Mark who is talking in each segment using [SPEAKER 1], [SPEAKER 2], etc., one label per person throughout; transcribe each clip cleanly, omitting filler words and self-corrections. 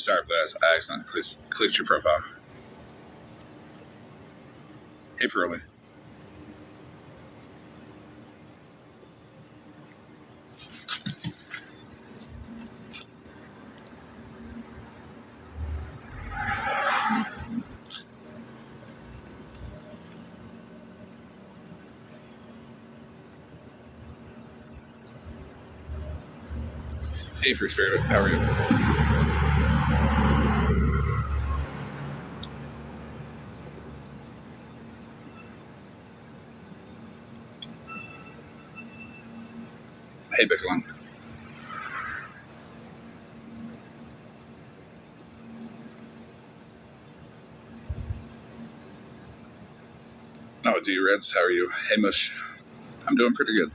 [SPEAKER 1] Sorry for that. I accidentally clicked your profile. Hey, Pearly. Hey, Free Spirit. How are you? Hey, Bicklin. Oh, do you, Reds? How are you? Hey, Mush. I'm doing pretty good.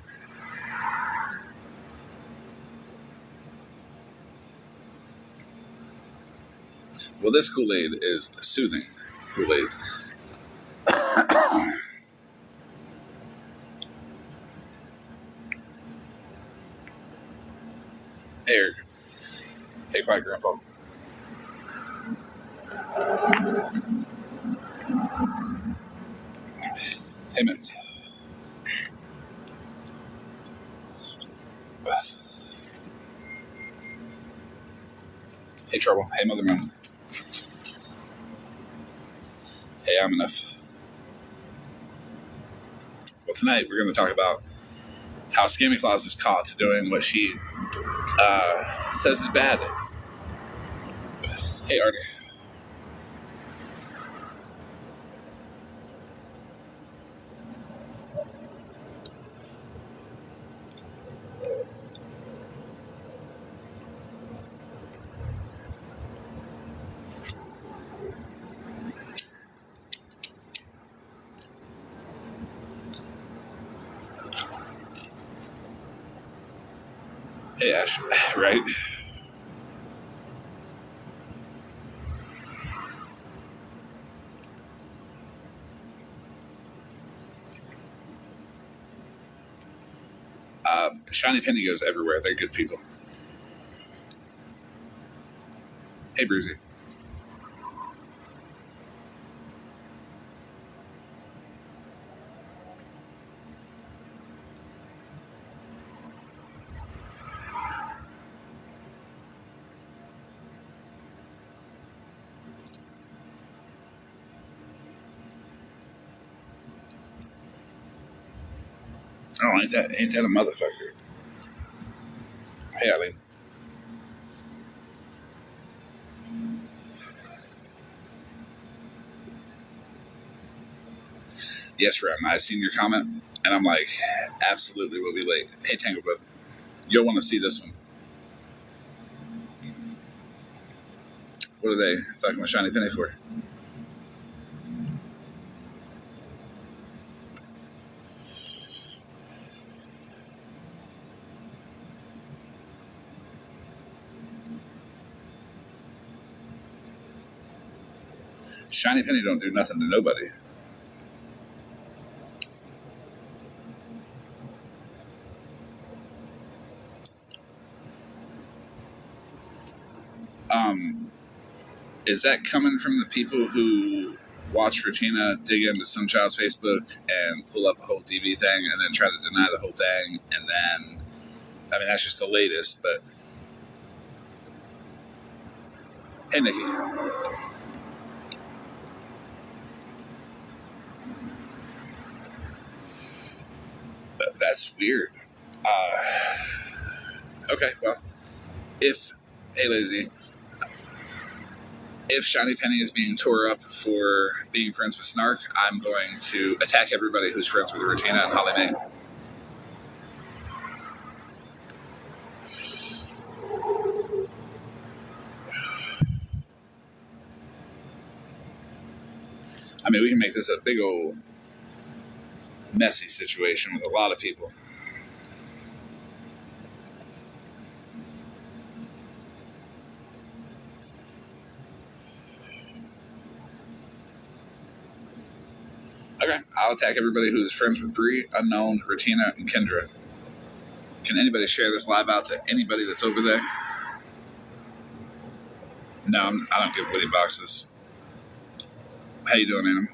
[SPEAKER 1] Well, this Kool-Aid is soothing Kool-Aid. Hey, Eric. Hey, Quiet Grandpa. Hey, Mint. Hey, Trouble. Hey, Mother Moon. Hey, I'm enough. Well, tonight we're going to talk about how Scammy Claus is caught doing what she says is bad. Hey, Artie. Hey, Ash. Right? Shiny Penny goes everywhere. They're good people. Hey, Bruzy. Oh, ain't that a motherfucker? Hey, Eileen. Yes, Ram. I seen your comment, and I'm like, absolutely, we'll be late. Hey, Tanglebud. You'll want to see this one. What are they fucking with Shiny Penny for? Shiny Penny don't do nothing to nobody. Is that coming from the people who watch Regina dig into some child's Facebook and pull up a whole TV thing and then try to deny the whole thing? And then, I mean, that's just the latest, but. Hey, Nikki. That's weird. Okay, well, hey, Lady D, if Shiny Penny is being tore up for being friends with Snark, I'm going to attack everybody who's friends with Regina and Holly Mae. I mean, we can make this a big old messy situation with a lot of people. Okay, I'll attack everybody who is friends with Bree, Unknown, Regina, and Kendra. Can anybody share this live out to anybody that's over there? No, I don't give Woody boxes. How you doing, Adam?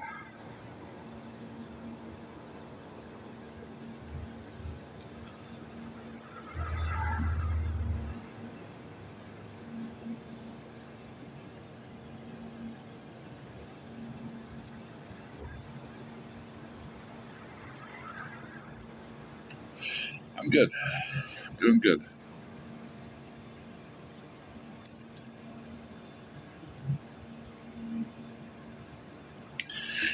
[SPEAKER 1] I'm good. I'm doing good.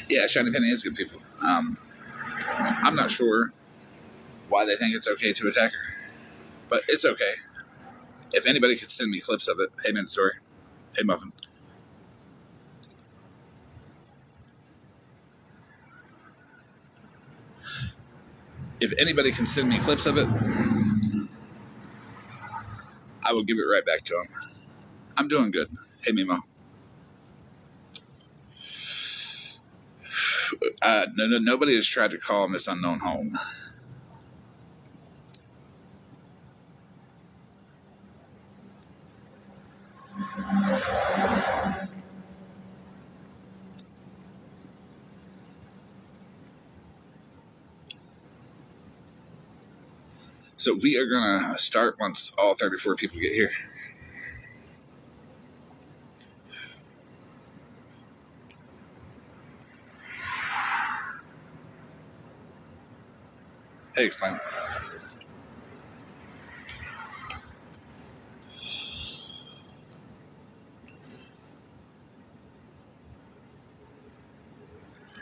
[SPEAKER 1] Yeah, Shiny Penny is good people. I'm not sure why they think it's okay to attack her, but it's okay. If anybody could send me clips of it, hey Mandatory, hey Muffin. If anybody can send me clips of it, I will give it right back to them. I'm doing good. Hey Mimo. Nobody has tried to call Miss Unknown home. So we are gonna start once all 34 people get here. Hey, explain.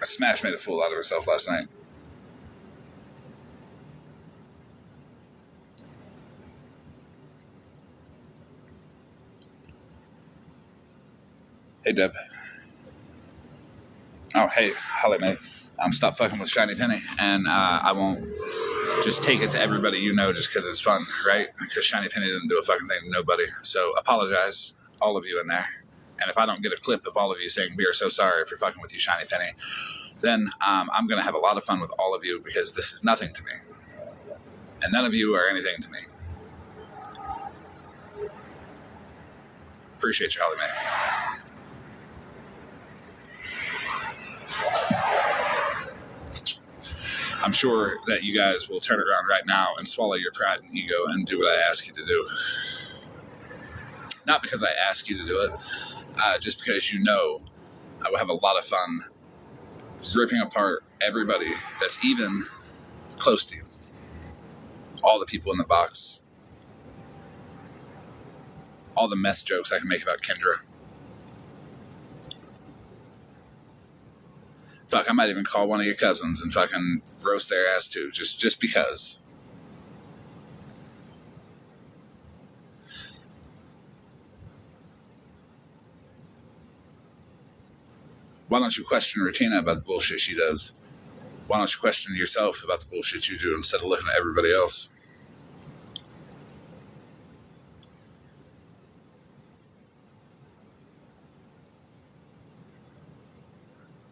[SPEAKER 1] Smash made a fool out of herself last night. Hey Deb. Oh hey, Holly mate. Stop fucking with Shiny Penny, and I won't just take it to everybody you know just because it's fun, right? Because Shiny Penny didn't do a fucking thing to nobody. So apologize, all of you in there. And if I don't get a clip of all of you saying we are so sorry if you're fucking with you, Shiny Penny, then I'm going to have a lot of fun with all of you because this is nothing to me. And none of you are anything to me. Appreciate you, Holly Mae. I'm sure that you guys will turn it around right now and swallow your pride and ego and do what I ask you to do. Not because I ask you to do it, just because you know I will have a lot of fun ripping apart everybody that's even close to you. All the people in the box. All the mess jokes I can make about Kendra. Fuck, I might even call one of your cousins and fucking roast their ass too, just because. Why don't you question Rutina about the bullshit she does? Why don't you question yourself about the bullshit you do instead of looking at everybody else?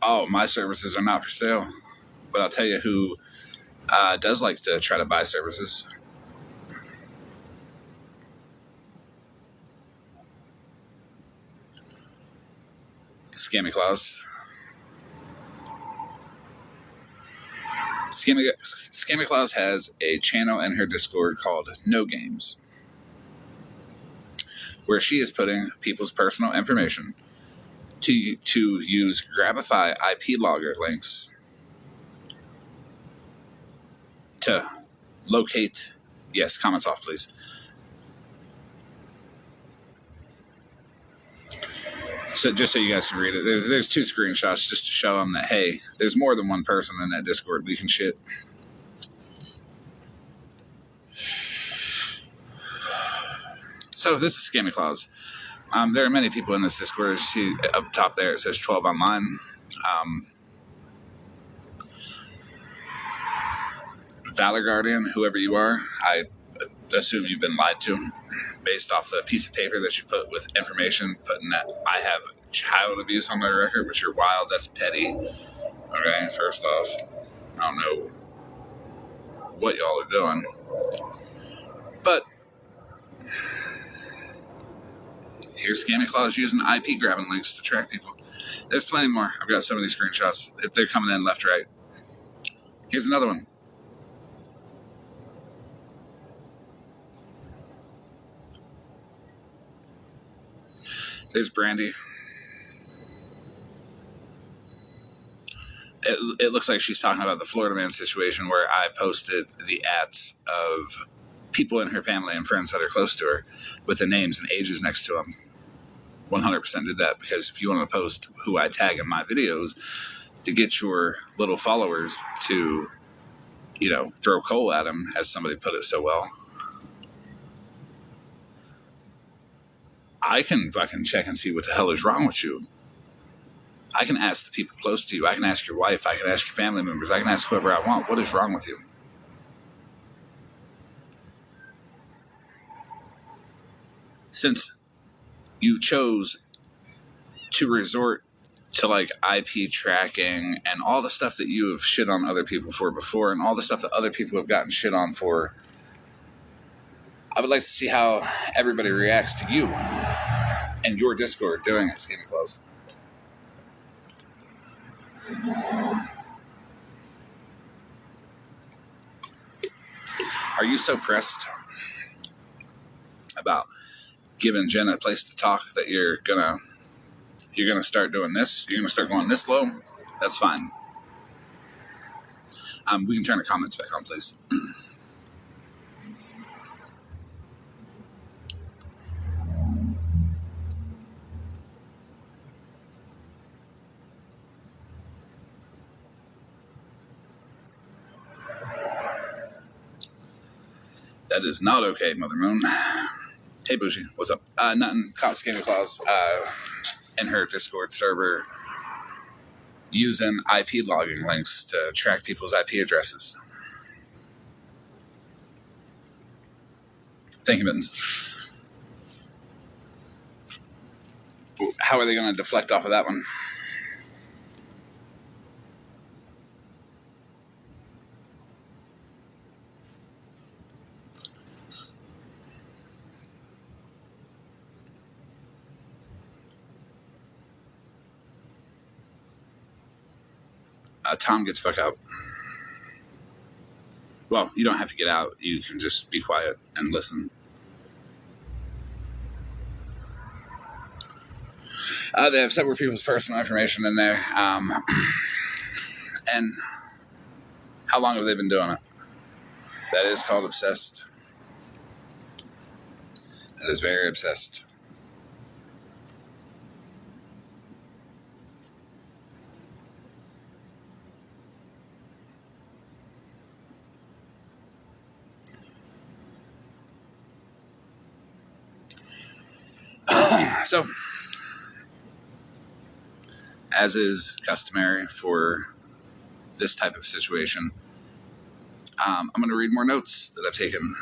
[SPEAKER 1] Oh, my services are not for sale. But I'll tell you who does like to try to buy services. Scammy Claus. Scammy Claus has a channel in her Discord called No Games, where she is putting people's personal information to use Grabify IP logger links to locate. Yes, comments off, please. So just so you guys can read it, there's two screenshots just to show them that hey, there's more than one person in that Discord leaking shit. So this is Scammy Claus. There are many people in this Discord. As you see up top there, it says 12 online. Valor Guardian, whoever you are, I assume you've been lied to based off the piece of paper that you put with information, putting that I have child abuse on my record, which you're wild, that's petty. Okay, first off, I don't know what y'all are doing. But Here's Scammy Claus using IP grabbing links to track people. There's plenty more. I've got so many screenshots. If they're coming in left, right. Here's another one. There's Brandy. It looks like she's talking about the Florida man situation where I posted the ads of people in her family and friends that are close to her with the names and ages next to them. 100% did that because if you want to post who I tag in my videos to get your little followers to, throw coal at them, as somebody put it so well, I can fucking check and see what the hell is wrong with you. I can ask the people close to you. I can ask your wife. I can ask your family members. I can ask whoever I want. What is wrong with you? Since you chose to resort to like IP tracking and all the stuff that you have shit on other people for before and all the stuff that other people have gotten shit on for, I would like to see how everybody reacts to you and your Discord doing it, Skinny Clothes. Are you so pressed about giving Jen a place to talk that you're gonna start doing this? You're gonna start going this low? That's fine. We can turn the comments back on, please. That is not okay, Mother Moon. Hey, Bougie, what's up? Nothing. Caught Skinny Claus in her Discord server using IP logging links to track people's IP addresses. Thank you, Mittens. How are they going to deflect off of that one? Tom gets fuck out. Well, you don't have to get out. You can just be quiet and listen. They have several people's personal information in there. And how long have they been doing it? That is called obsessed. That is very obsessed. So, as is customary for this type of situation, I'm going to read more notes that I've taken.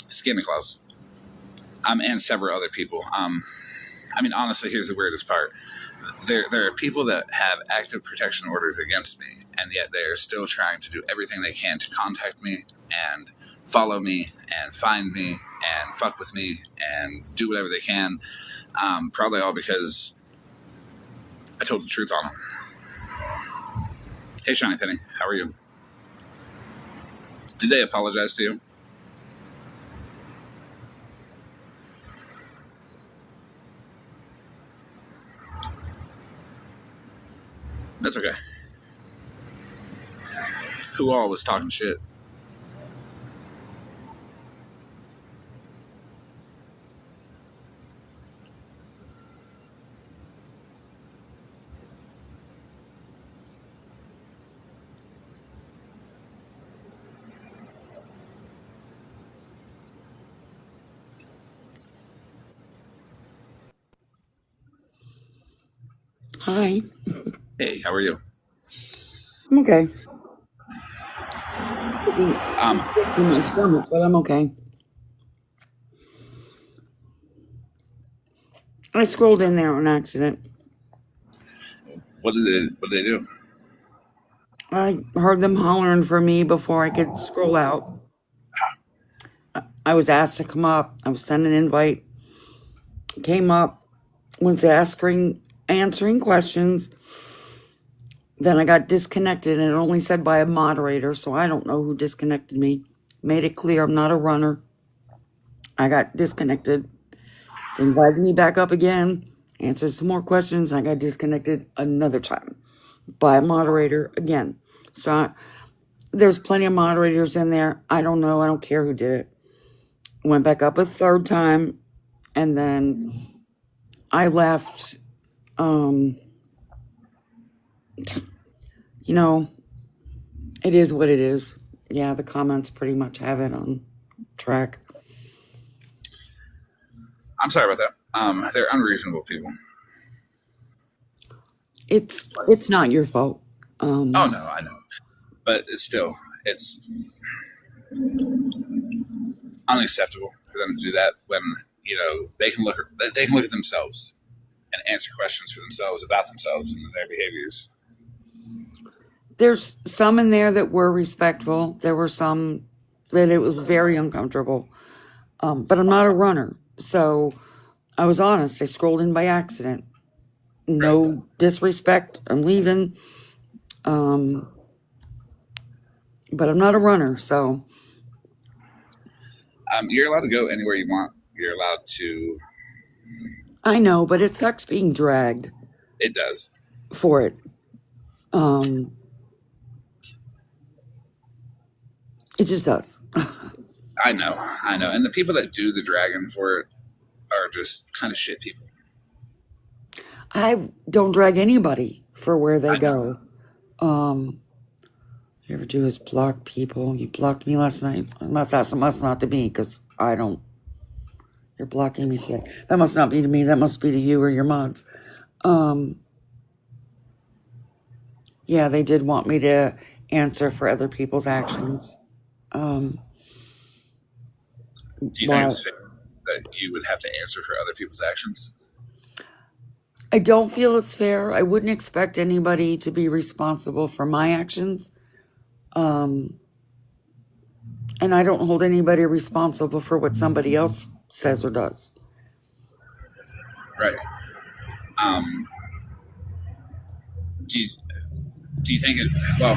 [SPEAKER 1] Skinny Claus. And several other people. Honestly, here's the weirdest part. There are people that have active protection orders against me, and yet they are still trying to do everything they can to contact me and follow me and find me and fuck with me and do whatever they can. Probably all because I told the truth on them. Hey, Shiny Penny, how are you? Did they apologize to you? That's okay. Who all was talking shit?
[SPEAKER 2] Hi.
[SPEAKER 1] Hey, how are you?
[SPEAKER 2] I'm okay. Sick to my stomach, but I'm okay. I scrolled in there on accident.
[SPEAKER 1] What did they do?
[SPEAKER 2] I heard them hollering for me before I could scroll out. I was asked to come up. I was sent an invite. Came up. Was answering questions. Then I got disconnected, and it only said by a moderator, so I don't know who disconnected me. Made it clear I'm not a runner. I got disconnected. They invited me back up again. Answered some more questions. I got disconnected another time by a moderator again. So there's plenty of moderators in there. I don't know. I don't care who did it. Went back up a third time, and then I left. Um, you know, it is what it is. Yeah, the comments pretty much have it on track.
[SPEAKER 1] I'm sorry about that. They're unreasonable people.
[SPEAKER 2] It's not your fault.
[SPEAKER 1] Oh no, I know, but it's unacceptable for them to do that when they can look at themselves and answer questions for themselves about themselves and their behaviors.
[SPEAKER 2] There's some in there that were respectful. There were some that it was very uncomfortable. But I'm not a runner, so I was honest. I scrolled in by accident.
[SPEAKER 1] Right.
[SPEAKER 2] No disrespect. I'm leaving. But I'm not a runner, so
[SPEAKER 1] You're allowed to go anywhere you want. You're allowed to.
[SPEAKER 2] I know, but it sucks being dragged
[SPEAKER 1] It does.
[SPEAKER 2] for it. It just does.
[SPEAKER 1] I know, and the people that do the dragon for it are just kind of shit people.
[SPEAKER 2] I don't drag anybody for where they
[SPEAKER 1] I know.
[SPEAKER 2] go. You ever do is block people. You blocked me last night. That must not to me because I don't. You're blocking me. So that must not be to me. That must be to you or your mods. Yeah, they did want me to answer for other people's actions.
[SPEAKER 1] Do you think it's fair that you would have to answer for other people's actions?
[SPEAKER 2] I don't feel it's fair. I wouldn't expect anybody to be responsible for my actions. And I don't hold anybody responsible for what somebody else says or does.
[SPEAKER 1] Right. Do you think it? Well,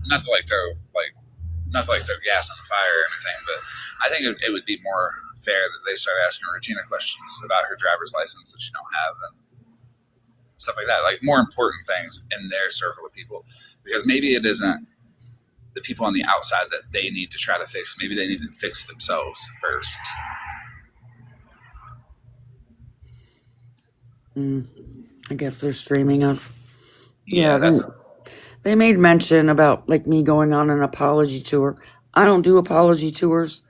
[SPEAKER 1] not to like throw gas on the fire or anything, but I think it would be more fair that they start asking Regina questions about her driver's license that she don't have and stuff like that. Like more important things in their circle of people, because maybe it isn't the people on the outside that they need to try to fix. Maybe they need to fix themselves first.
[SPEAKER 2] I guess they're streaming us.
[SPEAKER 1] Yeah, that's
[SPEAKER 2] They made mention about like me going on an apology tour. I don't do apology tours.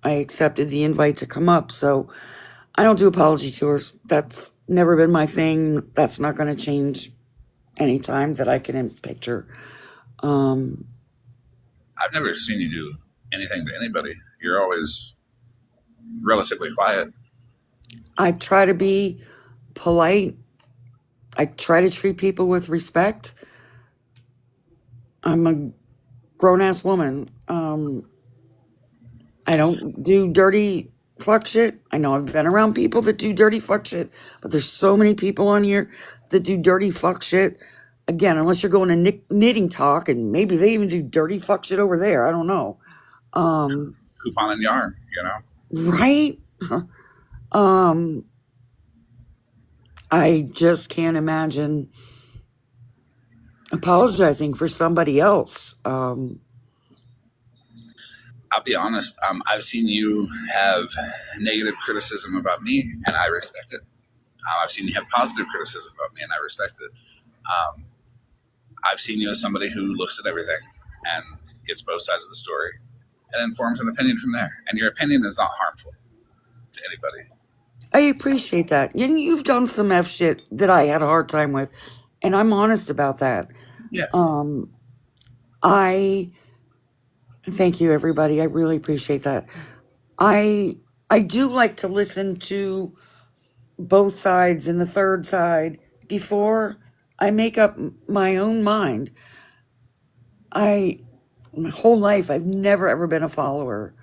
[SPEAKER 2] I accepted the invite to come up, so I don't do apology tours. That's never been my thing. That's not going to change anytime that I can picture.
[SPEAKER 1] I've never seen you do anything to anybody. You're always relatively quiet.
[SPEAKER 2] I try to be polite. I try to treat people with respect. I'm a grown ass woman. I don't do dirty fuck shit. I know I've been around people that do dirty fuck shit, but there's so many people on here that do dirty fuck shit. Again, unless you're going to knitting talk, and maybe they even do dirty fuck shit over there. I don't know.
[SPEAKER 1] Coupon and yarn,
[SPEAKER 2] Right? I just can't imagine apologizing for somebody else.
[SPEAKER 1] I'll be honest. I've seen you have negative criticism about me, and I respect it. I've seen you have positive criticism about me, and I respect it. Um, I've seen you as somebody who looks at everything and gets both sides of the story and then forms an opinion from there. And your opinion is not harmful to anybody.
[SPEAKER 2] I appreciate that. You've done some F shit that I had a hard time with, and I'm honest about that.
[SPEAKER 1] Yeah.
[SPEAKER 2] I thank you, everybody. I really appreciate that. I do like to listen to both sides and the third side before I make up my own mind. My whole life, I've never ever been a follower.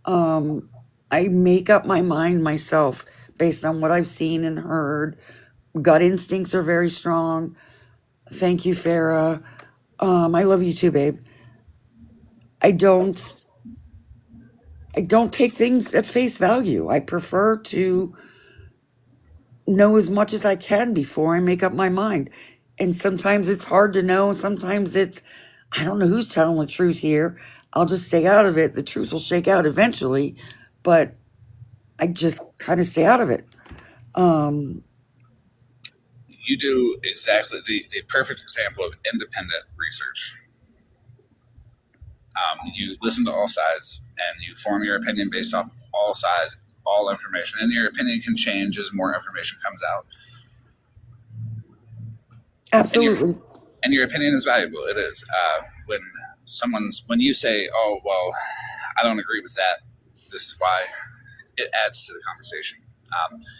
[SPEAKER 2] Um, I make up my mind myself based on what I've seen and heard. Gut instincts are very strong. Thank you, Farah. I love you too, babe. I don't I don't take things at face value. I prefer to know as much as I can before I make up my mind. And sometimes it's hard to know. Sometimes I don't know who's telling the truth here. I'll just stay out of it. The truth will shake out eventually, but I just kind of stay out of it. Um,
[SPEAKER 1] You do exactly the perfect example of independent research. You listen to all sides and you form your opinion based off all sides, all information, and your opinion can change as more information comes out. And your
[SPEAKER 2] Absolutely.
[SPEAKER 1] and your opinion is valuable. It is. When you say, "Oh well, I don't agree with that. This is why," it adds to the conversation.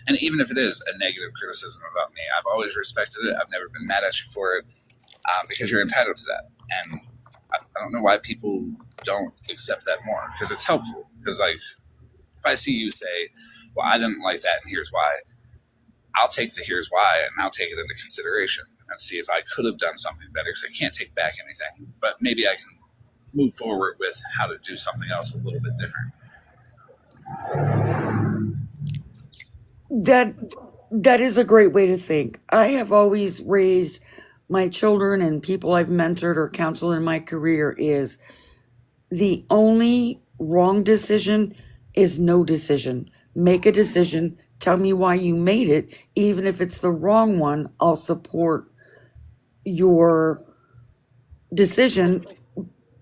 [SPEAKER 1] And even if it is a negative criticism about me, I've always respected it. I've never been mad at you for it because you're entitled to that. And I don't know why people don't accept that more because it's helpful. Because like if I see you say, "Well, I didn't like that, and here's why," I'll take the here's why and I'll take it into consideration and see if I could have done something better because I can't take back anything. But maybe I can move forward with how to do something else a little bit different.
[SPEAKER 2] That that is a great way to think. I have always raised my children and people I've mentored or counseled in my career is the only wrong decision is no decision. Make a decision. Tell me why you made it. Even if it's the wrong one, I'll support your decision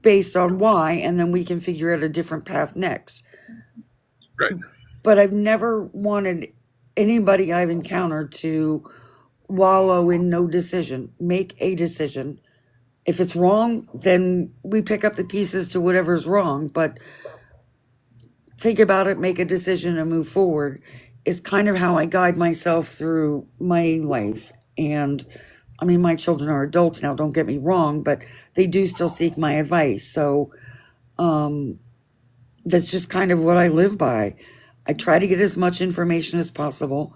[SPEAKER 2] based on why, and then we can figure out a different path next.
[SPEAKER 1] Right.
[SPEAKER 2] But I've never wanted anybody I've encountered to wallow in no decision. Make a decision. If it's wrong, then we pick up the pieces to whatever's wrong. But think about it, make a decision, and move forward is kind of how I guide myself through my life. And I mean, my children are adults now, don't get me wrong, but they do still seek my advice. So um, that's just kind of what I live by. I try to get as much information as possible,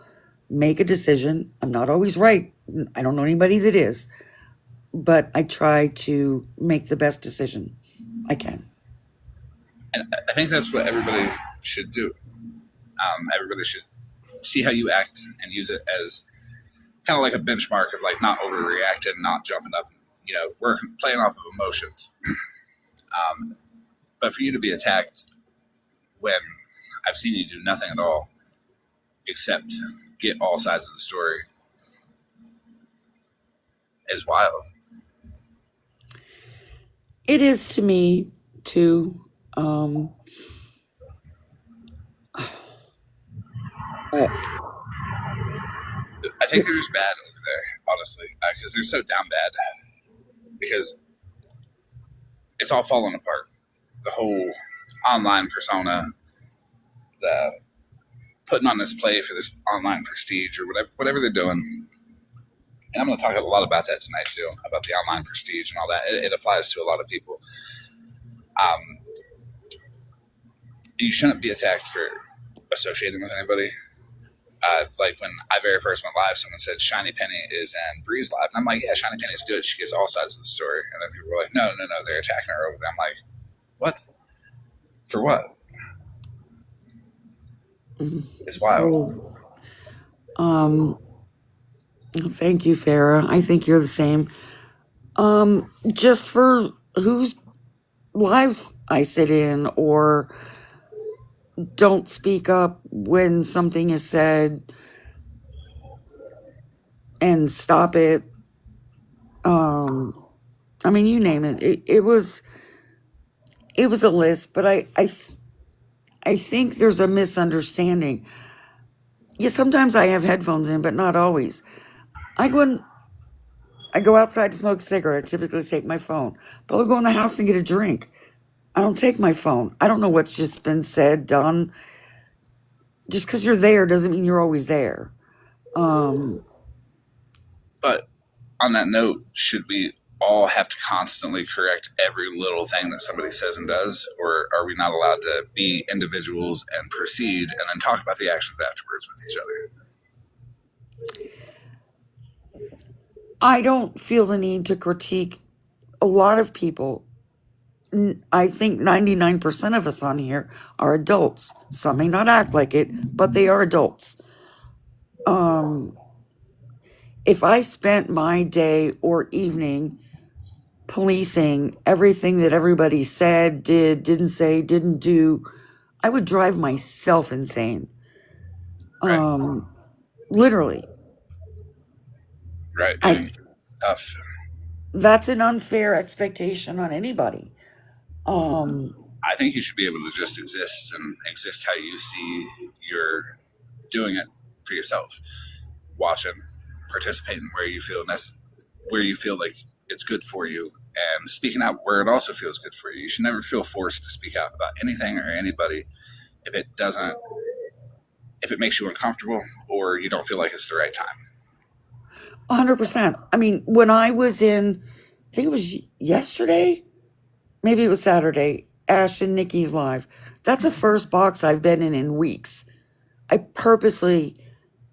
[SPEAKER 2] make a decision. I'm not always right. I don't know anybody that is, but I try to make the best decision I can.
[SPEAKER 1] And I think that's what everybody should do. Everybody should see how you act and use it as kind of like a benchmark of like not overreacting, not jumping up, working, playing off of emotions. But for you to be attacked when I've seen you do nothing at all except get all sides of the story is wild.
[SPEAKER 2] It is to me too. Um, but
[SPEAKER 1] I think they're just bad over there, honestly, because they're so down bad. Because it's all falling apart. The whole online persona, the putting on this play for this online prestige or whatever they're doing. And I'm going to talk a lot about that tonight too, about the online prestige and all that. It applies to a lot of people. Um, you shouldn't be attacked for associating with anybody. Like when I very first went live, someone said Shiny Penny is in Bree's live, and I'm like, yeah, Shiny Penny is good. She gets all sides of the story. And then people were like, no, no, no, they're attacking her over there. I'm like, what? For what? It's wild.
[SPEAKER 2] oh, um, thank you, Farah. I think you're the same. Just for whose lives I sit in, or don't speak up when something is said and stop it. Um, I mean, you name it. It was a list, but I think there's a misunderstanding. Yeah, sometimes I have headphones in, but not always. I go in, I go outside to smoke a cigarette. I typically take my phone, but I'll go in the house and get a drink. I don't take my phone. I don't know what's just been said, done. Just because you're there doesn't mean you're always there. Um,
[SPEAKER 1] But on that note, should we all have to constantly correct every little thing that somebody says and does, or are we not allowed to be individuals and proceed and then talk about the actions afterwards with each other?
[SPEAKER 2] I don't feel the need to critique a lot of people. I think 99% of us on here are adults. Some may not act like it, but they are adults. If I spent my day or evening policing everything that everybody said, did, didn't say, didn't do, I would drive myself insane.
[SPEAKER 1] Right.
[SPEAKER 2] Literally.
[SPEAKER 1] Right.
[SPEAKER 2] I
[SPEAKER 1] Tough.
[SPEAKER 2] That's an unfair expectation on anybody.
[SPEAKER 1] I think you should be able to just exist and exist how you see you're doing it for yourself. Watching, participating where you feel like it's good for you, and speaking out where it also feels good for you. You should never feel forced to speak out about anything or anybody if it doesn't, if it makes you uncomfortable or you don't feel like it's the right time.
[SPEAKER 2] 100%. I mean, when I was in, I think it was yesterday, maybe it was Saturday, Ash and Nikki's live. That's the first box I've been in weeks. I purposely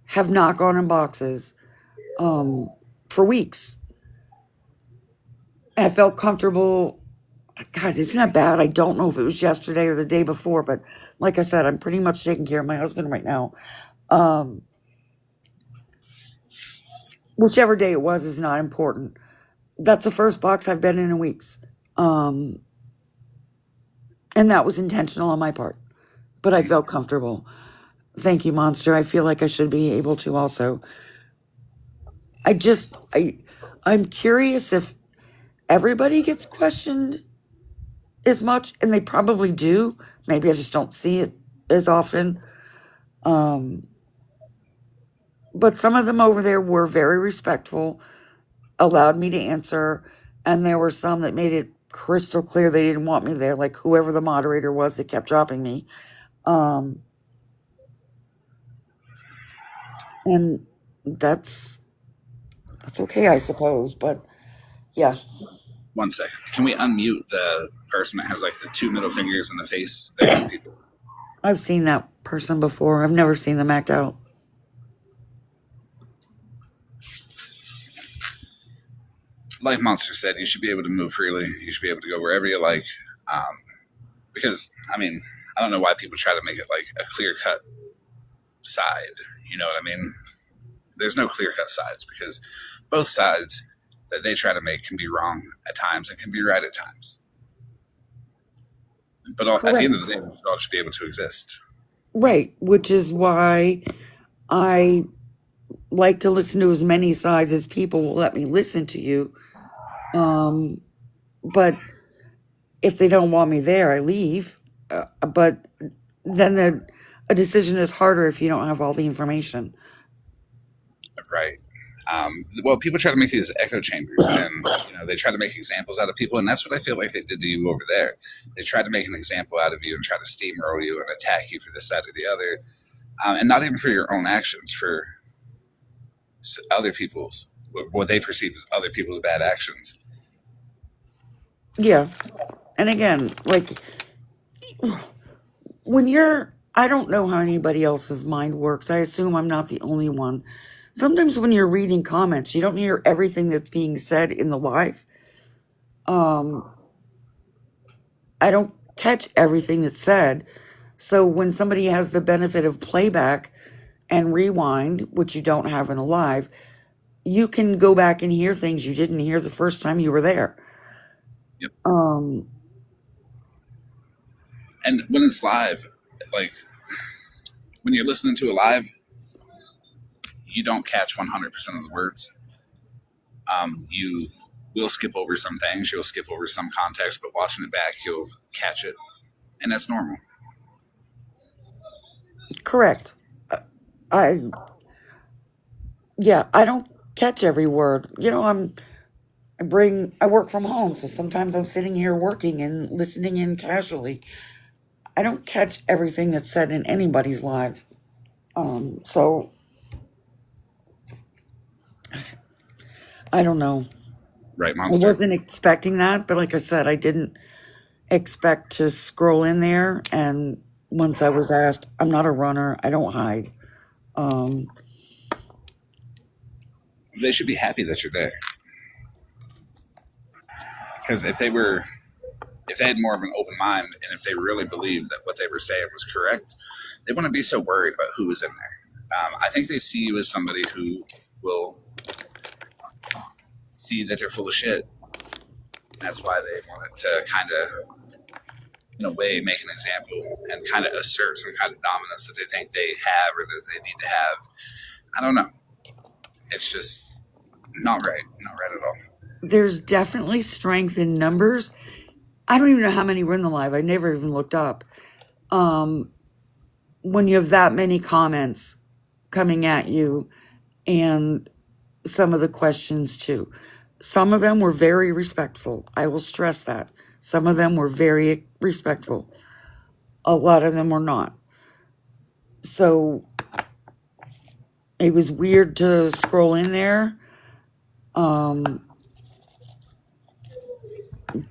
[SPEAKER 2] have not gone in boxes for weeks. I felt comfortable. God, isn't that bad? I don't know if it was yesterday or the day before, but like I said, I'm pretty much taking care of my husband right now. Whichever day it was is not important. That's the first box I've been in weeks. And that was intentional on my part, but I felt comfortable. Thank you, Monster. I feel like I should be able to also. I'm curious if everybody gets questioned as much, and they probably do. Maybe I just don't see it as often. But some of them over there were very respectful, allowed me to answer, and there were some that made it crystal clear they didn't want me there, like whoever the moderator was that kept dropping me. And that's okay, I suppose. But yeah,
[SPEAKER 1] 1 second. Can we unmute the person that has like the two middle fingers in the face? They're giving people.
[SPEAKER 2] I've seen that person before. I've never seen them act out.
[SPEAKER 1] Like Monster said, you should be able to move freely. You should be able to go wherever you like. Um, because, I mean, I don't know why people try to make it like a clear cut side. You know what I mean? There's no clear cut sides because both sides that they try to make can be wrong at times and can be right at times. But at the end
[SPEAKER 2] Correct.
[SPEAKER 1] of the day, we should all just be able to exist.
[SPEAKER 2] Right, which is why I like to listen to as many sides as people will let me listen to you. But if they don't want me there, I leave. But then a decision is harder if you don't have all the information.
[SPEAKER 1] Right. Well, people try to make these echo chambers, and they try to make examples out of people, and that's what I feel like they did to you over there. They tried to make an example out of you and try to steamroll you and attack you for this, that, or the other, and not even for your own actions, for other people's what they perceive as other people's bad actions.
[SPEAKER 2] Yeah. And again, like I don't know how anybody else's mind works. I assume I'm not the only one. Sometimes when you're reading comments, you don't hear everything that's being said in the live. I don't catch everything that's said. So when somebody has the benefit of playback and rewind, which you don't have in a live, you can go back and hear things you didn't hear the first time you were there.
[SPEAKER 1] Yep. And when it's live, like when you're listening to a live, you don't catch 100% of the words. You will skip over some things, you'll skip over some context, but watching it back, you'll catch it, and that's normal.
[SPEAKER 2] Correct. I I don't catch every word. I work from home, so sometimes I'm sitting here working and listening in casually. I don't catch everything that's said in anybody's live. So I don't know.
[SPEAKER 1] Right,
[SPEAKER 2] I
[SPEAKER 1] Monster?
[SPEAKER 2] wasn't expecting that, but like I said, I didn't expect to scroll in there. And once I was asked, I'm not a runner. I don't hide. Um,
[SPEAKER 1] They should be happy that you're there. Because if they had more of an open mind and if they really believed that what they were saying was correct, they wouldn't be so worried about who was in there. I think they see you as somebody who will see that they're full of shit. That's why they wanted to kind of, in a way, make an example and kind of assert some kind of dominance that they think they have or that they need to have. I don't know. It's just not right. Not right at all.
[SPEAKER 2] there's definitely strength in numbers. I don't even know how many were in the live. I never even looked up. Um, when you have that many comments coming at you and some of the questions too. Some of them were very respectful. I will stress that. Some of them were very respectful. A lot of them were not. So it was weird to scroll in there. Um,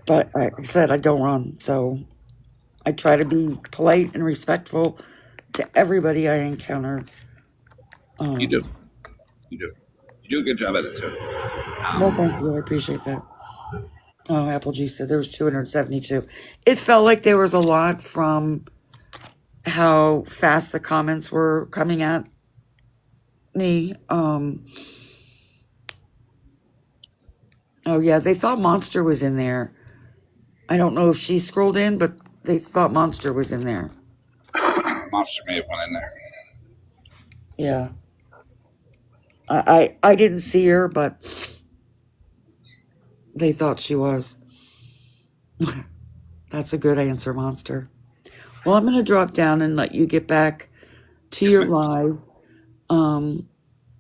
[SPEAKER 2] but like I said, I don't run. So I try to be polite and respectful to everybody I encounter.
[SPEAKER 1] You do.
[SPEAKER 2] Um,
[SPEAKER 1] You do. You do a good job at it too.
[SPEAKER 2] well, thank
[SPEAKER 1] Um,
[SPEAKER 2] you. I appreciate that. Oh, Apple G said there was 272. It felt like there was a lot from how fast the comments were coming at me. Oh yeah, they thought Monster was in there. I don't know if she scrolled in, but they thought Monster was in there.
[SPEAKER 1] Monster may have went in there.
[SPEAKER 2] Yeah, I didn't see her, but they thought she was. That's a good answer, Monster. Well, I'm gonna drop down and let you get back to
[SPEAKER 1] Yes,
[SPEAKER 2] your
[SPEAKER 1] ma'am.
[SPEAKER 2] live. Um,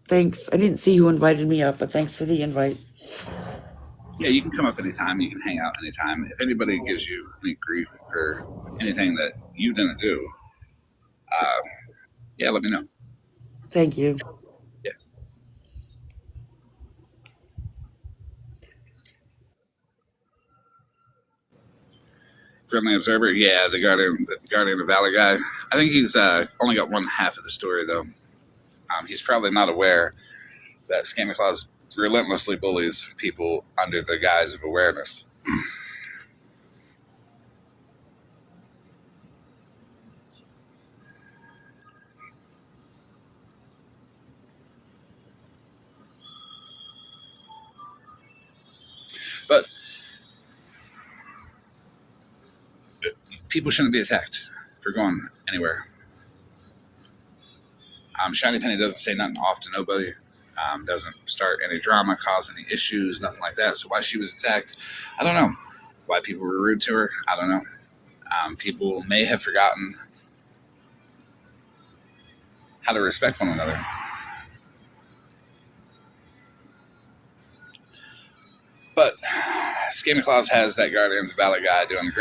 [SPEAKER 2] thanks. I didn't see who invited me up, but thanks for the invite.
[SPEAKER 1] Yeah, you can come up anytime. You can hang out anytime. If anybody gives you any grief for anything that you didn't do, uh, yeah, let me know.
[SPEAKER 2] Thank you.
[SPEAKER 1] Yeah. Friendly observer. Yeah, the Guardian of Valor guy. I think he's only got one half of the story though. He's probably not aware that Scammy Claus relentlessly bullies people under the guise of awareness. But people shouldn't be attacked for going anywhere. Shiny Penny doesn't say nothing off to nobody. Doesn't start any drama, cause any issues, nothing like that. So why she was attacked, I don't know. Why people were rude to her, I don't know. People may have forgotten how to respect one another. But Scammy Claus has that Guardians of Valor guy doing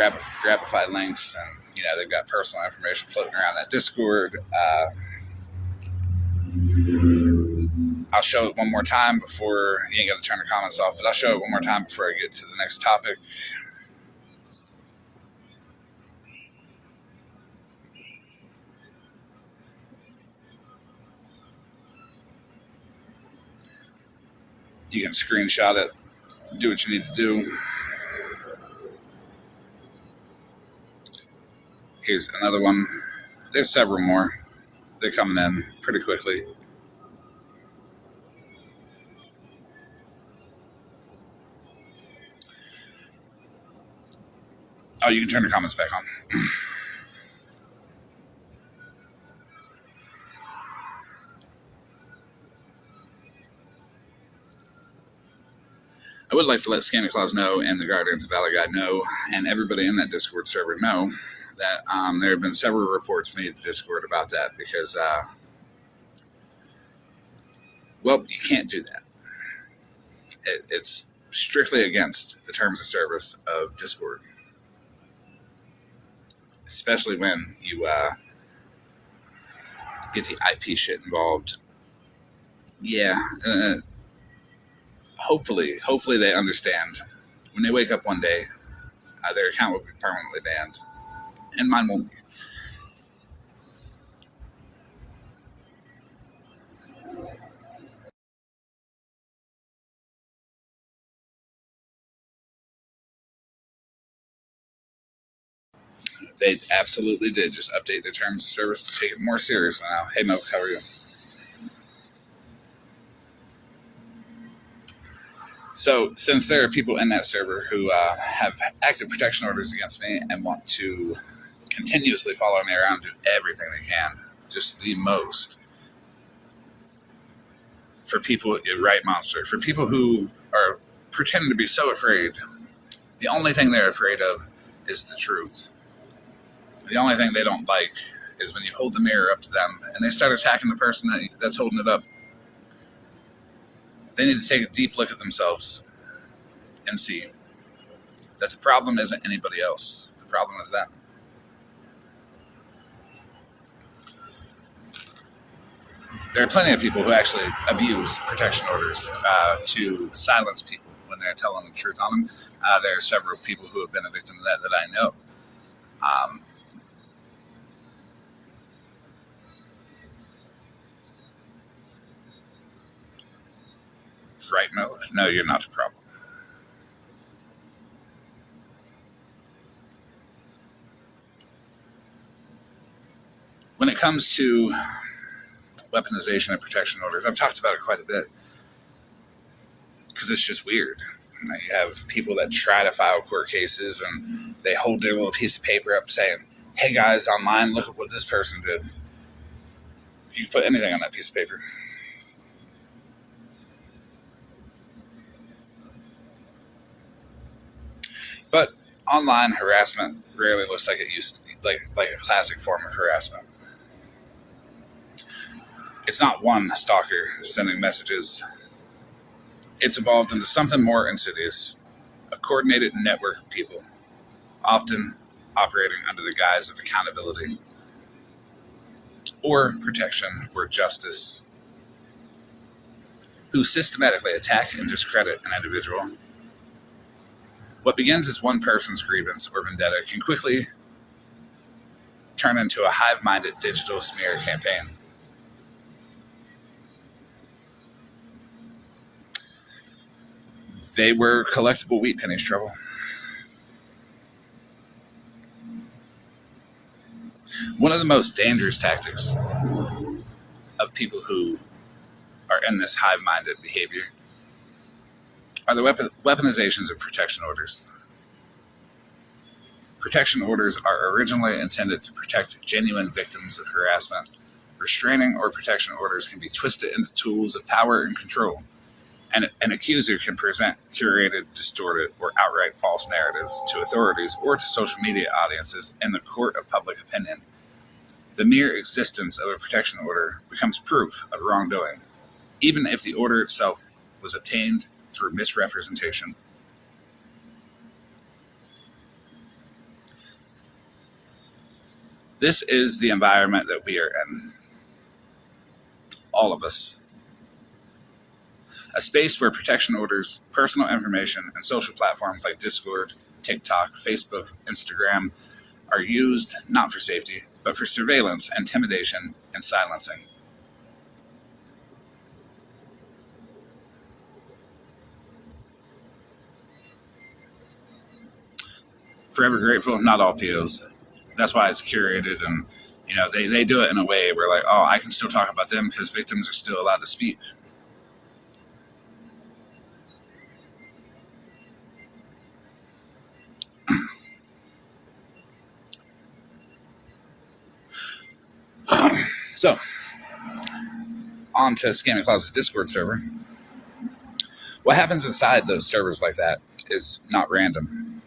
[SPEAKER 1] grabify links, and they've got personal information floating around that Discord. I'll show it one more time before you ain't got to turn the comments off, but I'll show it one more time before I get to the next topic. You can screenshot it, do what you need to do. Here's another one. There's several more. They're coming in pretty quickly. Oh, you can turn the comments back on. I would like to let Scammy Claus know and the Guardians of Valor guy know and everybody in that Discord server know that there have been several reports made to Discord about that because, well, you can't do that. It's strictly against the terms of service of Discord, especially when you get the IP shit involved. Yeah, hopefully they understand when they wake up one day, their account will be permanently banned, and mine won't be. They absolutely did just update their terms of service to take it more serious now. Hey, Milk, how are you? So, since there are people in that server who have active protection orders against me and want to continuously follow me around, do everything they can, just the most, for people, right, Monster, for people who are pretending to be so afraid, the only thing they're afraid of is the truth. The only thing they don't like is when you hold the mirror up to them and they start attacking the person that's holding it up. They need to take a deep look at themselves and see that the problem isn't anybody else. The problem is them. There are plenty of people who actually abuse protection orders to silence people when they're telling the truth on them. There are several people who have been a victim of that I know. Um, right, Mo? No, you're not the problem. When it comes to weaponization of protection orders, I've talked about it quite a bit because it's just weird. You have people that try to file court cases and they hold their little piece of paper up saying, "Hey guys, online, look at what this person did." You can put anything on that piece of paper. But online harassment rarely looks like it used to be, like a classic form of harassment. It's not one stalker sending messages. It's evolved into something more insidious, a coordinated network of people, often operating under the guise of accountability or protection or justice, who systematically attack and discredit an individual. What begins as one person's grievance or vendetta can quickly turn into a hive minded digital smear campaign. They were collectible wheat pennies, Trouble. One of the most dangerous tactics of people who are in this hive minded behavior are the weaponizations of protection orders. Protection orders are originally intended to protect genuine victims of harassment. Restraining or protection orders can be twisted into tools of power and control, and an accuser can present curated, distorted, or outright false narratives to authorities or to social media audiences in the court of public opinion. The mere existence of a protection order becomes proof of wrongdoing, even if the order itself was obtained through misrepresentation. This is the environment that we are in, all of us. A space where protection orders, personal information, and social platforms like Discord, TikTok, Facebook, Instagram are used not for safety, but for surveillance, intimidation, and silencing. Forever grateful, not all POs. That's why it's curated, and they do it in a way where, like, oh, I can still talk about them because victims are still allowed to speak. So, on to Scamming Closet's Discord server. What happens inside those servers like that is not random.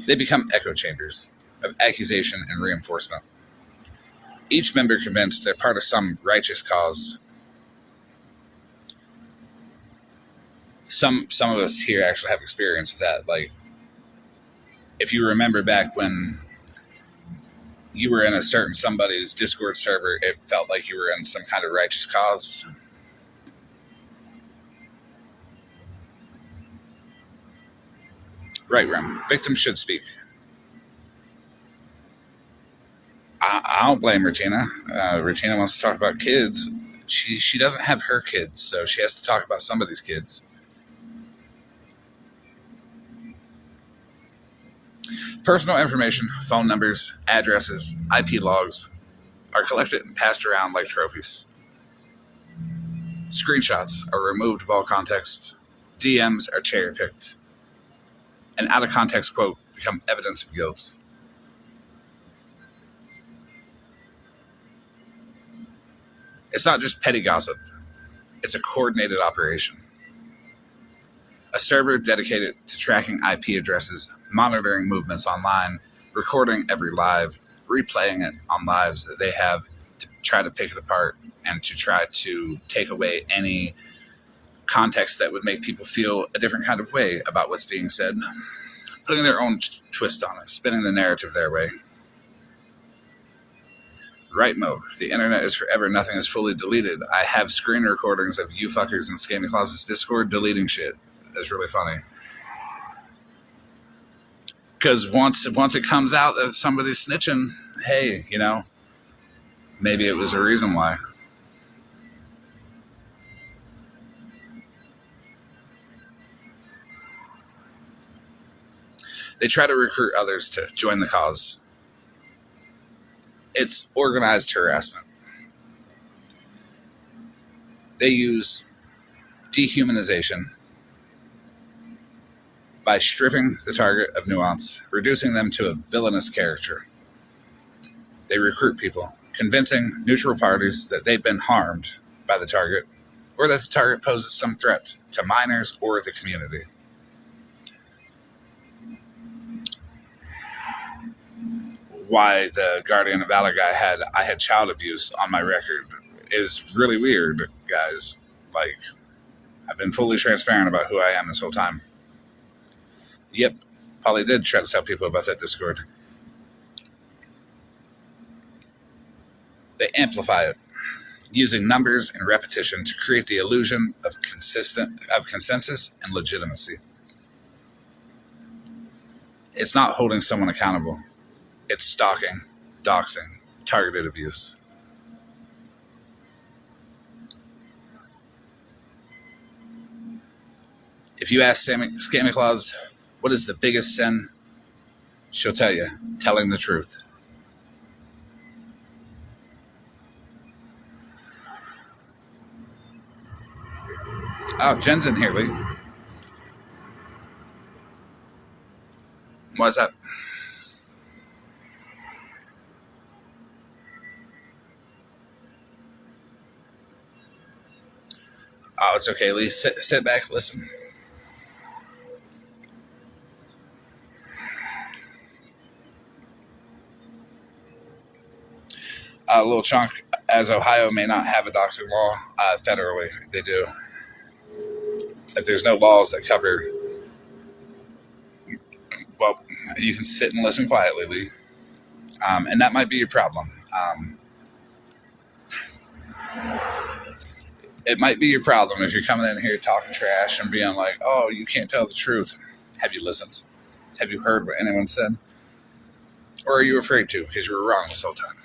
[SPEAKER 1] They become echo chambers of accusation and reinforcement. Each member convinced they're part of some righteous cause. Some of us here actually have experience with that. Like, if you remember back when you were in a certain somebody's Discord server, it felt like you were in some kind of righteous cause. Right, Rem. Victims should speak. I don't blame Regina. Regina wants to talk about kids. She doesn't have her kids, so she has to talk about somebody's kids. Personal information, phone numbers, addresses, IP logs are collected and passed around like trophies. Screenshots are removed of all context. DMs are cherry picked. An out of context quote become evidence of guilt. It's not just petty gossip, it's a coordinated operation. A server dedicated to tracking IP addresses, monitoring movements online, recording every live, replaying it on lives that they have to try to pick it apart and to try to take away any context that would make people feel a different kind of way about what's being said, putting their own twist on it, spinning the narrative their way. Right, Mo. The internet is forever. Nothing is fully deleted. I have screen recordings of you fuckers in Scammy Closet's Discord deleting shit. That's really funny. Because once it comes out that somebody's snitching, hey, maybe it was a reason why. They try to recruit others to join the cause. It's organized harassment. They use dehumanization by stripping the target of nuance, reducing them to a villainous character. They recruit people, convincing neutral parties that they've been harmed by the target, or that the target poses some threat to minors or the community. Why the Guardian of Valor guy I had child abuse on my record is really weird, guys. Like, I've been fully transparent about who I am this whole time. Yep, Polly did try to tell people about that Discord. They amplify it, using numbers and repetition to create the illusion of consensus and legitimacy. It's not holding someone accountable. It's stalking, doxing, targeted abuse. If you ask Scammy Claus, what is the biggest sin? She'll tell you, telling the truth. Oh, Jen's in here, Lee. What's up? Oh, it's okay, Lee. Sit back, listen. Little chunk, as Ohio may not have a doxing law, federally they do. If there's no laws that cover, well, you can sit and listen quietly, Lee. And that might be your problem. It might be your problem if you're coming in here talking trash and being like, oh, you can't tell the truth. Have you listened? Have you heard what anyone said? Or are you afraid to because you were wrong this whole time?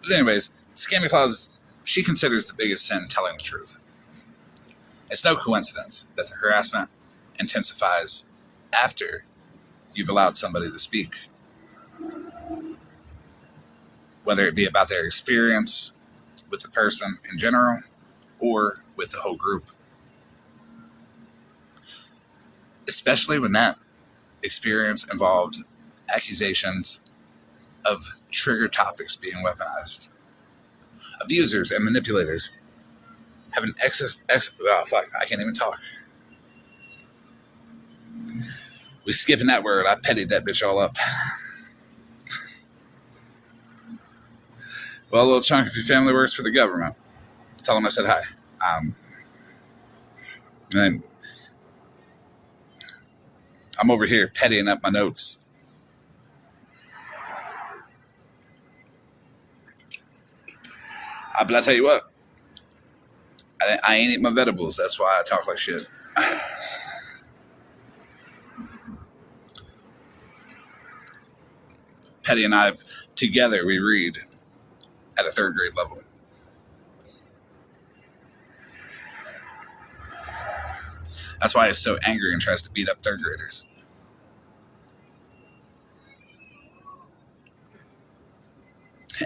[SPEAKER 1] But anyways, Scammy Claus, she considers the biggest sin telling the truth. It's no coincidence that the harassment intensifies after you've allowed somebody to speak. Whether it be about their experience with the person in general or with the whole group. Especially when that experience involved accusations of trigger topics being weaponized. Abusers and manipulators have an I can't even talk. We skipping that word. I petted that bitch all up. Well, a little chunk of your family works for the government. Tell them I said hi. And I'm over here pettying up my notes. But I tell you what, I ain't eat my vegetables. That's why I talk like shit. Petty and I together we read at a third grade level. That's why he's so angry and tries to beat up third graders.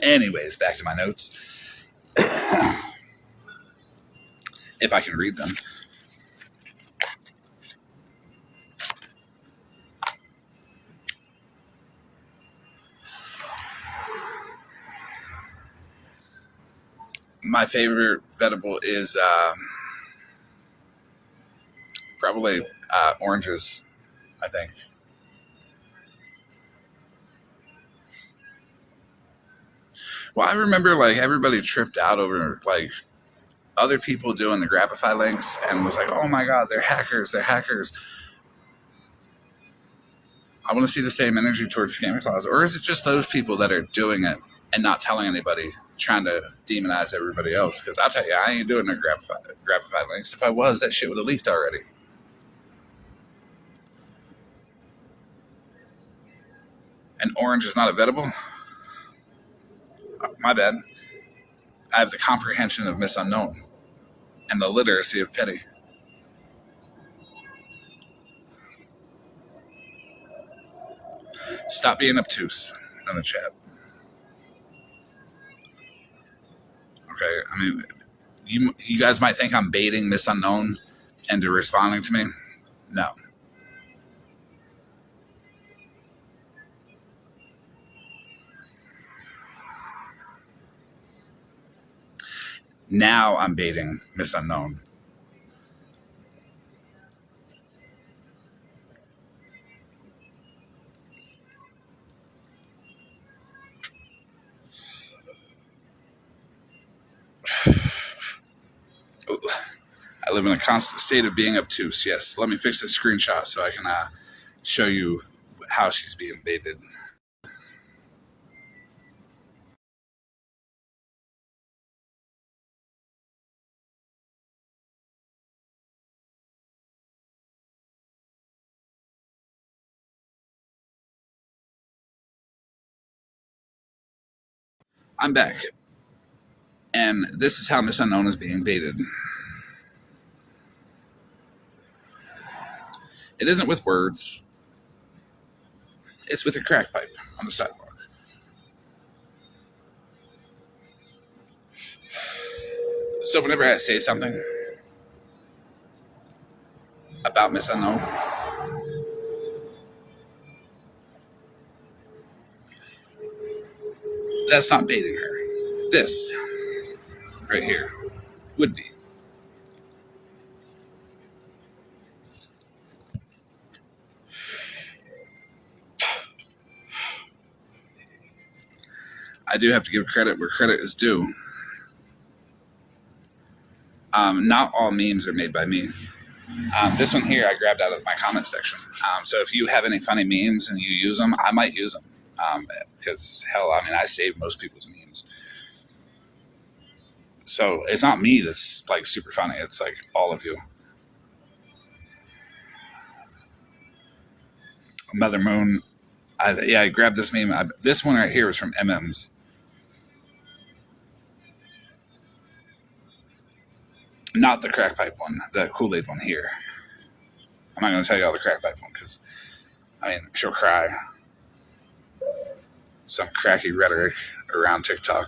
[SPEAKER 1] Anyways, back to my notes. If I can read them. My favorite vegetable is probably oranges, I think. Well, I remember like everybody tripped out over like other people doing the Grabify links and was like, oh my God, they're hackers, they're hackers. I want to see the same energy towards Scammer Clause. Or is it just those people that are doing it and not telling anybody, trying to demonize everybody else? Because I'll tell you, I ain't doing no Grabify links. If I was, that shit would have leaked already. And orange is not a vegetable? My bad. I have the comprehension of Miss Unknown and the literacy of Petty. Stop being obtuse in the chat. Okay, I mean, you guys might think I'm baiting Miss Unknown into responding to me. No. Now I'm baiting Miss Unknown. I live in a constant state of being obtuse. Yes, let me fix this screenshot so I can show you how she's being baited. I'm back. And this is how Miss Unknown is being baited. It isn't with words. It's with a crack pipe on the sidewalk. So whenever I say something about Miss Unknown, that's not baiting her. This right here would be. I do have to give credit where credit is due. Not all memes are made by me. This one here I grabbed out of my comment section. So if you have any funny memes and you use them, I might use them. Because hell, I mean, I save most people's memes. So it's not me that's like super funny. It's like all of you. Mother Moon. I grabbed this meme. This one right here was from MM's. Not the crack pipe one, the Kool-Aid one here. I'm not going to tell you all the crack pipe one because, I mean, she'll cry. Some cracky rhetoric around TikTok.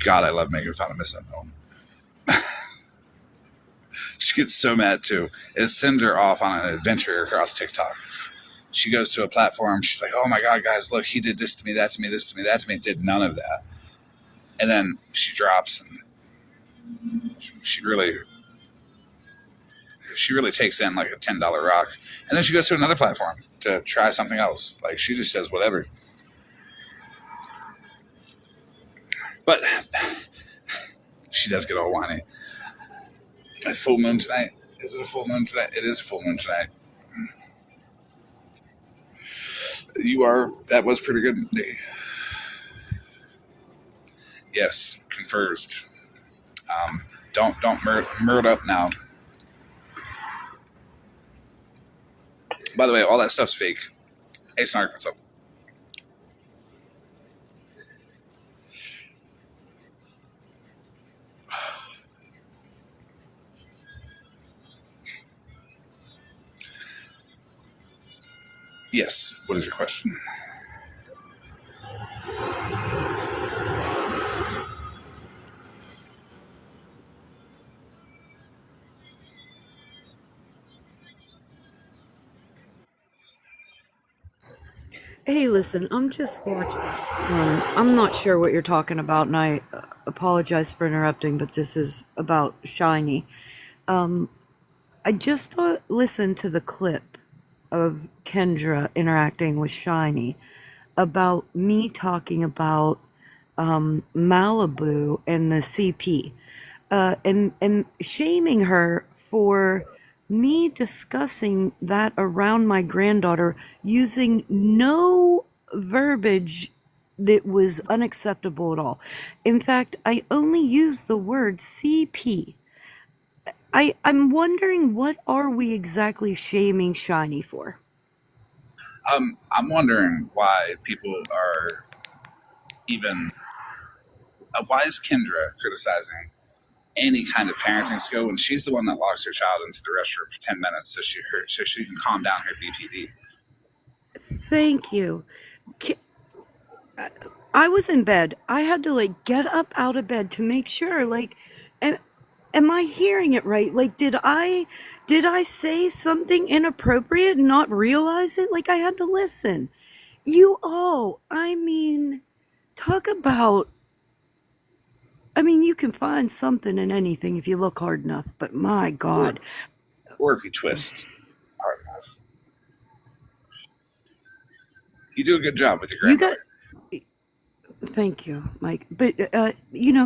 [SPEAKER 1] God, I love making fun of Miss Unknown. She gets so mad too. It sends her off on an adventure across TikTok. She goes to a platform. She's like, "Oh my God, guys, look! He did this to me, that to me, this to me, that to me." Did none of that, and then she drops, and she really takes in like a $10 rock, and then she goes to another platform to try something else. Like she just says whatever. But she does get all whiny. It's full moon tonight. Is it a full moon tonight? It is a full moon tonight. You are. That was pretty good. Yes, confers. Don't murder up now. By the way, all that stuff's fake. Hey, Snark, what's up? Yes. What is your question?
[SPEAKER 2] Hey, listen, I'm just watching. I'm not sure what you're talking about, and I apologize for interrupting, but this is about Shiny. Um, I just listened to the clip of Kendra interacting with Shiny about me talking about Malibu and the CP, and shaming her for me discussing that around my granddaughter using no verbiage that was unacceptable at all. In fact, I only used the word CP. I'm wondering, what are we exactly shaming Shiny for?
[SPEAKER 1] I'm wondering why people are even. Why is Kendra criticizing any kind of parenting skill when she's the one that locks her child into the restroom for 10 minutes so she can calm down her BPD?
[SPEAKER 2] Thank you. I was in bed. I had to like get up out of bed to make sure, like, am, am I hearing it right? Like, did I say something inappropriate and not realize it? Like, I had to listen. I mean, talk about, I mean, you can find something in anything if you look hard enough, but my
[SPEAKER 1] Or
[SPEAKER 2] God,
[SPEAKER 1] or if you twist hard enough, you do a good job with your
[SPEAKER 2] you got,
[SPEAKER 1] granddaughter.
[SPEAKER 2] thank you, Mike. But,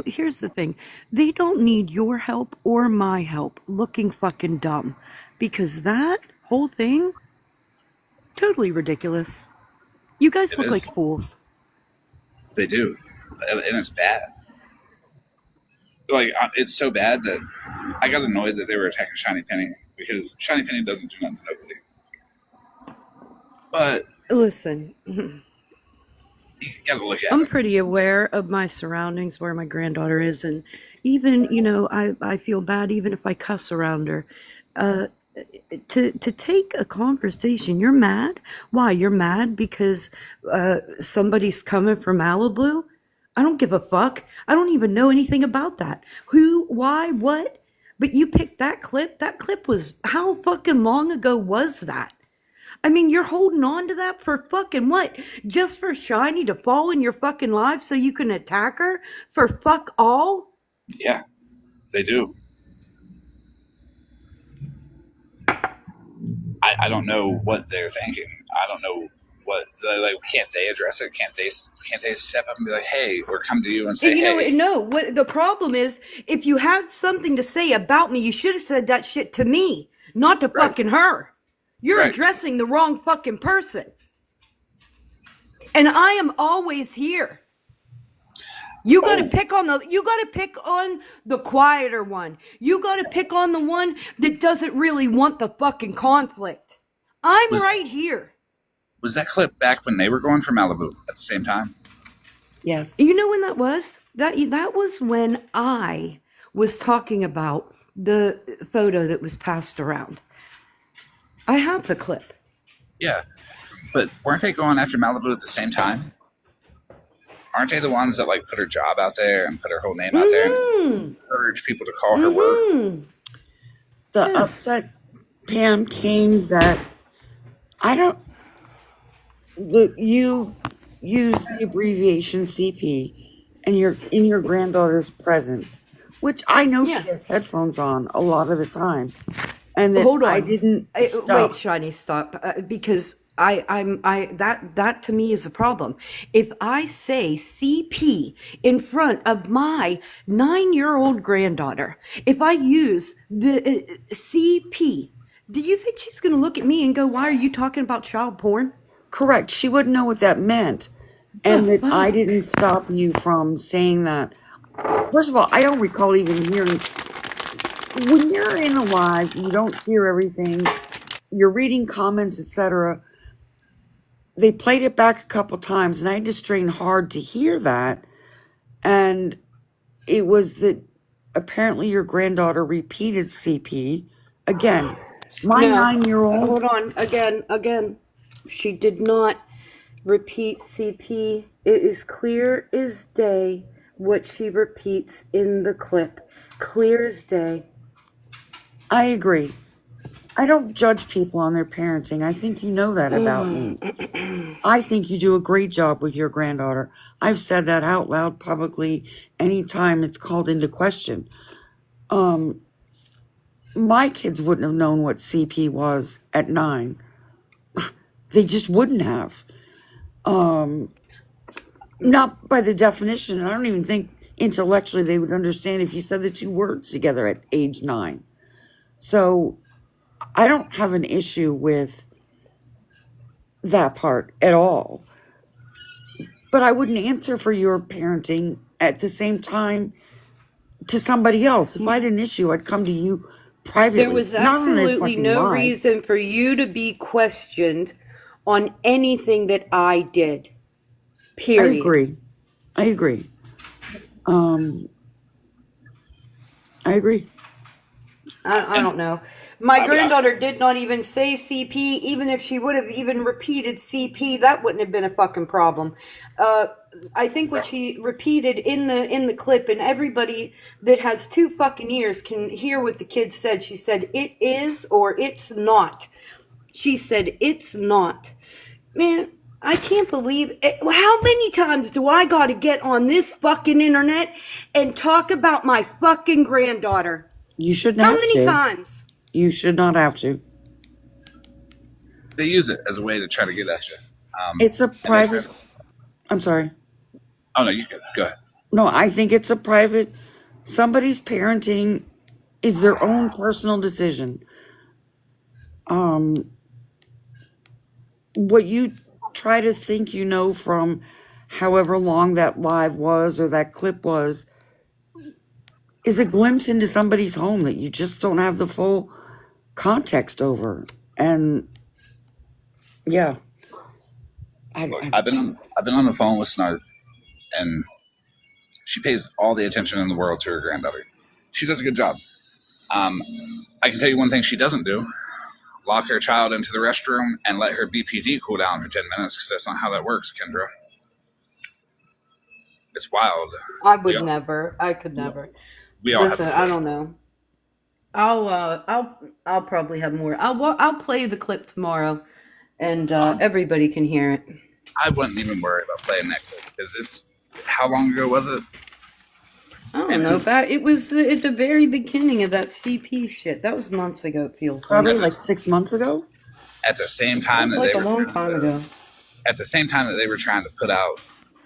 [SPEAKER 2] here's the thing. They don't need your help or my help looking fucking dumb. Because that whole thing, totally ridiculous. You guys
[SPEAKER 1] It
[SPEAKER 2] look like
[SPEAKER 1] is.
[SPEAKER 2] fools.
[SPEAKER 1] They do, and it's bad. Like it's so bad that I got annoyed that they were attacking Shiny Penny because Shiny Penny doesn't do nothing to nobody. But
[SPEAKER 2] Listen,
[SPEAKER 1] you got to look at
[SPEAKER 2] I'm
[SPEAKER 1] them.
[SPEAKER 2] pretty aware of my surroundings, where my granddaughter is, and even, I feel bad even if I cuss around her. Uh, to take a conversation, you're mad. Why? You're mad because somebody's coming from Malibu. I don't give a fuck. I don't even know anything about that. Who? Why? What? But you picked that clip. That clip was, how fucking long ago was that? I mean, you're holding on to that for fucking what? Just for Shiny to fall in your fucking life so you can attack her for fuck all?
[SPEAKER 1] Yeah, they do. I don't know what they're thinking. I don't know what like. Can't they address it? Can't they step up and be like, hey, or come to you and say,
[SPEAKER 2] You know,
[SPEAKER 1] hey,
[SPEAKER 2] no, what the problem is, if you had something to say about me, you should have said that shit to me, not to
[SPEAKER 1] right,
[SPEAKER 2] fucking her. You're
[SPEAKER 1] right.
[SPEAKER 2] addressing the wrong fucking person. And I am always here.
[SPEAKER 1] Oh,
[SPEAKER 2] You got to pick on the quieter one. You got to pick on the one that doesn't really want the fucking conflict. I'm
[SPEAKER 1] was
[SPEAKER 2] right here.
[SPEAKER 1] was that clip back when they were going for Malibu at the same time?
[SPEAKER 2] Yes. You know when that was? That was when I was talking about the photo that was passed around. I have the clip.
[SPEAKER 1] Yeah, but weren't they going after Malibu at the same time? Aren't they the ones that like put her job out there and put her whole name out there and
[SPEAKER 2] Mm-hmm.
[SPEAKER 1] encourage people to call her work?
[SPEAKER 2] Mm-hmm.
[SPEAKER 3] The
[SPEAKER 2] Yes.
[SPEAKER 3] upset Pam came that I don't that you use the abbreviation CP and you're in your granddaughter's presence, which I know
[SPEAKER 2] Yeah.
[SPEAKER 3] she has headphones on a lot of the time, and that
[SPEAKER 2] Hold
[SPEAKER 3] I
[SPEAKER 2] on.
[SPEAKER 3] didn't
[SPEAKER 2] Wait,
[SPEAKER 3] stop.
[SPEAKER 2] Shiny, stop. Because that to me is a problem. If I say CP in front of my 9-year-old granddaughter, if I use the CP, do you think she's going to look at me and go, "Why are you talking about child porn?"
[SPEAKER 3] Correct. She wouldn't know what that meant,
[SPEAKER 2] The
[SPEAKER 3] and that I didn't
[SPEAKER 2] fuck?
[SPEAKER 3] stop you from saying that. First of all, I don't recall even hearing. When you're in a live, you don't hear everything. You're reading comments, etc. they played it back a couple times, and I had to strain hard to hear that. And it was that apparently your granddaughter repeated CP again. My
[SPEAKER 2] No,
[SPEAKER 3] 9-year-old,
[SPEAKER 2] hold on. Again. She did not repeat CP. It is clear as day what she repeats in the clip. Clear as day.
[SPEAKER 3] I agree. I don't judge people on their parenting. I think you know that about me. I think you do a great job with your granddaughter. I've said that out loud publicly anytime it's called into question. My kids wouldn't have known what CP was at 9. They just wouldn't have. Not by the definition. I don't even think intellectually they would understand if you said the two words together at age 9. So I don't have an issue with that part at all. But I wouldn't answer for your parenting at the same time to somebody else. If I had an issue, I'd come to you
[SPEAKER 2] There
[SPEAKER 3] privately,
[SPEAKER 2] was
[SPEAKER 3] not on a
[SPEAKER 2] absolutely
[SPEAKER 3] fucking
[SPEAKER 2] no
[SPEAKER 3] live.
[SPEAKER 2] reason for you to be questioned on anything that I did.
[SPEAKER 3] I
[SPEAKER 2] Period.
[SPEAKER 3] agree. I agree. Um, I agree.
[SPEAKER 2] I
[SPEAKER 1] And
[SPEAKER 2] don't know. My
[SPEAKER 1] I would ask.
[SPEAKER 2] granddaughter did not even say CP. Even if she would have even repeated CP, that wouldn't have been a fucking problem. Uh, I think what she repeated in the clip, and everybody that has two fucking ears can hear what the kid said. She said, "It is or it's not." She said, "It's not." Man, I can't believe it. How many times do I got to get on this fucking internet and talk about my fucking granddaughter?
[SPEAKER 3] You shouldn't
[SPEAKER 2] How
[SPEAKER 3] have
[SPEAKER 2] many
[SPEAKER 3] to.
[SPEAKER 2] times?
[SPEAKER 3] You should not have to.
[SPEAKER 1] They use it as a way to try to get at you.
[SPEAKER 3] It's a
[SPEAKER 1] And they try
[SPEAKER 3] private.
[SPEAKER 1] to.
[SPEAKER 3] I'm sorry.
[SPEAKER 1] Oh no, you could go ahead.
[SPEAKER 3] No, I think it's a private. Somebody's parenting is their own personal decision. Um, what you try to think you know from however long that live was or that clip was is a glimpse into somebody's home that you just don't have the full context over. And yeah,
[SPEAKER 1] Look,
[SPEAKER 3] I
[SPEAKER 1] I've been on the phone with Snarth, and she pays all the attention in the world to her granddaughter. She does a good job. Um, I can tell you one thing she doesn't do: lock her child into the restroom and let her BPD cool down for 10 minutes, because that's not how that works, Kendra. It's wild.
[SPEAKER 2] I
[SPEAKER 1] We
[SPEAKER 2] would
[SPEAKER 1] all,
[SPEAKER 2] never. I could never.
[SPEAKER 1] we all have to
[SPEAKER 2] Listen, I
[SPEAKER 1] flip.
[SPEAKER 2] don't know. I'll probably have more. I'll play the clip tomorrow, and everybody can hear it.
[SPEAKER 1] I wouldn't even worry about playing that clip, because it's, how long ago was it?
[SPEAKER 2] I don't know. Back it was at the very beginning of that CP shit. That was months ago. It feels like
[SPEAKER 3] probably
[SPEAKER 1] At
[SPEAKER 3] like
[SPEAKER 1] the,
[SPEAKER 3] 6 months ago.
[SPEAKER 1] at the same
[SPEAKER 2] it
[SPEAKER 1] time
[SPEAKER 2] was
[SPEAKER 1] that
[SPEAKER 2] like
[SPEAKER 1] they
[SPEAKER 2] a
[SPEAKER 1] were
[SPEAKER 2] long
[SPEAKER 1] trying
[SPEAKER 2] time
[SPEAKER 1] to,
[SPEAKER 2] ago.
[SPEAKER 1] at the same time that they were trying to put out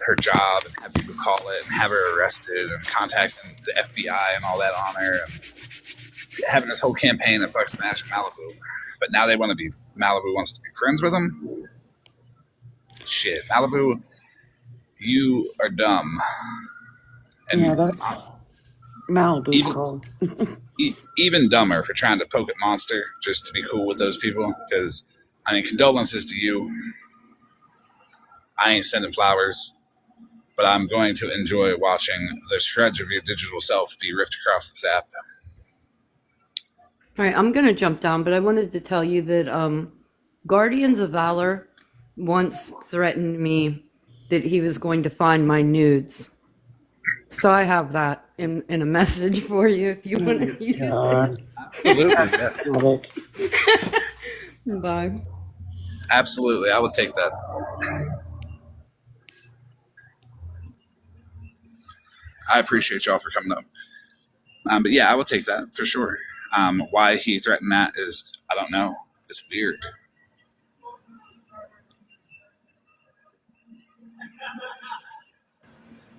[SPEAKER 1] her job and have people call it and have her arrested and contacting the FBI and all that on her, and having this whole campaign of fuck smash Malibu. But now they want to be, Malibu wants to be friends with them. Shit, Malibu, you are dumb.
[SPEAKER 3] Yeah,
[SPEAKER 1] And
[SPEAKER 3] that's Malibu's
[SPEAKER 1] even
[SPEAKER 3] call.
[SPEAKER 1] even dumber for trying to poke at Monster just to be cool with those people. Because, I mean, condolences to you. I ain't sending flowers, but I'm going to enjoy watching the shreds of your digital self be ripped across this app.
[SPEAKER 2] All right, I'm gonna jump down, but I wanted to tell you that Guardians of Valor once threatened me that he was going to find my nudes. So I have that in a message for you if you want to use it.
[SPEAKER 3] God,
[SPEAKER 1] Absolutely,
[SPEAKER 3] that's
[SPEAKER 1] yes.
[SPEAKER 3] pathetic.
[SPEAKER 2] Bye.
[SPEAKER 1] Absolutely, I will take that. I appreciate y'all for coming up. But yeah, I will take that for sure. Why he threatened that is, I don't know. It's weird.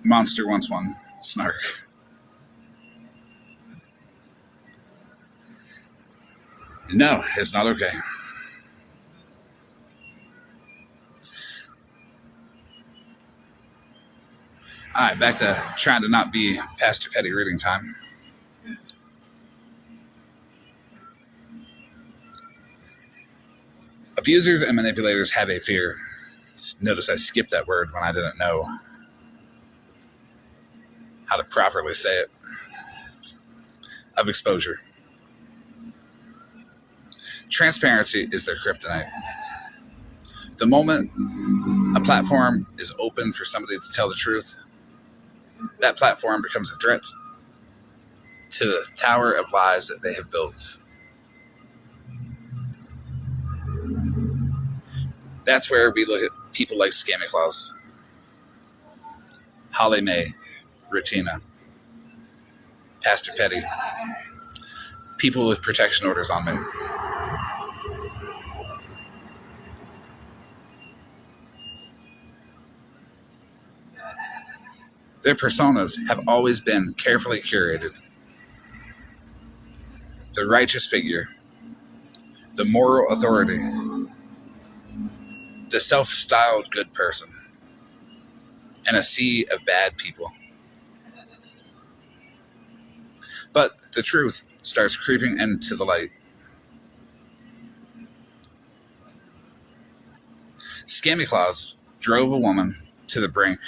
[SPEAKER 1] Monster wants one. Snark. No, it's not okay. All right, back to trying to not be Pastor Petty reading time. Abusers and manipulators have a fear. Notice I skipped that word when I didn't know how to properly say it. Of exposure. Transparency is their kryptonite. The moment a platform is open for somebody to tell the truth, that platform becomes a threat to the tower of lies that they have built. That's where we look at people like Scammy Claus, Holly Mae, Retina, Pastor Petty, people with protection orders on me. Their personas have always been carefully curated. The righteous figure, the moral authority, the self-styled good person, and a sea of bad people. But the truth starts creeping into the light. Scammy Claus drove a woman to the brink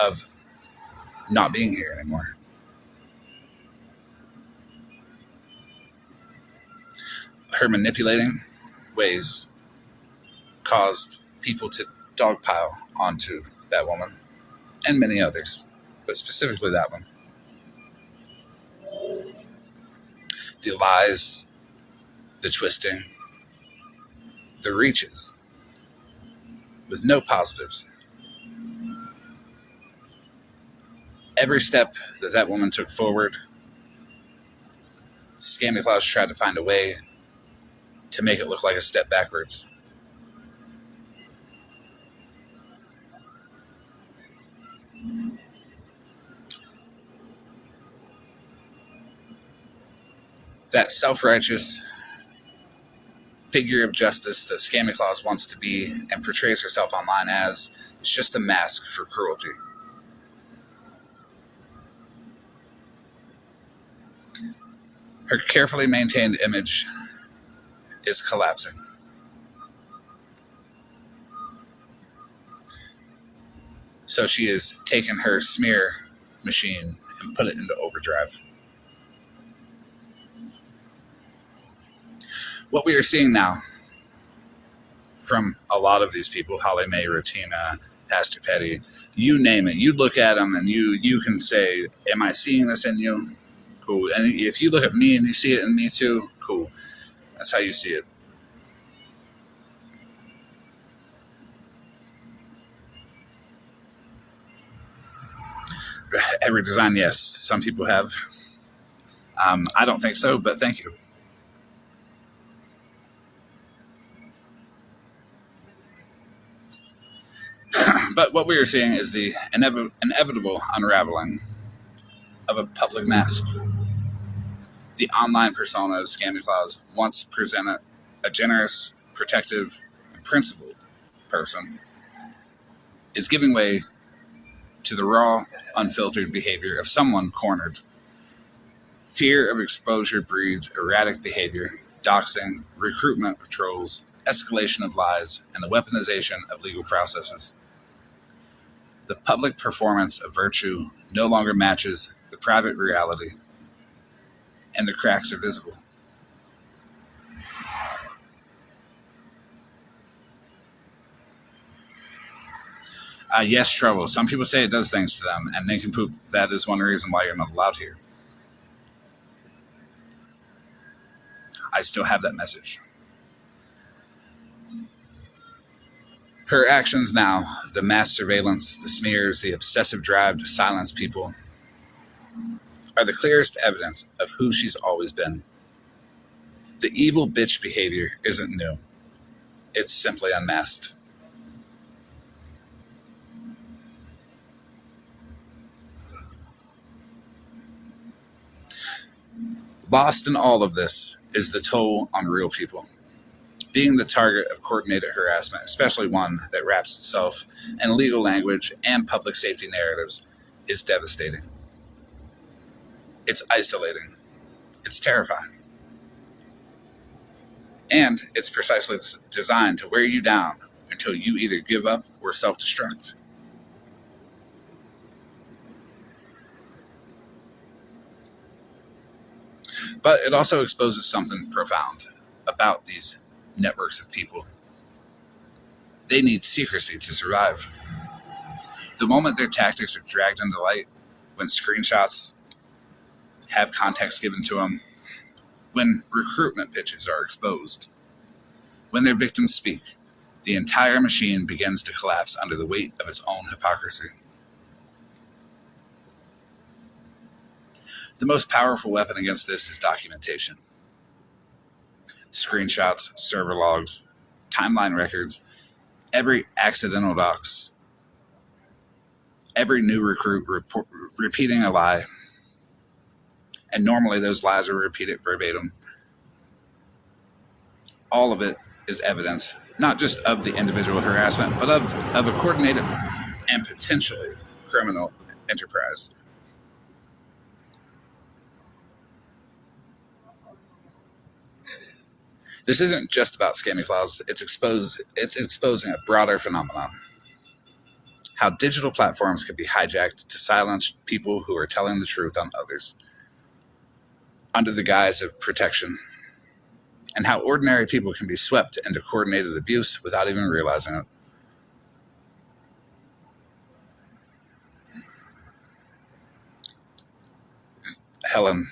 [SPEAKER 1] of not being here anymore. Her manipulating ways caused people to dogpile onto that woman and many others, but specifically that one. The lies, the twisting, the reaches, with no positives. Every step that that woman took forward, Scammy Claus tried to find a way to make it look like a step backwards. That self-righteous figure of justice that Scammy Claus wants to be and portrays herself online as is just a mask for cruelty. Her carefully maintained image is collapsing. So she has taken her smear machine and put it into overdrive. What we are seeing now from a lot of these people, Holly Mae, Rotina, Pastor Petty, you name it. You look at them and you can say, am I seeing this in you? Cool. And if you look at me and you see it in me too, cool. That's how you see it. Every design, yes. Some people have. I don't think so, but thank you. But what we are seeing is the inevitable unraveling of a public mask. The online persona of Scammy Claus once presented a generous, protective, and principled person is giving way to the raw, unfiltered behavior of someone cornered. Fear of exposure breeds erratic behavior, doxing, recruitment patrols, escalation of lies, and the weaponization of legal processes. The public performance of virtue no longer matches the private reality, and the cracks are visible. Yes, trouble. Some people say it does things to them, and nincompoop, that is one reason why you're not allowed here. I still have that message. Her actions now, the mass surveillance, the smears, the obsessive drive to silence people, are the clearest evidence of who she's always been. The evil bitch behavior isn't new. It's simply unmasked. Lost in all of this is the toll on real people. Being the target of coordinated harassment, especially one that wraps itself in legal language and public safety narratives, is devastating. It's isolating. It's terrifying. And it's precisely designed to wear you down until you either give up or self-destruct. But it also exposes something profound about these networks of people. They need secrecy to survive. The moment their tactics are dragged into light, when screenshots have context given to them, when recruitment pitches are exposed, when their victims speak, the entire machine begins to collapse under the weight of its own hypocrisy. The most powerful weapon against this is documentation. Screenshots, server logs, timeline records, every accidental dox, every new recruit repeating a lie, and normally those lies are repeated verbatim. All of it is evidence, not just of the individual harassment, but of a coordinated and potentially criminal enterprise. This isn't just about scamming clouds, it's exposing a broader phenomenon. How digital platforms can be hijacked to silence people who are telling the truth on others under the guise of protection, and how ordinary people can be swept into coordinated abuse without even realizing it. Helen,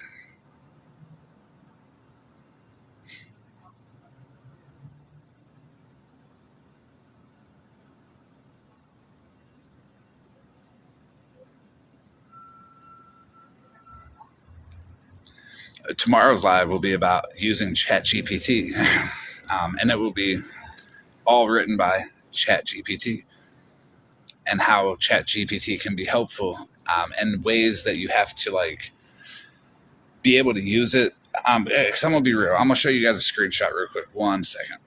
[SPEAKER 1] tomorrow's live will be about using ChatGPT, and it will be all written by ChatGPT, and how ChatGPT can be helpful, in ways that you have to be able to use it. Because I'm gonna be real, I'm gonna show you guys a screenshot real quick. 1 second.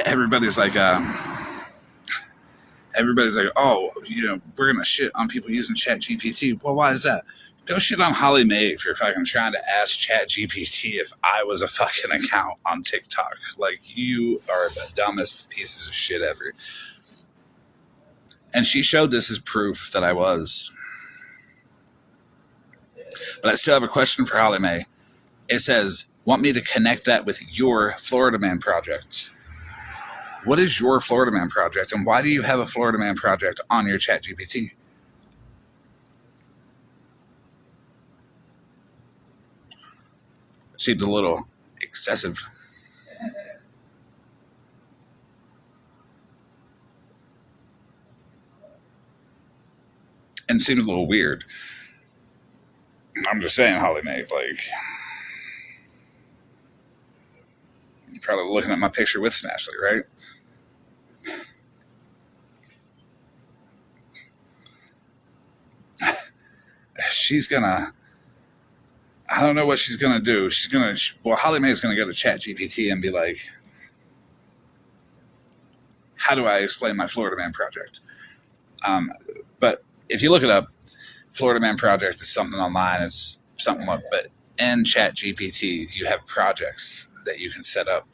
[SPEAKER 1] Everybody's like, oh, we're gonna shit on people using ChatGPT. Well, why is that? Go shit on Holly Mae if you're fucking trying to ask ChatGPT if I was a fucking account on TikTok. Like, you are the dumbest pieces of shit ever. And she showed this as proof that I was. But I still have a question for Holly Mae. It says, want me to connect that with your Florida Man project. What is your Florida Man project, and why do you have a Florida Man project on your ChatGPT? Seems a little excessive. And seems a little weird. I'm just saying, Holly Mae, you're probably looking at my picture with Snatchley, right? She's gonna, I don't know what she's gonna do. Holly Mae is gonna go to ChatGPT and be like, how do I explain my Florida Man project? But if you look it up, Florida Man project is something online. It's something like, but in ChatGPT, you have projects that you can set up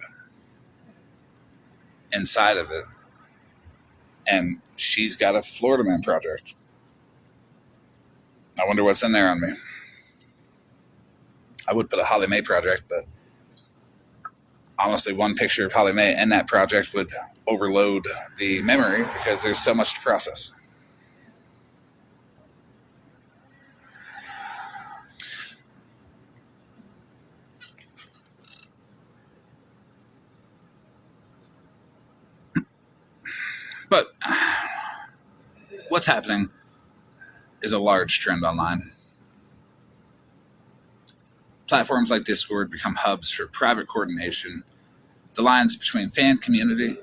[SPEAKER 1] inside of it. And she's got a Florida Man project. I wonder what's in there on me. I would put a Holly Mae project, but honestly, one picture of Holly Mae and that project would overload the memory because there's so much to process. But what's happening is a large trend online. Platforms like Discord become hubs for private coordination. The lines between fan community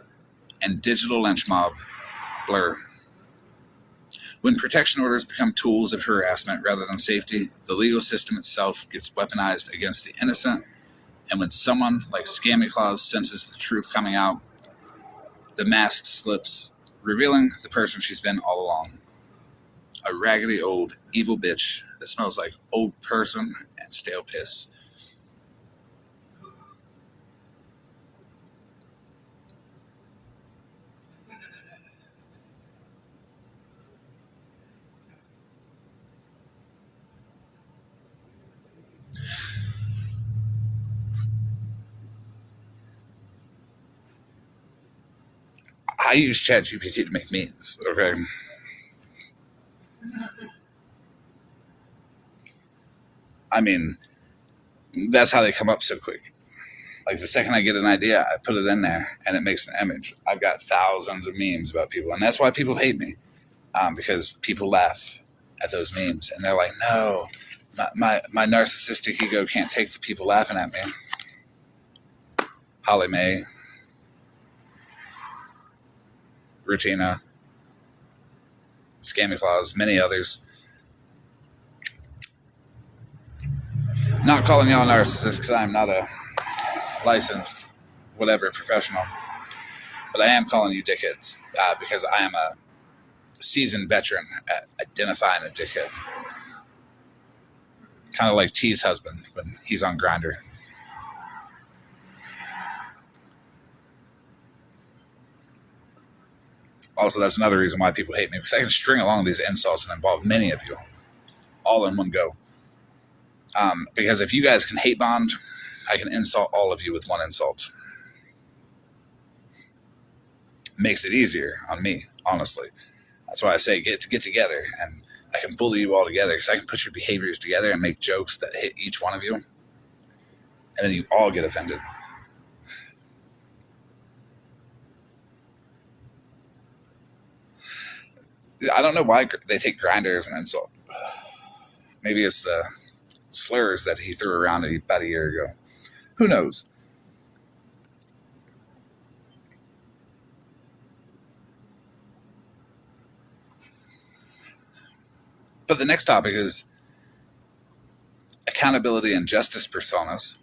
[SPEAKER 1] and digital lynch mob blur. When protection orders become tools of harassment rather than safety, the legal system itself gets weaponized against the innocent. And when someone like Scammy Claus senses the truth coming out, the mask slips, revealing the person she's been all along. A raggedy old evil bitch that smells like old person and stale piss. I use ChatGPT to make memes, okay? I mean, that's how they come up so quick. Like the second I get an idea, I put it in there and it makes an image. I've got thousands of memes about people, and that's why people hate me, because people laugh at those memes and they're like, no, my narcissistic ego can't take the people laughing at me. Holly Mae, Rutina, Scammy Claus, many others. Not calling y'all narcissists because I'm not a licensed whatever professional, but I am calling you dickheads because I am a seasoned veteran at identifying a dickhead. Kind of like T's husband when he's on Grindr. Also, that's another reason why people hate me, because I can string along these insults and involve many of you all in one go. Because if you guys can hate bond, I can insult all of you with one insult. Makes it easier on me, honestly. That's why I say get together, and I can bully you all together, because I can put your behaviors together and make jokes that hit each one of you, and then you all get offended. I don't know why they take Grindr as an insult. Maybe it's the slurs that he threw around about a year ago. Who knows? But the next topic is accountability and justice personas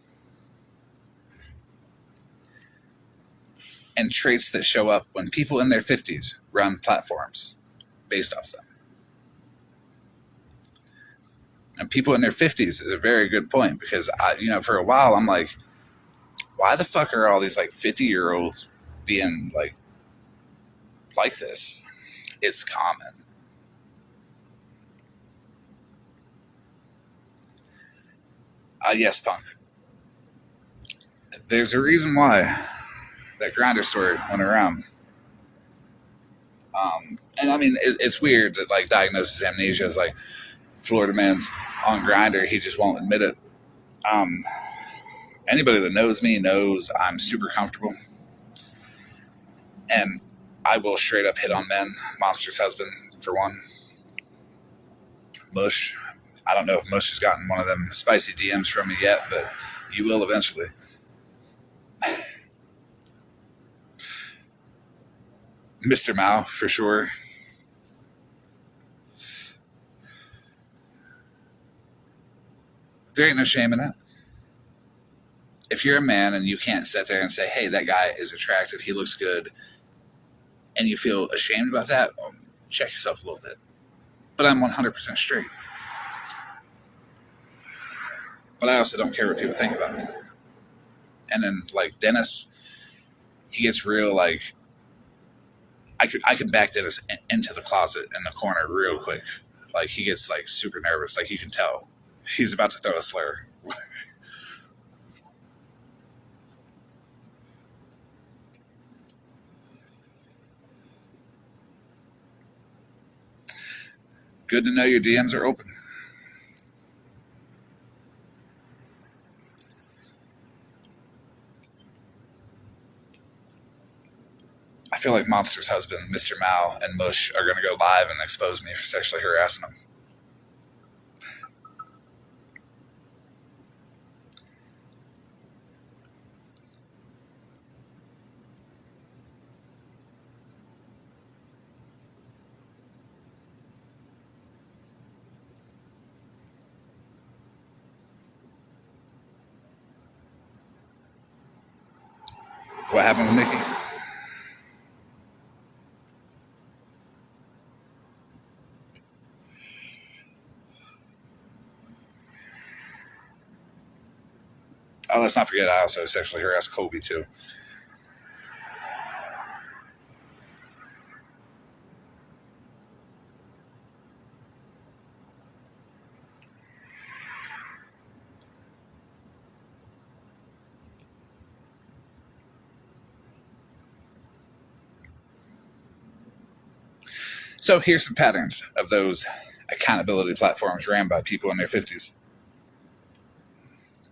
[SPEAKER 1] and traits that show up when people in their 50s run platforms based off them. And people in their 50s is a very good point, because for a while I'm like, why the fuck are all these like 50-year-olds being like this? It's common. Yes, punk. There's a reason why that Grindr story went around. And I mean, it's weird that like diagnosis amnesia is like Florida man's on Grindr, he just won't admit it. Anybody that knows me knows I'm super comfortable, and I will straight up hit on men. Monster's husband, for one. Mush. I don't know if Mush has gotten one of them spicy DMs from me yet, but you will eventually. Mr. Mao, for sure. There ain't no shame in that. If you're a man and you can't sit there and say, hey, that guy is attractive, he looks good, and you feel ashamed about that, check yourself a little bit. But I'm 100% straight. But I also don't care what people think about me. And then, like, Dennis, he gets real, like, I could back Dennis into the closet in the corner real quick. Like, he gets, like, super nervous. Like, you can tell. He's about to throw a slur. Good to know your DMs are open. I feel like Monster's husband, Mr. Mao, and Mush are going to go live and expose me for sexually harassing them. What happened with Nikki? Oh, let's not forget I also sexually harassed Kobe too. So here's some patterns of those accountability platforms ran by people in their 50s.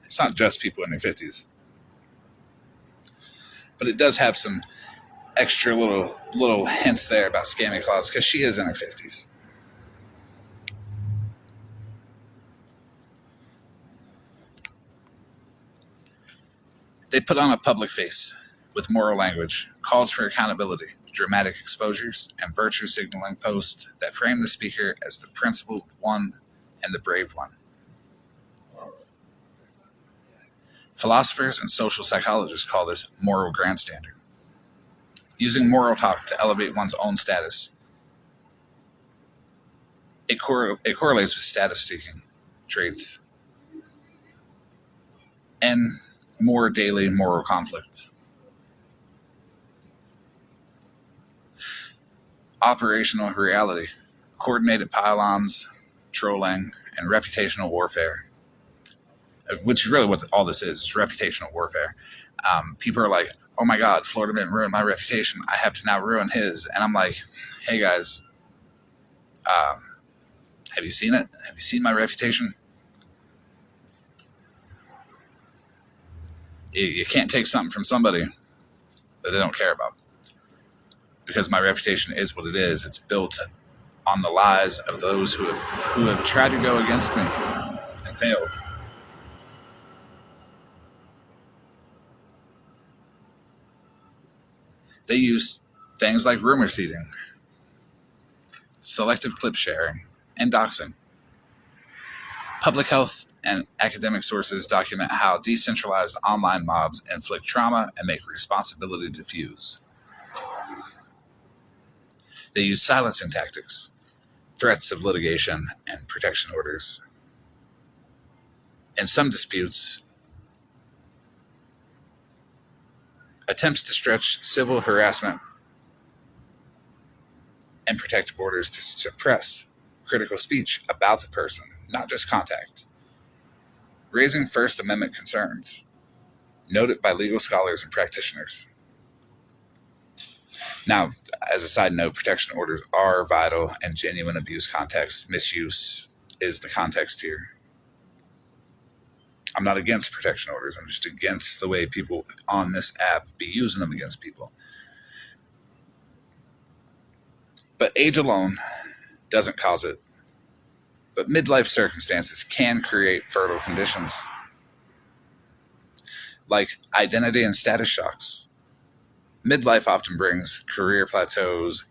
[SPEAKER 1] It's not just people in their 50s, but it does have some extra little hints there about Scammy Claus because she is in her 50s. They put on a public face with moral language, calls for accountability, dramatic exposures, and virtue signaling posts that frame the speaker as the principled one and the brave one. Philosophers and social psychologists call this moral grandstanding, using moral talk to elevate one's own status. It correlates with status-seeking traits and more daily moral conflict. Operational reality, coordinated pile-ons, trolling, and reputational warfare, which is really what all this is reputational warfare. People are like, oh my God, Florida man ruined my reputation. I have to now ruin his. And I'm like, hey guys, have you seen it? Have you seen my reputation? You can't take something from somebody that they don't care about. Because my reputation is what it is. It's built on the lies of those who have tried to go against me and failed. They use things like rumor seeding, selective clip sharing, and doxing. Public health and academic sources document how decentralized online mobs inflict trauma and make responsibility diffuse. They use silencing tactics, threats of litigation, and protection orders. In some disputes, attempts to stretch civil harassment and protective orders to suppress critical speech about the person, not just contact. Raising First Amendment concerns, noted by legal scholars and practitioners. Now, as a side note, protection orders are vital in genuine abuse contexts. Misuse is the context here. I'm not against protection orders. I'm just against the way people on this app be using them against people. But age alone doesn't cause it. But midlife circumstances can create fertile conditions, like identity and status shocks. Midlife often brings career plateaus,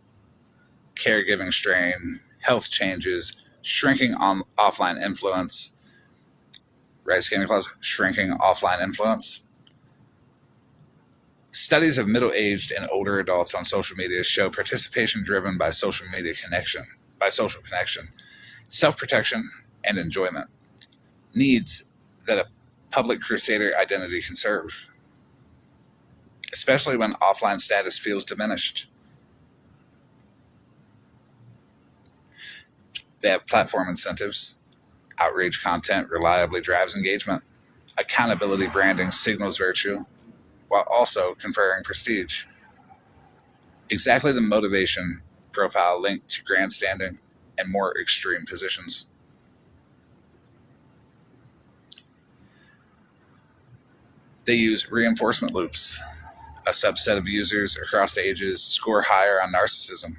[SPEAKER 1] caregiving strain, health changes, shrinking offline influence. Right, Scanning Clause, shrinking offline influence. Studies of middle-aged and older adults on social media show participation driven by social connection, self-protection, and enjoyment. Needs that a public crusader identity can serve, especially when offline status feels diminished. They have platform incentives. Outrage content reliably drives engagement. Accountability branding signals virtue, while also conferring prestige. Exactly the motivation profile linked to grandstanding and more extreme positions. They use reinforcement loops. A subset of users across ages score higher on narcissism,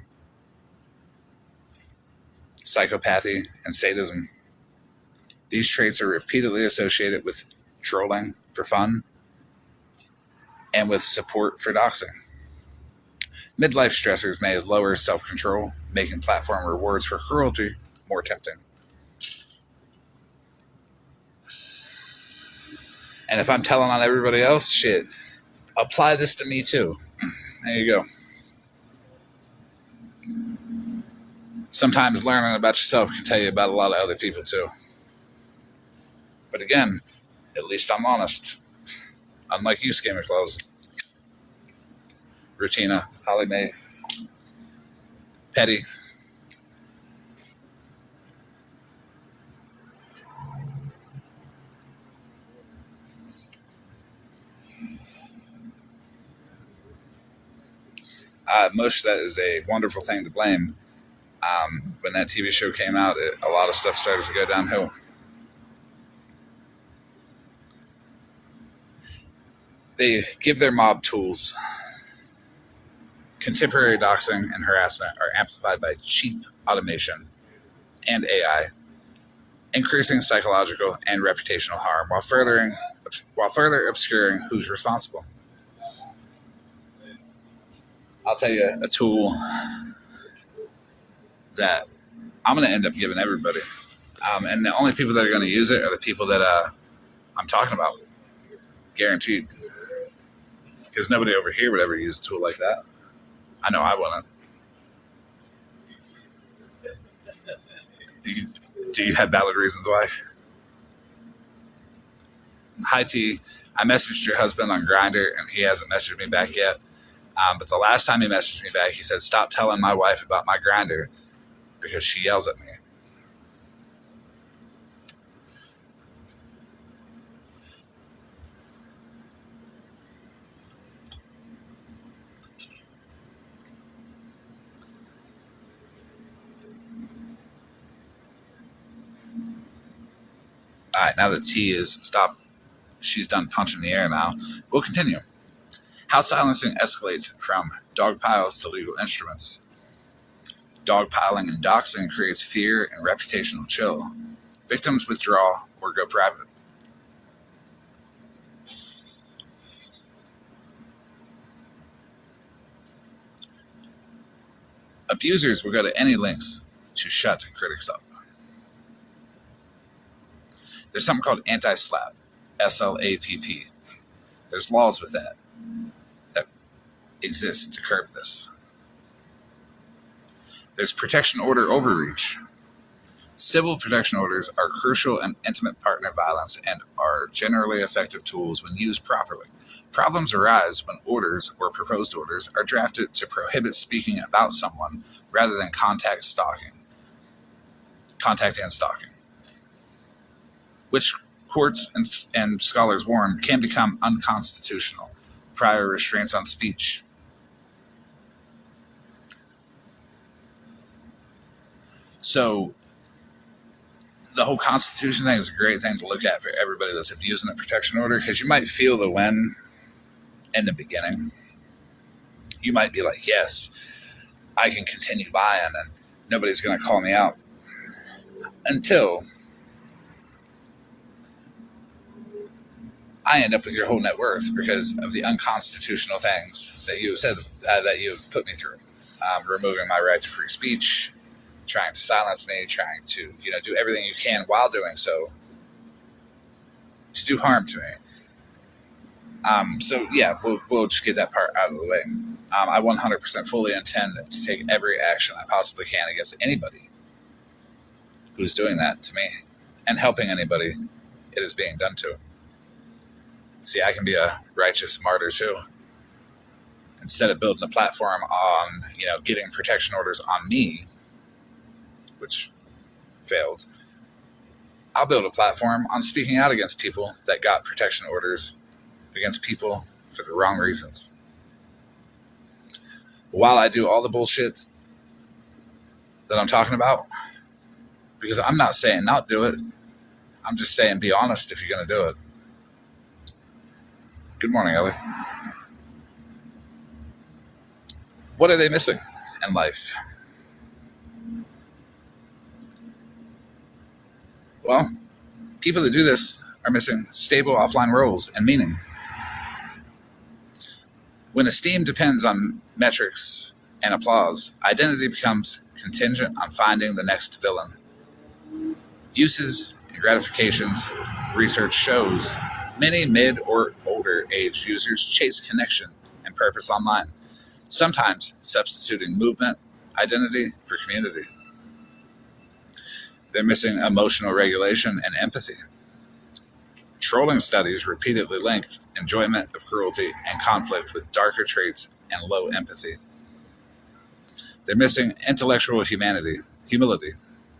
[SPEAKER 1] psychopathy, and sadism. These traits are repeatedly associated with trolling for fun and with support for doxing. Midlife stressors may lower self-control, making platform rewards for cruelty more tempting. And if I'm telling on everybody else, shit, apply this to me too. There you go. Sometimes learning about yourself can tell you about a lot of other people too. But again, at least I'm honest. Unlike you, Scammer Clothes, Rutina, Holly Mae, Petty. Most of that is a wonderful thing to blame. When that TV show came out, a lot of stuff started to go downhill. They give their mob tools. Contemporary doxing and harassment are amplified by cheap automation and AI, increasing psychological and reputational harm while further obscuring who's responsible. I'll tell you a tool that I'm going to end up giving everybody. And the only people that are going to use it are the people that I'm talking about. Guaranteed. Because nobody over here would ever use a tool like that. I know I wouldn't. Do you have valid reasons why? Hi, T. I messaged your husband on Grindr, and he hasn't messaged me back yet. But the last time he messaged me back, he said, "Stop telling my wife about my Grindr because she yells at me." All right, now that T is stopped, she's done punching the air now. We'll continue. How silencing escalates from dog piles to legal instruments. Dogpiling and doxing creates fear and reputational chill. Victims withdraw or go private. Abusers will go to any lengths to shut critics up. There's something called anti-SLAPP, SLAPP. There's laws with that exist to curb this. There's protection order overreach. Civil protection orders are crucial in intimate partner violence and are generally effective tools when used properly. Problems arise when orders or proposed orders are drafted to prohibit speaking about someone rather than contact and stalking, which courts and scholars warn can become unconstitutional. Prior restraints on speech. So the whole Constitution thing is a great thing to look at for everybody that's abusing a protection order, because you might feel the win in the beginning. You might be like, yes, I can continue buying and nobody's going to call me out. Until I end up with your whole net worth because of the unconstitutional things that you have said, that you have put me through. Removing my right to free speech, trying to silence me, trying to, do everything you can while doing so to do harm to me. So yeah, we'll just get that part out of the way. I 100% fully intend to take every action I possibly can against anybody who's doing that to me and helping anybody it is being done to. See, I can be a righteous martyr too. Instead of building a platform on, getting protection orders on me, which failed, I'll build a platform on speaking out against people that got protection orders against people for the wrong reasons. While I do all the bullshit that I'm talking about, because I'm not saying not do it, I'm just saying be honest if you're going to do it. Good morning, Ellie. What are they missing in life? Well, people that do this are missing stable offline roles and meaning. When esteem depends on metrics and applause, identity becomes contingent on finding the next villain. Uses and gratifications, research shows, Many mid or older age users chase connection and purpose online, sometimes substituting movement, identity for community. They're missing emotional regulation and empathy. Trolling studies repeatedly link enjoyment of cruelty and conflict with darker traits and low empathy. They're missing intellectual humility.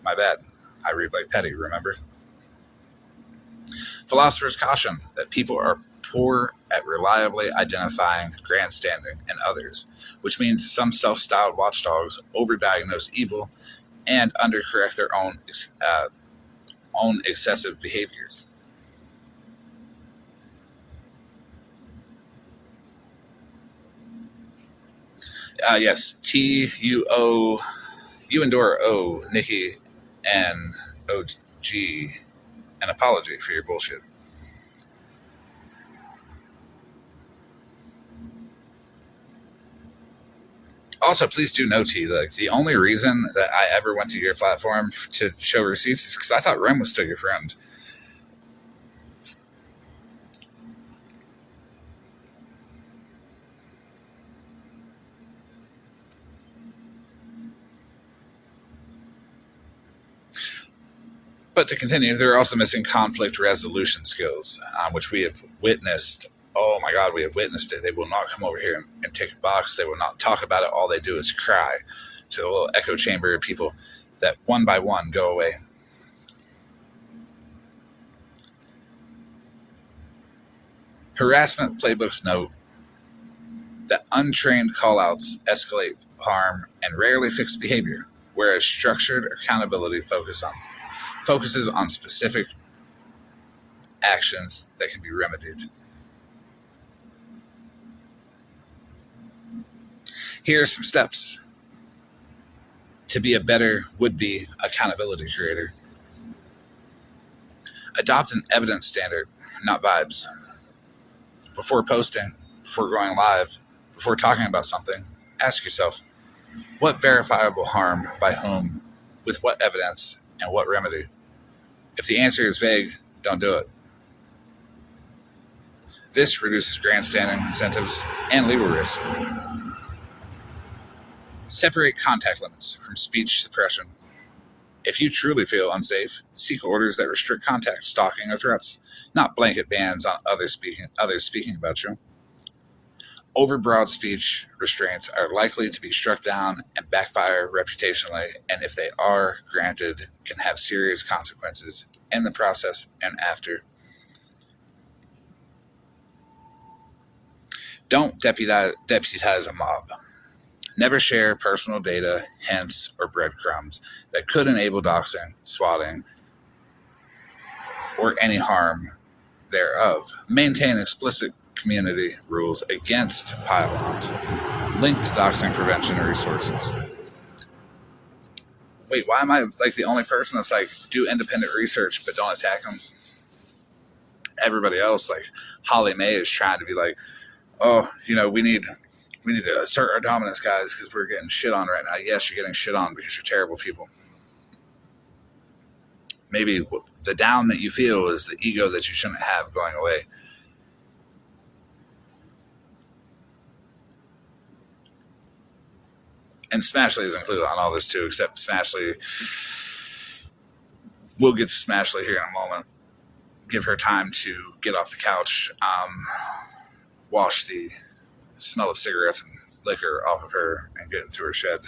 [SPEAKER 1] My bad. I read like Petty, remember? Philosophers caution that people are poor at reliably identifying grandstanding in others, which means some self-styled watchdogs overdiagnose evil and undercorrect their own excessive behaviors. Yes, you endure Nikki and OG an apology for your bullshit. Also, please do know, T, like the only reason that I ever went to your platform to show receipts is because I thought Rem was still your friend. But to continue, they're also missing conflict resolution skills, which we have witnessed. Oh my God, we have witnessed it. They will not come over here and take a box. They will not talk about it. All they do is cry to the little echo chamber of people that one by one go away. Harassment playbooks note that untrained callouts escalate harm and rarely fix behavior, whereas structured accountability focuses on specific actions that can be remedied. Here are some steps to be a better would-be accountability creator. Adopt an evidence standard, not vibes. Before posting, before going live, before talking about something, ask yourself, what verifiable harm by whom, with what evidence, and what remedy? If the answer is vague, don't do it. This reduces grandstanding incentives and legal risk. Separate contact limits from speech suppression. If you truly feel unsafe, seek orders that restrict contact, stalking, or threats, not blanket bans on others speaking about you. Overbroad speech restraints are likely to be struck down and backfire reputationally, and if they are granted, can have serious consequences in the process and after. Don't deputize a mob. Never share personal data, hints, or breadcrumbs that could enable doxing, swatting, or any harm thereof. Maintain explicit community rules against pile-ons. Link to doxing prevention resources. Wait, why am I like the only person that's like do independent research but don't attack them? Everybody else, like Holly May, is trying to be like, oh, we need to assert our dominance, guys, because we're getting shit on right now. Yes, you're getting shit on because you're terrible people. Maybe the down that you feel is the ego that you shouldn't have going away. And Smashly is included on all this too, except Smashly. We'll get to Smashly here in a moment. Give her time to get off the couch, wash the smell of cigarettes and liquor off of her, and get into her shed.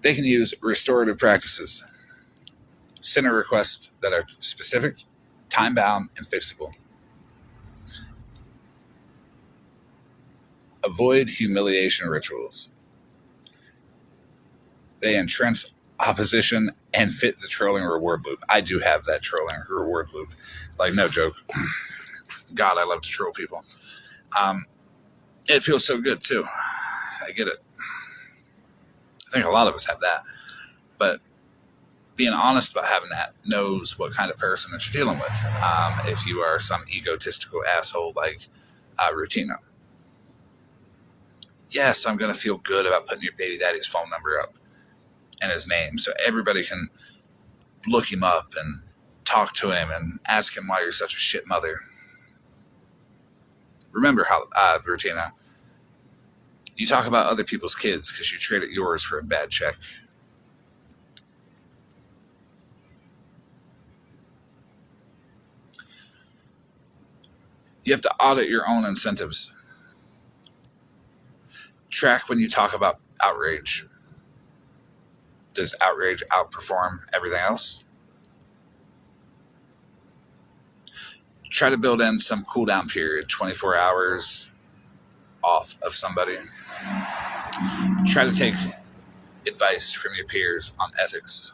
[SPEAKER 1] They can use restorative practices. Center requests that are specific, time-bound, and fixable. Avoid humiliation rituals. They entrench opposition and fit the trolling reward loop. I do have that trolling reward loop. Like, no joke. God, I love to troll people. It feels so good, too. I get it. I think a lot of us have that. But being honest about having that knows what kind of person that you're dealing with. If you are some egotistical asshole like Rutino. Yes, I'm going to feel good about putting your baby daddy's phone number up and his name so everybody can look him up and talk to him and ask him why you're such a shit mother. Remember how, Rutina, you talk about other people's kids because you traded yours for a bad check. You have to audit your own incentives. Track when you talk about outrage. Does outrage outperform everything else? Try to build in some cooldown period, 24 hours off of somebody. Try to take advice from your peers on ethics.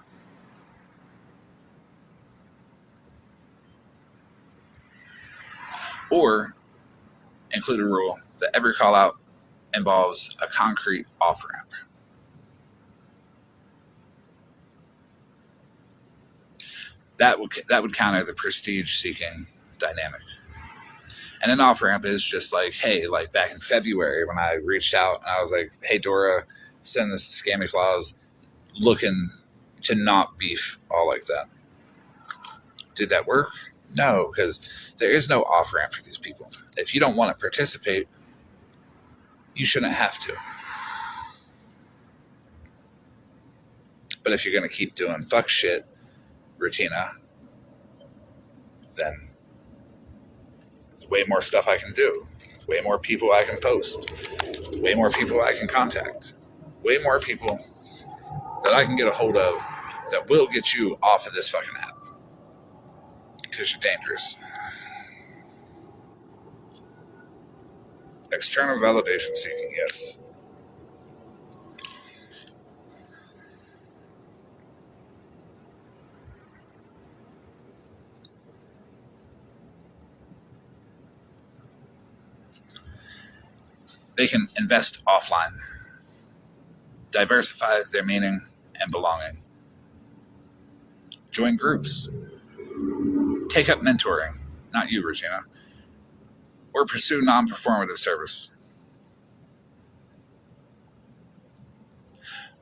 [SPEAKER 1] Or include a rule that every call out involves a concrete off ramp. That would counter the prestige seeking dynamic. And an off ramp is just like, hey, like back in February when I reached out and I was like, hey Dora, send this to Scammy Claus, looking to not beef all like that. Did that work? No, because there is no off ramp for these people. If you don't want to participate, you shouldn't have to. But if you're going to keep doing fuck shit, Rutina, then there's way more stuff I can do, way more people I can post, way more people I can contact, way more people that I can get a hold of that will get you off of this fucking app because you're dangerous. External validation seeking, yes. They can invest offline, diversify their meaning and belonging, join groups, take up mentoring, not you, Regina, or pursue non-performative service.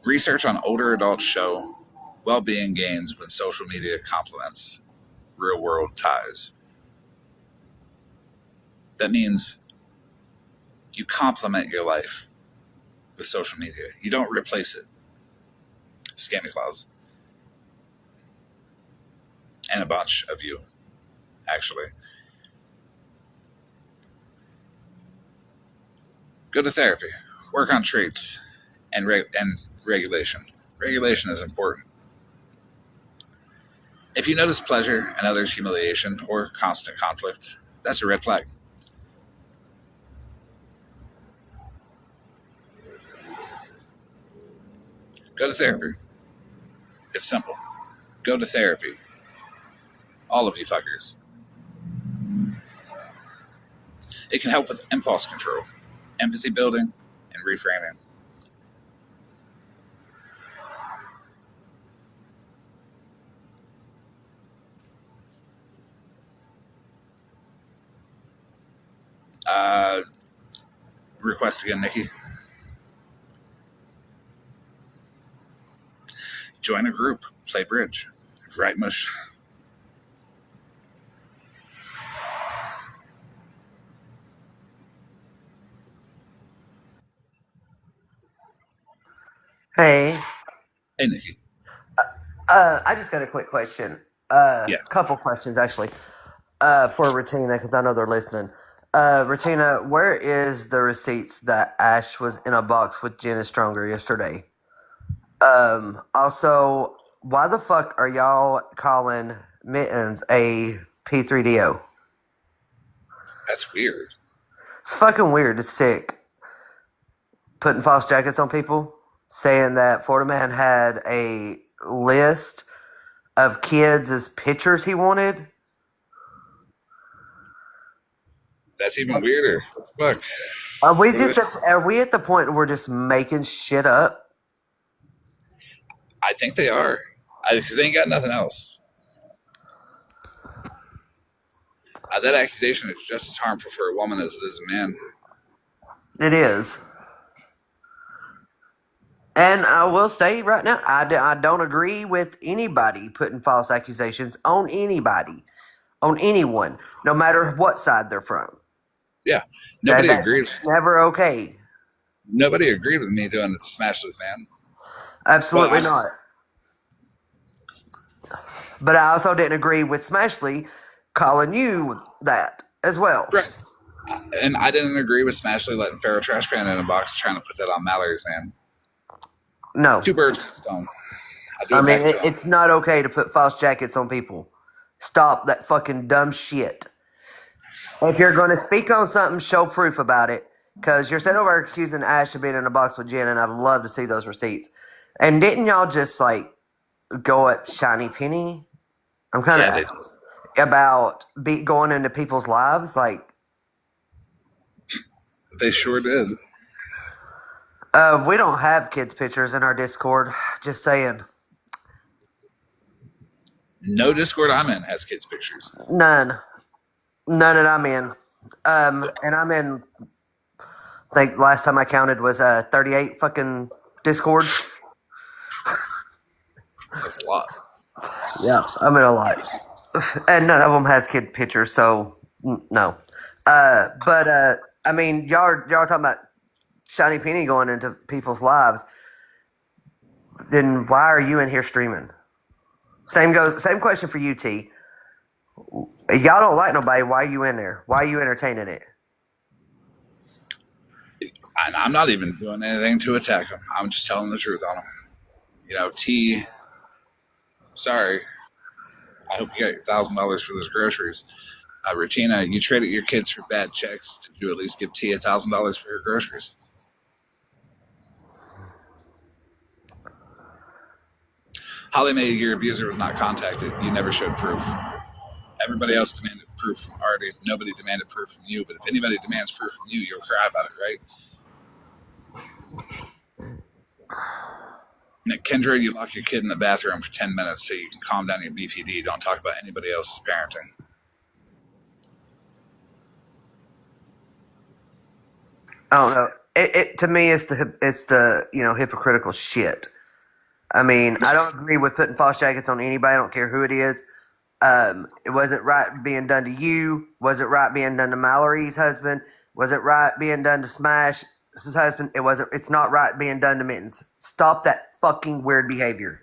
[SPEAKER 1] Research on older adults show well-being gains when social media complements real-world ties. That means you complement your life with social media. You don't replace it. Scammy Claus. And a bunch of you, actually. Go to therapy. Work on traits and regulation. Regulation is important. If you notice pleasure in others' humiliation or constant conflict, that's a red flag. Go to therapy. It's simple. Go to therapy. All of you fuckers. It can help with impulse control, empathy building, and reframing. Uh, request again, Nikki. Join a group. Play bridge. Right, mush.
[SPEAKER 4] Hey,
[SPEAKER 1] Hey, Nikki.
[SPEAKER 4] I just got a quick question.
[SPEAKER 1] Yeah,
[SPEAKER 4] Couple questions actually. For Retina, because I know they're listening. Retina, where is the receipts that Ash was in a box with Jen is Stronger yesterday? Also, why the fuck are y'all calling Mittens a P3DO?
[SPEAKER 1] that's weird.
[SPEAKER 4] It's fucking weird. It's sick. Putting false jackets on people, saying that Florida Man had a list of kids as pictures he wanted.
[SPEAKER 1] That's even weirder. Fuck. What are they?
[SPEAKER 4] Are we at the point where we're just making shit up?
[SPEAKER 1] I think they are. Because they ain't got nothing else. That accusation is just as harmful for a woman as it is a man.
[SPEAKER 4] It is. And I will say right now, I don't agree with anybody putting false accusations on anybody, on anyone, no matter what side they're from.
[SPEAKER 1] Yeah,
[SPEAKER 4] That
[SPEAKER 1] nobody
[SPEAKER 4] that's
[SPEAKER 1] agreed.
[SPEAKER 4] never okay.
[SPEAKER 1] Nobody agreed with me doing it to Smashless, man. But
[SPEAKER 4] Absolutely not. But I also didn't agree with Smashley calling you that as well.
[SPEAKER 1] right, and I didn't agree with Smashley letting Pharaoh Trash Pan in a box trying to put that on Mallory's, man.
[SPEAKER 4] No.
[SPEAKER 1] Two birds, one stone. I do
[SPEAKER 4] I
[SPEAKER 1] it
[SPEAKER 4] mean,
[SPEAKER 1] back to him.
[SPEAKER 4] it's not okay to put false jackets on people. Stop that fucking dumb shit. If you're going to speak on something, show proof about it. Because you're sitting over accusing Ash of being in a box with Jen, and I'd love to see those receipts. And didn't y'all just like go at Shiny Penny? I'm kind
[SPEAKER 1] Yeah,
[SPEAKER 4] of about going into people's lives. Like,
[SPEAKER 1] they sure did.
[SPEAKER 4] we don't have kids' pictures in our Discord. Just saying,
[SPEAKER 1] No Discord I'm in has kids' pictures.
[SPEAKER 4] none, none that I'm in. And I'm in. I think last time I counted was 38 fucking Discords.
[SPEAKER 1] That's a lot.
[SPEAKER 4] Yeah, I'm in a lot, and none of them has kid pictures. So no. But I mean, y'all are talking about Shiny Penny going into people's lives. Then why are you in here streaming? Same question for you, T. Y'all don't like nobody. Why are you in there? Why are you entertaining it?
[SPEAKER 1] And I'm not even doing anything to attack him. I'm just telling the truth on him. You know, T, sorry. I hope you got your $1,000 for those groceries. Regina, you traded your kids for bad checks. Did you at least give T $1,000 for her groceries? Holly Mae, your abuser was not contacted. You never showed proof. Everybody else demanded proof from Artie. Nobody demanded proof from you. But if anybody demands proof from you, you'll cry about it, right? Now, Kendra, you lock your kid in the bathroom for 10 minutes so you can calm down your BPD. Don't talk about anybody else's parenting.
[SPEAKER 4] I don't know. It to me, it's the hypocritical shit. I mean, I don't agree with putting false jackets on anybody. I don't care who it is. It wasn't right being done to you. Was it right being done to Mallory's husband? Was it right being done to Smash's husband? It wasn't. It's not right being done to Mittens. Stop that fucking weird behavior.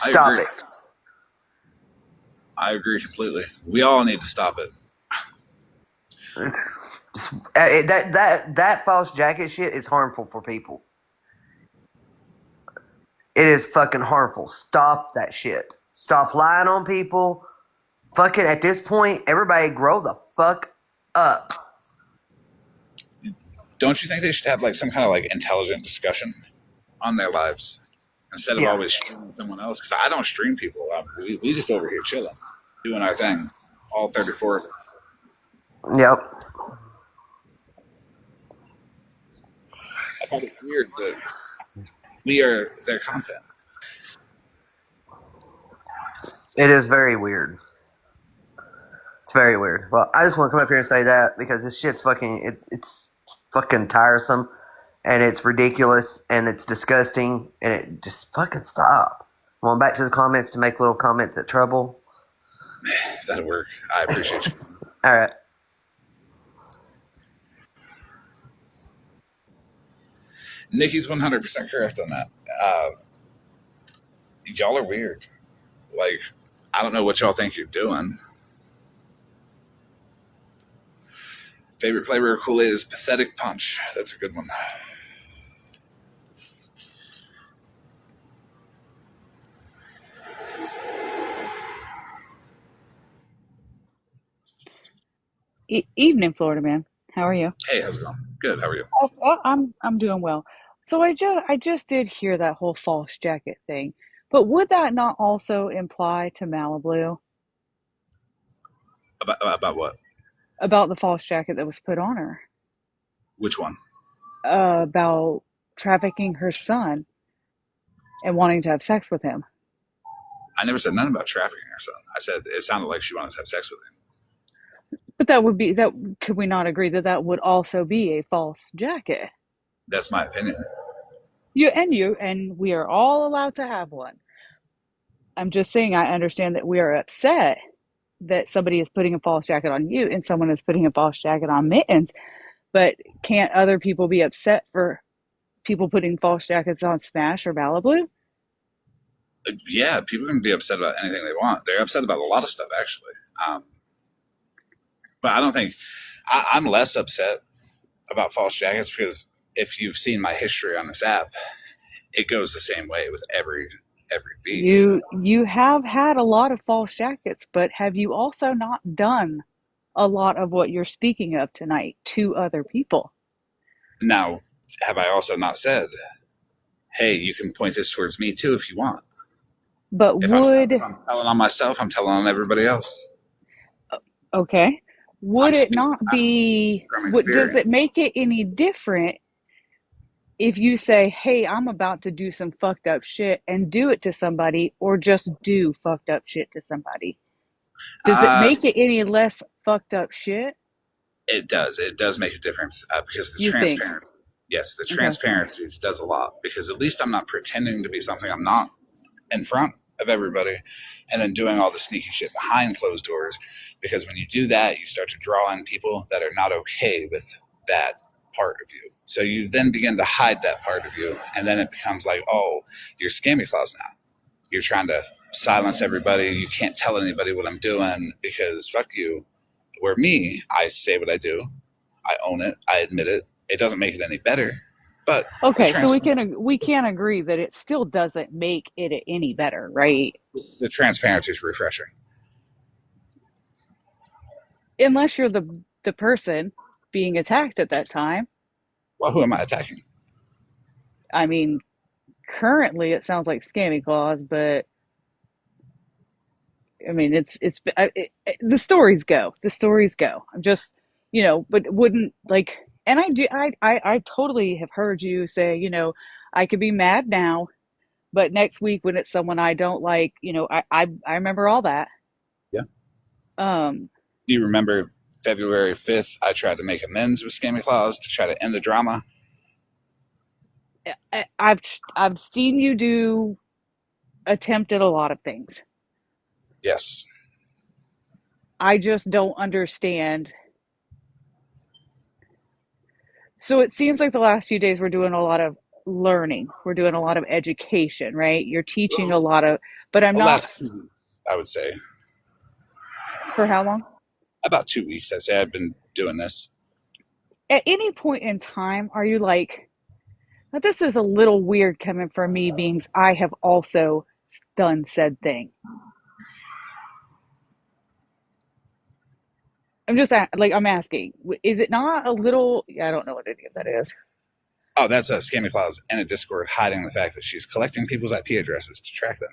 [SPEAKER 1] I
[SPEAKER 4] Stop
[SPEAKER 1] agree.
[SPEAKER 4] it.
[SPEAKER 1] I agree completely. We all need to stop it.
[SPEAKER 4] That false jacket shit is harmful for people. It is fucking harmful. Stop that shit. Stop lying on people. Fucking at this point, everybody grow the fuck up.
[SPEAKER 1] Don't you think they should have like some kind of like intelligent discussion on their lives instead of
[SPEAKER 4] Yeah.
[SPEAKER 1] always streaming someone else? Because I don't stream people. We just over here chilling, doing our thing. All 34 of us.
[SPEAKER 4] Yep.
[SPEAKER 1] I find it weird that we are their content.
[SPEAKER 4] It is very weird. It's very weird. Well, I just want to come up here and say that because this shit's it's fucking tiresome and it's ridiculous and it's disgusting and it just fucking stop. Going back to the comments to make little comments at trouble.
[SPEAKER 1] That'll work. I appreciate you.
[SPEAKER 4] All right.
[SPEAKER 1] Nikki's 100% correct on that. Y'all are weird. Like, I don't know what y'all think you're doing. Favorite flavor of Kool-Aid is Pathetic Punch. That's a good one.
[SPEAKER 5] Evening, Florida man. How are you?
[SPEAKER 1] Hey, how's it going? Good. How are you?
[SPEAKER 5] I'm doing well. So I just did hear that whole false jacket thing, but would that not also imply to Malibu
[SPEAKER 1] About what?
[SPEAKER 5] about the false jacket that was put on her,
[SPEAKER 1] Which one?
[SPEAKER 5] about trafficking her son and wanting to have sex with him?
[SPEAKER 1] I never said nothing about trafficking her son. I said it sounded like she wanted to have sex with him.
[SPEAKER 5] But that would be that. Could we not agree that that would also be a false jacket?
[SPEAKER 1] That's my opinion.
[SPEAKER 5] And we are all allowed to have one. I'm just saying I understand that we are upset that somebody is putting a false jacket on you and someone is putting a false jacket on Mittens, but can't other people be upset for people putting false jackets on Smash or Malibu?
[SPEAKER 1] Yeah, people can be upset about anything they want. They're upset about a lot of stuff, actually. Um, but I don't think I'm less upset about false jackets because if you've seen my history on this app, it goes the same way with every beef.
[SPEAKER 5] You have had a lot of false jackets, but have you also not done a lot of what you're speaking of tonight to other people?
[SPEAKER 1] Now, have I also not said, hey, you can point this towards me too if you want?
[SPEAKER 5] But
[SPEAKER 1] If
[SPEAKER 5] would
[SPEAKER 1] I'm telling on myself, I'm telling on everybody else.
[SPEAKER 5] Okay, would
[SPEAKER 1] I'm
[SPEAKER 5] it
[SPEAKER 1] speaking
[SPEAKER 5] not be
[SPEAKER 1] from
[SPEAKER 5] what does it
[SPEAKER 1] experience.
[SPEAKER 5] make it any different if you say, "Hey, I'm about to do some fucked up shit," and do it to somebody, or just do fucked up shit to somebody? Does it
[SPEAKER 1] Uh,
[SPEAKER 5] make it any less fucked up shit?
[SPEAKER 1] it does. It does make a difference because the
[SPEAKER 5] You think?
[SPEAKER 1] transparent. Yes, the
[SPEAKER 5] Okay.
[SPEAKER 1] transparency does a lot because at least I'm not pretending to be something I'm not in front of everybody and then doing all the sneaky shit behind closed doors. Because when you do that, you start to draw in people that are not okay with that part of you. So you then begin to hide that part of you, and then it becomes like, oh, you're scammy claws now. You're trying to silence everybody. You can't tell anybody what I'm doing because fuck you. Where me, I say what I do. I own it. I admit it. It doesn't make it any better, but the
[SPEAKER 5] Okay, so
[SPEAKER 1] transparency
[SPEAKER 5] we can agree that it still doesn't make it any better, right?
[SPEAKER 1] the transparency is refreshing.
[SPEAKER 5] Unless you're the person being attacked at that time.
[SPEAKER 1] Well, who am I attacking?
[SPEAKER 5] I mean, currently it sounds like scammy clause, but I mean, the stories go. The stories go. I'm just, but wouldn't like, and I totally have heard you say, I could be mad now, but next week when it's someone I don't like, I remember all that.
[SPEAKER 1] Yeah.
[SPEAKER 5] Um,
[SPEAKER 1] Do you remember February 5th? I tried to make amends with Scammy Claus to try to end the drama.
[SPEAKER 5] I've seen you do attempt at a lot of things.
[SPEAKER 1] Yes.
[SPEAKER 5] I just don't understand. So it seems like the last few days we're doing a lot of learning. We're doing a lot of education, right? You're teaching a
[SPEAKER 1] Well,
[SPEAKER 5] lot of, but I'm
[SPEAKER 1] the
[SPEAKER 5] not
[SPEAKER 1] last 2 weeks, I would say.
[SPEAKER 5] for how long?
[SPEAKER 1] About 2 weeks, I'd say I've been doing this.
[SPEAKER 5] At any point in time, are you like, now this is a little weird coming from me, being I have also done said thing. I'm just like, I'm asking, is it not a little, I don't know what any of that is.
[SPEAKER 1] Oh, that's a Scammy Claus and a Discord hiding the fact that she's collecting people's IP addresses to track them.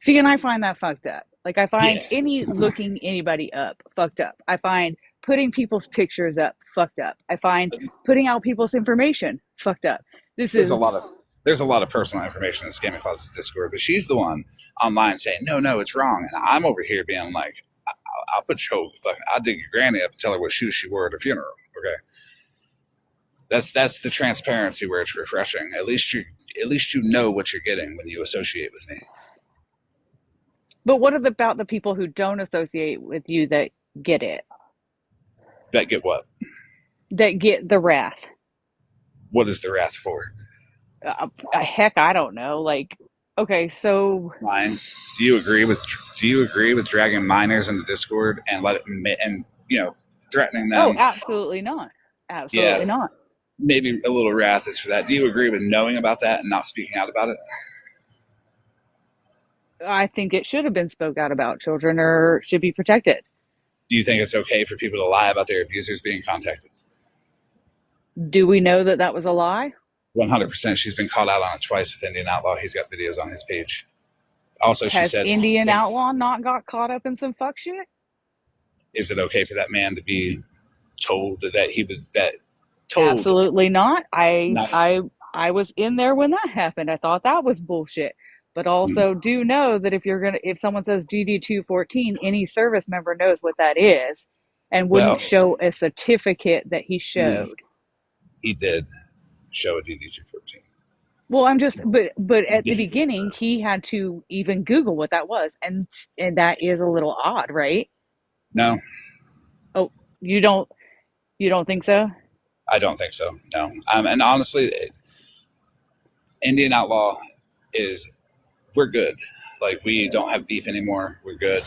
[SPEAKER 5] See, and I find that fucked up. Like, I find
[SPEAKER 1] Yeah.
[SPEAKER 5] any looking anybody up fucked up. I find putting people's pictures up fucked up. I find putting out people's information fucked up. This
[SPEAKER 1] There's a
[SPEAKER 5] is,
[SPEAKER 1] lot of there's a lot of personal information in Scammy Claus's Discord, but she's the one online saying, no, it's wrong. And I'm over here being like, I'll put your I'll dig your granny up and tell her what shoes she wore at her funeral. Okay. That's the transparency where it's refreshing. At least you know what you're getting when you associate with me.
[SPEAKER 5] but what about the people who don't associate with you that get it,
[SPEAKER 1] That get what?
[SPEAKER 5] that get the wrath?
[SPEAKER 1] What is the wrath for?
[SPEAKER 5] Heck, I don't know. Like, okay, so
[SPEAKER 1] Lying. Do you agree with dragging minors into Discord and threatening
[SPEAKER 5] oh,
[SPEAKER 1] them?
[SPEAKER 5] absolutely not.
[SPEAKER 1] Yeah,
[SPEAKER 5] Absolutely not.
[SPEAKER 1] maybe a little wrath is for that. Do you agree with knowing about that and not speaking out about it?
[SPEAKER 5] I think it should have been spoke out about. Children or should be protected.
[SPEAKER 1] Do you think it's okay for people to lie about their abusers being contacted?
[SPEAKER 5] Do we know that that was a lie?
[SPEAKER 1] 100%. She's been called out on it twice with Indian Outlaw. He's got videos on his page. Also, she
[SPEAKER 5] Has
[SPEAKER 1] said,
[SPEAKER 5] Indian Outlaw not got caught up in some fuck shit?
[SPEAKER 1] is it okay for that man to be told that he was that told
[SPEAKER 5] Absolutely not.
[SPEAKER 1] not
[SPEAKER 5] I was in there when that happened. I thought that was bullshit. But also do know that if someone says DD 214, any service member knows what that is and
[SPEAKER 1] well,
[SPEAKER 5] wouldn't show a certificate that he
[SPEAKER 1] he,
[SPEAKER 5] showed.
[SPEAKER 1] he did show a DD 214.
[SPEAKER 5] Well, but at the beginning, he had to even Google what that was, and that is a little odd, right?
[SPEAKER 1] No,
[SPEAKER 5] Oh, you don't you don't think so?
[SPEAKER 1] I don't think so. No. And honestly, Indian Outlaw is, we're good. Like, we don't have beef anymore. We're good.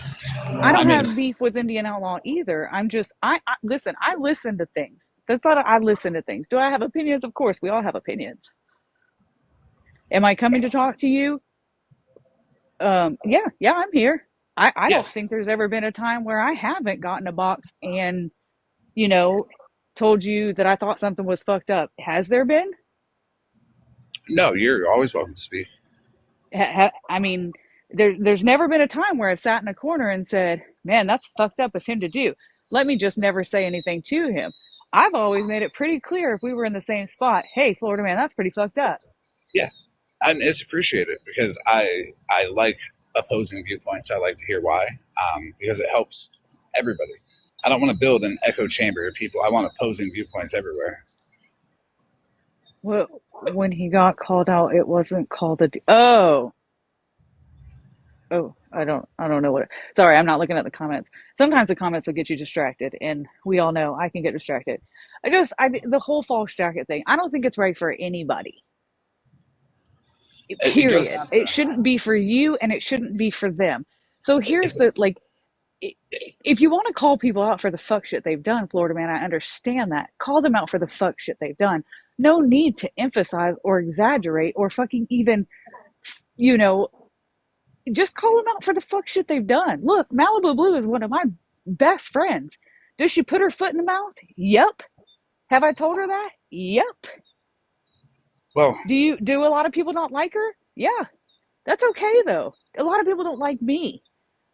[SPEAKER 5] I
[SPEAKER 1] I
[SPEAKER 5] don't
[SPEAKER 1] mean,
[SPEAKER 5] have beef with Indian Outlaw either. I listen. I listen to things. That's not. I listen to things. Do I have opinions? Of course, we all have opinions. Am I coming to talk to you? Yeah, yeah, I'm here. I don't
[SPEAKER 1] yes.
[SPEAKER 5] think there's ever been a time where I haven't gotten a box and, you know, told you that I thought something was fucked up. Has there been?
[SPEAKER 1] No, you're always welcome to speak.
[SPEAKER 5] I mean, there's never been a time where I've sat in a corner and said, "Man, that's fucked up of him to do. Let me just never say anything to him." I've always made it pretty clear if we were in the same spot, "Hey, Florida man, that's pretty fucked up."
[SPEAKER 1] Yeah. And it's appreciated because I like opposing viewpoints. I like to hear why, because it helps everybody. I don't want to build an echo chamber of people. I want opposing viewpoints everywhere.
[SPEAKER 5] Well, when he got called out, it wasn't called a. Oh, I don't know what. Sorry, I'm not looking at the comments. Sometimes the comments will get you distracted, and we all know I can get distracted. The whole false jacket thing. I don't think it's right for anybody.
[SPEAKER 1] It goes
[SPEAKER 5] Period.
[SPEAKER 1] down to,
[SPEAKER 5] It shouldn't be for you, and it shouldn't be for them. So here's
[SPEAKER 1] it,
[SPEAKER 5] the like. If you want to call people out for the fuck shit they've done, Florida man, I understand that. Call them out for the fuck shit they've done. No need to emphasize or exaggerate or fucking even, you know, just call them out for the fuck shit they've done. Look, Malibu Blue is one of my best friends. Does she put her foot in the mouth? Yep. Have I told her that? Yep.
[SPEAKER 1] well,
[SPEAKER 5] Do a lot of people not like her? Yeah. That's okay though. A lot of people don't like me.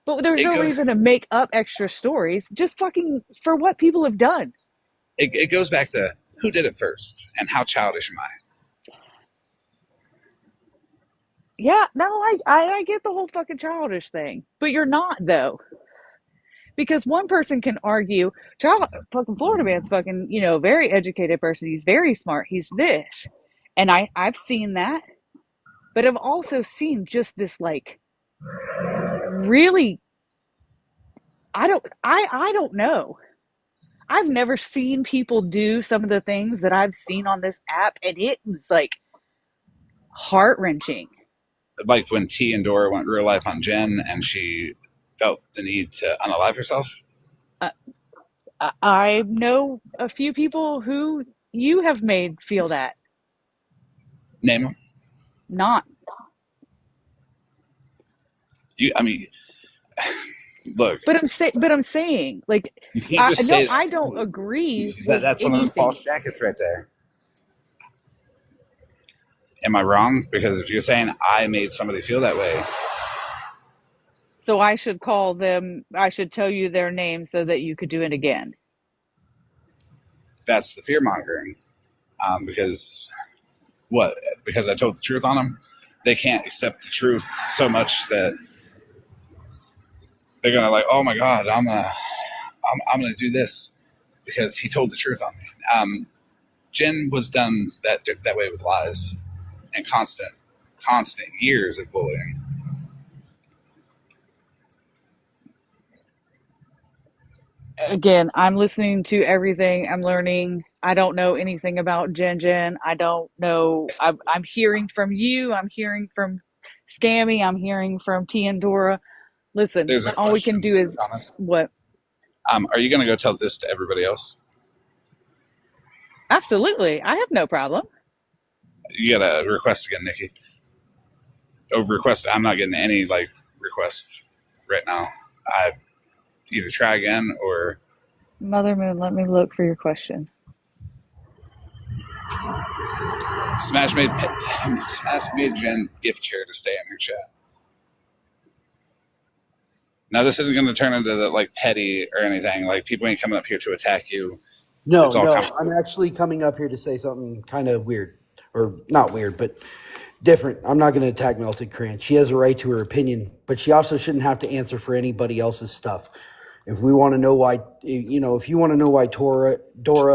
[SPEAKER 5] But there's
[SPEAKER 1] it
[SPEAKER 5] no
[SPEAKER 1] goes
[SPEAKER 5] reason to make up extra stories just fucking for what people have done.
[SPEAKER 1] it goes back to who did it first and how childish am I?
[SPEAKER 5] Yeah, no, I get the whole fucking childish thing. But you're not though. Because one person can argue, child fucking Florida man's fucking, very educated person. He's very smart. He's this. And I've seen that, but I've also seen just this like really I don't know. I've never seen people do some of the things that I've seen on this app, and it was like heart wrenching.
[SPEAKER 1] Like when T and Dora went real life on Jen and she felt the need to unalive herself.
[SPEAKER 5] Uh, I know a few people who you have made feel that.
[SPEAKER 1] Name them.
[SPEAKER 5] Not,
[SPEAKER 1] I mean, look,
[SPEAKER 5] but I'm saying like
[SPEAKER 1] you can't just
[SPEAKER 5] no,
[SPEAKER 1] say
[SPEAKER 5] I don't agree
[SPEAKER 1] that.
[SPEAKER 5] with
[SPEAKER 1] That's one of them
[SPEAKER 5] anything.
[SPEAKER 1] false jackets right there. Am I wrong? Because if you're saying I made somebody feel that way,
[SPEAKER 5] So I should call them. I should tell you their name so that you could do it again.
[SPEAKER 1] that's the fear mongering. Because what? Because I told the truth on them. They can't accept the truth so much that they're gonna like, oh my god, I'm gonna do this because he told the truth on me. Jen was done that way with lies and constant years of bullying.
[SPEAKER 5] Again, I'm listening to everything. I'm learning. I don't know anything about Jen Jen. I don't know. I'm hearing from you. I'm hearing from Scammy. I'm hearing from T and Dora. Listen,
[SPEAKER 1] There's a
[SPEAKER 5] all we can
[SPEAKER 1] question
[SPEAKER 5] do
[SPEAKER 1] in the
[SPEAKER 5] is
[SPEAKER 1] comments.
[SPEAKER 5] what?
[SPEAKER 1] Are you gonna go tell this to everybody else?
[SPEAKER 5] Absolutely. I have no problem.
[SPEAKER 1] You gotta request again, Nikki. Oh, request. I'm not getting any like requests right now. I either try again or
[SPEAKER 5] Mother Moon, let me look for your question.
[SPEAKER 1] Smash made Jen gift her to stay in her chat. Now this isn't going to turn into the, like petty or anything. Like people ain't coming up here to attack you.
[SPEAKER 6] No,
[SPEAKER 1] It's all
[SPEAKER 6] no,
[SPEAKER 1] coming.
[SPEAKER 6] I'm actually coming up here to say something kind of weird, or not weird, but different. I'm not going to attack Melted Cran. She has a right to her opinion, but she also shouldn't have to answer for anybody else's stuff. If we want to know why, if you want to know why Dora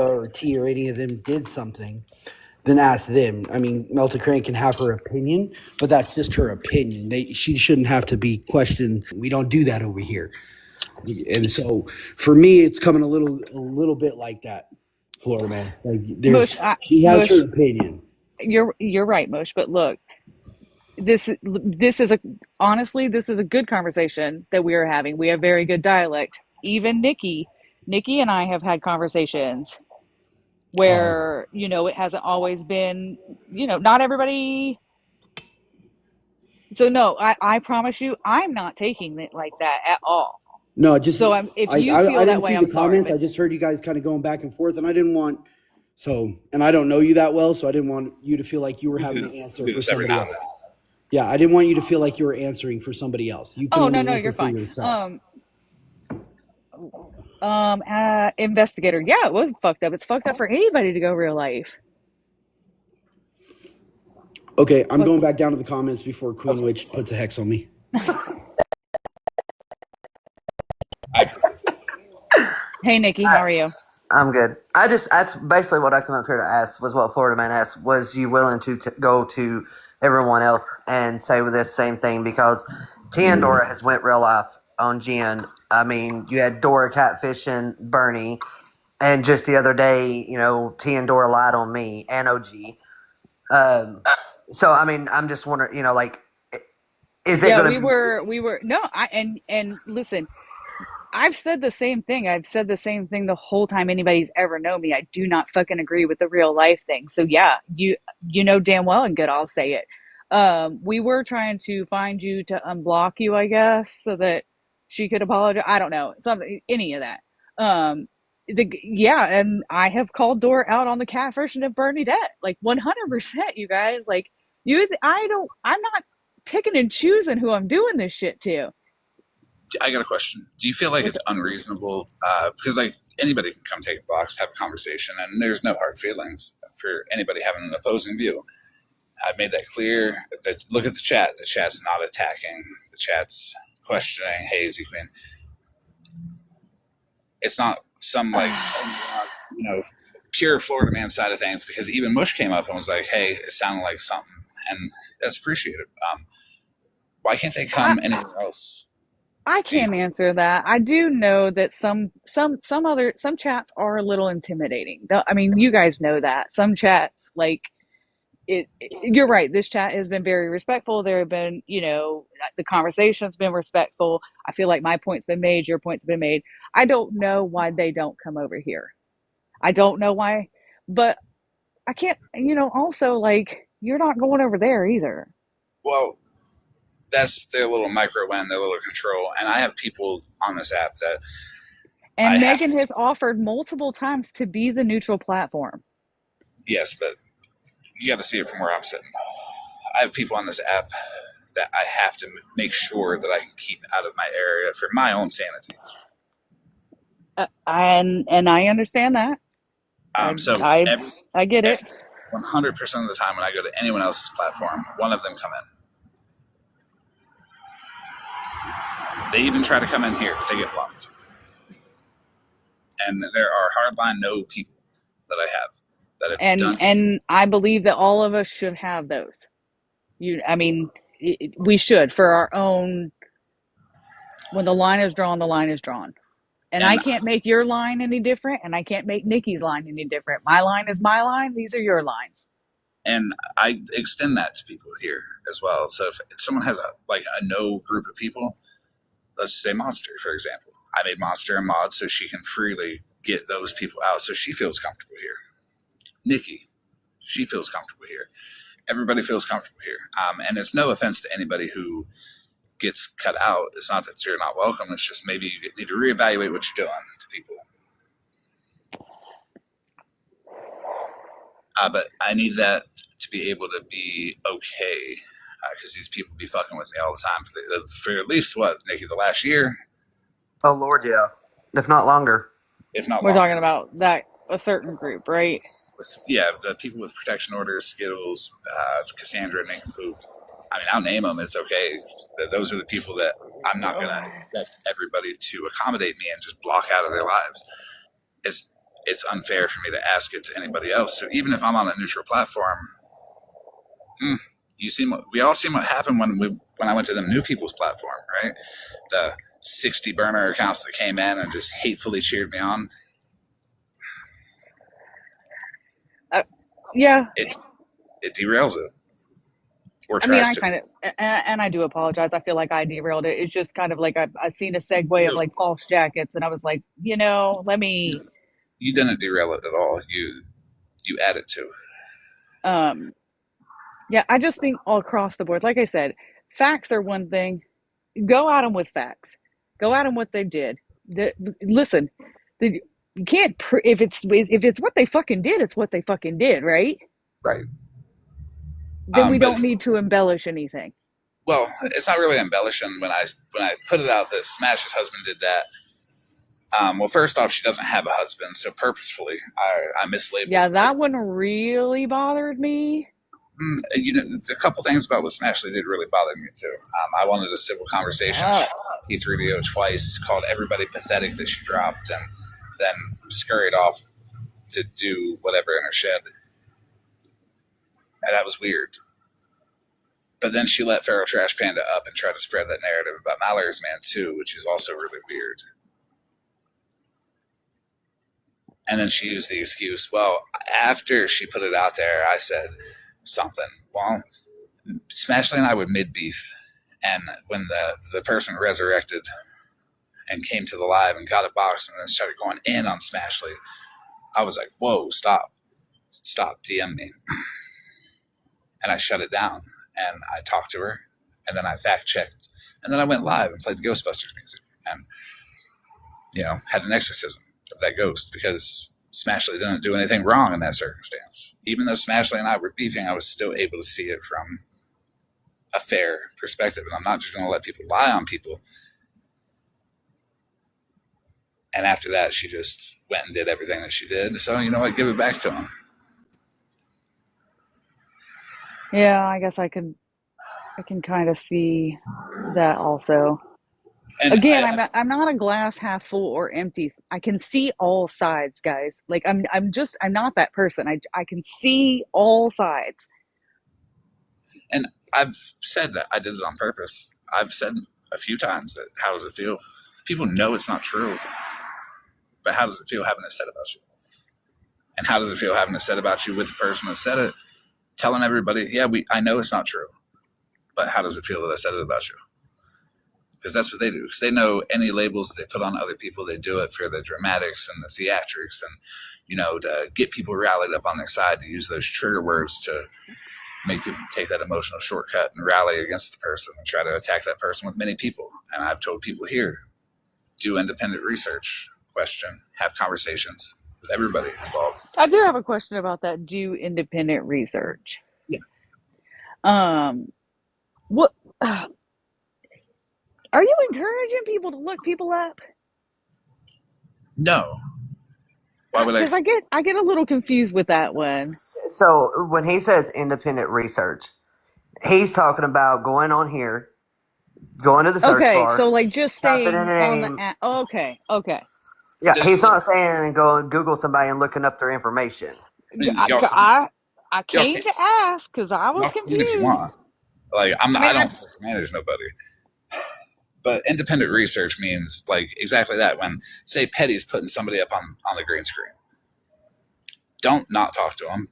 [SPEAKER 6] or T or any of them did something, then ask them. I mean, Melta Crane can have her opinion, but that's just her opinion. She shouldn't have to be questioned. We don't do that over here. And so for me, it's coming a little bit like that, Florida man. Like there's, she has her
[SPEAKER 5] Mush,
[SPEAKER 6] opinion.
[SPEAKER 5] you're right, Mush. But look, this is a honestly, this is a good conversation that we are having. We have very good dialect. Even Nikki and I have had conversations
[SPEAKER 6] Oh
[SPEAKER 5] where it hasn't always been not everybody. So no, I promise you, I'm not taking it like that at all.
[SPEAKER 6] no, just
[SPEAKER 5] So if you
[SPEAKER 6] I
[SPEAKER 5] feel that
[SPEAKER 6] didn't
[SPEAKER 5] way,
[SPEAKER 6] see the
[SPEAKER 5] I'm sorry,
[SPEAKER 6] comments.
[SPEAKER 5] but
[SPEAKER 6] I just heard you guys kind of going back and forth, and I didn't want so. And I don't know you that well, so I didn't want you to feel like you were having to
[SPEAKER 1] We
[SPEAKER 6] answer
[SPEAKER 1] do
[SPEAKER 6] for
[SPEAKER 1] this every
[SPEAKER 6] somebody
[SPEAKER 1] now and
[SPEAKER 6] else.
[SPEAKER 1] then.
[SPEAKER 6] Yeah, I didn't want you to feel like you were answering for somebody else. You can
[SPEAKER 5] oh no,
[SPEAKER 6] only
[SPEAKER 5] no,
[SPEAKER 6] answer
[SPEAKER 5] you're
[SPEAKER 6] for
[SPEAKER 5] fine.
[SPEAKER 6] yourself.
[SPEAKER 5] Investigator, yeah, it was fucked up. It's fucked up for anybody to go real life.
[SPEAKER 6] Okay, I'm
[SPEAKER 5] What?
[SPEAKER 6] going back down to the comments before Queen Witch puts a hex on me.
[SPEAKER 1] I appreciate it.
[SPEAKER 5] Hey, Nikki, how are you?
[SPEAKER 4] I'm good. That's basically what I come up here to ask was what Florida man asked. Was you willing to go to everyone else and say with this same thing? Because T and Dora has went real life on Jen. I mean, you had Dora catfishing Bernie, and just the other day, T and Dora lied on me and OG. Um, so I mean, I'm just wondering, like, is it
[SPEAKER 5] Yeah,
[SPEAKER 4] going to
[SPEAKER 5] we
[SPEAKER 4] be?
[SPEAKER 5] were, we were, no, and listen, I've said the same thing. I've said the same thing the whole time anybody's ever known me. I do not fucking agree with the real life thing. So yeah, you know damn well and good I'll say it. We were trying to find you to unblock you, I guess, so that she could apologize. I don't know. Something any of that. Yeah, and I have called Dora out on the cat version of Bernadette. Like 100%, you guys. Like I'm not picking and choosing who I'm doing this shit to.
[SPEAKER 1] I got a question. Do you feel like
[SPEAKER 5] What's
[SPEAKER 1] it's unreasonable? Because like anybody can come take a box, have a conversation, and there's no hard feelings for anybody having an opposing view. I've made that clear. That look at the chat. The chat's not attacking. The chat's questioning. Hey, Z Queen. It's not some like pure Florida man side of things because even Mush came up and was like, "Hey, it sounded like something," and that's appreciated. Why can't they
[SPEAKER 5] I,
[SPEAKER 1] come anywhere else?
[SPEAKER 5] I
[SPEAKER 1] These
[SPEAKER 5] can't answer that. I do know that some chats are a little intimidating. I mean, you guys know that. Some chats like you're right. This chat has been very respectful. There have been, the conversation's been respectful. I feel like my point's been made, your point's been made. I don't know why they don't come over here. I don't know why, but I can't, also like you're not going over there either.
[SPEAKER 1] well, that's their little micro win, their little control. And I have people on this app that I
[SPEAKER 5] And
[SPEAKER 1] have
[SPEAKER 5] Megan
[SPEAKER 1] to.
[SPEAKER 5] has offered multiple times to be the neutral platform.
[SPEAKER 1] Yes, but you got to see it from where I'm sitting. I have people on this app that I have to make sure that I can keep out of my area for my own sanity.
[SPEAKER 5] And I understand that. I
[SPEAKER 1] So
[SPEAKER 5] I
[SPEAKER 1] every,
[SPEAKER 5] I get it.
[SPEAKER 1] 100% of the time when I go to anyone else's platform, one of them come in. They even try to come in here, but they get blocked. And there are hardline no people that I have that have
[SPEAKER 5] And
[SPEAKER 1] done.
[SPEAKER 5] and I believe that all of us should have those. I mean, we should for our own. When the line is drawn, the line is drawn. And I
[SPEAKER 1] And
[SPEAKER 5] can't make your line any different, and I can't make Nikki's line any different. My line is my line. These are your lines.
[SPEAKER 1] and I extend that to people here as well. So if someone has a no group of people, let's say Monster, for example. I made Monster a mod so she can freely get those people out so she feels comfortable here. Nikki, she feels comfortable here. Everybody feels comfortable here. And it's no offense to anybody who gets cut out. It's not that you're not welcome. It's just maybe you need to reevaluate what you're doing to people. But I need that to be able to be okay because these people be fucking with me all the time for at least Nikki, the last year,
[SPEAKER 4] Oh Lord, yeah, if not longer.
[SPEAKER 1] if not
[SPEAKER 5] We're
[SPEAKER 1] longer.
[SPEAKER 5] talking about that a certain group, right?
[SPEAKER 1] Yeah, the people with protection orders, Skittles, Cassandra, Nincompoop. I mean, I'll name them. It's okay. Those are the people that I'm not going to expect everybody to accommodate me and just block out of their lives. It's it's unfair for me to ask it to anybody else. So even if I'm on a neutral platform, we all seen what happened when I went to the new people's platform, right? The 60 burner accounts that came in and just hatefully cheered me on.
[SPEAKER 5] Yeah.
[SPEAKER 1] It derails it, or
[SPEAKER 5] I mean,
[SPEAKER 1] tries
[SPEAKER 5] I
[SPEAKER 1] to.
[SPEAKER 5] kind of, and I do apologize. I feel like I derailed it. It's just kind of like I've seen a segue of like false jackets, and I was like, let me,
[SPEAKER 1] You didn't derail it at all. You added to.
[SPEAKER 5] um, yeah, I just think all across the board, like I said, facts are one thing. Go at them with facts. Go at them what they did. Listen, you can't if it's what they fucking did, it's what they fucking did, right?
[SPEAKER 1] Right.
[SPEAKER 5] Then we
[SPEAKER 1] But
[SPEAKER 5] don't need to embellish anything.
[SPEAKER 1] well, it's not really embellishing when I put it out that Smash's husband did that. Well, first off, she doesn't have a husband, so purposefully I mislabeled
[SPEAKER 5] Yeah,
[SPEAKER 1] the
[SPEAKER 5] that
[SPEAKER 1] person.
[SPEAKER 5] one really bothered me.
[SPEAKER 1] A couple things about what Smashley did really bothered me too. I wanted a civil conversation. He threw the O twice, called everybody pathetic that she dropped, and then scurried off to do whatever in her shed. And that was weird. But then she let Pharaoh Trash Panda up and tried to spread that narrative about Mallory's Man too, which is also really weird. And then she used the excuse, well, after she put it out there, I said something. Well, Smashley and I were mid beef, and when the person resurrected and came to the live and got a box and then started going in on Smashley, I was like, whoa, stop, DM me. And I shut it down, and I talked to her, and then I fact checked, and then I went live and played the Ghostbusters music, and had an exorcism of that ghost, because Smashley didn't do anything wrong in that circumstance. Even though Smashley and I were beefing, I was still able to see it from a fair perspective, and I'm not just going to let people lie on people. And after that, she just went and did everything that she did. So, you know what? Give it back to him.
[SPEAKER 5] Yeah, I guess I can kind of see that also.
[SPEAKER 1] And
[SPEAKER 5] Again, I'm not a glass half full or empty. I can see all sides, guys. Like I'm not that person. I can see all sides.
[SPEAKER 1] and I've said that I did it on purpose. I've said a few times that how does it feel? People know it's not true, but how does it feel having it said about you? And how does it feel having it said about you with the person that said it, telling everybody, yeah, I know it's not true, but how does it feel that I said it about you? Because that's what they do. Because they know any labels that they put on other people, they do it for the dramatics and the theatrics, and to get people rallied up on their side, to use those trigger words to make people take that emotional shortcut and rally against the person and try to attack that person with many people. And I've told people here, do independent research, question, have conversations with everybody involved.
[SPEAKER 5] I do have a question about that. Do independent research.
[SPEAKER 1] Yeah.
[SPEAKER 5] Um, what are you encouraging people to look people up?
[SPEAKER 1] No. Why would I?
[SPEAKER 5] Because I get a little confused with that one.
[SPEAKER 4] So when he says independent research, he's talking about going on here, going to the search
[SPEAKER 5] Okay,
[SPEAKER 4] bar,
[SPEAKER 5] so like just
[SPEAKER 4] typing in
[SPEAKER 5] staying
[SPEAKER 4] a
[SPEAKER 5] on the
[SPEAKER 4] name.
[SPEAKER 5] app. Okay, okay.
[SPEAKER 4] Yeah, he's not saying and go and Google somebody and looking up their information.
[SPEAKER 5] I
[SPEAKER 1] Y'all,
[SPEAKER 5] I
[SPEAKER 1] y'all
[SPEAKER 5] came
[SPEAKER 1] can't.
[SPEAKER 5] to ask because I was
[SPEAKER 1] Y'all can if you want.
[SPEAKER 5] confused.
[SPEAKER 1] Like I'm
[SPEAKER 5] I
[SPEAKER 1] not.
[SPEAKER 5] mean,
[SPEAKER 1] I don't manage nobody. But independent research means like exactly that. When say Petty's putting somebody up on the green screen, don't not talk to them.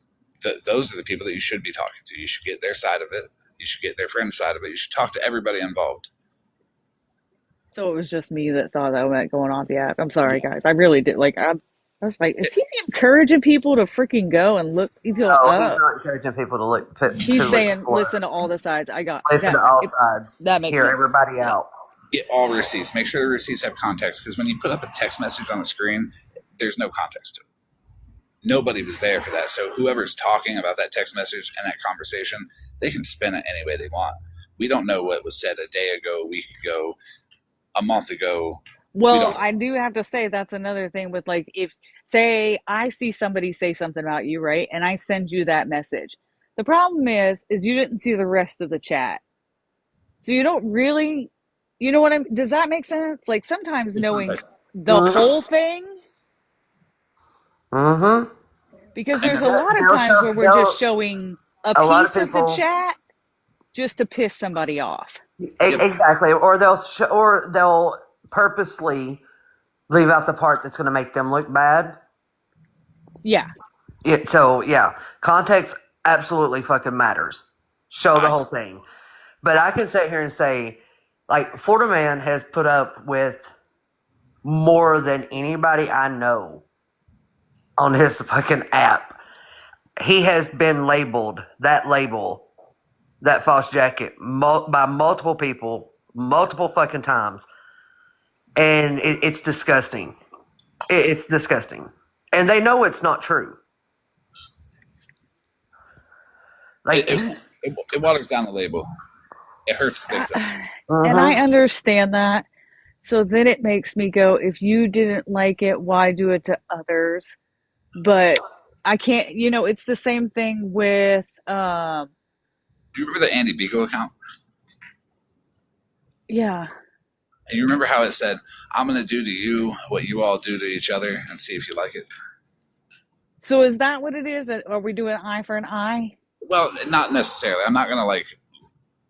[SPEAKER 1] Those are the people that you should be talking to. You should get their side of it. You should get their friend's side of it. You should talk to everybody involved.
[SPEAKER 5] so it was just me that thought that meant going on the app. I'm sorry,
[SPEAKER 1] Yeah.
[SPEAKER 5] guys. I really did. I was like, is he encouraging people to freaking go and look people
[SPEAKER 4] No, he's
[SPEAKER 5] up?
[SPEAKER 4] not encouraging people to
[SPEAKER 5] He's
[SPEAKER 4] look
[SPEAKER 5] saying,
[SPEAKER 4] for
[SPEAKER 5] listen to all the sides. I got
[SPEAKER 4] listen to
[SPEAKER 5] that.
[SPEAKER 4] all sides,
[SPEAKER 5] That makes
[SPEAKER 4] hear
[SPEAKER 5] sense.
[SPEAKER 4] everybody
[SPEAKER 5] Yeah.
[SPEAKER 4] out.
[SPEAKER 1] Get all receipts. Make sure the receipts have context, because when you put up a text message on the screen, there's no context to it. Nobody was there for that. So whoever's talking about that text message and that conversation, they can spin it any way they want. We don't know what was said a day ago, a week ago, a month ago. We
[SPEAKER 5] Well,
[SPEAKER 1] don't.
[SPEAKER 5] I do have to say that's another thing with like if say I see somebody say something about you, right? And I send you that message. The problem is you didn't see the rest of the chat. So you don't really you know what I mean? Does that make sense? Like sometimes knowing the
[SPEAKER 4] Mm,
[SPEAKER 5] whole thing,
[SPEAKER 4] Mm-hmm.
[SPEAKER 5] Because
[SPEAKER 1] And
[SPEAKER 5] there's a
[SPEAKER 1] that's
[SPEAKER 5] lot of
[SPEAKER 4] They'll
[SPEAKER 5] times
[SPEAKER 4] show.
[SPEAKER 5] where we're just
[SPEAKER 4] They'll.
[SPEAKER 5] showing a
[SPEAKER 4] A lot of
[SPEAKER 5] piece of the
[SPEAKER 4] people.
[SPEAKER 5] chat just to piss somebody off.
[SPEAKER 1] yep.
[SPEAKER 4] Exactly, or they'll purposely leave out the part that's going to make them look bad.
[SPEAKER 5] Yeah.
[SPEAKER 4] So yeah, context absolutely fucking matters. Show the
[SPEAKER 1] I
[SPEAKER 4] whole thing. But I can sit here and say, like, Florida Man has put up with more than anybody I know on his fucking app. He has been labeled that label, that false jacket, by multiple people, multiple fucking times, and it's disgusting. It's disgusting, and they know it's not true.
[SPEAKER 1] it,
[SPEAKER 4] Like
[SPEAKER 1] it,
[SPEAKER 4] he,
[SPEAKER 1] it waters down the label. It hurts the victim.
[SPEAKER 5] And I
[SPEAKER 4] uh-huh.
[SPEAKER 5] understand that. So then it makes me go, if you didn't like it, why do it to others? But I can't, it's the same thing with,
[SPEAKER 1] Do you remember the Andy Bigo account?
[SPEAKER 5] yeah.
[SPEAKER 1] And you remember how it said, "I'm going to do to you what you all do to each other, and see if you like it."
[SPEAKER 5] So is that what it is? Are we doing eye for an eye?
[SPEAKER 1] Well, not necessarily. I'm not going to like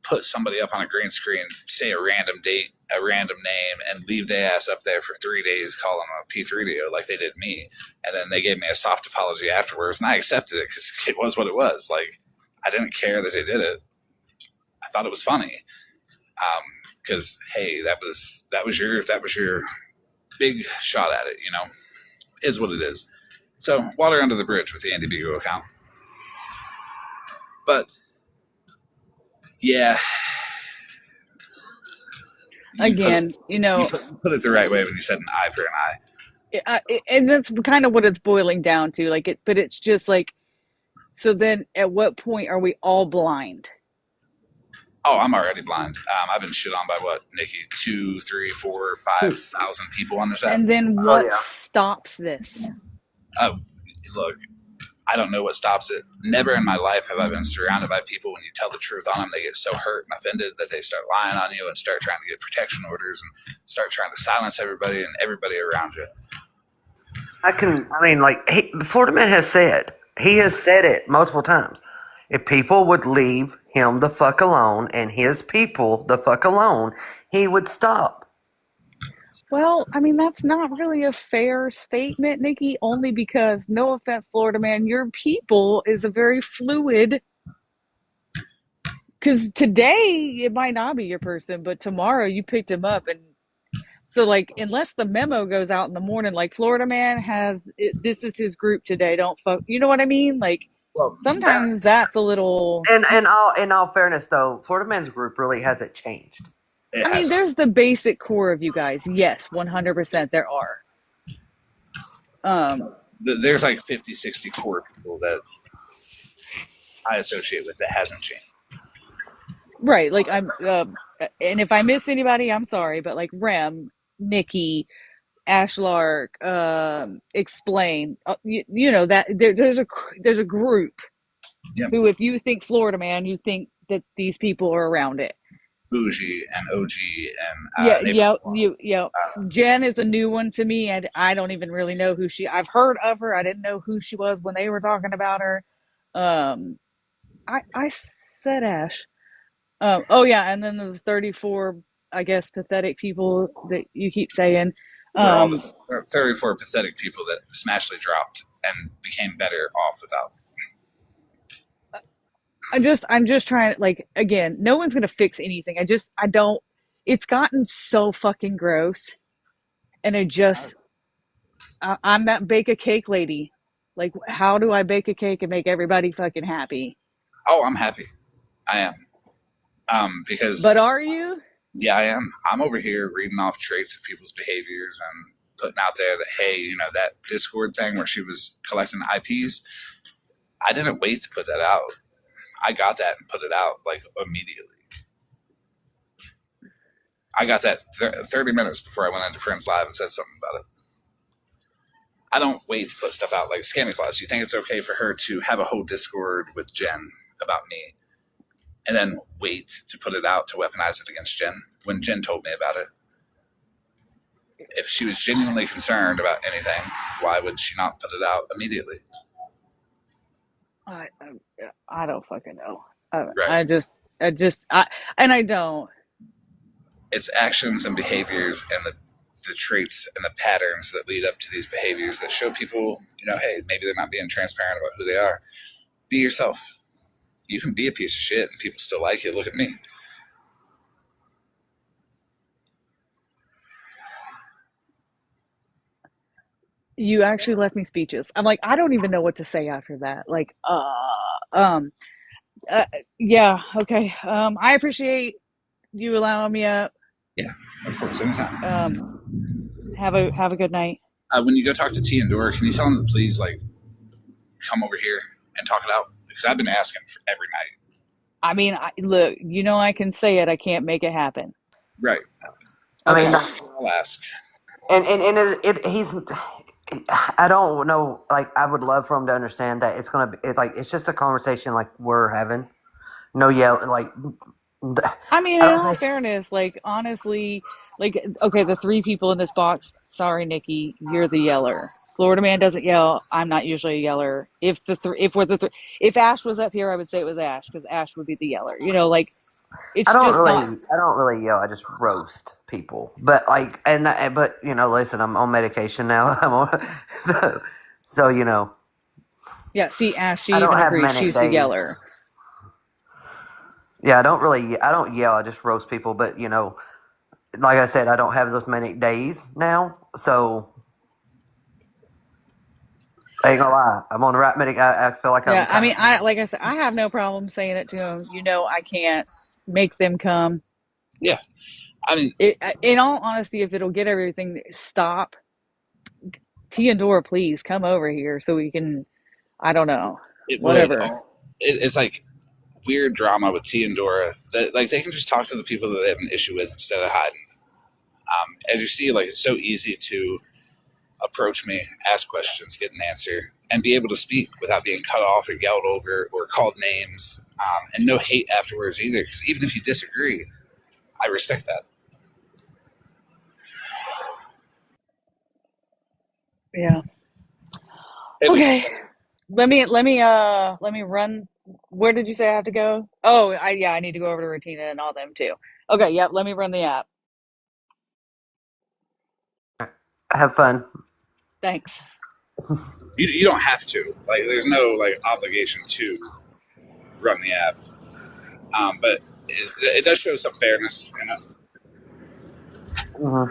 [SPEAKER 1] put somebody up on a green screen, say a random date, a random name, and leave their ass up there for 3 days calling them a P3DO like they did me. And then they gave me a soft apology afterwards, and I accepted it because it was what it was. Like, I didn't care that they did it. I thought it was funny. Because hey, that was your big shot at it, is what it is. So water under the bridge with the Andy Bigo account. But yeah, you put
[SPEAKER 5] Again,
[SPEAKER 1] put it the right way when you said an eye for an eye.
[SPEAKER 5] and that's kind of what it's boiling down to. But it's just like, so then at what point are we all blind?
[SPEAKER 1] Oh, I'm already blind. I've been shit on by what, Nikki? 2, 3, 4, 5,000 people on this app.
[SPEAKER 5] And then
[SPEAKER 4] Oh
[SPEAKER 5] what
[SPEAKER 4] yeah.
[SPEAKER 5] stops this?
[SPEAKER 1] Uh, Look, I don't know what stops it. Never in my life have I been surrounded by people when you tell the truth on them, they get so hurt and offended that they start lying on you and start trying to get protection orders and start trying to silence everybody and everybody around you.
[SPEAKER 4] Like the Florida Man has said, he has said it multiple times. If people would leave him the fuck alone and his people the fuck alone, he would stop.
[SPEAKER 5] Well, I mean, that's not really a fair statement, Nikki, only because, no offense, Florida man, your people is a very fluid. Because today it might not be your person, but tomorrow you picked him up. And so, like, unless the memo goes out in the morning, like, Florida man this is his group today, don't fuck, you know what I mean? Like,
[SPEAKER 1] Well,
[SPEAKER 5] sometimes that's a little,
[SPEAKER 4] And in all fairness, though, Florida Man's group really hasn't changed.
[SPEAKER 1] it
[SPEAKER 5] I mean,
[SPEAKER 1] hasn't.
[SPEAKER 5] there's the basic core of you guys. Yes, 100% there are. Um,
[SPEAKER 1] There's like 50, 60 core people that I associate with that hasn't changed.
[SPEAKER 5] Right. Like and if I miss anybody, I'm sorry, but like Rem, Nikki, Ashlark, Explain, that there's a group
[SPEAKER 1] Yep.
[SPEAKER 5] who, if you think Florida man, you think that these people are around it.
[SPEAKER 1] Bougie and OG
[SPEAKER 5] Yeah,
[SPEAKER 1] and Neighbor.
[SPEAKER 5] yeah, Jen is a new one to me, and I don't even really know who I've heard of her. I didn't know who she was when they were talking about her. Um, I said Ash. Oh yeah, and then the 34, I guess, pathetic people that you keep saying.
[SPEAKER 1] We're all the
[SPEAKER 5] Um,
[SPEAKER 1] 34 pathetic people that Smashly dropped and became better off without.
[SPEAKER 5] I'm just trying, like, again, no one's gonna fix anything. I don't. It's gotten so fucking gross, and I'm that bake a cake lady. Like, how do I bake a cake and make everybody fucking happy?
[SPEAKER 1] Oh, I'm happy. I am. Because
[SPEAKER 5] But are you?
[SPEAKER 1] yeah, I am. I'm over here reading off traits of people's behaviors and putting out there that, hey, that Discord thing where she was collecting IPs. I didn't wait to put that out. I got that and put it out like immediately. I got that 30 minutes before I went into Friends Live and said something about it. I don't wait to put stuff out like Scammy Claus. You think it's okay for her to have a whole Discord with Jen about me and then wait to put it out to weaponize it against Jen when Jen told me about it? If she was genuinely concerned about anything, why would she not put it out immediately?
[SPEAKER 5] I I don't fucking know.
[SPEAKER 1] Right.
[SPEAKER 5] And I don't.
[SPEAKER 1] It's actions and behaviors and the traits and the patterns that lead up to these behaviors that show people, hey, maybe they're not being transparent about who they are. Be yourself. You can be a piece of shit and people still like you. Look at me.
[SPEAKER 5] You actually left me speechless. I'm like, I don't even know what to say after that. Like, um, uh, yeah, okay. I appreciate you allowing me up.
[SPEAKER 1] Yeah, of course, anytime.
[SPEAKER 5] Um, have a good night.
[SPEAKER 1] When you go talk to T and Dora, can you tell them to please come over here and talk it out? Because I've been asking for every night.
[SPEAKER 5] I mean, look, I can say it. I can't make it happen.
[SPEAKER 1] Right.
[SPEAKER 4] I
[SPEAKER 5] Okay.
[SPEAKER 4] mean,
[SPEAKER 1] I'll ask.
[SPEAKER 4] and he's. I don't know. Like, I would love for him to understand that it's gonna be it's just a conversation like we're having. No yell. Like,
[SPEAKER 5] I mean,
[SPEAKER 4] I
[SPEAKER 5] in
[SPEAKER 4] don't
[SPEAKER 5] all
[SPEAKER 4] think.
[SPEAKER 5] fairness, like honestly, like okay, the three people in this box. Sorry, Nikki, you're the yeller. Florida man doesn't yell. I'm not usually a yeller. If Ash was up here, I would say it was Ash because Ash would be the yeller. Like it's just not.
[SPEAKER 4] I don't really yell. I just roast people. But but listen, I'm on medication now. I'm on, so, so
[SPEAKER 5] Yeah, see, Ash, she
[SPEAKER 4] I don't
[SPEAKER 5] even
[SPEAKER 4] have
[SPEAKER 5] agrees.
[SPEAKER 4] manic
[SPEAKER 5] She's the
[SPEAKER 4] days.
[SPEAKER 5] yeller.
[SPEAKER 4] Yeah, I don't yell. I just roast people. But like I said, I don't have those manic days now. So I ain't gonna lie. I'm on the right medic. I feel like
[SPEAKER 5] Yeah,
[SPEAKER 4] I'm
[SPEAKER 5] I
[SPEAKER 4] kind
[SPEAKER 5] mean,
[SPEAKER 4] of.
[SPEAKER 5] I like I said, I have no problem saying it to them. I can't make them come.
[SPEAKER 1] Yeah. I mean,
[SPEAKER 5] In all honesty, if it'll get everything stop, T and Dora, please come over here so we can. I don't know,
[SPEAKER 1] it would.
[SPEAKER 5] whatever.
[SPEAKER 1] It's like weird drama with T and Dora that they can just talk to the people that they have an issue with instead of hiding. As you see, it's so easy to approach me, ask questions, get an answer, and be able to speak without being cut off or yelled over or called names, and no hate afterwards either. Because even if you disagree, I respect that.
[SPEAKER 5] Yeah.
[SPEAKER 1] Hey, Lisa.
[SPEAKER 5] Okay. Let me run. Where did you say I have to go? Oh, I need to go over to Retina and all them too. Okay, yep, let me run the app.
[SPEAKER 4] Have fun.
[SPEAKER 5] Thanks.
[SPEAKER 1] You don't have to. There's no obligation to run the app, but it does show some fairness.
[SPEAKER 4] Hmm.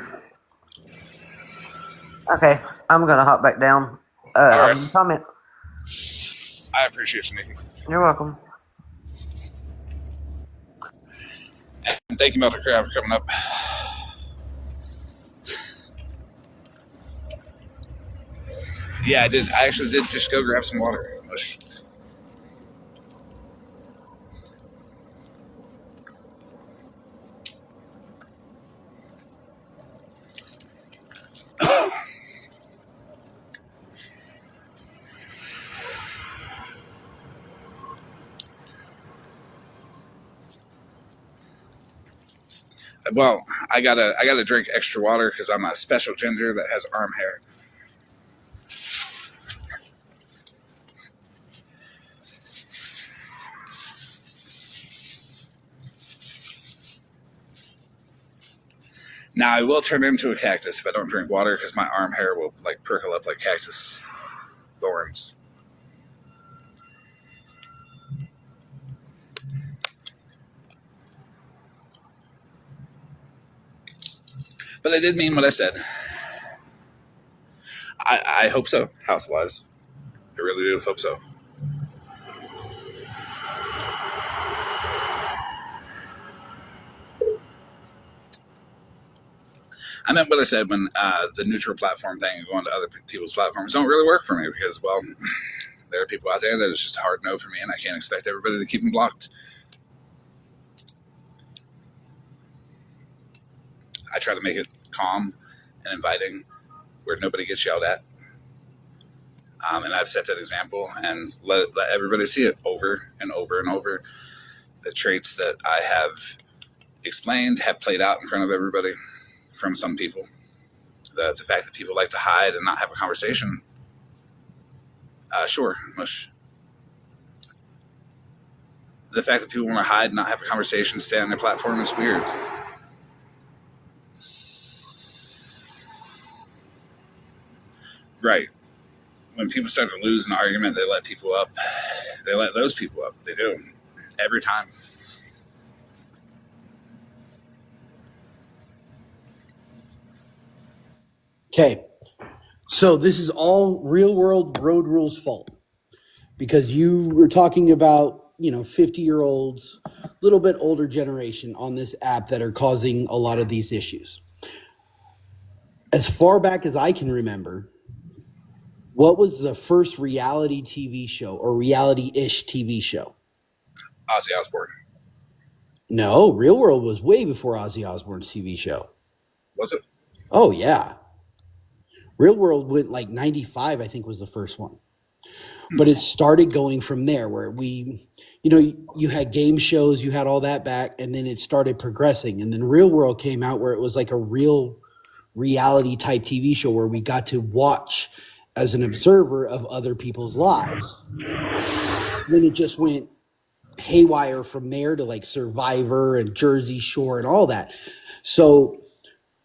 [SPEAKER 4] Okay, I'm gonna hop back down.
[SPEAKER 1] All
[SPEAKER 4] I'll
[SPEAKER 1] right.
[SPEAKER 4] leave comments.
[SPEAKER 1] I appreciate you, Nikki.
[SPEAKER 4] You're welcome.
[SPEAKER 1] And thank you, Melter Crab, for coming up. Yeah, I did. I actually did just go grab some water. Well, I gotta drink extra water because I'm a special gender that has arm hair. Now I will turn into a cactus if I don't drink water because my arm hair will prickle up like cactus thorns. But I did mean what I said. I hope so. House wise, I really do hope so. I meant what I said when the neutral platform thing and going to other people's platforms don't really work for me because, well, there are people out there that it's just a hard no for me, and I can't expect everybody to keep them blocked. I try to make it calm and inviting where nobody gets yelled at. And I've set that example and let everybody see it over and over and over. The traits that I have explained have played out in front of everybody from some people. The fact that people like to hide and not have a conversation, sure, mush. The fact that people want to hide and not have a conversation, stay on their platform is weird. Right. When people start to lose an argument, they let people up. They let those people up. They do. Every time.
[SPEAKER 6] Okay. So this is all real world road rules fault because you were talking about, 50-year-olds, a little bit older generation on this app that are causing a lot of these issues. As far back as I can remember, what was the first reality TV show or reality-ish TV show?
[SPEAKER 1] Ozzy Osbourne.
[SPEAKER 6] No, Real World was way before Ozzy Osbourne's TV show.
[SPEAKER 1] Was it?
[SPEAKER 6] Oh yeah. Real World went like 95, I think was the first one. But it started going from there where you had game shows, you had all that back, and then it started progressing. And then Real World came out where it was like a real reality type TV show where we got to watch as an observer of other people's lives. Then it just went haywire from there to like Survivor and Jersey Shore and all that. So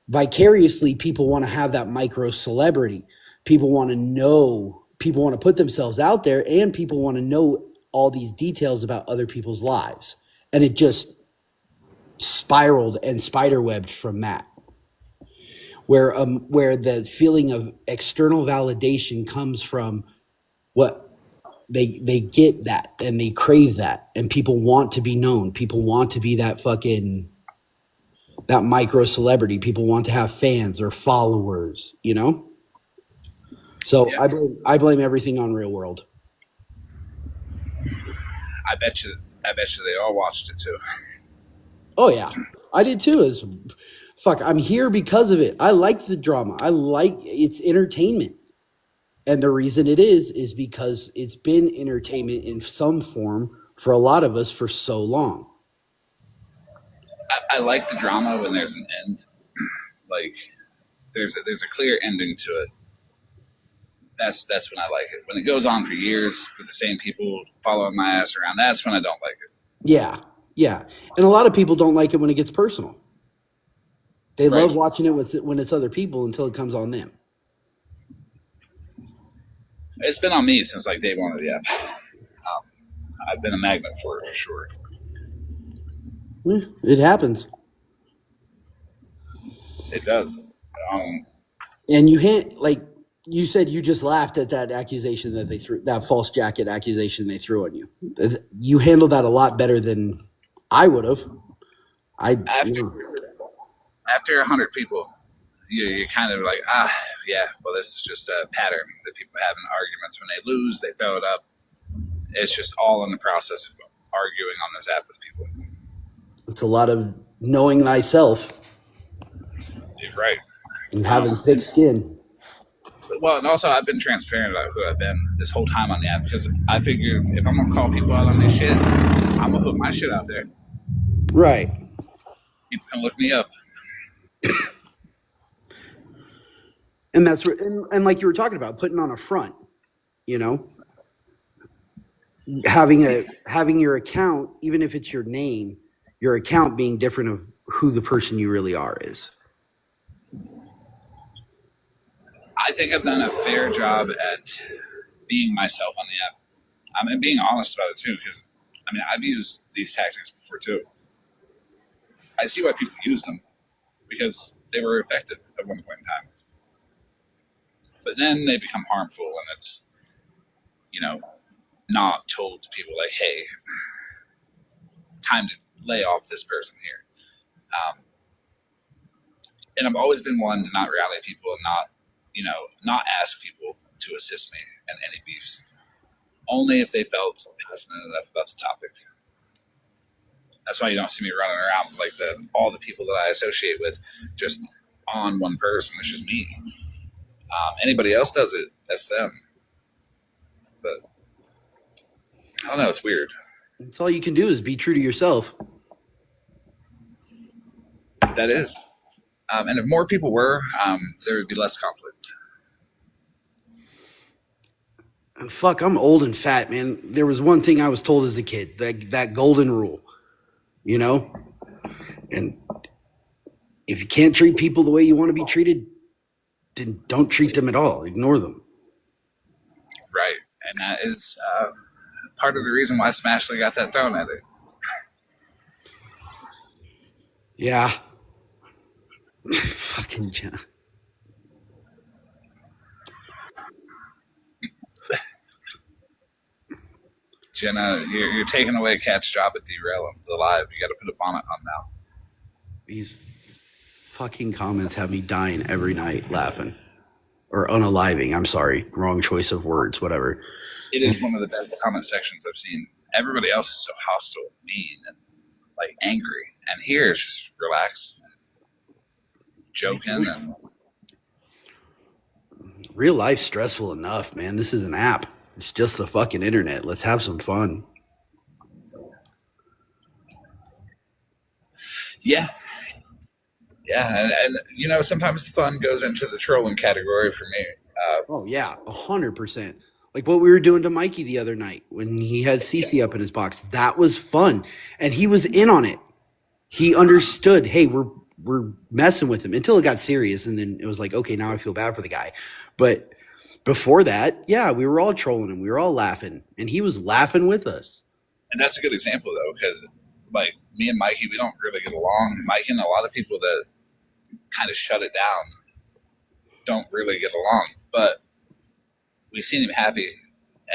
[SPEAKER 6] vicariously, people want to have that micro celebrity. People want to know, people want to put themselves out there, and people want to know all these details about other people's lives. And it just spiraled and spiderwebbed from that. Where the feeling of external validation comes from what they get that and they crave that, and people want to be known. People want to be that micro celebrity. People want to have fans or followers. So
[SPEAKER 1] Yeah.
[SPEAKER 6] I blame everything on Real World.
[SPEAKER 1] I bet you. I bet you they all watched it too.
[SPEAKER 6] Oh yeah, I did too. I'm here because of it. I like the drama. I like it's entertainment. And the reason it is because it's been entertainment in some form for a lot of us for so long.
[SPEAKER 1] I like the drama when there's an end. Like there's a clear ending to it. That's when I like it. When it goes on for years with the same people following my ass around, that's when I don't like it.
[SPEAKER 6] Yeah, yeah. And a lot of people don't like it when it gets personal. They
[SPEAKER 1] Right.
[SPEAKER 6] love watching it when it's other people until it comes on them.
[SPEAKER 1] It's been on me since like day one of the app. I've been a magnet for it for sure.
[SPEAKER 6] It happens.
[SPEAKER 1] It does.
[SPEAKER 6] And like you said, you just laughed at that accusation that they threw, that false jacket accusation they threw on you. You handled that a lot better than I would have.
[SPEAKER 1] After 100 people, you're kind of like, yeah, well, this is just a pattern that people have in arguments. When they lose, they throw it up. It's just all in the process of arguing on this app with people.
[SPEAKER 6] It's a lot of knowing thyself
[SPEAKER 1] You're right.
[SPEAKER 6] and having thick skin.
[SPEAKER 1] Well, and also I've been transparent about who I've been this whole time on the app because I figure if I'm gonna call people out on their shit, I'm gonna put my shit out there.
[SPEAKER 6] Right.
[SPEAKER 1] People can look me up.
[SPEAKER 6] And and like you were talking about, putting on a front, you know, having your account, even if it's your name, your account being different of who the person you really are is.
[SPEAKER 1] I think I've done a fair job at being myself on the app. And being honest about it too, because I've used these tactics before too. I see why people used them because they were effective at one point in time. But then they become harmful, and it's not told to people like, hey, time to lay off this person here. And I've always been one to not rally people and not ask people to assist me in any beefs. Only if they felt passionate enough about the topic. That's why you don't see me running around with like all the people that I associate with just on one person. It's just me. Anybody else does it, that's them. But I don't know. It's weird.
[SPEAKER 6] That's all you can do is be true to yourself.
[SPEAKER 1] That is. And if more people were, there would be less conflict.
[SPEAKER 6] Fuck, I'm old and fat, man. There was one thing I was told as a kid, that golden rule, you know? And if you can't treat people the way you want to be treated, then don't treat them at all. Ignore them.
[SPEAKER 1] Right. And that is part of the reason why Smashley got that thrown at it.
[SPEAKER 6] Yeah. Fucking John.
[SPEAKER 1] Jenna, you're taking away Kat's job at Derail the live. You got to put a bonnet on now.
[SPEAKER 6] These fucking comments have me dying every night laughing. Or unaliving. I'm sorry. Wrong choice of words, whatever.
[SPEAKER 1] It is one of the best comment sections I've seen. Everybody else is so hostile, mean, and like angry. And here it's just relaxed, joking, and
[SPEAKER 6] real life's stressful enough, man. This is an app. It's just the fucking internet. Let's have some fun.
[SPEAKER 1] yeah. And you know, sometimes the fun goes into the trolling category for me.
[SPEAKER 6] Oh yeah, 100%. Like what we were doing to Mikey the other night when he had Cece up in his box. That was fun, and he was in on it. He understood. Hey, we're messing with him until it got serious, and then it was like, okay, now I feel bad for the guy. But before that, yeah, we were all trolling him. We were all laughing, and he was laughing with us.
[SPEAKER 1] And that's a good example, though, because like me and Mikey, we don't really get along. Mikey and a lot of people that kind of shut it down don't really get along. But we seen him happy,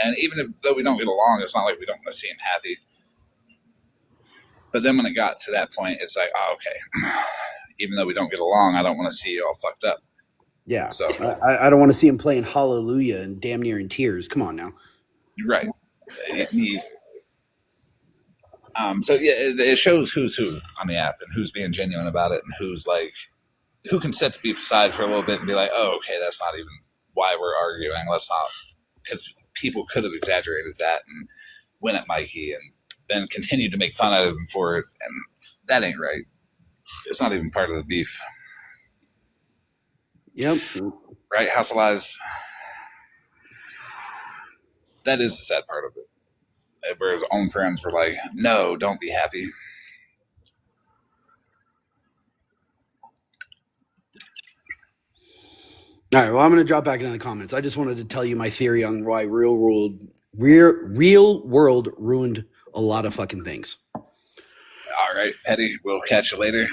[SPEAKER 1] and even though we don't get along, it's not like we don't want to see him happy. But then when it got to that point, it's like, oh, okay. Even though we don't get along, I don't want to see you all fucked up.
[SPEAKER 6] Yeah.
[SPEAKER 1] So
[SPEAKER 6] I don't want to see him playing Hallelujah and damn near in tears. Come on now.
[SPEAKER 1] You're right. So yeah, it shows who's who on the app and who's being genuine about it and who's like, who can set the beef aside for a little bit and be like, oh, okay, that's not even why we're arguing. Let's not, because people could have exaggerated that and went at Mikey and then continued to make fun of him for it, and that ain't right. It's not even part of the beef.
[SPEAKER 6] Yep.
[SPEAKER 1] Right, House of Lies. That is the sad part of it. Where his own friends were like, no, don't be happy.
[SPEAKER 6] All right, well, I'm going to drop back into the comments. I just wanted to tell you my theory on why real world ruined a lot of fucking things.
[SPEAKER 1] All right, Petty, we'll catch you later.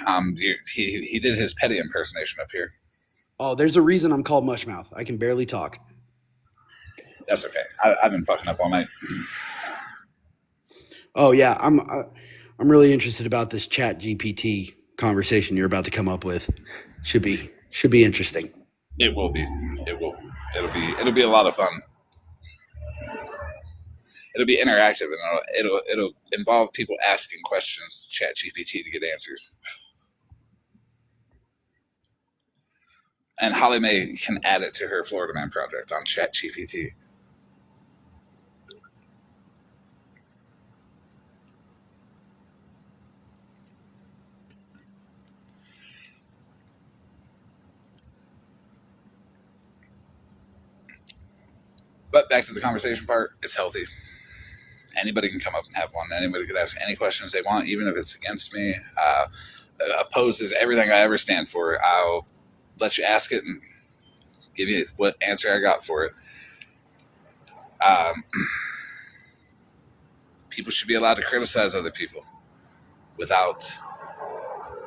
[SPEAKER 1] He did his Petty impersonation up here.
[SPEAKER 6] Oh, there's a reason I'm called Mushmouth. I can barely talk.
[SPEAKER 1] That's okay. I've been fucking up all night.
[SPEAKER 6] Oh yeah, I'm really interested about this Chat GPT conversation you're about to come up with. Should be interesting.
[SPEAKER 1] It will be. It will. It'll be a lot of fun. It'll be interactive, and it'll involve people asking questions to Chat GPT to get answers. And Holly Mae can add it to her Florida Man project on Chat GPT. But back to the conversation part, it's healthy. Anybody can come up and have one. Anybody can ask any questions they want, even if it's against me. Opposes everything I ever stand for. I'll let you ask it and give you what answer I got for it. People should be allowed to criticize other people without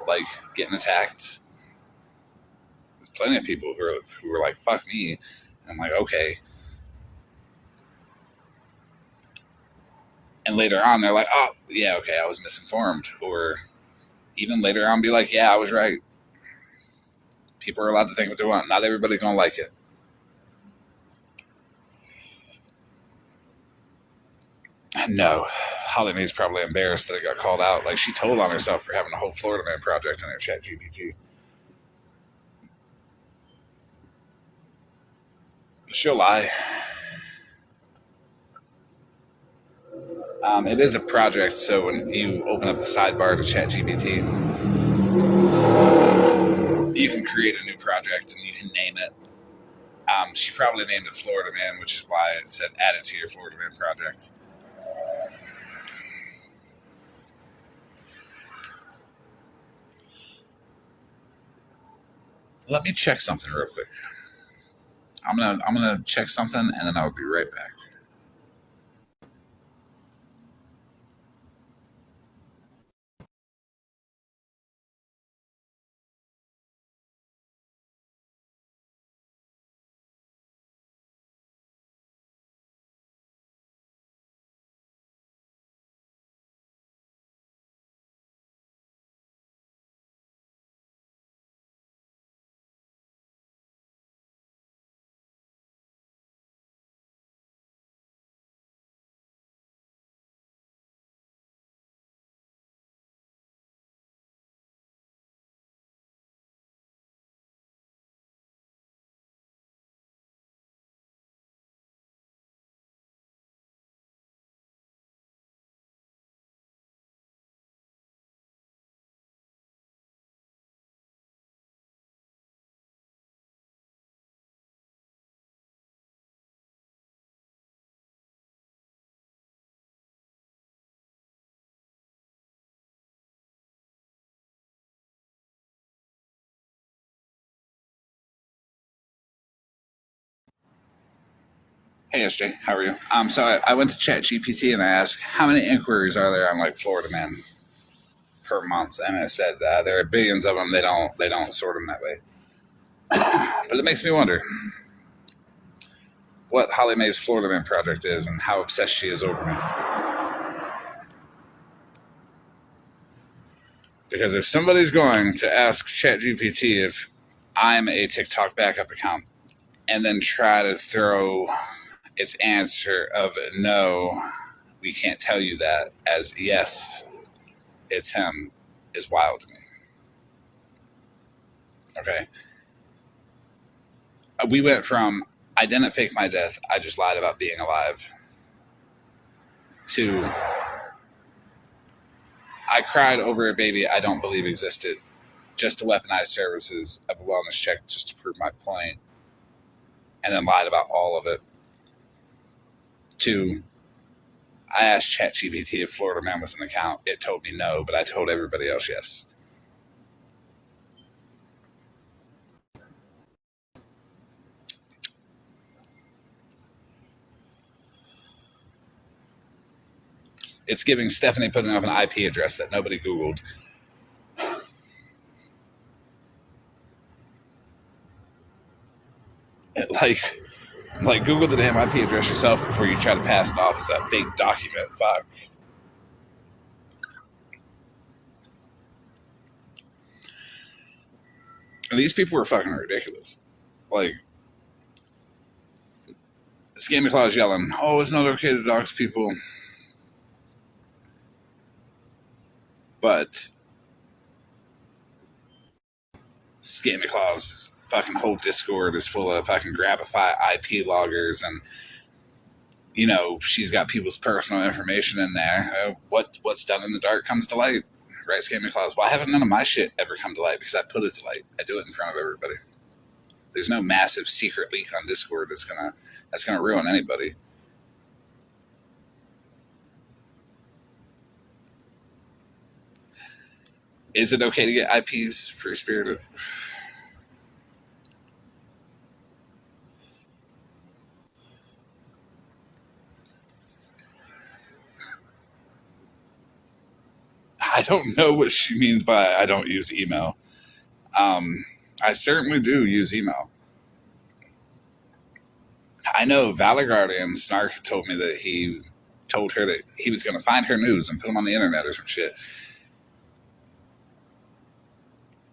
[SPEAKER 1] like getting attacked. There's plenty of people who are like, fuck me. And I'm like, okay. And later on, they're like, oh, yeah, okay, I was misinformed. Or even later on, be like, yeah, I was right. People are allowed to think what they want. Not everybody's going to like it. No, Holly Mae's probably embarrassed that it got called out. Like, she told on herself for having a whole Florida Man project in her Chat GPT. She'll lie. It is a project, so when you open up the sidebar to Chat GPT, you can create a new project and you can name it. She probably named it Florida Man, which is why it said add it to your Florida Man project. Let me check something real quick. I'm gonna check something and then I'll be right back. Hey SJ, how are you? So I went to ChatGPT and I asked how many inquiries are there on like Florida Man per month, and it said there are billions of them. They don't sort them that way. But it makes me wonder what Holly Mae's Florida Man project is and how obsessed she is over me. Because if somebody's going to ask ChatGPT if I'm a TikTok backup account and then try to throw its answer of no, we can't tell you that as yes, it's him, is wild to me. Okay. We went from I didn't fake my death, I just lied about being alive, to I cried over a baby I don't believe existed just to weaponize services of a wellness check just to prove my point, and then lied about all of it, to I asked ChatGPT if Florida Man was an account. It told me no, but I told everybody else yes. It's giving Stephanie putting up an IP address that nobody Googled. Like Google the damn IP address yourself before you try to pass it off as a fake document. Fuck. And these people are fucking ridiculous. Like, Scammy Claus yelling, "Oh, it's not okay to dox people," but Scammy Claus' fucking whole Discord is full of fucking Grabify IP loggers, and she's got people's personal information in there. What's done in the dark comes to light, right? Scammy Claus. Why haven't none of my shit ever come to light? Because I put it to light. I do it in front of everybody. There's no massive secret leak on Discord that's gonna ruin anybody. Is it okay to get IPs free spirited? I don't know what she means by I don't use email. I certainly do use email. I know Valor Guardian Snark told me that he told her that he was going to find her nudes and put them on the internet or some shit.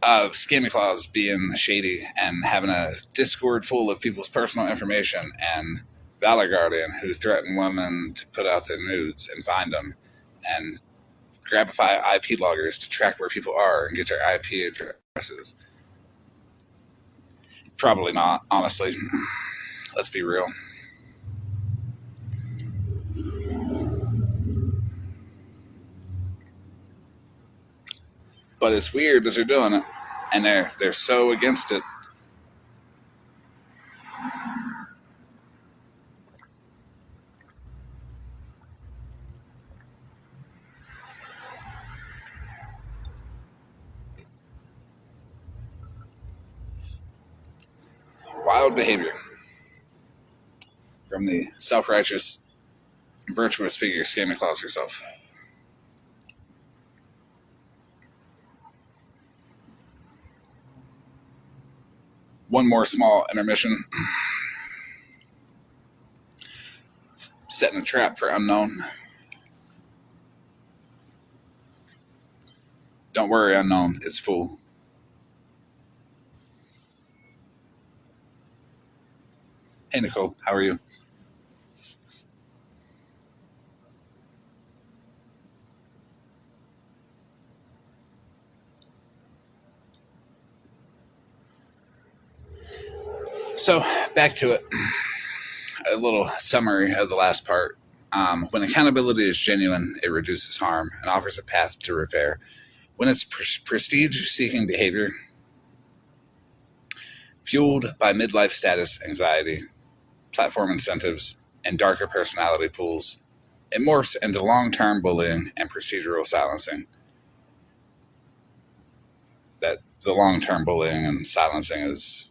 [SPEAKER 1] Scammy Claus being shady and having a Discord full of people's personal information, and Valor Guardian who threatened women to put out their nudes and find them, and Grabify IP loggers to track where people are and get their IP addresses. Probably not, honestly. Let's be real. But it's weird that they're doing it. and they're so against it. Wild behavior from the self-righteous, virtuous figure Santa Claus herself. One more small intermission. Setting a trap for unknown. Don't worry, unknown. It's full. Hey, Nicole. How are you? So, back to it. A little summary of the last part. When accountability is genuine, it reduces harm and offers a path to repair. When it's prestige-seeking behavior, fueled by midlife status anxiety, platform incentives, and darker personality pools, it morphs into long-term bullying and procedural silencing. That the long-term bullying and silencing is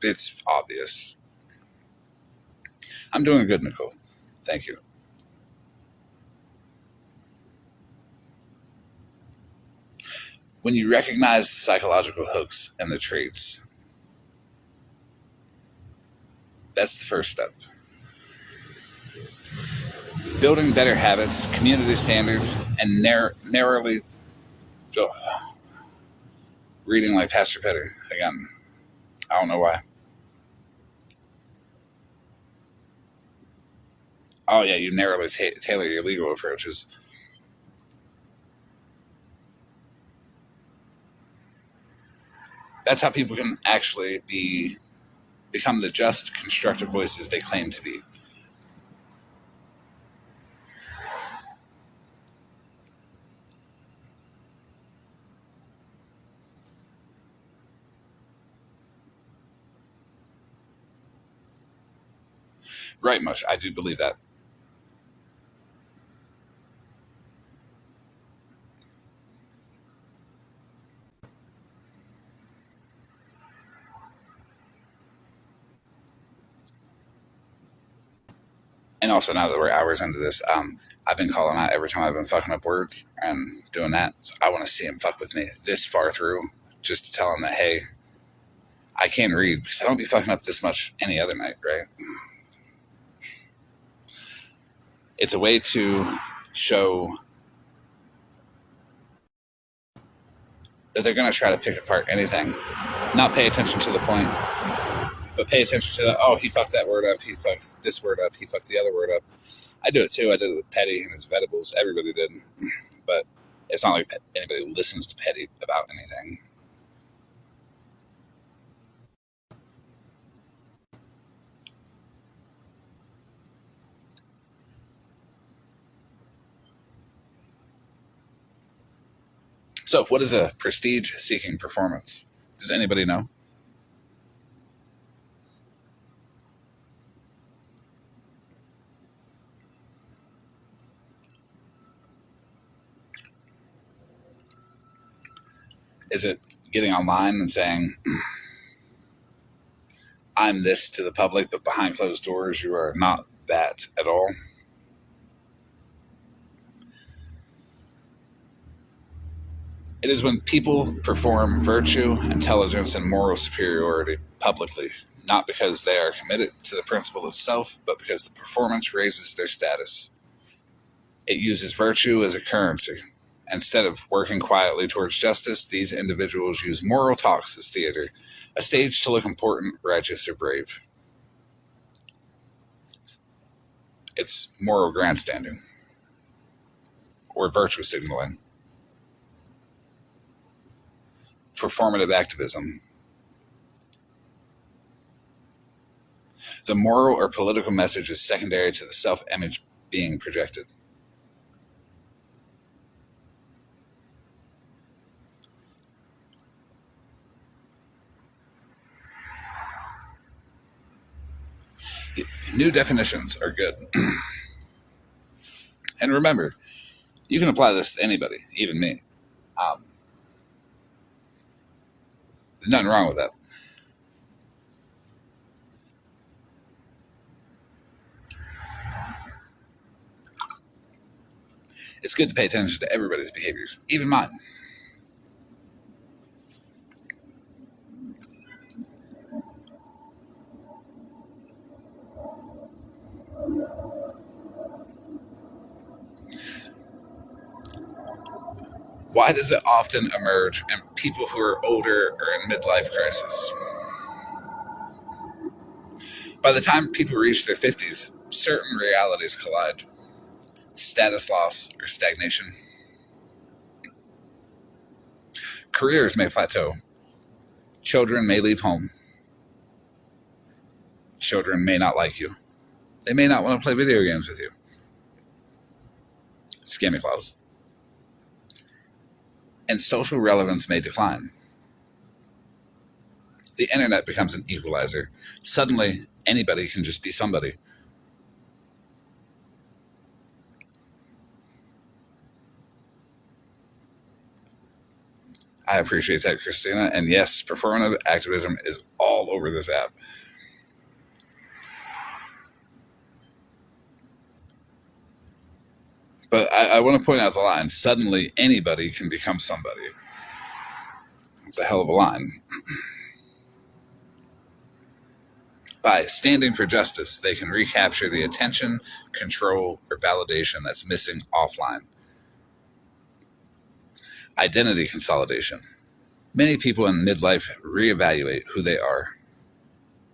[SPEAKER 1] it's obvious. I'm doing good, Nicole. Thank you. When you recognize the psychological hooks and the traits, that's the first step. Building better habits, community standards, and narrowly reading like Pastor Petty. Again, I don't know why. Oh, yeah, you narrowly tailor your legal approaches. That's how people can actually become the just, constructive voices they claim to be. Right, Mush, I do believe that. And also, now that we're hours into this, I've been calling out every time I've been fucking up words and doing that. So I want to see him fuck with me this far through, just to tell him that, hey, I can't read because I don't be fucking up this much any other night, right? It's a way to show that they're going to try to pick apart anything, not pay attention to the point, but pay attention to the, oh, he fucked that word up, he fucked this word up, he fucked the other word up. I do it too. I did it with Petty and his vegetables. Everybody did. But it's not like anybody listens to Petty about anything. So, what is a prestige-seeking performance? Does anybody know? Is it getting online and saying, I'm this to the public, but behind closed doors, you are not that at all? It is when people perform virtue, intelligence, and moral superiority publicly, not because they are committed to the principle itself, but because the performance raises their status. It uses virtue as a currency. Instead of working quietly towards justice, these individuals use moral talks as theater, a stage to look important, righteous, or brave. It's moral grandstanding, or virtue signaling, performative activism. The moral or political message is secondary to the self-image being projected. New definitions are good. And remember, you can apply this to anybody, even me. There's nothing wrong with that. It's good to pay attention to everybody's behaviors, even mine. Why does it often emerge in people who are older or in midlife crisis? By the time people reach their 50s, certain realities collide: status loss or stagnation. Careers may plateau. Children may leave home. Children may not like you. They may not want to play video games with you. Scammy clause. And social relevance may decline. The internet becomes an equalizer. Suddenly, anybody can just be somebody. I appreciate that, Christina. And yes, performative activism is all over this app. But I want to point out the line: suddenly anybody can become somebody. It's a hell of a line. By standing for justice, they can recapture the attention, control, or validation that's missing offline. Identity consolidation. Many people in midlife reevaluate who they are.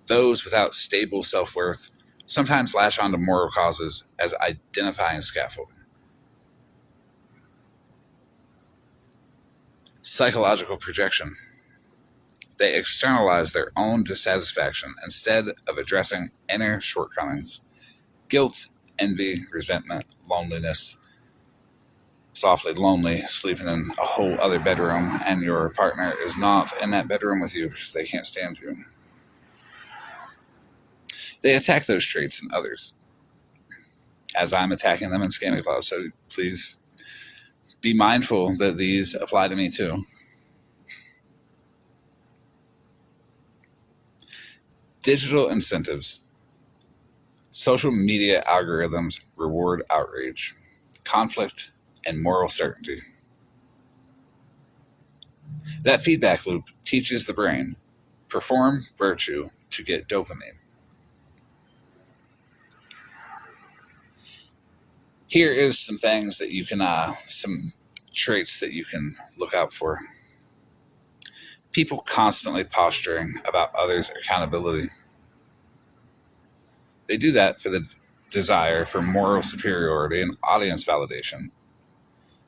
[SPEAKER 1] Those without stable self-worth sometimes latch onto moral causes as identifying scaffolding. Psychological projection. They externalize their own dissatisfaction instead of addressing inner shortcomings. Guilt, envy, resentment, loneliness. Softly lonely, sleeping in a whole other bedroom, and your partner is not in that bedroom with you because they can't stand you. They attack those traits in others, as I'm attacking them in Scammy Clause. So please be mindful that these apply to me too. Digital incentives. Social media algorithms reward outrage, conflict, and moral certainty. That feedback loop teaches the brain: perform virtue to get dopamine. Here is some things that you can, some traits that you can look out for. People constantly posturing about others' accountability. They do that for the desire for moral superiority and audience validation.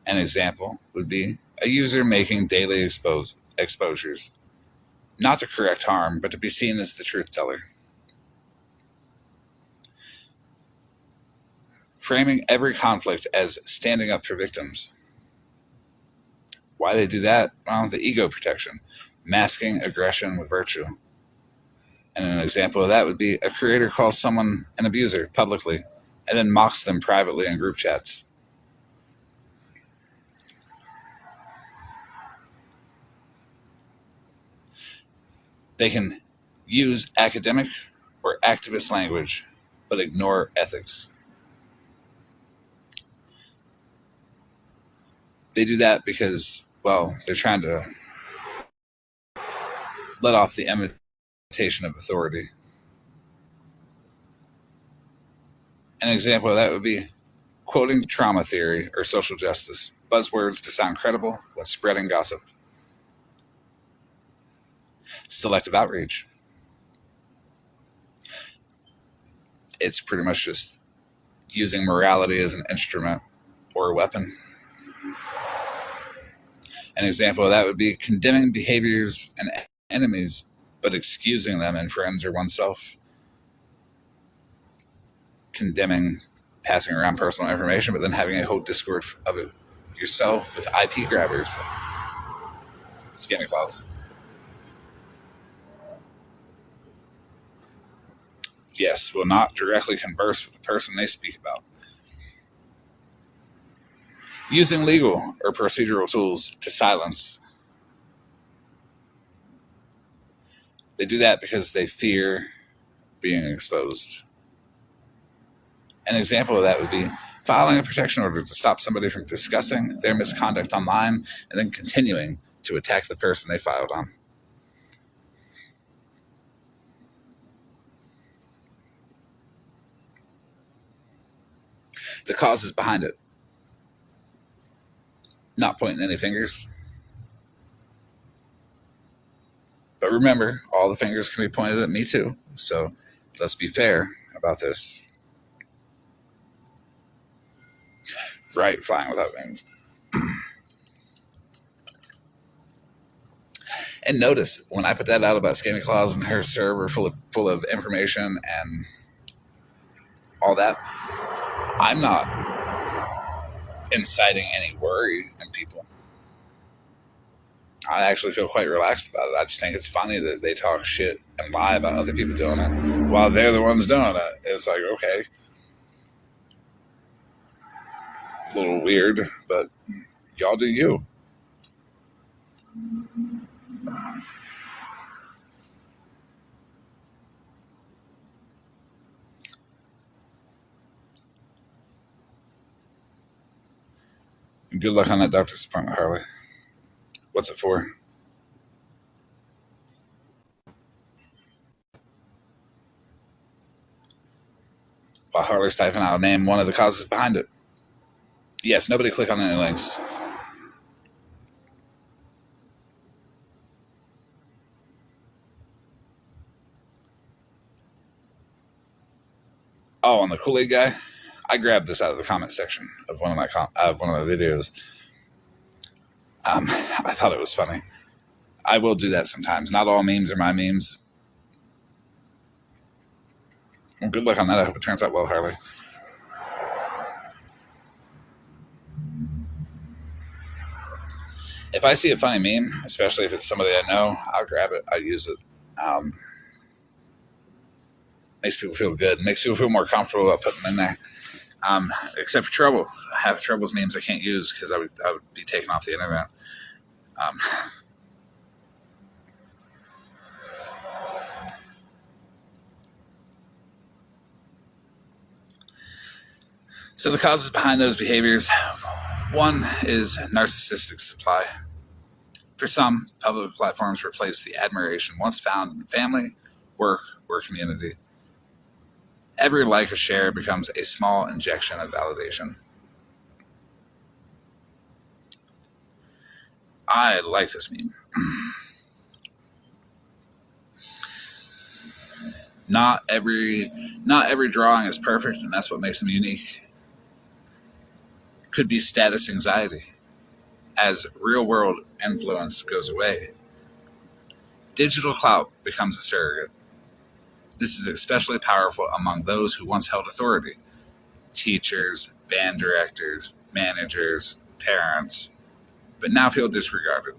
[SPEAKER 1] An example would be a user making daily exposures, not to correct harm, but to be seen as the truth teller. Framing every conflict as standing up for victims. Why they do that? Well, the ego protection, masking aggression with virtue. And an example of that would be a creator calls someone an abuser publicly and then mocks them privately in group chats. They can use academic or activist language, but ignore ethics. They do that because, well, they're trying to let off the imitation of authority. An example of that would be quoting trauma theory or social justice, buzzwords to sound credible when spreading gossip. Selective outreach. It's pretty much just using morality as an instrument or a weapon. An example of that would be condemning behaviors and enemies, but excusing them in friends or oneself. Condemning passing around personal information, but then having a whole Discord of it yourself with IP grabbers. Scammy clause. yes, will not directly converse with the person they speak about. Using legal or procedural tools to silence. They do that because they fear being exposed. An example of that would be filing a protection order to stop somebody from discussing their misconduct online and then continuing to attack the person they filed on. The causes behind it. Not pointing any fingers. But remember, all the fingers can be pointed at me too. So let's be fair about this. Right, flying without wings. And notice when I put that out about Skinny Claus and her server full of information and all that, I'm not inciting any worry in people. I actually feel quite relaxed about it. I just think it's funny that they talk shit and lie about other people doing it while they're the ones doing it. It's like, okay, a little weird, but y'all do you. And good luck on that doctor's appointment, Harley. What's it for? While Harley's typing out, name one of the causes behind it. Yes, nobody click on any links. Oh, on the Kool-Aid guy, I grabbed this out of the comment section of one of my videos. I thought it was funny. I will do that sometimes. Not all memes are my memes. Well, good luck on that. I hope it turns out well, Harley. If I see a funny meme, especially if it's somebody I know, I'll grab it. I use it. Makes people feel good. Makes people feel more comfortable about putting them in there. Except for trouble. I have troubles memes I can't use because I would be taken off the internet. So the causes behind those behaviors, one is narcissistic supply. For some, public platforms replace the admiration once found in family, work, or community. Every like or share becomes a small injection of validation. I like this meme. Not every drawing is perfect, and that's what makes them unique. Could be status anxiety. As real world influence goes away, digital clout becomes a surrogate. This is especially powerful among those who once held authority: teachers, band directors, managers, parents, but now feel disregarded.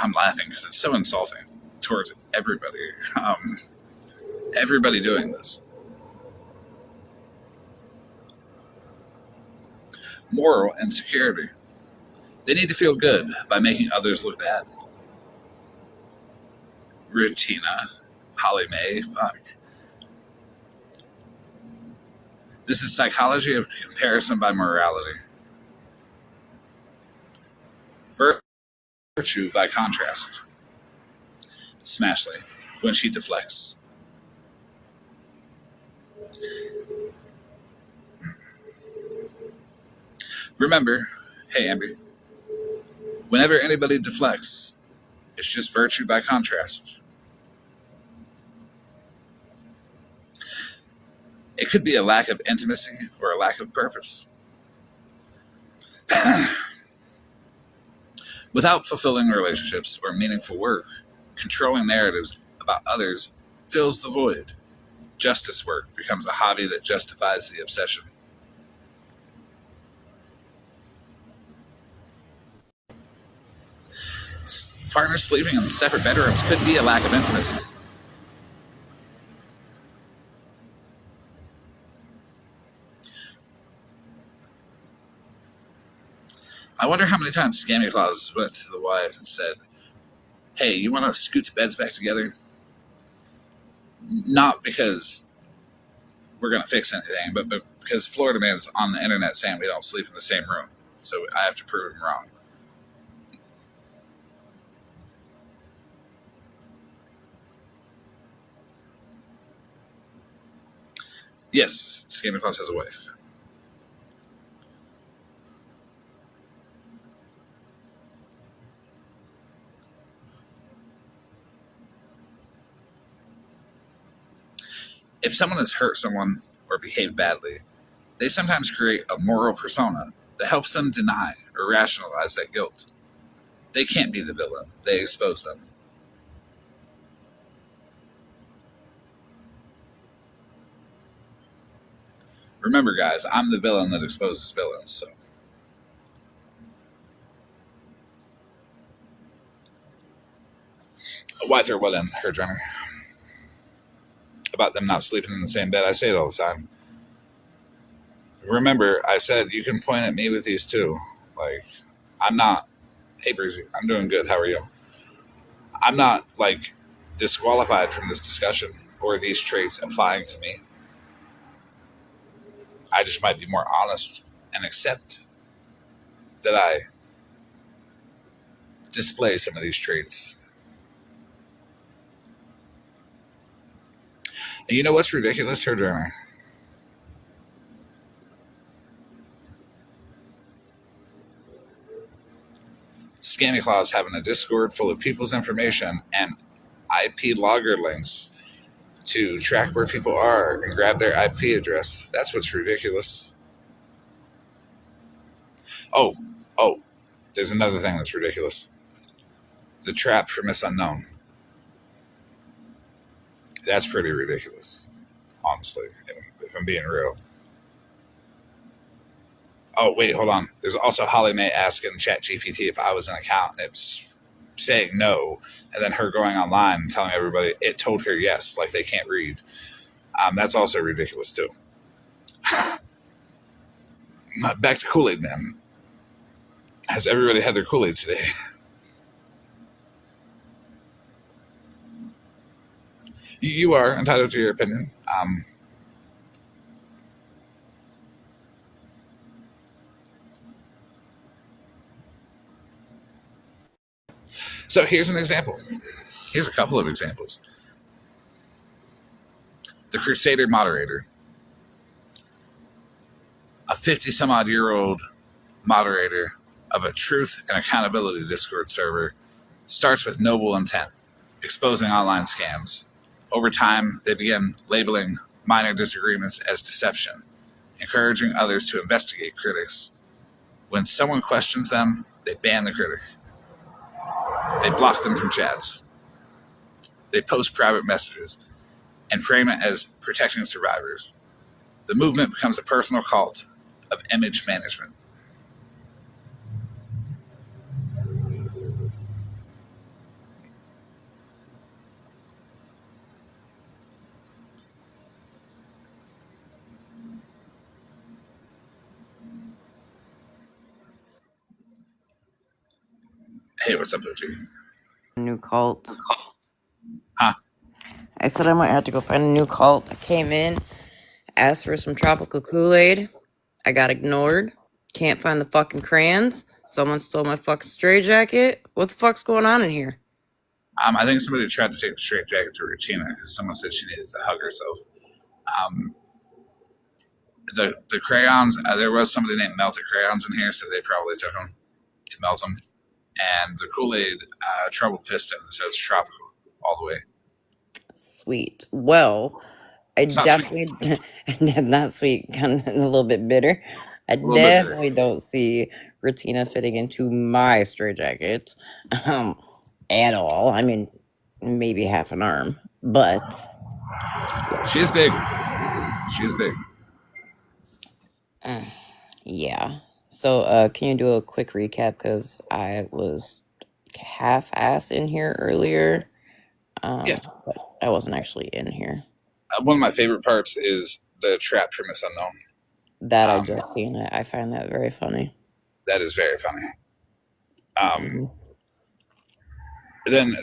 [SPEAKER 1] I'm laughing because it's so insulting towards everybody. Everybody doing this. Moral insecurity. They need to feel good by making others look bad. Rutina, Holly Mae, fuck. This is psychology of comparison by morality. Virtue by contrast. Smashley, when she deflects. Remember, hey Amby, whenever anybody deflects, it's just virtue by contrast. It could be a lack of intimacy or a lack of purpose. Without fulfilling relationships or meaningful work, controlling narratives about others fills the void. Justice work becomes a hobby that justifies the obsession. Partners sleeping in separate bedrooms could be a lack of intimacy. I wonder how many times Scammy Claus went to the wife and said, "Hey, you want to scoot the beds back together?" Not because we're going to fix anything, but because Florida Man's on the internet saying we don't sleep in the same room. So I have to prove him wrong. Yes, Scammy Claus has a wife. If someone has hurt someone or behaved badly, they sometimes create a moral persona that helps them deny or rationalize that guilt. They can't be the villain, they expose them. Remember, guys, I'm the villain that exposes villains, so. Why throw what in, her drummer? About them not sleeping in the same bed. I say it all the time. Remember, I said you can point at me with these too. Like, I'm not. Hey, Breezy, I'm doing good. How are you? I'm not, like, disqualified from this discussion or these traits applying to me. I just might be more honest and accept that I display some of these traits. And you know what's ridiculous, her drummer? Scammy Claus having a Discord full of people's information and IP logger links to track where people are and grab their IP address. That's what's ridiculous. Oh, oh, there's another thing that's ridiculous. The trap for Miss Unknown. That's pretty ridiculous, honestly, if I'm being real. Oh, wait, hold on. There's also Holly Mae asking ChatGPT if I was an accountant. It's saying no, and then her going online and telling everybody it told her yes, like they can't read. That's also ridiculous, too. Back to Kool-Aid Man. Has everybody had their Kool-Aid today? You are entitled to your opinion. So here's an example. Here's a couple of examples. The Crusader moderator, a 50 some odd year old moderator of a truth and accountability Discord server, starts with noble intent, exposing online scams. Over time, they begin labeling minor disagreements as deception, encouraging others to investigate critics. When someone questions them, they ban the critic. They block them from chats. They post private messages and frame it as protecting survivors. The movement becomes a personal cult of image management. Hey, what's up, OG?
[SPEAKER 3] New cult.
[SPEAKER 1] Huh?
[SPEAKER 3] I said I might have to go find a new cult. I came in, asked for some tropical Kool-Aid. I got ignored. Can't find the fucking crayons. Someone stole my fucking stray jacket. What the fuck's going on in here?
[SPEAKER 1] I think somebody tried to take the straight jacket to Regina because someone said she needed to hug herself. Um, the crayons, there was somebody named Melted Crayons in here, so they probably took them to melt them. And the Kool-Aid Trouble Piston says tropical all the way.
[SPEAKER 3] Sweet. Well, I
[SPEAKER 1] It's not sweet.
[SPEAKER 3] definitely not sweet, kind of a little bit bitter. I
[SPEAKER 1] A little bit bitter.
[SPEAKER 3] definitely don't see Ratina fitting into my stray jacket at all. I mean, maybe half an arm, but
[SPEAKER 1] She's big. She's big.
[SPEAKER 3] yeah. So, can you do a quick recap? Because I was
[SPEAKER 7] half-ass in here earlier.
[SPEAKER 1] Yeah.
[SPEAKER 7] But I wasn't actually in here.
[SPEAKER 1] One of my favorite parts is the trap from Miss Unknown.
[SPEAKER 7] That I just seen it. I find that very funny.
[SPEAKER 1] That is very funny.
[SPEAKER 7] Mhm.
[SPEAKER 1] Then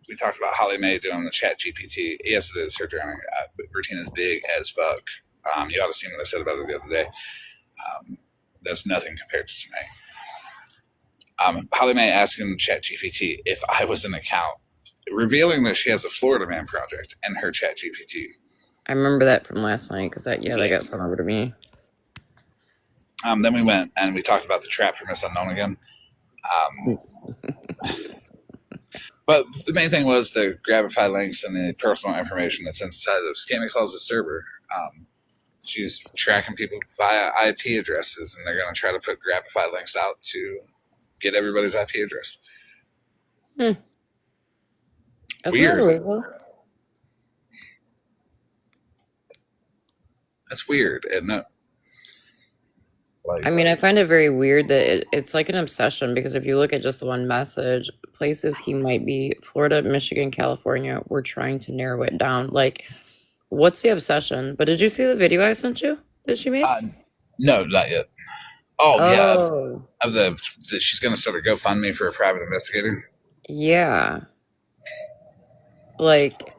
[SPEAKER 1] we talked about Holly Mae doing the chat GPT. Yes, it is. Her drowning routine is big as fuck. You ought to see what I said about it the other day. That's nothing compared to tonight. Holly Mae asking chat GPT if I was an account, revealing that she has a Florida Man project in her chat GPT.
[SPEAKER 7] I remember that from last night because that got sent over to me.
[SPEAKER 1] Then we went and we talked about the trap for Miss Unknown again. But the main thing was the Grabify links and the personal information that's inside of Scammy Claus's server. She's tracking people via IP addresses, and they're going to try to put Grabify links out to get everybody's IP address.
[SPEAKER 7] That's
[SPEAKER 1] Weird.
[SPEAKER 7] not illegal.
[SPEAKER 1] That's weird, isn't it?
[SPEAKER 7] I mean, I find it very weird that it's like an obsession because if you look at just the one message, places he might be, Florida, Michigan, California, we're trying to narrow it down. Like, what's the obsession? But did you see the video I sent you that she made?
[SPEAKER 1] No, not yet. Oh, yeah.
[SPEAKER 7] Oh.
[SPEAKER 1] She's going to start a GoFundMe for a private investigator.
[SPEAKER 7] Yeah. Like,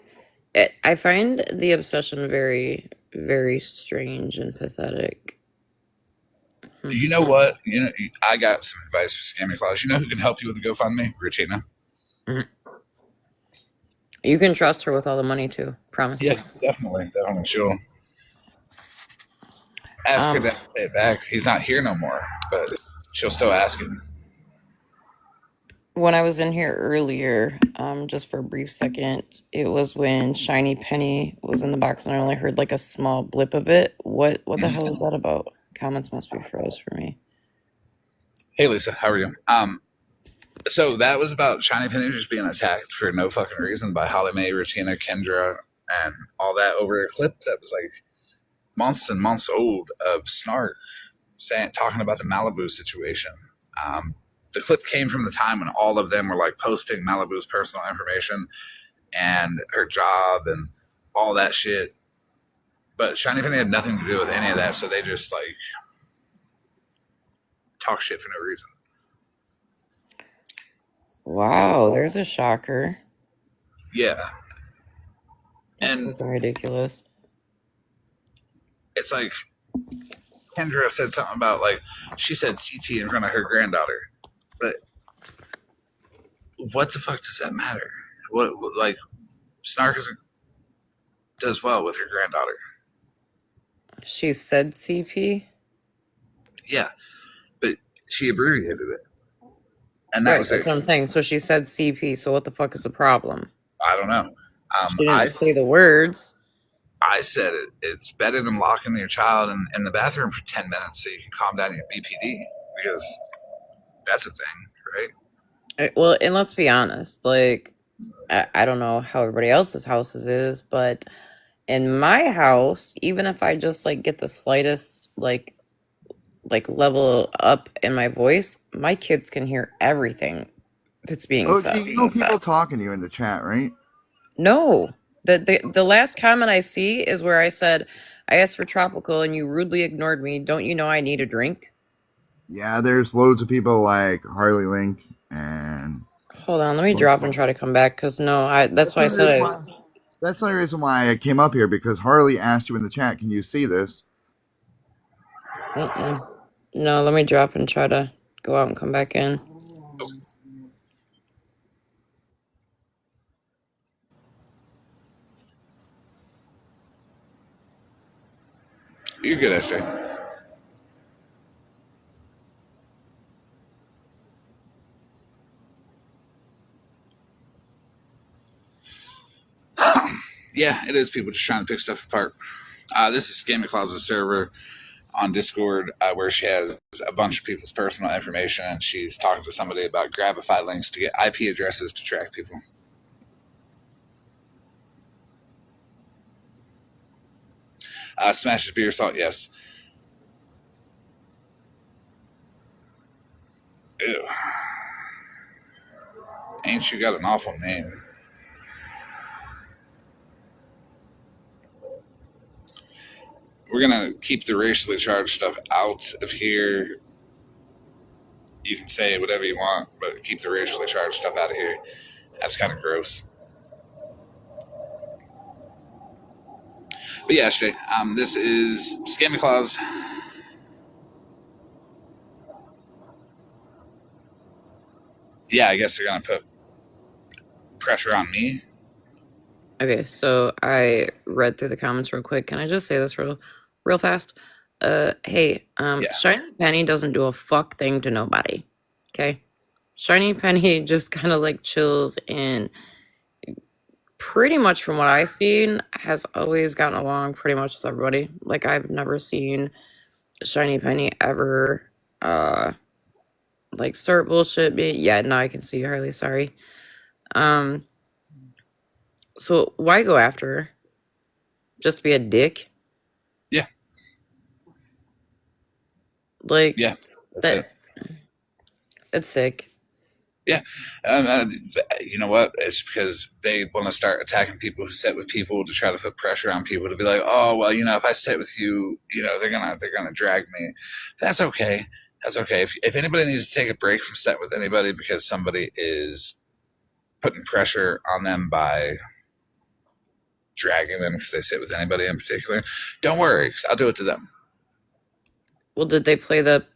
[SPEAKER 7] I find the obsession very, very strange and pathetic.
[SPEAKER 1] Do you know what? I got some advice for Scammy Claus. You know who can help you with the GoFundMe? Regina.
[SPEAKER 7] You can trust her with all the money too. Promise.
[SPEAKER 1] Yes, definitely. She'll ask her to pay it back. He's not here no more, but she'll still ask him.
[SPEAKER 7] When I was in here earlier, just for a brief second, it was when Shiny Penny was in the box and I only heard like a small blip of it. What the hell is that about? Comments must be froze for me.
[SPEAKER 1] Hey Lisa, how are you? So that was about Shiny Penny just being attacked for no fucking reason by Holly Mae, Regina, Kendra, and all that over a clip that was like months and months old of Snark talking about the Malibu situation. The clip came from the time when all of them were like posting Malibu's personal information and her job and all that shit. But Shiny Penny had nothing to do with any of that, so they just like talk shit for no reason.
[SPEAKER 7] Wow, there's a shocker.
[SPEAKER 1] Yeah.
[SPEAKER 7] That's fucking ridiculous.
[SPEAKER 1] It's like Kendra said something about like she said CT in front of her granddaughter, but what the fuck does that matter? What like Snark does well with her granddaughter.
[SPEAKER 7] She said CP?
[SPEAKER 1] Yeah, but she abbreviated it, and that
[SPEAKER 7] Right,
[SPEAKER 1] was
[SPEAKER 7] that's what I'm saying. So she said CP. So what the fuck is the problem?
[SPEAKER 1] I don't know.
[SPEAKER 7] She didn't say the words.
[SPEAKER 1] I said it's better than locking your child in the bathroom for 10 minutes so you can calm down your BPD, because that's a thing, right?
[SPEAKER 7] Well, and let's be honest, like, I don't know how everybody else's houses is, but in my house, even if I just like get the slightest like level up in my voice, my kids can hear everything that's being said.
[SPEAKER 8] You know people talking to you in the chat, right?
[SPEAKER 7] No. The last comment I see is where I said, I asked for tropical and you rudely ignored me. Don't you know I need a drink?
[SPEAKER 8] Yeah, there's loads of people like Harley Link and...
[SPEAKER 7] Hold on, let me drop and try to come back, because no, that's why I said
[SPEAKER 8] That's the only reason why I came up here, because Harley asked you in the chat, can you see this?
[SPEAKER 7] No, let me drop and try to go out and come back in.
[SPEAKER 1] You're good, SJ. Yeah, it is people just trying to pick stuff apart. This is Scammy Claus's server on Discord, where she has a bunch of people's personal information, and she's talking to somebody about Grabify links to get IP addresses to track people. Smashes beer salt, yes. Ew. Ain't you got an awful name? We're gonna keep the racially charged stuff out of here. You can say whatever you want, but keep the racially charged stuff out of here. That's kind of gross. But yeah, Shay, this is Scammy Claus. Yeah, I guess they're gonna put pressure on me.
[SPEAKER 7] Okay, so I read through the comments real quick. Can I just say this real fast? Hey,
[SPEAKER 1] Yeah.
[SPEAKER 7] Shiny Penny doesn't do a fuck thing to nobody. Okay? Shiny Penny just kind of like chills and pretty much from what I've seen has always gotten along pretty much with everybody. Like I've never seen Shiny Penny ever like start bullshit. Yeah, now I can see you, Harley, sorry. So why go after her? Just to be a dick?
[SPEAKER 1] Yeah.
[SPEAKER 7] Like
[SPEAKER 1] Yeah. That's it.
[SPEAKER 7] It's sick.
[SPEAKER 1] Yeah. You know what? It's because they want to start attacking people who sit with people to try to put pressure on people to be like, oh, well, if I sit with you, they're gonna drag me. That's okay. That's okay. If anybody needs to take a break from sitting with anybody because somebody is putting pressure on them by dragging them because they sit with anybody in particular, don't worry, because I'll do it to them.
[SPEAKER 7] Well, did they play the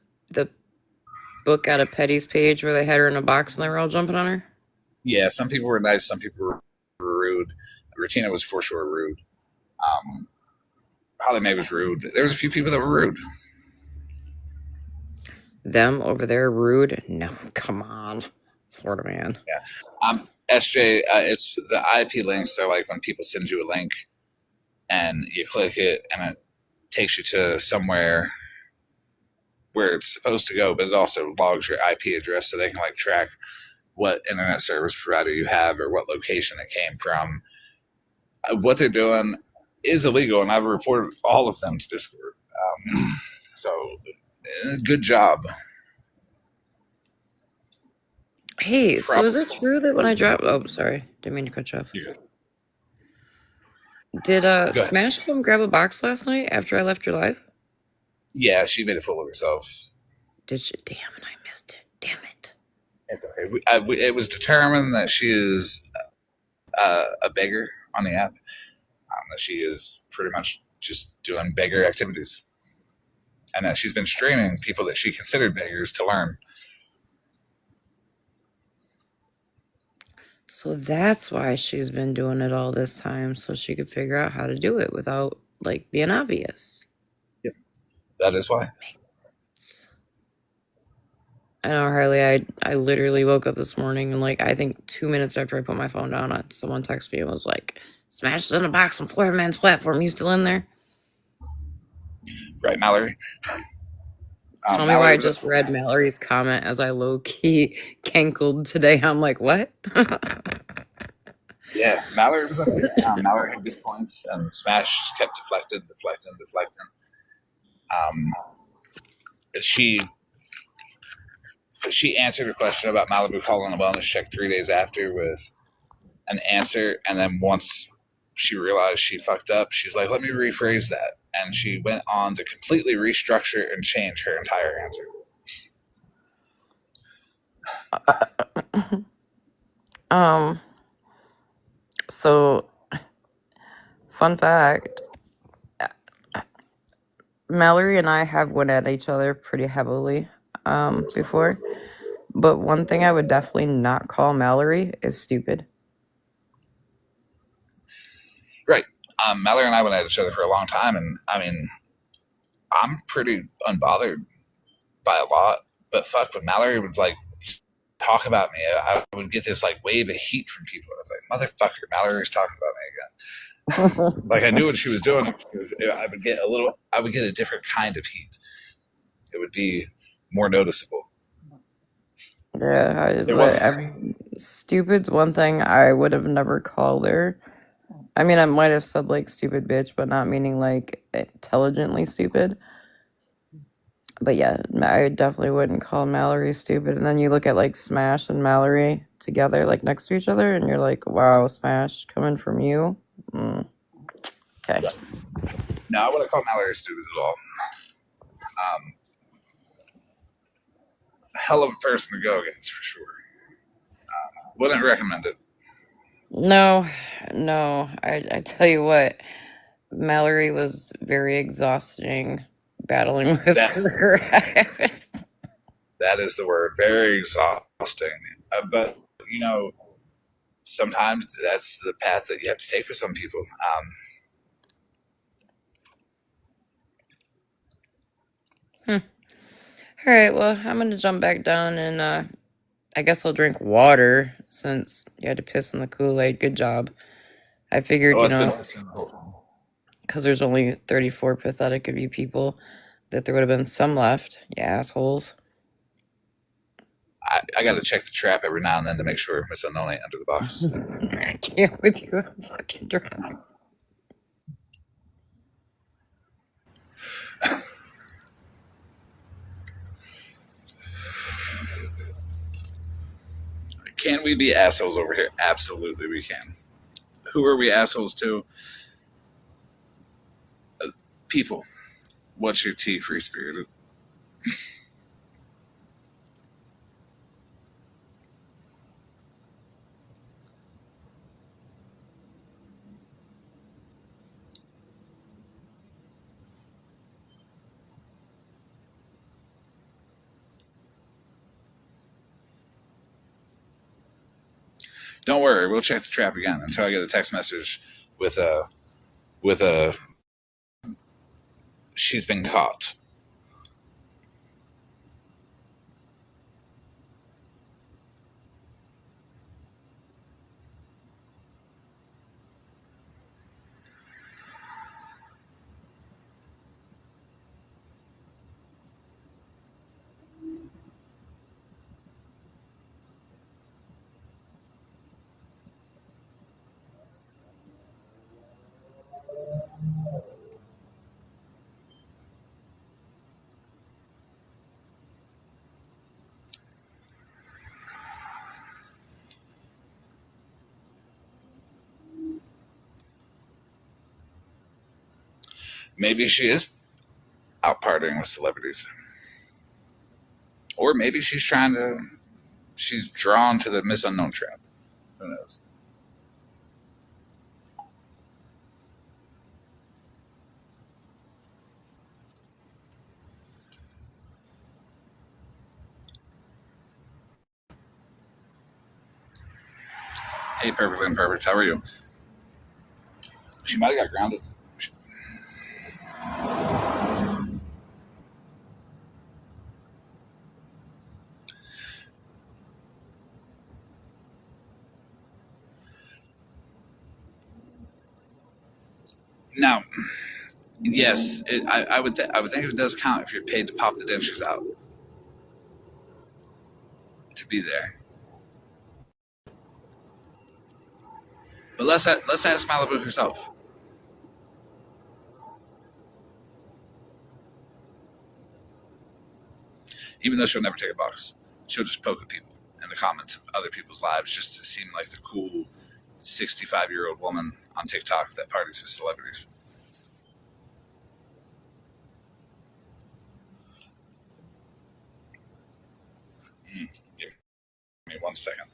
[SPEAKER 7] book out of Petty's page where they had her in a box and they were all jumping on her?
[SPEAKER 1] Yeah, some people were nice, some people were rude. Regina was for sure rude. Holly Mae was rude. There was a few people that were rude.
[SPEAKER 7] Them over there rude? No, come on, Florida man.
[SPEAKER 1] Yeah. SJ, it's the IP links are like when people send you a link and you click it and it takes you to somewhere where it's supposed to go, but it also logs your IP address so they can like track what internet service provider you have or what location it came from. What they're doing is illegal, and I've reported all of them to Discord. So, good job.
[SPEAKER 7] Hey, so is it true that when I drop... Oh, sorry. Didn't mean to cut you off. Did Smash come grab a box last night after I left your live?
[SPEAKER 1] Yeah, she made a fool of herself.
[SPEAKER 7] Did she? Damn it, I missed it. Damn it.
[SPEAKER 1] It's okay. It was determined that she is a beggar on the app. That she is pretty much just doing beggar activities. And that she's been streaming people that she considered beggars to learn.
[SPEAKER 7] So that's why she's been doing it all this time, so she could figure out how to do it without, like, being obvious.
[SPEAKER 1] Yep. That is why.
[SPEAKER 7] I know, Harley, I literally woke up this morning and, like, I think 2 minutes after I put my phone down, someone texted me and was like, "Smashed in a box on Florida Man's platform. You still in there?"
[SPEAKER 1] Right, Mallory?
[SPEAKER 7] Tell me why I just read Mallory's comment as I low-key cankled today. I'm like, what?
[SPEAKER 1] Yeah, Mallory was up here. Mallory had good points, and Smash kept deflecting. She answered a question about Malibu calling a wellness check 3 days after with an answer, and then once she realized she fucked up, she's like, let me rephrase that. And she went on to completely restructure and change her entire answer.
[SPEAKER 7] So, fun fact, Mallory and I have went at each other pretty heavily before, but one thing I would definitely not call Mallory is stupid.
[SPEAKER 1] Right. Mallory and I went at each other for a long time, and I mean, I'm pretty unbothered by a lot, but fuck, when Mallory would like talk about me, I would get this like wave of heat from people. I was like, motherfucker, Mallory's talking about me again. Like I knew what she was doing because I would get a different kind of heat. It would be more noticeable.
[SPEAKER 7] Yeah, stupid's one thing I would have never called her. I mean, I might have said like stupid bitch, but not meaning like intelligently stupid. But yeah, I definitely wouldn't call Mallory stupid. And then you look at like Smash and Mallory together, like next to each other, and you're like, wow, smash coming from you. Okay.
[SPEAKER 1] No, I wouldn't call Mallory stupid at all. Hell of a person to go against for sure. Wouldn't recommend it.
[SPEAKER 7] No, no. I tell you what, Mallory was very exhausting battling with
[SPEAKER 1] That's
[SPEAKER 7] her.
[SPEAKER 1] that is the word. Very exhausting. But you know, sometimes that's the path that you have to take for some people.
[SPEAKER 7] All right, well, I'm gonna jump back down and I guess I'll drink water since you had to piss in the Kool-Aid. Good job. I figured,
[SPEAKER 1] Oh, it's been pissing.
[SPEAKER 7] because there's only 34 pathetic of you people, that there would have been some left. You assholes.
[SPEAKER 1] I got to check the trap every now and then to make sure Miss Unknown ain't under the box.
[SPEAKER 7] I can't with you. I'm fucking drunk.
[SPEAKER 1] Can we be assholes over here? Absolutely, we can. Who are we assholes to? People. What's your tea, free spirited? Don't worry, we'll check the trap again until I get a text message with a she's been caught. Maybe she is out partying with celebrities. Or maybe she's drawn to the Miss Unknown trap. Who knows? Hey, Perfectly Imperfect, how are you? She might have got grounded. Now, yes, I would I would think it does count if you're paid to pop the dentures out to be there. But let's ask Malibu herself. Even though she'll never take a box, she'll just poke at people in the comments of other people's lives just to seem like the cool 65-year-old woman on TikTok that parties with celebrities. Give me 1 second.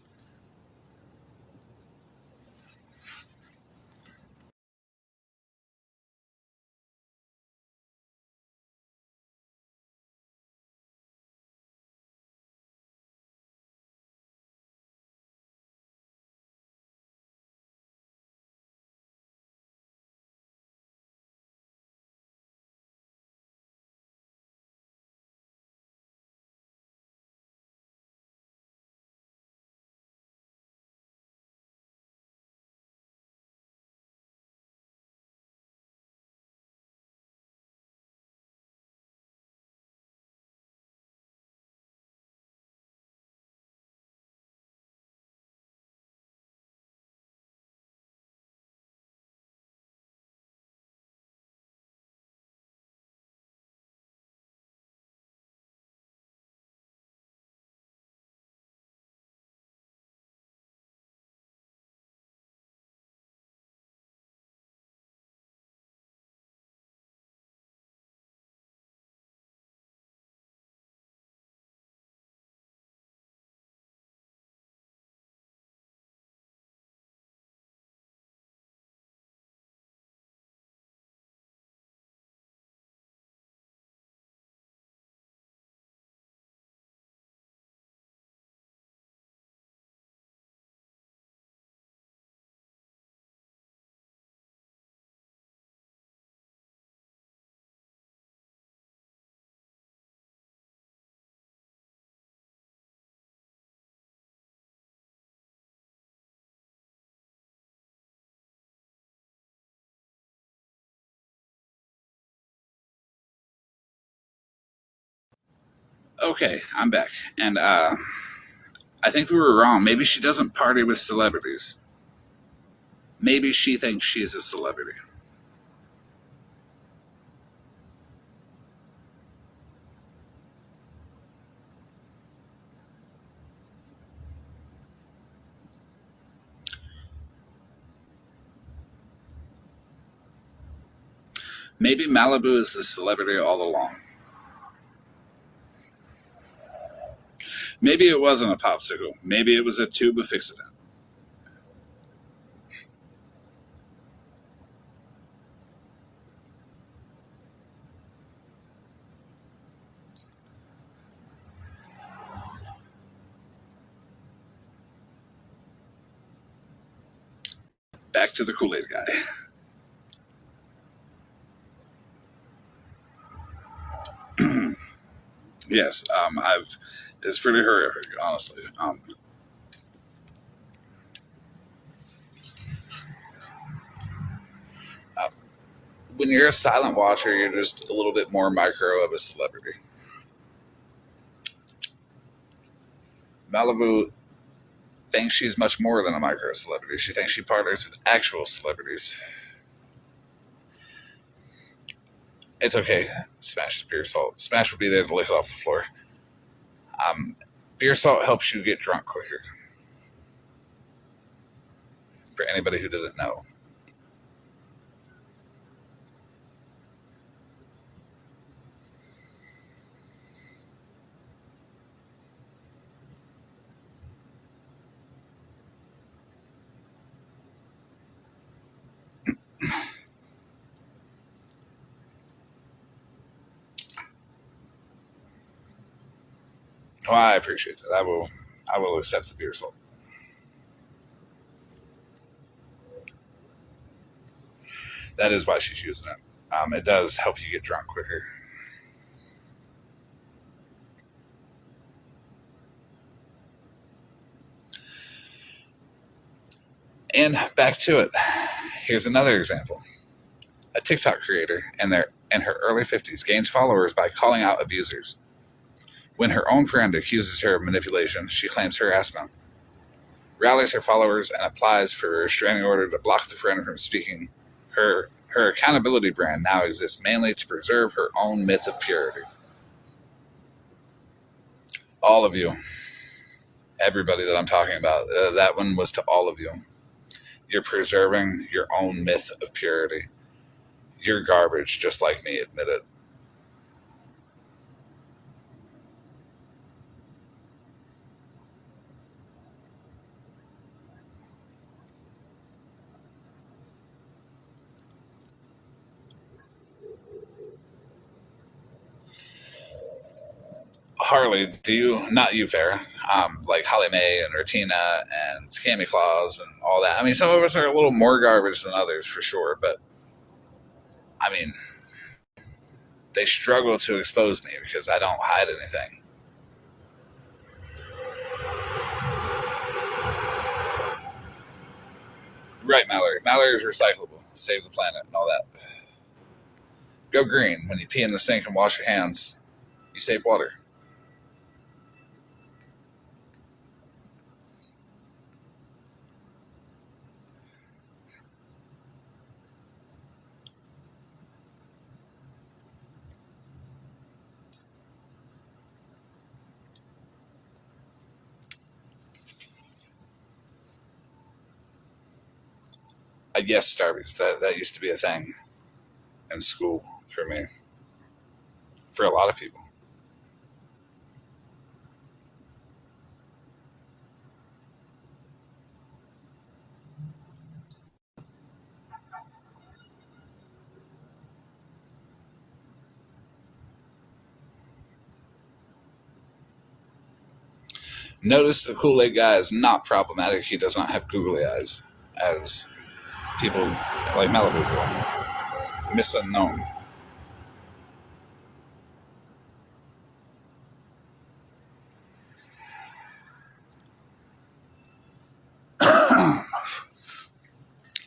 [SPEAKER 1] Okay, I'm back. And I think we were wrong. Maybe she doesn't party with celebrities. Maybe she thinks she's a celebrity. Maybe Malibu is the celebrity all along. Maybe it wasn't a popsicle. Maybe it was a tube of Fix-It. Back to the Kool-Aid guy. Yes, it's pretty horrific, honestly. Uh, when you're a silent watcher, you're just a little bit more micro of a celebrity. Malibu thinks she's much more than a micro celebrity. She thinks she partners with actual celebrities. It's okay. Smash the beer salt. Smash will be there to lick it off the floor. Um, Beer salt helps you get drunk quicker. For anybody who didn't know. Well, I appreciate that. I will accept the beer salt. That is why she's using it. It does help you get drunk quicker. And back to it. Here's another example. A TikTok creator in her early 50s gains followers by calling out abusers. When her own friend accuses her of manipulation, she claims harassment, rallies her followers, and applies for a restraining order to block the friend from speaking. Her accountability brand now exists mainly to preserve her own myth of purity. All of you, everybody that I'm talking about, that one was to all of you. You're preserving your own myth of purity. You're garbage, just like me, admit it. Harley, do you, not you, Farrah, like Holly Mae and Ratina and Scammy Claus and all that. I mean, some of us are a little more garbage than others for sure, but I mean, they struggle to expose me because I don't hide anything. Right, Mallory. Mallory is recyclable. Save the planet and all that. Go green. When you pee in the sink and wash your hands, you save water. Yes, Starbies. That used to be a thing in school for me, for a lot of people. Notice the Kool-Aid guy is not problematic. He does not have googly eyes, as people like Malibu do. Miss Unknown.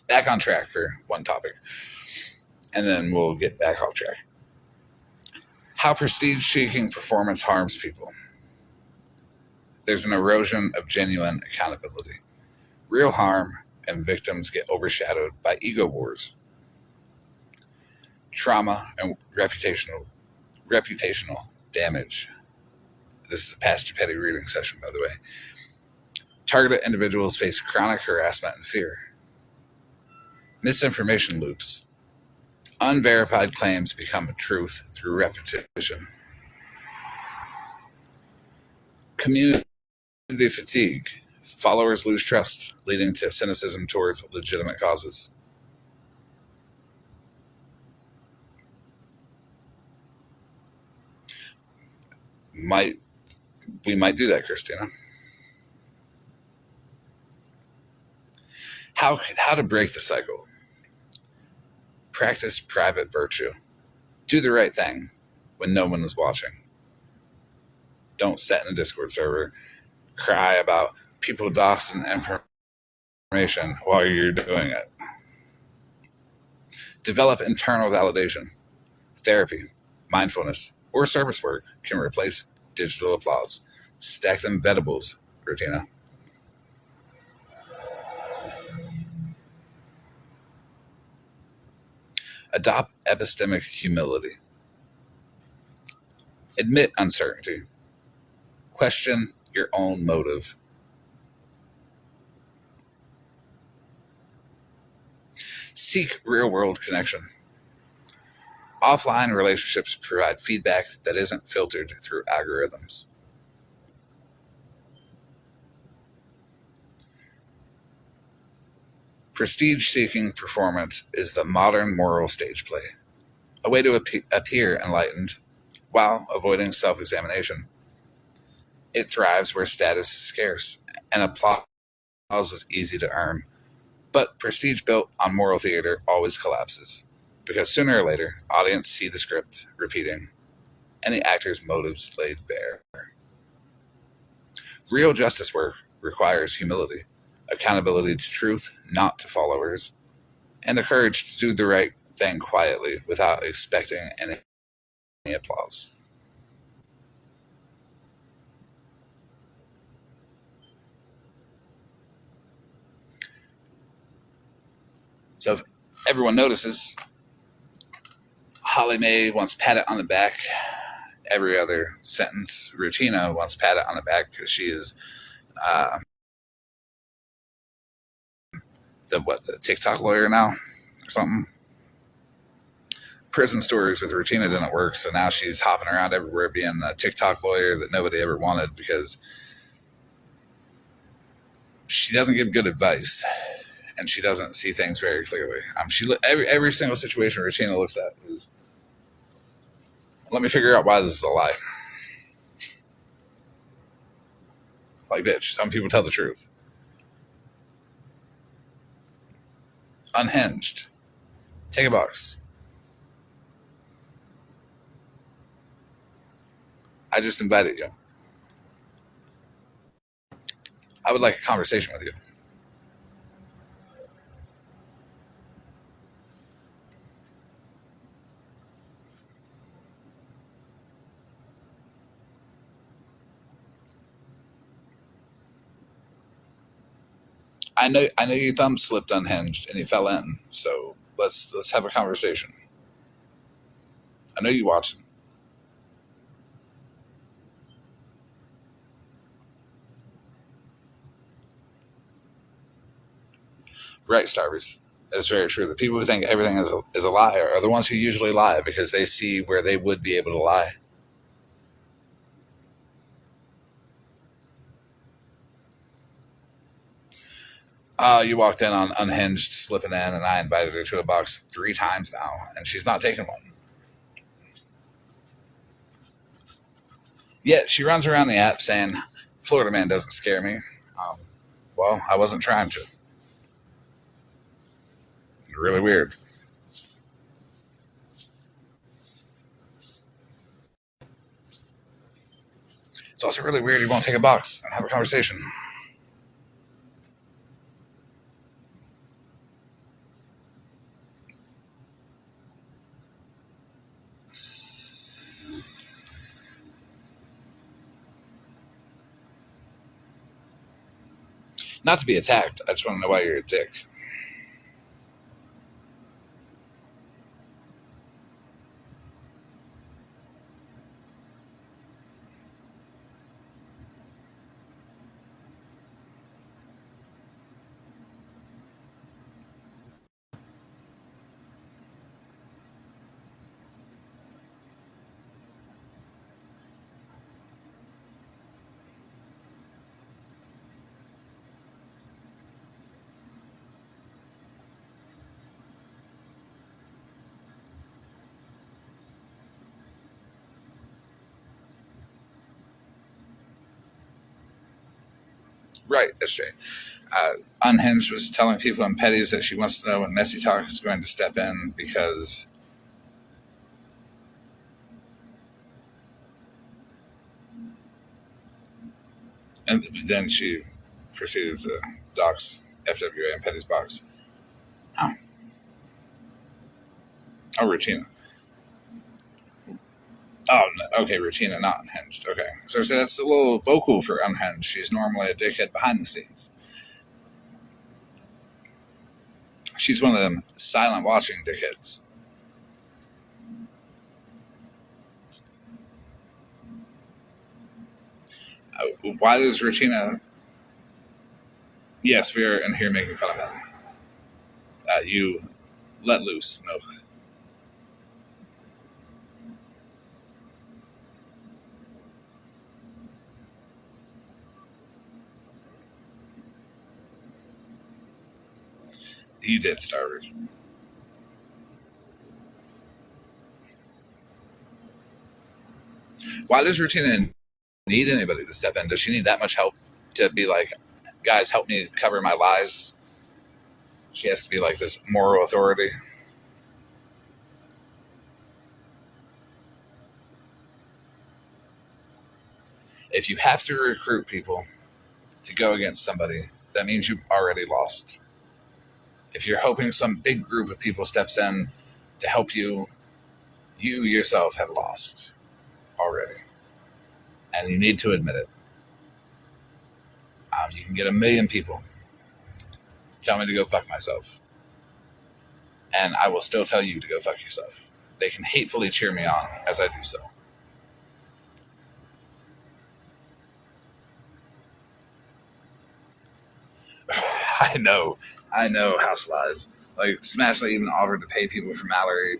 [SPEAKER 1] Back on track for one topic, and then we'll get back off track. How prestige-seeking performance harms people. There's an erosion of genuine accountability. Real harm and victims get overshadowed by ego wars, trauma, and reputational damage. This is a Pastor Petty reading session, by the way. Targeted individuals face chronic harassment and fear. Misinformation loops. Unverified claims become truth through repetition. Community fatigue. Followers lose trust, leading to cynicism towards legitimate causes. We might do that, Christina. How to break the cycle. Practice private virtue. Do the right thing when no one is watching. Don't sit in a Discord server. Cry about people doxing information while you're doing it. Develop internal validation. Therapy, mindfulness, or service work can replace digital applause. Stack them vegetables, Rutina. Adopt epistemic humility. Admit uncertainty. Question your own motive. Seek real-world connection. Offline relationships provide feedback that isn't filtered through algorithms. Prestige-seeking performance is the modern moral stage play, a way to appear enlightened while avoiding self-examination. It thrives where status is scarce and applause is easy to earn. But prestige built on moral theater always collapses, because sooner or later, audience see the script repeating and the actor's motives laid bare. Real justice work requires humility, accountability to truth, not to followers, and the courage to do the right thing quietly without expecting any applause. So if everyone notices, Holly Mae wants patted on the back every other sentence. Rutina wants patted on the back because she is uh, the TikTok lawyer now or something. Prison stories with Rutina didn't work, so now she's hopping around everywhere being the TikTok lawyer that nobody ever wanted because she doesn't give good advice and she doesn't see things very clearly. Every single situation Rutina looks at is, let me figure out why this is a lie. Like, bitch, some people tell the truth. Unhinged. Take a box. I just invited you. I would like a conversation with you. I know your thumb slipped unhinged and you fell in. So let's have a conversation. I know you watching. Right, Starbucks. That's very true. The people who think everything is a lie are the ones who usually lie because they see where they would be able to lie. You walked in on unhinged, slipping in, and I invited her to a box 3 times now, and she's not taking one. Yet she runs around the app saying, Florida man doesn't scare me. Um, well, I wasn't trying to. Really weird. It's also really weird you won't take a box and have a conversation. Not to be attacked. I just want to know why you're a dick. Right, SJ. Unhinged was telling people in petties that she wants to know when Messy Talk is going to step in because. And then she proceeded to dox FWA in Petty's box. Oh, oh, Rutina. Oh, no, okay, Rutina, not Unhinged. Okay. So I said that's a little vocal for Unhinged. She's normally a dickhead behind the scenes. She's one of them silent watching dickheads. Why does Rutina. Yes, we are in here making fun of men. You let loose. No. You did, Starters. Why does Rutina need anybody to step in? Does she need that much help to be like, guys, help me cover my lies? She has to be like this moral authority. If you have to recruit people to go against somebody, that means you've already lost. If you're hoping some big group of people steps in to help you, you yourself have lost already. And you need to admit it. You can get 1,000,000 people to tell me to go fuck myself. And I will still tell you to go fuck yourself. They can hatefully cheer me on as I do so. I know, House Lies. Like, Smashley even offered to pay people for Mallory.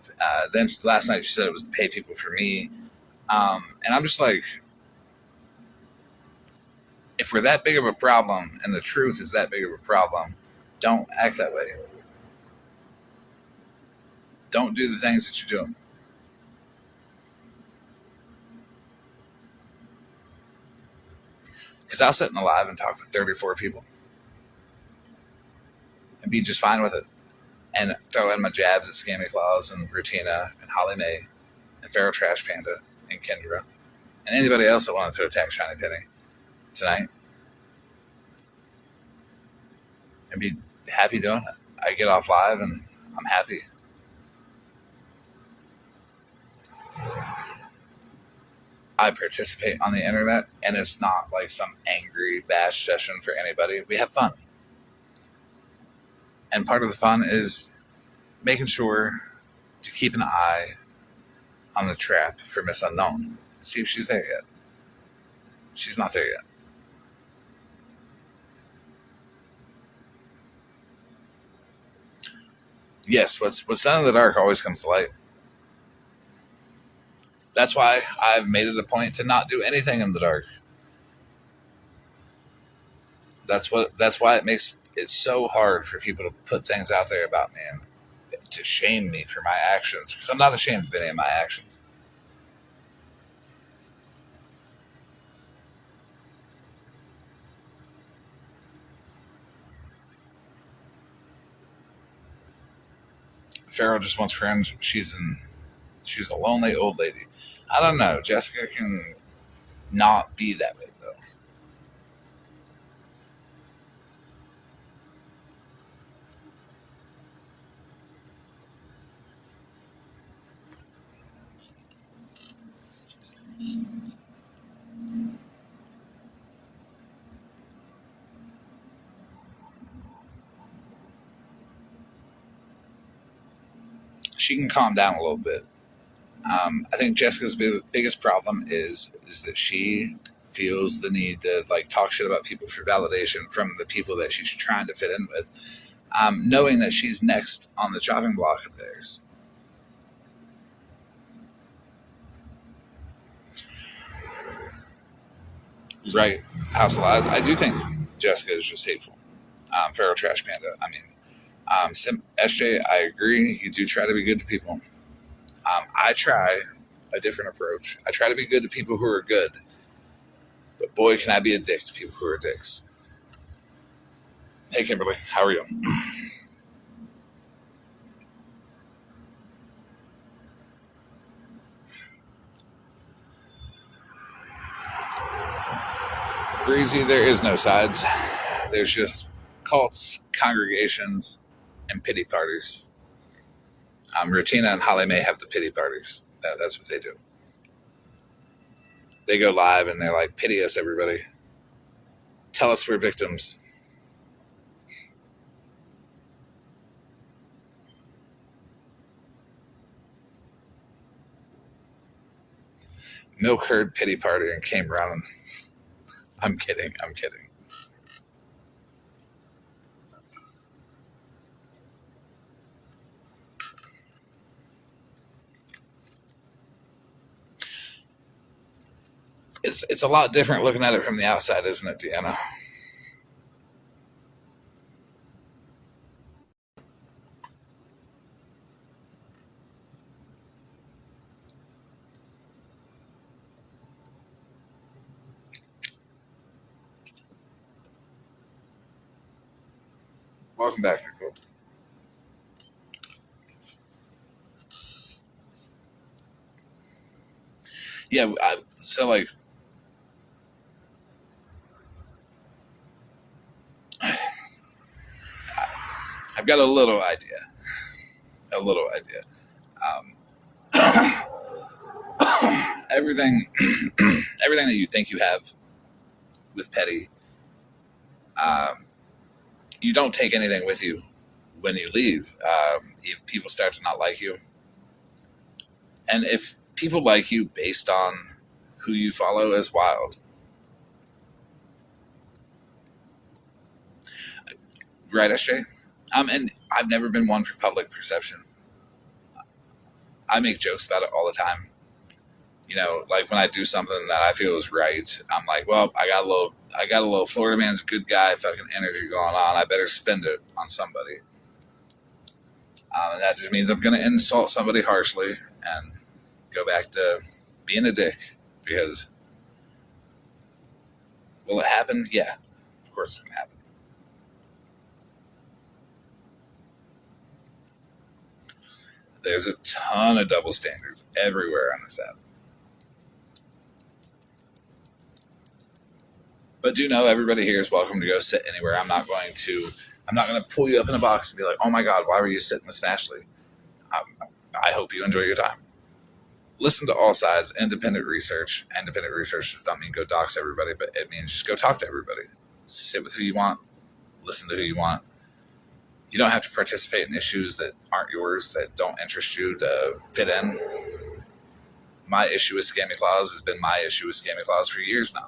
[SPEAKER 1] Then last night she said it was to pay people for me. And I'm just like, if we're that big of a problem and the truth is that big of a problem, don't act that way. Don't do the things that you're doing. Because I'll sit in the live and talk to 34 people and be just fine with it. And throw in my jabs at Scammy Claus and Rutina and Holly Mae and Pharaoh Trash Panda and Kendra and anybody else that wanted to attack Shiny Penny tonight and be happy doing it. I get off live and I'm happy. I participate on the internet and it's not like some angry bash session for anybody. We have fun. And part of the fun is making sure to keep an eye on the trap for Miss Unknown. See if she's there yet. She's not there yet. Yes, what's done in the dark always comes to light. That's why I've made it a point to not do anything in the dark. That's why it makes it so hard for people to put things out there about me and to shame me for my actions because I'm not ashamed of any of my actions. Farrell just wants friends. She's a lonely old lady. I don't know. Jessica can not be that way though. she can calm down a little bit. I think Jessica's biggest problem is that she feels the need to like talk shit about people for validation from the people that she's trying to fit in with, knowing that she's next on the chopping block of theirs. Right, House of Lies. I do think Jessica is just hateful. Feral Trash Panda. I mean, SJ, I agree. You do try to be good to people. I try a different approach. I try to be good to people who are good, but boy, can I be a dick to people who are dicks. Hey, Kimberly, how are you? Breezy, there is no sides. There's just cults, congregations, and pity parties. Rutina and Holly May have the pity parties. That's what they do. They go live and they're like, pity us, everybody. Tell us we're victims. Milk heard pity party and came running. I'm kidding. I'm kidding. It's a lot different looking at it from the outside, isn't it, Deanna? Welcome back, Nicole. Yeah, so like, I've got a little idea. A little idea. Um, everything, everything that you think you have with petty, um, you don't take anything with you when you leave. People start to not like you, and if people like you based on who you follow is wild, right, SJ? And I've never been one for public perception. I make jokes about it all the time. You know, like when I do something that I feel is right, I'm like, well, I got a little Florida man's good guy fucking energy going on. I better spend it on somebody. And that just means I'm going to insult somebody harshly and go back to being a dick because will it happen? Yeah, of course it can happen. There's a ton of double standards everywhere on this app. But do know everybody here is welcome to go sit anywhere. I'm not going to pull you up in a box and be like, oh my God, why were you sitting with Smashley? I hope you enjoy your time. Listen to all sides, independent research. Independent research does not mean go dox everybody, but it means just go talk to everybody. Sit with who you want, listen to who you want. You don't have to participate in issues that aren't yours, that don't interest you to fit in. My issue with Scammy Claus has been my issue with Scammy Claus for years now.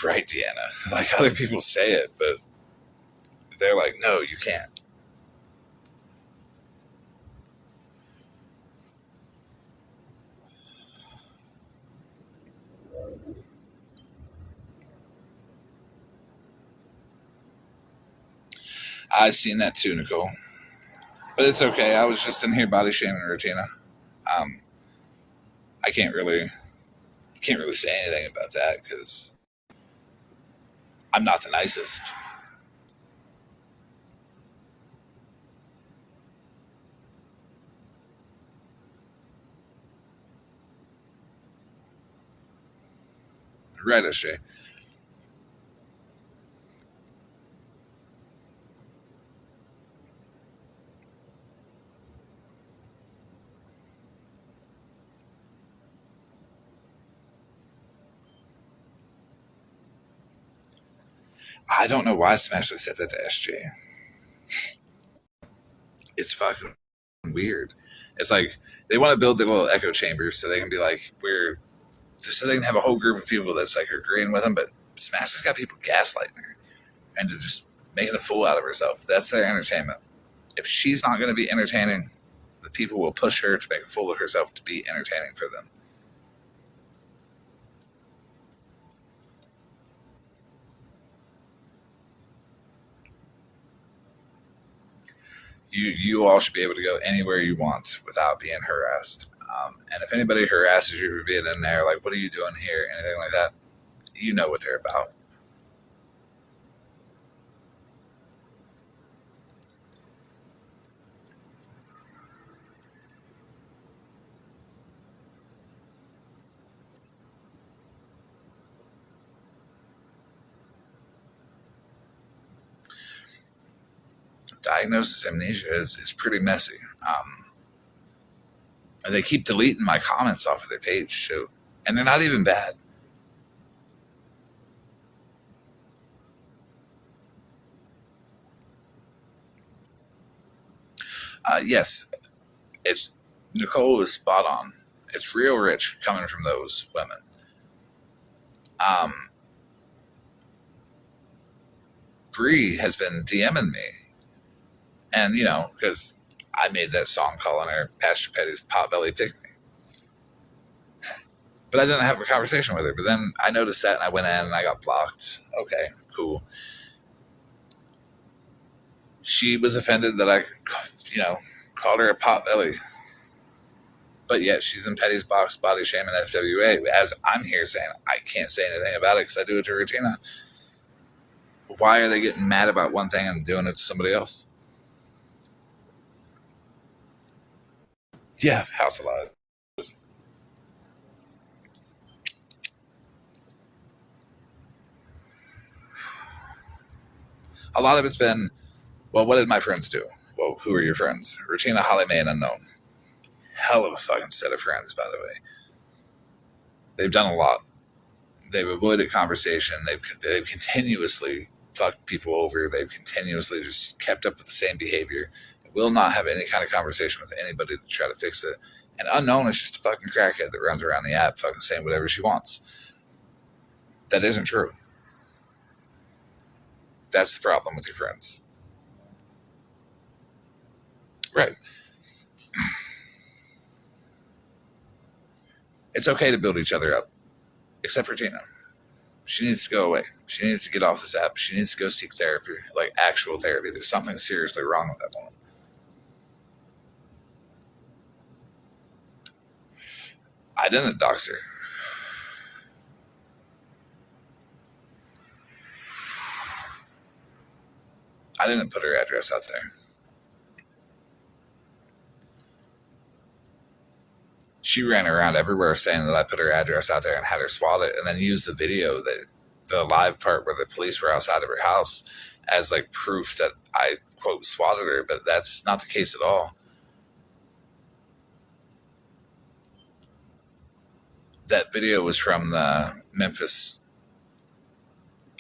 [SPEAKER 1] Right, Deanna. Like other people say it, but they're like, no, you can't. I've seen that too, Nicole. But it's okay. I was just in here body shaming Rutina. Um, I can't really say anything about that because I'm not the nicest. Right, SJ. I don't know why Smashley said that to SJ. It's fucking weird. It's like they want to build their little echo chambers so they can be like, we're, so they can have a whole group of people that's like agreeing with them, but Smashley's got people gaslighting her and to just making a fool out of herself. That's their entertainment. If she's not going to be entertaining, the people will push her to make a fool of herself to be entertaining for them. You all should be able to go anywhere you want without being harassed. And if anybody harasses you for being in there, like, what are you doing here? Anything like that, you know what they're about. Diagnosis amnesia is pretty messy. And they keep deleting my comments off of their page too. And they're not even bad. Yes, it's Nicole is spot on. It's real rich coming from those women. Um, Bree has been DMing me, and you know, because I made that song calling her Pastor Petty's potbelly pick me, but I didn't have a conversation with her. But then I noticed that, and I went in and I got blocked. Okay, cool. She was offended that I, you know, called her a potbelly. But yet she's in Petty's box body shaming FWA. As I'm here saying, I can't say anything about it because I do it to Regina. Why are they getting mad about one thing and doing it to somebody else? Yeah, House of Lies. A lot of it's been, well, what did my friends do? Well, who are your friends? Regina, Holly Mae, and Unknown. Hell of a fucking set of friends, by the way. They've done a lot. They've avoided conversation. They've continuously fucked people over. They've continuously just kept up with the same behavior. Will not have any kind of conversation with anybody to try to fix it. And Unknown is just a fucking crackhead that runs around the app fucking saying whatever she wants. That isn't true. That's the problem with your friends. Right. It's okay to build each other up, except for Gina. She needs to go away. She needs to get off this app. She needs to go seek therapy, like actual therapy. There's something seriously wrong with that woman. I didn't dox her. I didn't put her address out there. She ran around everywhere saying that I put her address out there and had her swat it, and then used the video, that the live part where the police were outside of her house, as like proof that I quote swatted her, but that's not the case at all. That video was from the Memphis,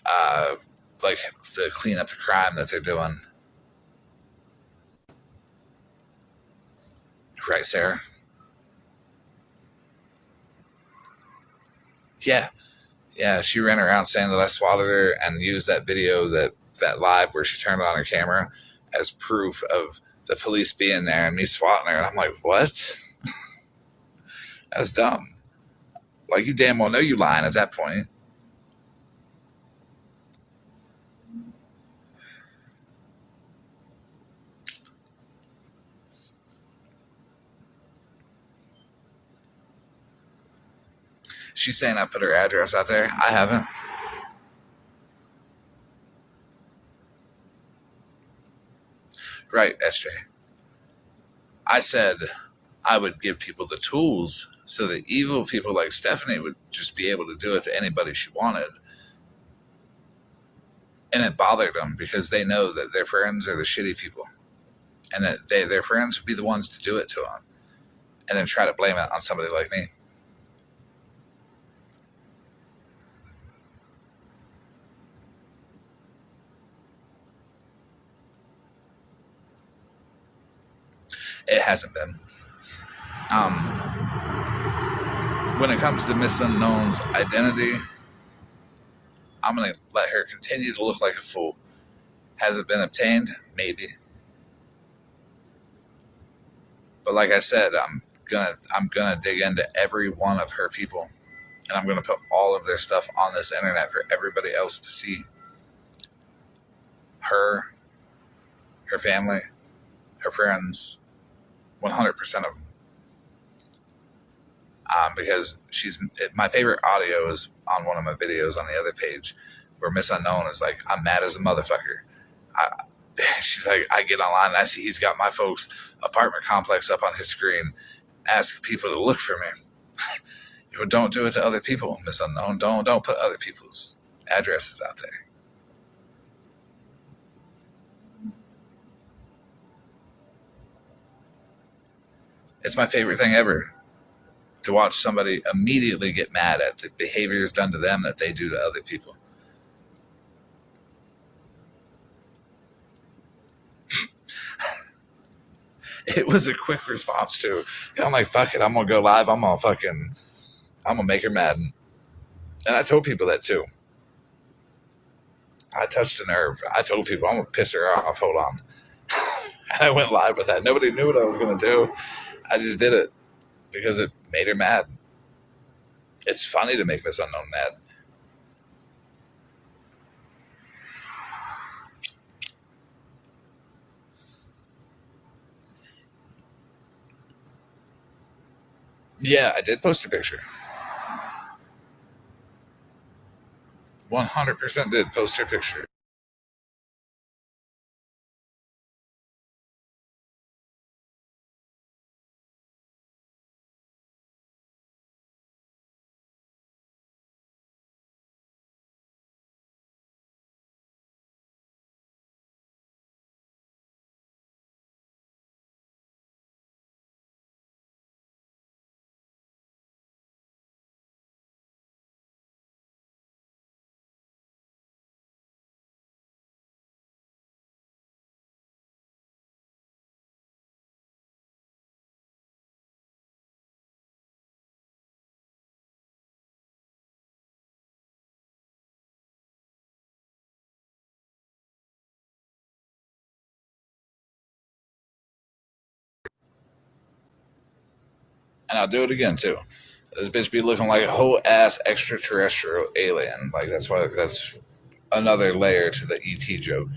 [SPEAKER 1] uh, like the clean up the crime that they're doing. Right, Sarah? Yeah. Yeah, she ran around saying that I swatted her and used that video, that live where she turned on her camera, as proof of the police being there and me swatting her. And I'm like, what? That's dumb. Like, you damn well know you lying at that point. She's saying I put her address out there. I haven't. Right, SJ. I said I would give people the tools so that evil people like Stephanie would just be able to do it to anybody she wanted. And it bothered them because they know that their friends are the shitty people, and that their friends would be the ones to do it to them, and then try to blame it on somebody like me. hasn't been. When it comes to Miss Unknown's identity, I'm going to let her continue to look like a fool. Has it been obtained? Maybe. But like I said, I'm gonna dig into every one of her people, and I'm gonna put all of their stuff on this internet for everybody else to see. Her family, her friends, 100% of them. Because my favorite audio is on one of my videos on the other page, where Miss Unknown is like, "I'm mad as a motherfucker." I, she's like, I get online and I see he's got my folks' apartment complex up on his screen, asking people to look for me. Don't do it to other people, Miss Unknown. Don't put other people's addresses out there. It's my favorite thing ever to watch somebody immediately get mad at the behaviors done to them that they do to other people. It was a quick response to. I'm like, fuck it, I'm gonna go live. I'm gonna make her mad. And I told people that too. I touched a nerve. I told people I'm gonna piss her off. Hold on. And I went live with that. Nobody knew what I was gonna do. I just did it because it made her mad. It's funny to make Miss Unknown mad. Yeah, I did post a picture. 100% did post her picture. And I'll do it again too. This bitch be looking like a whole ass extraterrestrial alien. Like that's another layer to the ET joke.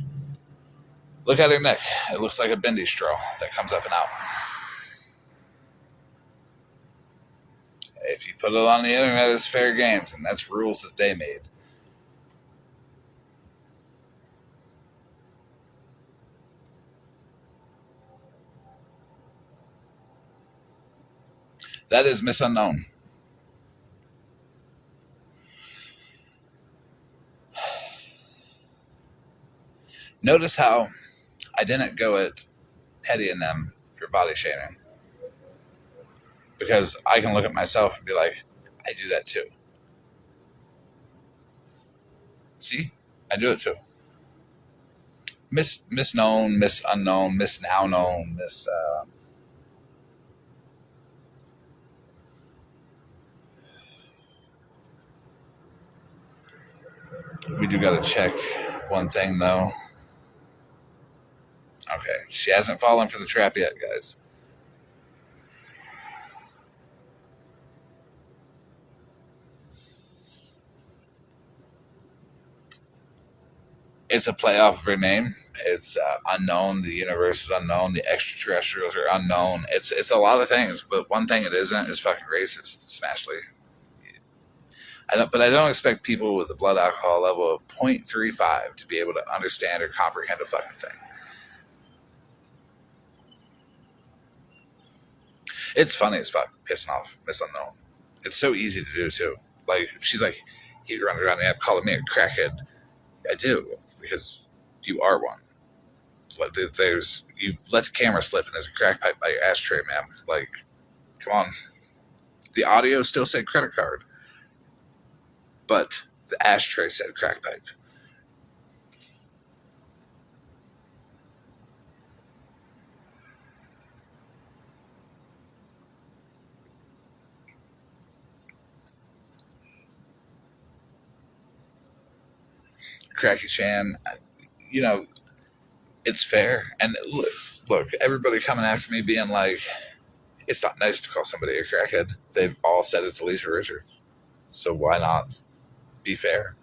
[SPEAKER 1] Look at her neck. It looks like a bendy straw that comes up and out. If you put it on the internet, it's fair games, and that's rules that they made. That is Miss Unknown. Notice how I didn't go at Petty and them for body shaming, because I can look at myself and be like, I do that too. See, I do it too. Miss known, Miss unknown, Miss now known, Miss. We do got to check one thing though. Okay, she hasn't fallen for the trap yet, guys. It's a playoff of her name. It's unknown. The universe is unknown. The extraterrestrials are unknown. It's a lot of things, but one thing it isn't is fucking racist. Smashly. But I don't expect people with a blood alcohol level of 0.35 to be able to understand or comprehend a fucking thing. It's funny as fuck, pissing off Miss Unknown. It's so easy to do too. Like she's like, he runs around the app calling me a crackhead. I do because you are one. Like there's you let the camera slip and there's a crack pipe by your ashtray, ma'am. Like, come on. The audio still said credit card, but the ashtray said crack pipe. Cracky Chan, you know, it's fair. And look, everybody coming after me being like, it's not nice to call somebody a crackhead. They've all said it to Lisa Richards. So why not be fair?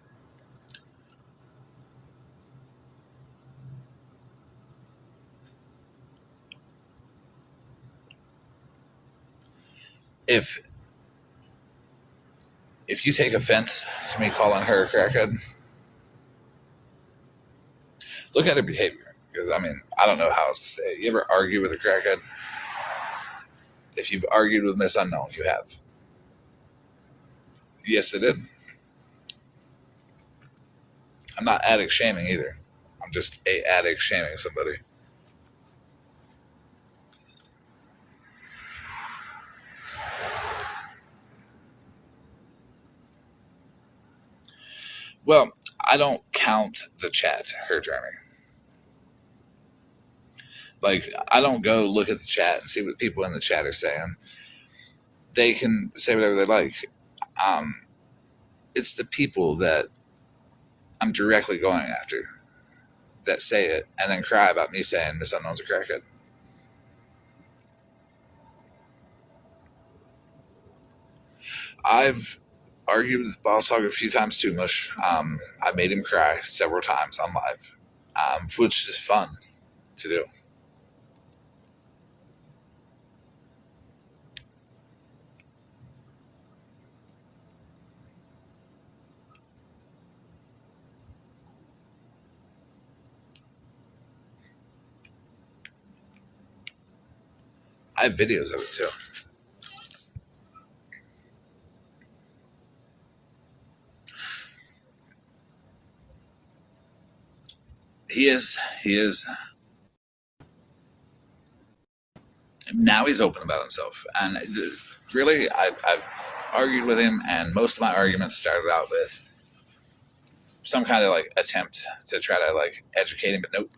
[SPEAKER 1] If you take offense to me calling her a crackhead, look at her behavior. Because I mean, I don't know how else to say it. You ever argue with a crackhead? If you've argued with Miss Unknown, you have. Yes, it did. I'm not addict shaming either. I'm just a addict shaming somebody. Well, I don't count the chat, her journey. Like, I don't go look at the chat and see what people in the chat are saying. They can say whatever they like. Um, it's the people that I'm directly going after that say it and then cry about me saying Miss Unknown's a crackhead. I've argued with Boss Hog a few times too, Mush. I made him cry several times on live, which is fun to do. I have videos of it too. He is. He is. Now he's open about himself. And really, I've argued with him, and most of my arguments started out with some kind of like attempt to try to like educate him, but nope.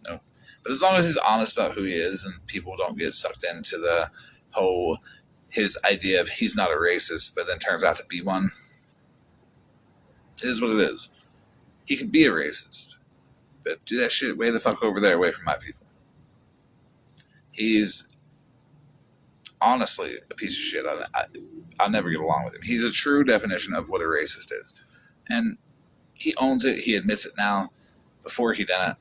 [SPEAKER 1] No. But as long as he's honest about who he is and people don't get sucked into the whole his idea of he's not a racist, but then turns out to be one, it is what it is. He can be a racist, but do that shit way the fuck over there, away from my people. He's honestly a piece of shit. I'll never get along with him. He's a true definition of what a racist is. And he owns it. He admits it now. Before he done it.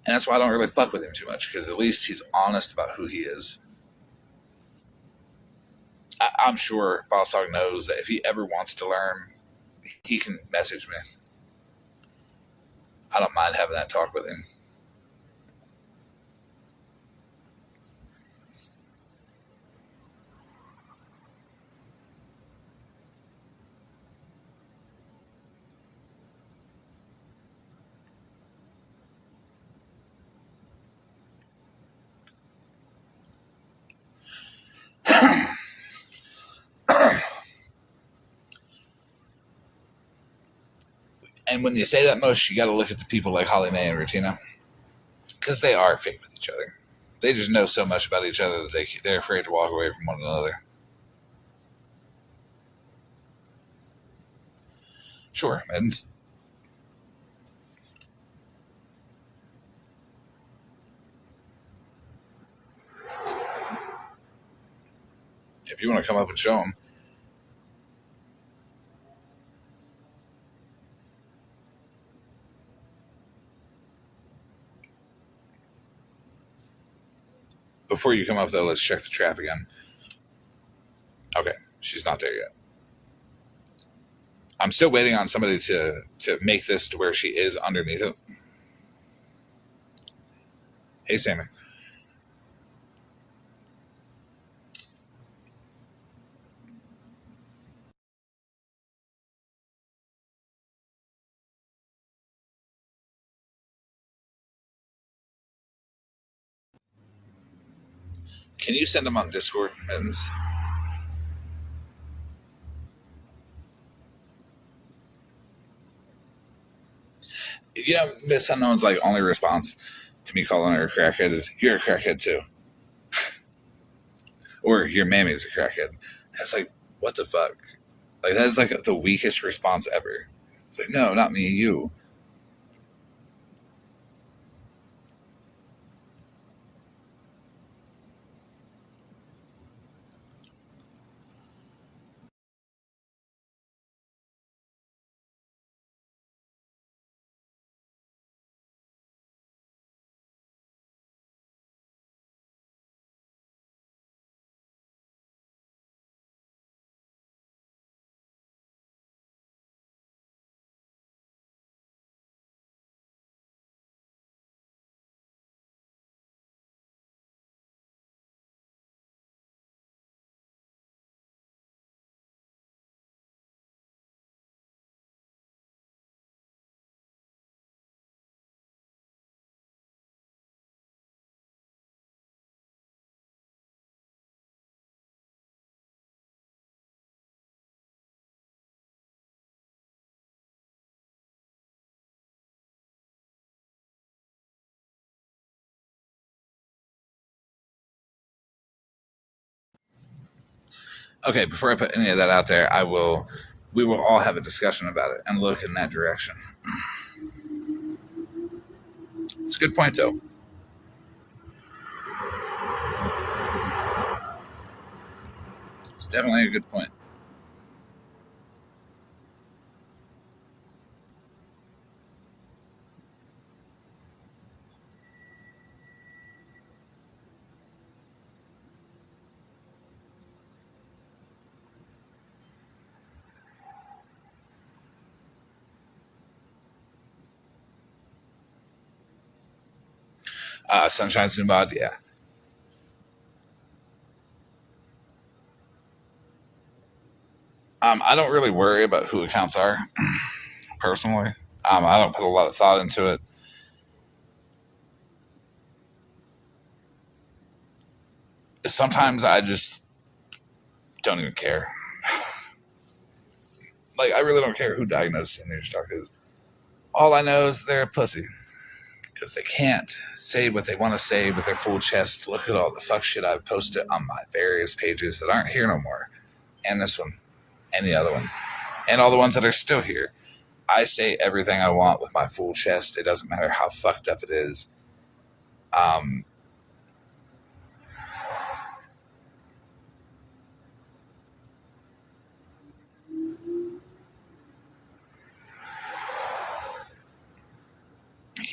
[SPEAKER 1] And that's why I don't really fuck with him too much, because at least he's honest about who he is. I'm sure Boss Hog knows that if he ever wants to learn, he can message me. I don't mind having that talk with him. And when you say that much, you got to look at the people like Holly Mae and Rutina, because they are fake with each other. They just know so much about each other that they're afraid to walk away from one another. Sure, and if you want to come up and show them, before you come up though, let's check the trap again. Okay, she's not there yet. I'm still waiting on somebody to make this to where she is underneath it. Hey, Sammy. Can you send them on Discord, Mittens? You know, Miss Unknown's like only response to me calling her a crackhead is, "You're a crackhead too," or "Your mammy's a crackhead." It's like, what the fuck? Like, that is like the weakest response ever. It's like, no, not me, you. Okay, before I put any of that out there, we will all have a discussion about it and look in that direction. It's a good point, though. It's definitely a good point. Sunshine Zumbad, yeah. I don't really worry about who accounts are, personally. I don't put a lot of thought into it. Sometimes I just don't even care. Like, I really don't care who diagnosed Sanders Stark is. All I know is they're a pussy. Because they can't say what they want to say with their full chest. Look at all the fuck shit I've posted on my various pages that aren't here no more. And this one. And the other one. And all the ones that are still here. I say everything I want with my full chest. It doesn't matter how fucked up it is. Um,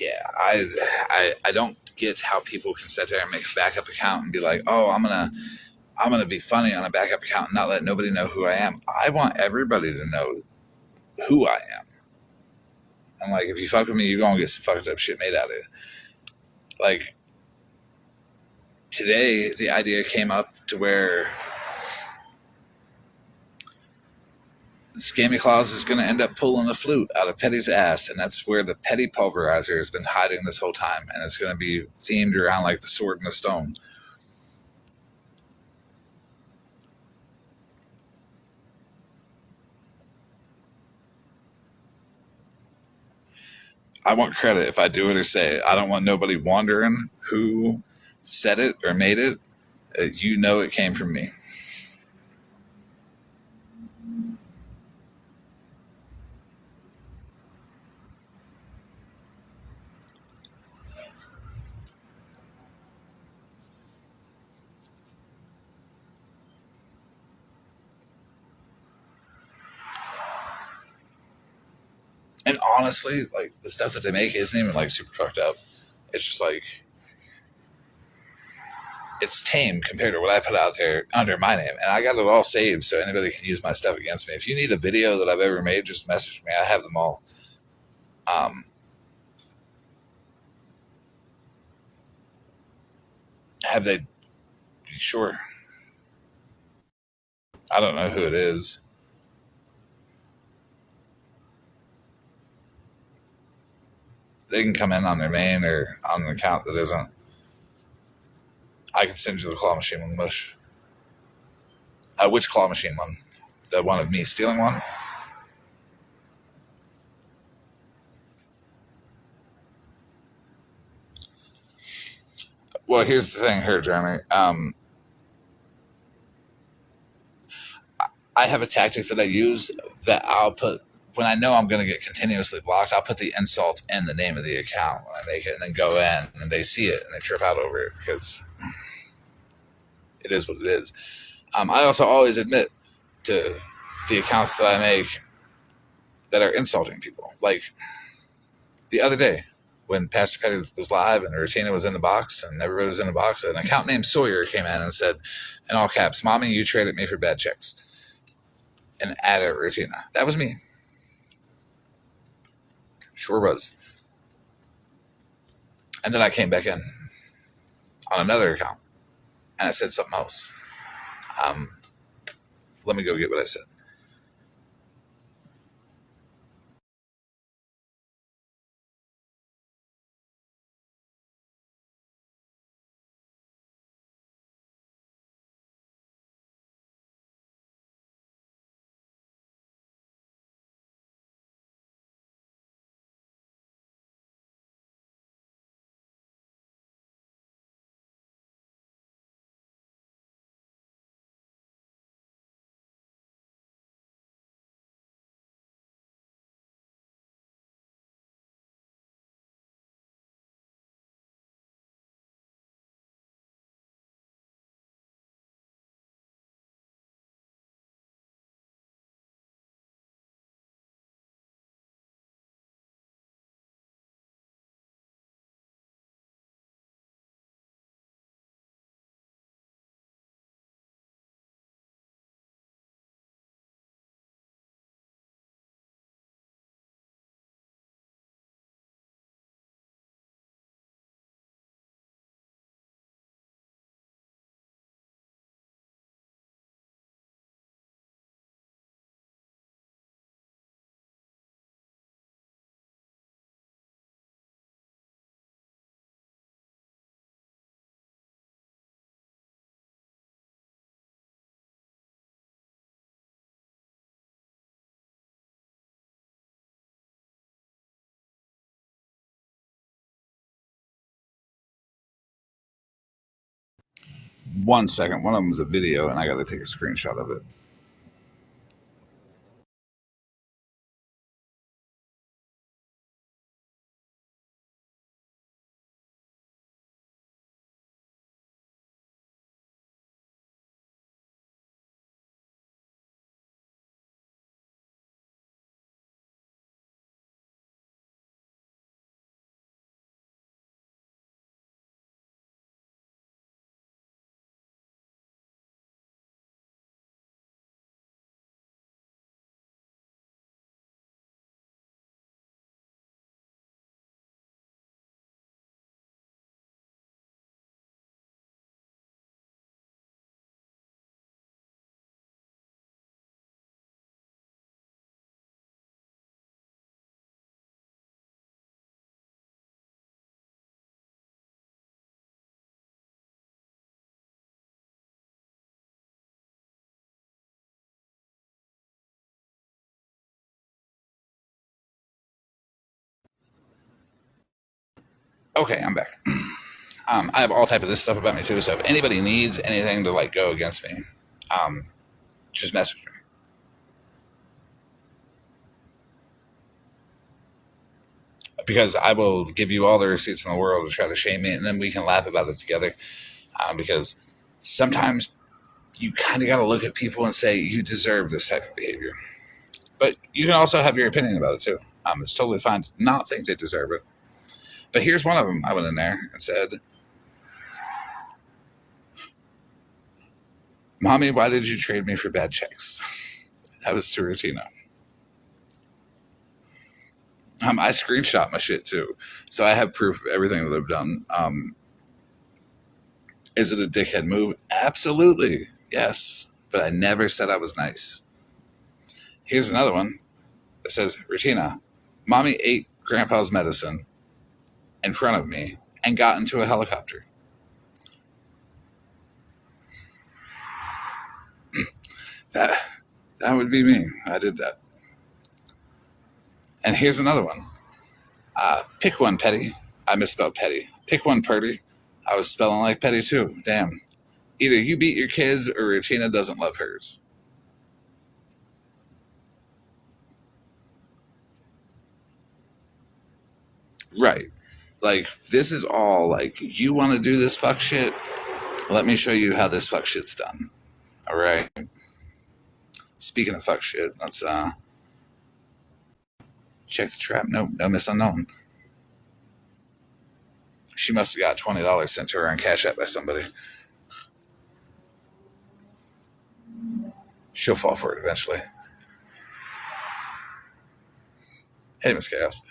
[SPEAKER 1] yeah, I don't get how people can sit there and make a backup account and be like, oh, I'm gonna be funny on a backup account and not let nobody know who I am. I want everybody to know who I am. I'm like, if you fuck with me, you're gonna get some fucked up shit made out of you. Like, today, the idea came up to where Scammy Claus is going to end up pulling the flute out of Petty's ass, and that's where the Petty pulverizer has been hiding this whole time, and it's going to be themed around like the sword and the stone. I want credit if I do it or say it. I don't want nobody wondering who said it or made it. You know it came from me. And honestly, like, the stuff that they make isn't even like super fucked up. It's just like, it's tame compared to what I put out there under my name. And I got it all saved so anybody can use my stuff against me. If you need a video that I've ever made, just message me. I have them all. Um, have they? Sure. I don't know who it is. They can come in on their main or on an account that isn't. I can send you the claw machine one, mush. Which claw machine one? The one of me stealing one? Well, here's the thing here, Jeremy. I have a tactic that I use that I'll put when I know I'm going to get continuously blocked. I'll put the insult in the name of the account when I make it, and then go in and they see it and they trip out over it because it is what it is. I also always admit to the accounts that I make that are insulting people. Like the other day when Pastor Petty was live and Rutina was in the box and everybody was in the box, an account named Sawyer came in and said, in all caps, "Mommy, you traded me for bad checks," and added Rutina. That was me. Sure was. And then I came back in on another account and I said something else. Um, Let me go get what I said. One second. One of them is a video, and I got to take a screenshot of it. Okay, I'm back. I have all type of this stuff about me too. So if anybody needs anything to like go against me, just message me because I will give you all the receipts in the world to try to shame me, and then we can laugh about it together. Because sometimes you kind of got to look at people and say you deserve this type of behavior, but you can also have your opinion about it too. It's totally fine to not think they deserve it. But here's one of them. I went in there and said, "Mommy, why did you trade me for bad checks?" That was to Rutina. I screenshot my shit too, so I have proof of everything that I've done. Is it a dickhead move? Absolutely, yes. But I never said I was nice. Here's another one that says, "Rutina, Mommy ate Grandpa's medicine in front of me and got into a helicopter." That that would be me. I did that. And here's another one. Pick one, Petty. I misspelled Petty. Pick one, Purdy. I was spelling like Petty too. Damn. Either you beat your kids or Rutina doesn't love hers. Right. Like, this is all, like, you want to do this fuck shit? Let me show you how this fuck shit's done. All right. Speaking of fuck shit, let's check the trap. Nope, no miss unknown. She must have got $20 sent to her on Cash App by somebody. She'll fall for it eventually. Hey, Miss Chaos.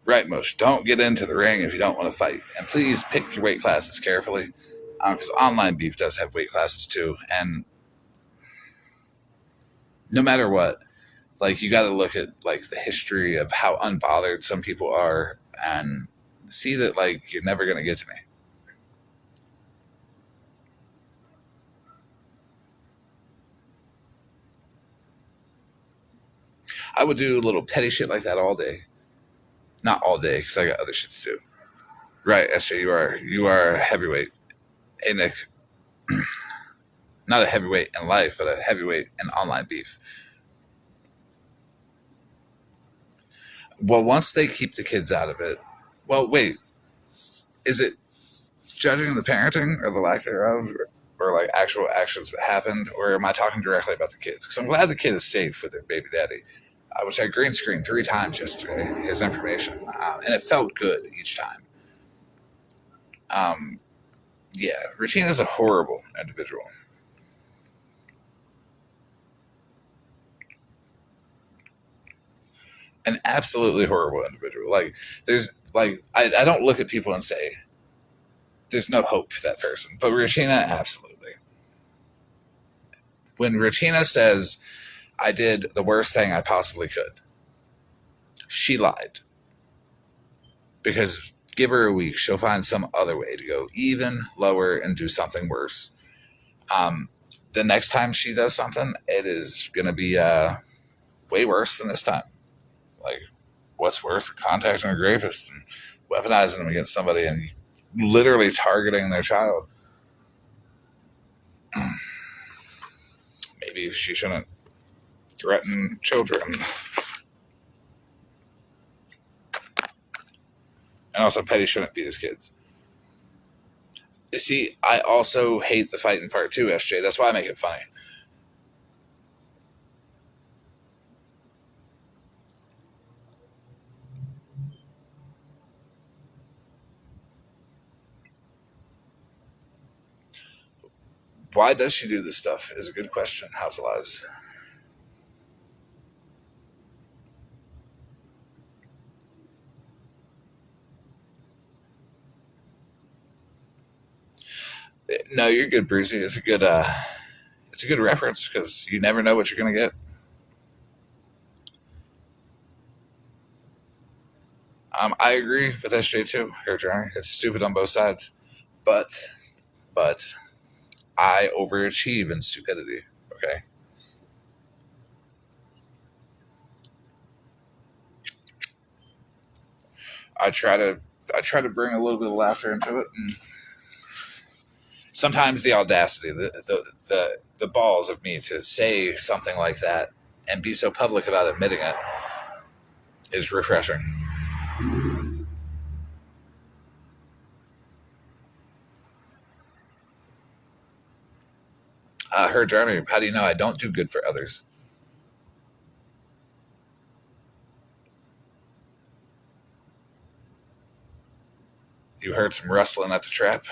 [SPEAKER 1] Right, Mosh. Don't get into the ring if you don't want to fight. And please pick your weight classes carefully. Because online beef does have weight classes too. And no matter what, like, you got to look at, like, the history of how unbothered some people are and see that, like, you're never going to get to me. I would do a little petty shit like that all day. Not all day, because I got other shit to do. Right, SJ, you are a heavyweight. Hey, Nick. Not a heavyweight in life, but a heavyweight in online beef. Well, once they keep the kids out of it, well, wait, is it judging the parenting or the lack thereof, or like actual actions that happened, or am I talking directly about the kids? Because I'm glad the kid is safe with their baby daddy, which I green screened 3 times yesterday, his information, and it felt good each time. Um, yeah, Regina's a horrible individual. An absolutely horrible individual. Like, there's, like, I don't look at people and say, there's no hope for that person. But Regina, absolutely. When Regina says, I did the worst thing I possibly could, she lied. Because give her a week, she'll find some other way to go even lower and do something worse. The next time she does something, it is going to be way worse than this time. Like, what's worse? Contacting a rapist and weaponizing them against somebody and literally targeting their child. Maybe she shouldn't threaten children. And also, Petty shouldn't beat his kids. You see, I also hate the fighting part too, SJ. That's why I make it funny. Why does she do this stuff is a good question, House of Lies. No, you're good, Breezy. It's a good reference because you never know what you're gonna get. I agree with SJ too. Hair drying, it's stupid on both sides, but I overachieve in stupidity. Okay, I try to I try to bring a little bit of laughter into it, and sometimes the audacity, the balls of me to say something like that and be so public about admitting it is refreshing. Her Jeremy, how do you know I don't do good for others? You heard some rustling at the trap.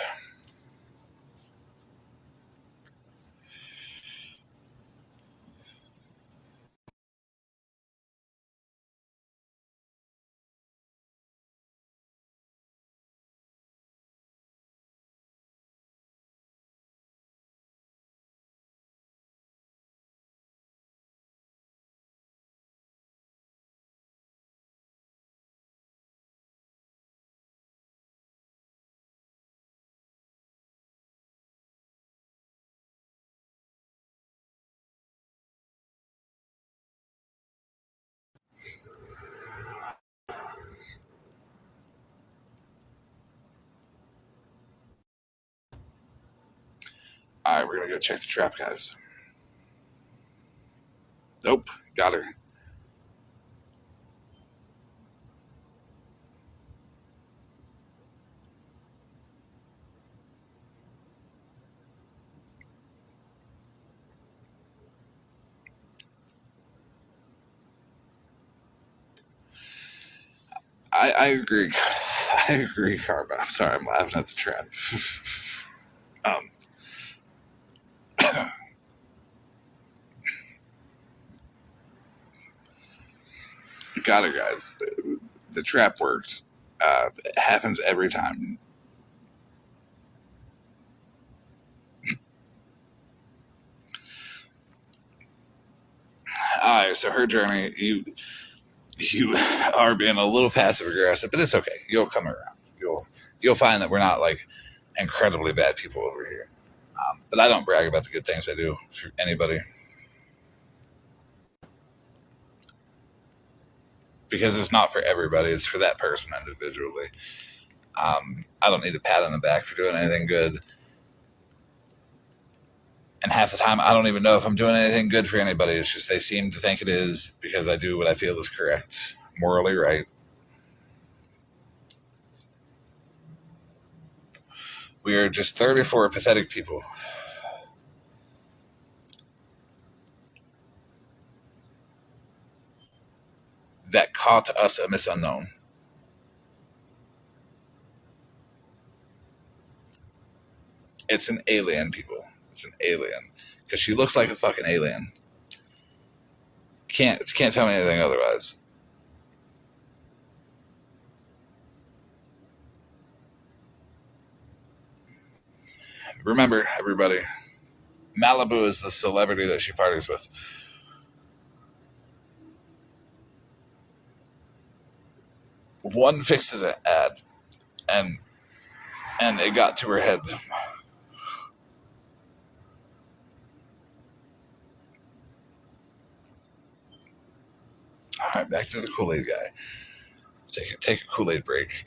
[SPEAKER 1] All right, we're gonna go check the trap, guys. Nope, got her. I agree. I agree, Karma. I'm sorry, I'm laughing at the trap. um, got it, guys. The trap works. It happens every time. All right, so her journey, you are being a little passive aggressive, but it's okay. You'll come around. You'll find that we're not like incredibly bad people over here. But I don't brag about the good things I do for anybody because it's not for everybody. It's for that person individually. I don't need a pat on the back for doing anything good. And half the time, I don't even know if I'm doing anything good for anybody. It's just they seem to think it is because I do what I feel is correct, morally right. We are just 34 pathetic people that caught us a miss unknown. It's an alien, people. It's an alien. Because she looks like a fucking alien. Can't tell me anything otherwise. Remember, everybody, Malibu is the celebrity that she parties with. One fixed an ad, and it got to her head. All right, back to the Kool-Aid guy. Take a Kool-Aid break.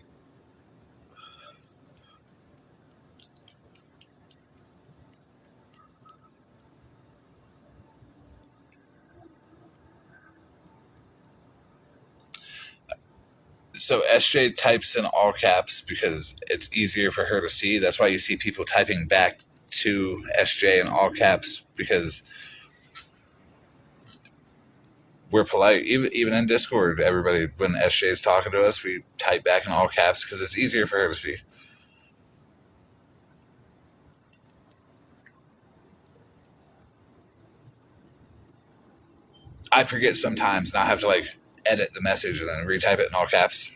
[SPEAKER 1] So SJ types in all caps because it's easier for her to see. That's why you see people typing back to SJ in all caps because we're polite. Even in Discord, everybody, when SJ is talking to us, we type back in all caps because it's easier for her to see. I forget sometimes and I have to like edit the message and then retype it in all caps.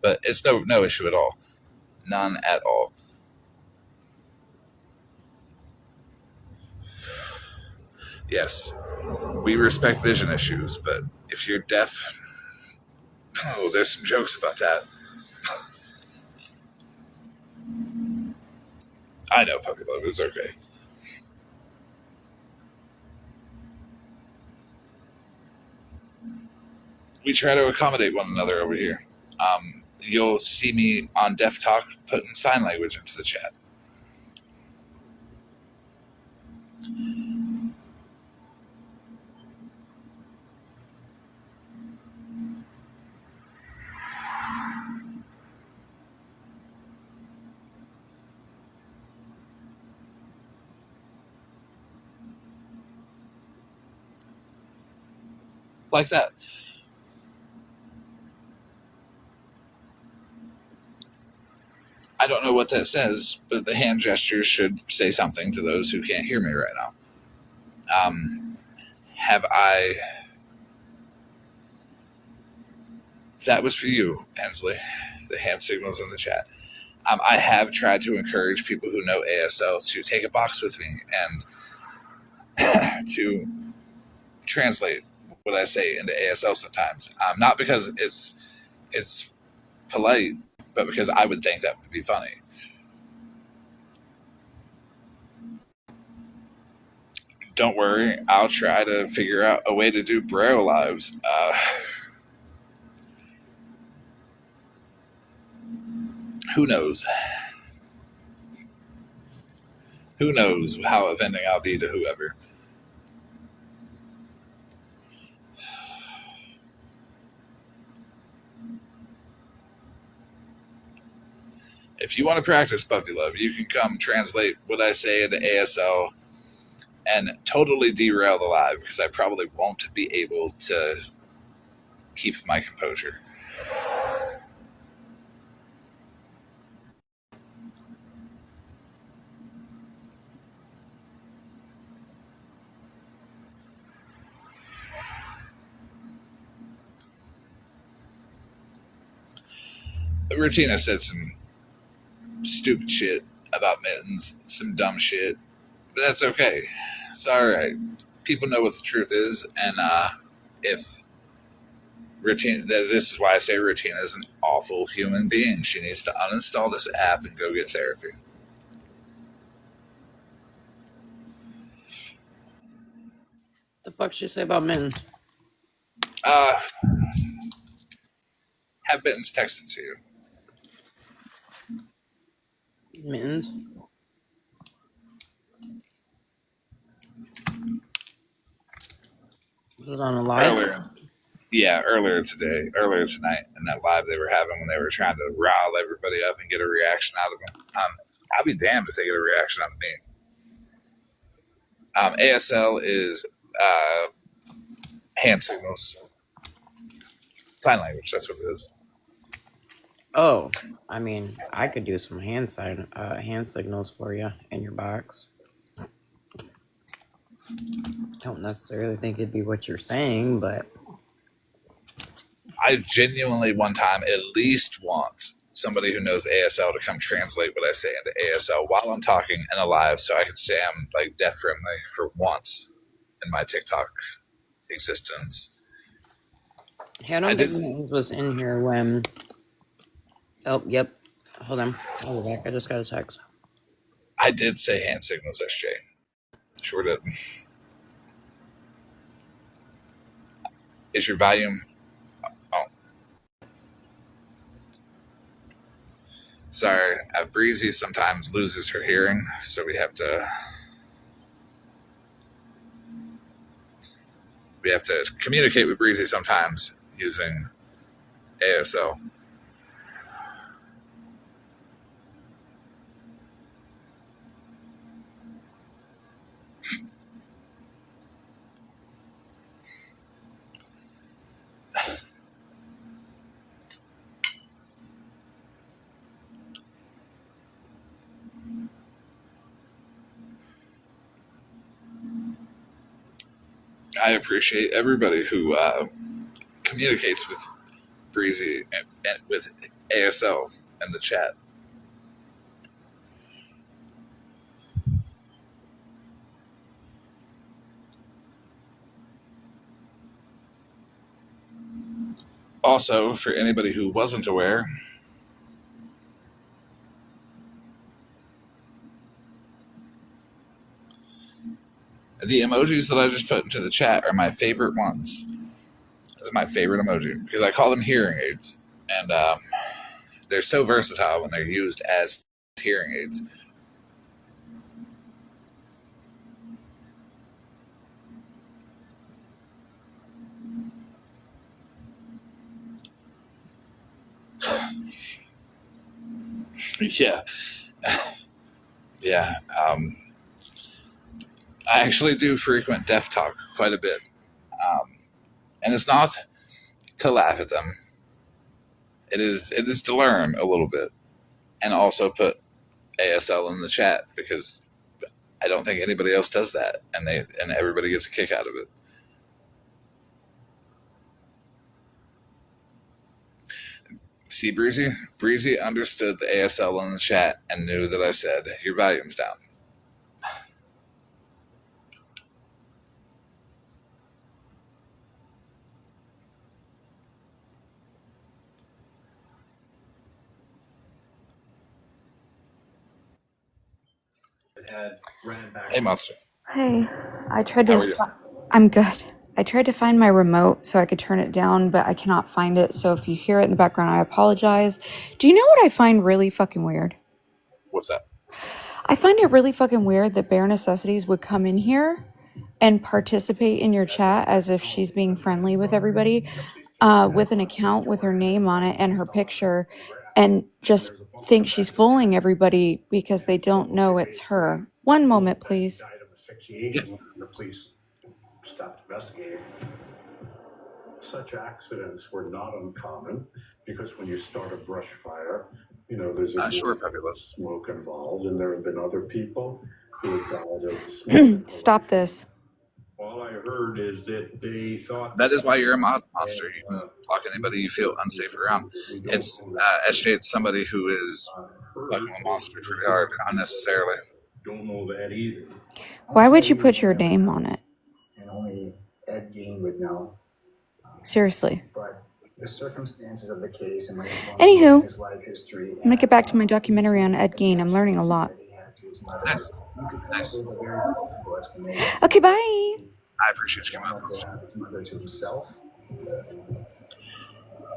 [SPEAKER 1] But it's no issue at all. None at all. Yes, we respect vision issues, but if you're deaf, oh, there's some jokes about that. I know, puppy love, it's okay. We try to accommodate one another over here. You'll see me on Deaf Talk putting sign language into the chat. Like that. I don't know what that says, but the hand gestures should say something to those who can't hear me right now. Have I... That was for you, Hensley. The hand signals in the chat. I have tried to encourage people who know ASL to take a box with me and to translate what I say into ASL sometimes. Not because it's polite, but because I would think that would be funny. Don't worry, I'll try to figure out a way to do Braille lives. Who knows? Who knows how offending I'll be to whoever. If you want to practice puppy love, you can come translate what I say into ASL and totally derail the live because I probably won't be able to keep my composure. Rutina said some stupid shit about Mittens, some dumb shit, but that's okay. It's all right. People know what the truth is, and if Rutina, this is why I say Rutina is an awful human being. She needs to uninstall this app and go get therapy.
[SPEAKER 7] The fuck she say about men?
[SPEAKER 1] Have Mittens texted to you.
[SPEAKER 7] Mittens? Was it on a live?
[SPEAKER 1] Earlier tonight, in that live they were having when they were trying to rile everybody up and get a reaction out of them. I'll be damned if they get a reaction out of me. ASL is hand signals, sign language. That's what it is.
[SPEAKER 7] Oh, I mean, I could do some hand signals for you in your box. Don't necessarily think it'd be what you're saying, but
[SPEAKER 1] I genuinely one time at least want somebody who knows ASL to come translate what I say into ASL while I'm talking in a live, so I can say I'm like deaf friendly for once in my TikTok existence.
[SPEAKER 7] hey, I don't think Mittens was in here when. Oh, yep. Hold on. I'll be back. I just got a text.
[SPEAKER 1] I did say hand signals, SJ. Sure did. Is your volume? Oh, sorry. Breezy sometimes loses her hearing, so we have to communicate with Breezy sometimes using ASL. I appreciate everybody who communicates with Breezy and with ASL in the chat. Also, for anybody who wasn't aware, the emojis that I just put into the chat are my favorite ones. It's my favorite emoji because I call them hearing aids, and they're so versatile when they're used as hearing aids. Yeah, yeah. I actually do frequent deaf talk quite a bit, and it's not to laugh at them. It is to learn a little bit, and also put ASL in the chat because I don't think anybody else does that, and everybody gets a kick out of it. See, Breezy understood the ASL in the chat and knew that I said your volume's down. Hey, Monster.
[SPEAKER 9] Hey, I tried
[SPEAKER 1] How
[SPEAKER 9] to.
[SPEAKER 1] are you?
[SPEAKER 9] I'm good. I tried to find my remote so I could turn it down, but I cannot find it. So if you hear it in the background, I apologize. Do you know what I find really fucking weird?
[SPEAKER 1] What's that?
[SPEAKER 9] I find it really fucking weird that Bare Necessities would come in here and participate in your chat as if she's being friendly with everybody, with an account with her name on it and her picture, and just think she's fooling everybody because they don't know it's her. One moment, please.
[SPEAKER 1] Yeah.
[SPEAKER 10] Such accidents were not uncommon because when you start a brush fire, there's a
[SPEAKER 1] Sure,
[SPEAKER 10] great
[SPEAKER 1] Puppy
[SPEAKER 10] deal
[SPEAKER 1] Love.
[SPEAKER 10] of smoke involved, and there have been other people who have died of smoke.
[SPEAKER 9] Stop this.
[SPEAKER 10] I heard is that they thought
[SPEAKER 1] That is why you're a mod monster. You can block anybody you feel unsafe around. It's SJ. It's somebody who is fucking a monster pretty hard unnecessarily.
[SPEAKER 10] Don't know that either.
[SPEAKER 9] Why would you put your name on it?
[SPEAKER 11] And only Ed Gein would know.
[SPEAKER 9] Seriously.
[SPEAKER 11] But the circumstances of the case and my
[SPEAKER 9] Anywho,
[SPEAKER 11] his life history.
[SPEAKER 9] I'm gonna get back to my documentary on Ed Gein. I'm learning a lot.
[SPEAKER 1] Nice, nice.
[SPEAKER 9] Okay, bye.
[SPEAKER 1] I appreciate you coming up, monster.
[SPEAKER 11] His mother to himself.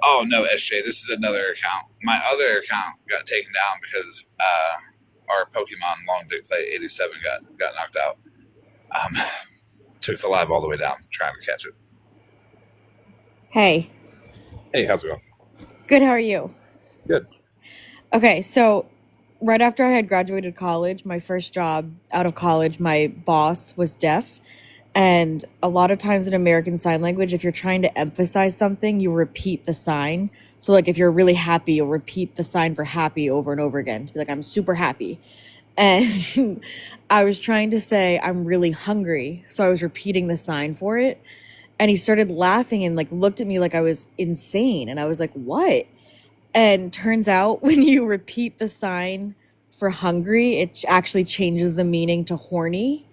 [SPEAKER 1] Oh no, SJ. This is another account. My other account got taken down because our Pokemon Long Dick Play 87 got knocked out. Took the live all the way down trying to catch it.
[SPEAKER 9] Hey.
[SPEAKER 1] Hey, how's it going?
[SPEAKER 9] Good, how are you?
[SPEAKER 1] Good.
[SPEAKER 9] Okay, so right after I had graduated college, my first job out of college, my boss was deaf. And a lot of times in American Sign Language, if you're trying to emphasize something, you repeat the sign. So like if you're really happy, you'll repeat the sign for happy over and over again to be like, I'm super happy. And I was trying to say, I'm really hungry. So I was repeating the sign for it. And he started laughing and like looked at me like I was insane. And I was like, what? And turns out when you repeat the sign for hungry, it actually changes the meaning to horny.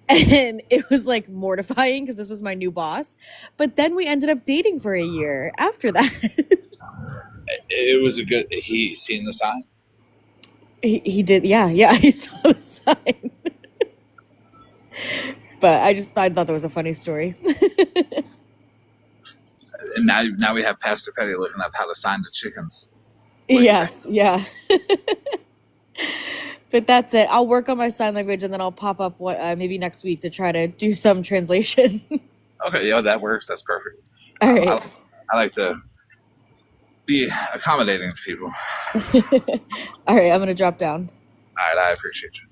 [SPEAKER 9] And it was like mortifying because this was my new boss. But then we ended up dating for a year after that.
[SPEAKER 1] It was a good. He seen the sign.
[SPEAKER 9] He did, yeah, he saw the sign. But I thought that was a funny story.
[SPEAKER 1] And now we have Pastor Petty looking up how to sign to chickens.
[SPEAKER 9] Yes, yeah. But that's it. I'll work on my sign language and then I'll pop up maybe next week to try to do some translation.
[SPEAKER 1] Okay, yeah, that works. That's perfect.
[SPEAKER 9] All right.
[SPEAKER 1] I like to be accommodating to people.
[SPEAKER 9] All right, I'm gonna drop down.
[SPEAKER 1] All right, I appreciate you.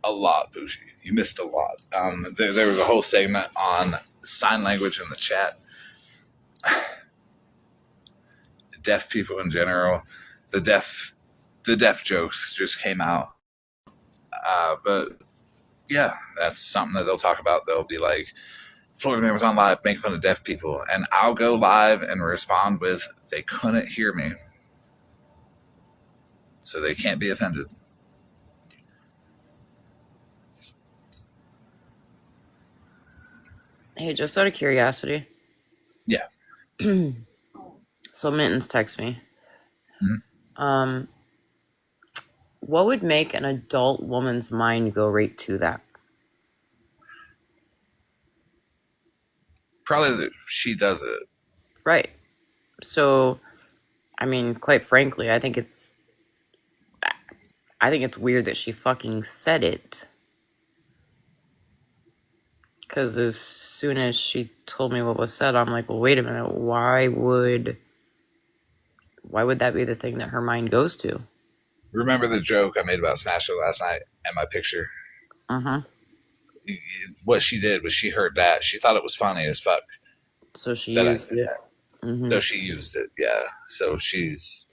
[SPEAKER 1] A lot, Bushi. You missed a lot. There was a whole segment on sign language in the chat. Deaf people in general. The deaf jokes just came out. But yeah, that's something that they'll talk about. They'll be like, Florida Man was on live making fun of deaf people. And I'll go live and respond with, they couldn't hear me. So they can't be offended.
[SPEAKER 7] Hey, just out of curiosity.
[SPEAKER 1] Yeah.
[SPEAKER 7] So Mittens text me. Mm-hmm. What would make an adult woman's mind go right to that?
[SPEAKER 1] Probably that she does it.
[SPEAKER 7] Right. So, I mean, quite frankly, I think it's weird that she fucking said it. Because as soon as she told me what was said, I'm like, well, wait a minute. Why would that be the thing that her mind goes to?
[SPEAKER 1] Remember the joke I made about Smasher last night and my picture?
[SPEAKER 7] Uh-huh.
[SPEAKER 1] What she did was she heard that. She thought it was funny as fuck.
[SPEAKER 7] So she used it.
[SPEAKER 1] Mm-hmm. So she used it, yeah. So she's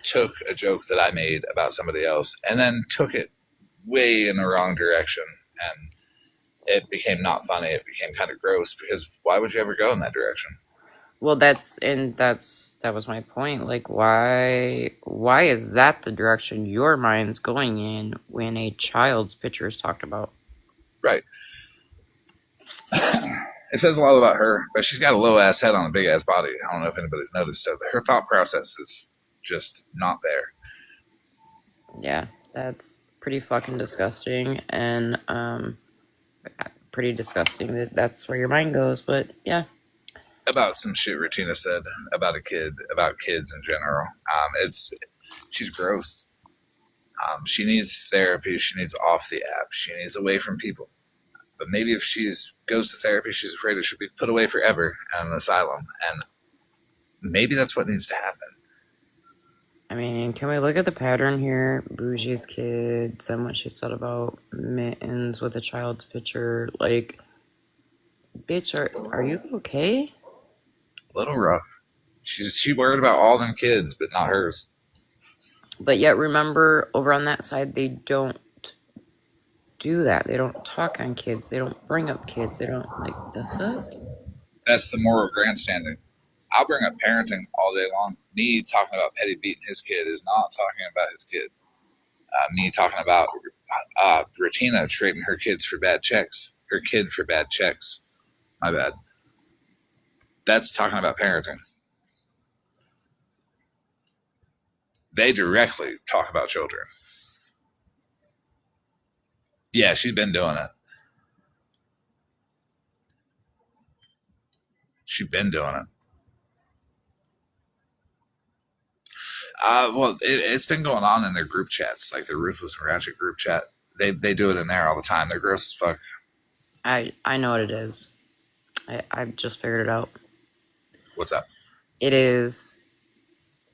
[SPEAKER 1] took a joke that I made about somebody else and then took it way in the wrong direction. And it became not funny. It became kind of gross because why would you ever go in that direction?
[SPEAKER 7] Well, that was my point. Like, why is that the direction your mind's going in when a child's picture is talked about?
[SPEAKER 1] Right. It says a lot about her, but she's got a low ass head on a big ass body. I don't know if anybody's noticed. So her thought process is just not there.
[SPEAKER 7] Yeah, that's pretty fucking disgusting, and pretty disgusting that that's where your mind goes. But yeah.
[SPEAKER 1] About some shit Regina said about a kid, about kids in general. She's gross. She needs therapy. She needs off the app. She needs away from people. But maybe if she goes to therapy, she's afraid it should be put away forever in an asylum. And maybe that's what needs to happen.
[SPEAKER 7] I mean, can we look at the pattern here? Bougie's kids and what she said about Mittens with a child's picture. Like, bitch, are you okay?
[SPEAKER 1] A little rough. She worried about all them kids, but not hers.
[SPEAKER 7] But yet, remember, over on that side, they don't do that. They don't talk on kids. They don't bring up kids. They don't, like, the fuck?
[SPEAKER 1] That's the moral grandstanding. I'll bring up parenting all day long. Me talking about Petty beating his kid is not talking about his kid. Me talking about Ratina trading her kids for bad checks. Her kid for bad checks. My bad. That's talking about parenting. They directly talk about children. Yeah, she's been doing it. She's been doing it. Well, it's been going on in their group chats, like the Ruthless and Ratchet group chat. They do it in there all the time. They're gross as fuck.
[SPEAKER 7] I know what it is. I've just figured it out.
[SPEAKER 1] What's up?
[SPEAKER 7] It is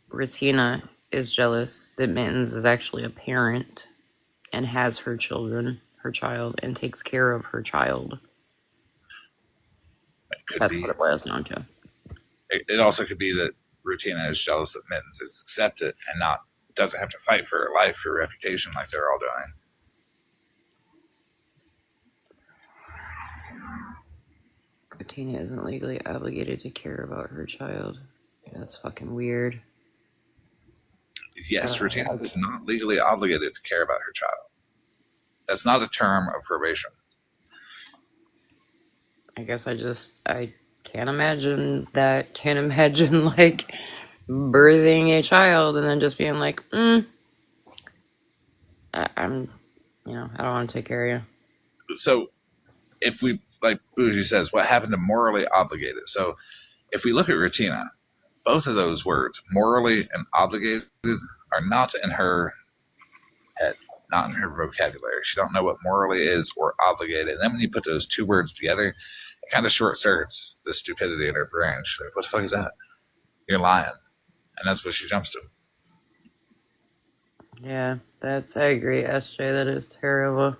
[SPEAKER 7] Ratina is jealous that Mittens is actually a parent and has her child, and takes care of her child.
[SPEAKER 1] It could
[SPEAKER 7] That's
[SPEAKER 1] be.
[SPEAKER 7] what it boils down to.
[SPEAKER 1] It also could be that Rutina is jealous that Mittens is accepted and doesn't have to fight for her life, her reputation, like they're all doing.
[SPEAKER 7] Ratina isn't legally obligated to care about her child. That's fucking weird.
[SPEAKER 1] Yes, Rutina is not legally obligated to care about her child. That's not a term of probation.
[SPEAKER 7] I guess I can't imagine that. Can't imagine, like, birthing a child and then just being like, I don't want to take care of you.
[SPEAKER 1] So if we, like Bougie says, what happened to morally obligated? So if we look at Rutina, both of those words, morally and obligated, are not in her head, not in her vocabulary. She don't know what morally is or obligated. And then when you put those two words together, it kind of short circuits the stupidity in her brain. She's like, what the fuck is that? You're lying. And that's what she jumps to.
[SPEAKER 7] Yeah, I agree, SJ. That is terrible.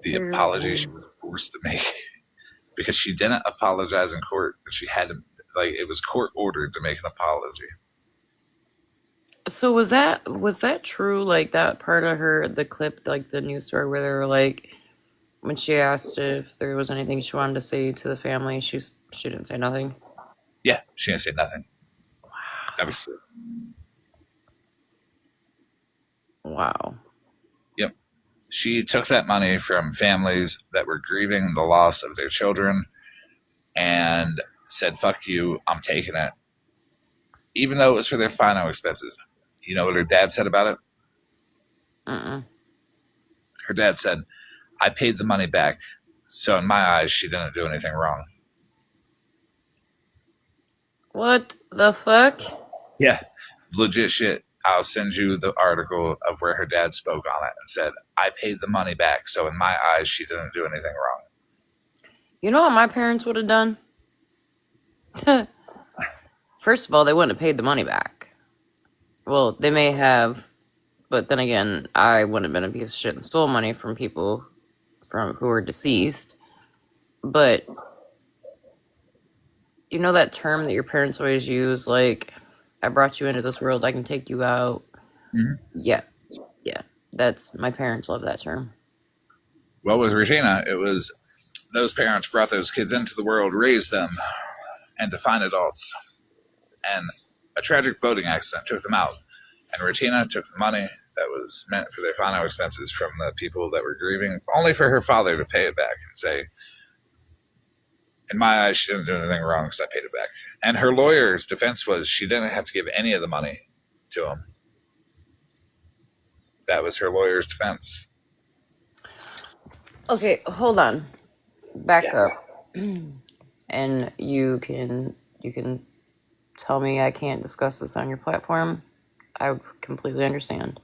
[SPEAKER 1] The apology she was forced to make because she didn't apologize in court. She had to, like, it was court ordered to make an apology.
[SPEAKER 7] So was that true? Like, that part of the clip, like the news story where they were like, when she asked if there was anything she wanted to say to the family, she didn't say nothing.
[SPEAKER 1] Yeah, she didn't say nothing. Wow. That was true.
[SPEAKER 7] Wow.
[SPEAKER 1] Yep. She took that money from families that were grieving the loss of their children and said, fuck you, I'm taking it. Even though it was for their final expenses. You know what her dad said about it? Her dad said, I paid the money back, so in my eyes, she didn't do anything wrong.
[SPEAKER 7] What the fuck?
[SPEAKER 1] Yeah, legit shit. I'll send you the article of where her dad spoke on it and said, I paid the money back, so in my eyes, she didn't do anything wrong.
[SPEAKER 7] You know what my parents would have done? First of all, they wouldn't have paid the money back. Well, they may have, but then again, I wouldn't have been a piece of shit and stole money from people who were deceased. But you know that term that your parents always use, like, I brought you into this world, I can take you out. Mm-hmm. Yeah. That's, my parents love that term.
[SPEAKER 1] Well, with Regina, it was those parents brought those kids into the world, raised them, and defined adults. And a tragic boating accident took them out. And Regina took the money that was meant for their final expenses from the people that were grieving, only for her father to pay it back and say, in my eyes, she didn't do anything wrong because I paid it back. And her lawyer's defense was she didn't have to give any of the money to him. That was her lawyer's defense.
[SPEAKER 7] Okay, hold on. Back up. And you can tell me I can't discuss this on your platform. I completely understand.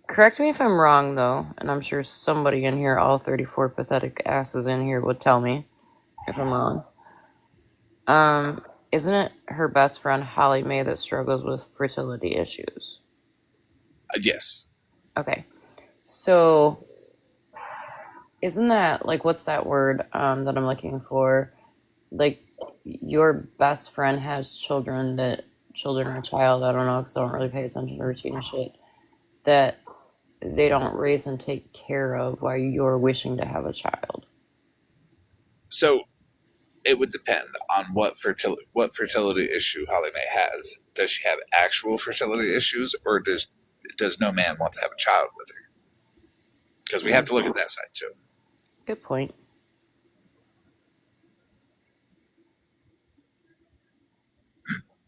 [SPEAKER 7] Correct me if I'm wrong, though, and I'm sure somebody in here, all 34 pathetic asses in here, would tell me if I'm wrong. Isn't it her best friend Holly Mae that struggles with fertility issues?
[SPEAKER 1] Yes.
[SPEAKER 7] Okay. So isn't that like what's that word that I'm looking for? Like your best friend has children or child, I don't know because I don't really pay attention to routine and shit, that they don't raise and take care of while you're wishing to have a child.
[SPEAKER 1] So it would depend on what fertility issue Holly Mae has. Does she have actual fertility issues, or does no man want to have a child with her? Because we have to look at that side too.
[SPEAKER 7] Good point.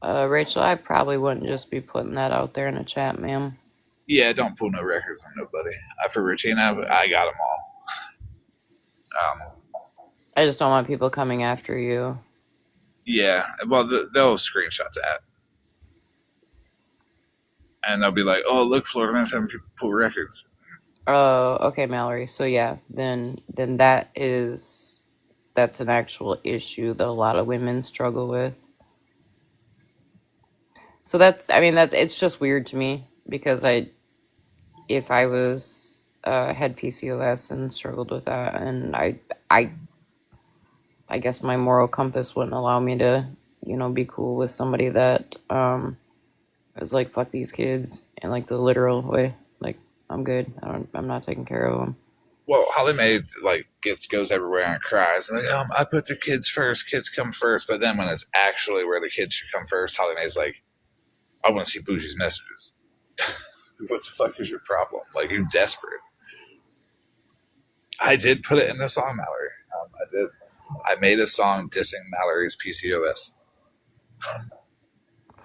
[SPEAKER 7] Rachel, I probably wouldn't just be putting that out there in the chat, ma'am.
[SPEAKER 1] Yeah, don't pull no records on nobody. For Regina, I got them all.
[SPEAKER 7] I just don't want people coming after you.
[SPEAKER 1] Yeah, well, they'll screenshot that, and they'll be like, "Oh, look, Florida man's having people pull records."
[SPEAKER 7] Oh, okay, Mallory. So yeah, then that's an actual issue that a lot of women struggle with. So it's just weird to me because if I was had PCOS and struggled with that, and I guess my moral compass wouldn't allow me to, be cool with somebody that is like fuck these kids in like the literal way. Like I'm good. I'm not taking care of them.
[SPEAKER 1] Well, Holly Mae goes everywhere and cries, and I put the kids first. Kids come first. But then when it's actually where the kids should come first, Holly Mae's like, "I want to see Bougie's messages." What the fuck is your problem? Like, you're desperate. I did put it in the song, Mallory. I did. I made a song dissing Mallory's PCOS.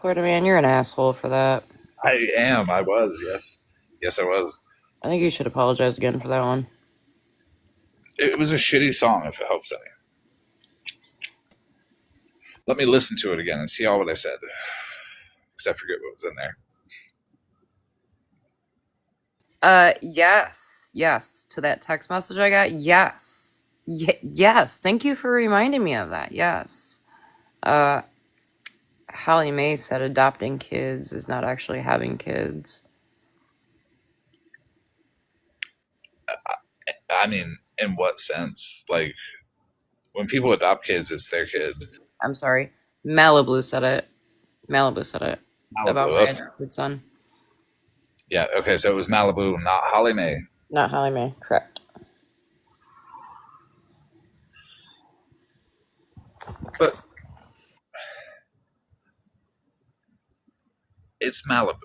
[SPEAKER 7] Florida man, you're an asshole for that.
[SPEAKER 1] I am. I was. Yes. Yes, I was.
[SPEAKER 7] I think you should apologize again for that one.
[SPEAKER 1] It was a shitty song, if it helps any. Let me listen to it again and see all what I said. Because I forget what was in there.
[SPEAKER 7] Yes. To that text message I got, yes. Yes. Thank you for reminding me of that. Yes. Holly Mae said adopting kids is not actually having kids.
[SPEAKER 1] I mean, in what sense? Like, when people adopt kids, it's their kid.
[SPEAKER 7] I'm sorry. Malibu said it. About
[SPEAKER 1] Malibu.
[SPEAKER 7] my
[SPEAKER 1] Okay.
[SPEAKER 7] adopted son.
[SPEAKER 1] Yeah, okay, so it was Malibu, not Holly Mae.
[SPEAKER 7] Not Holly Mae, correct.
[SPEAKER 1] But it's Malibu.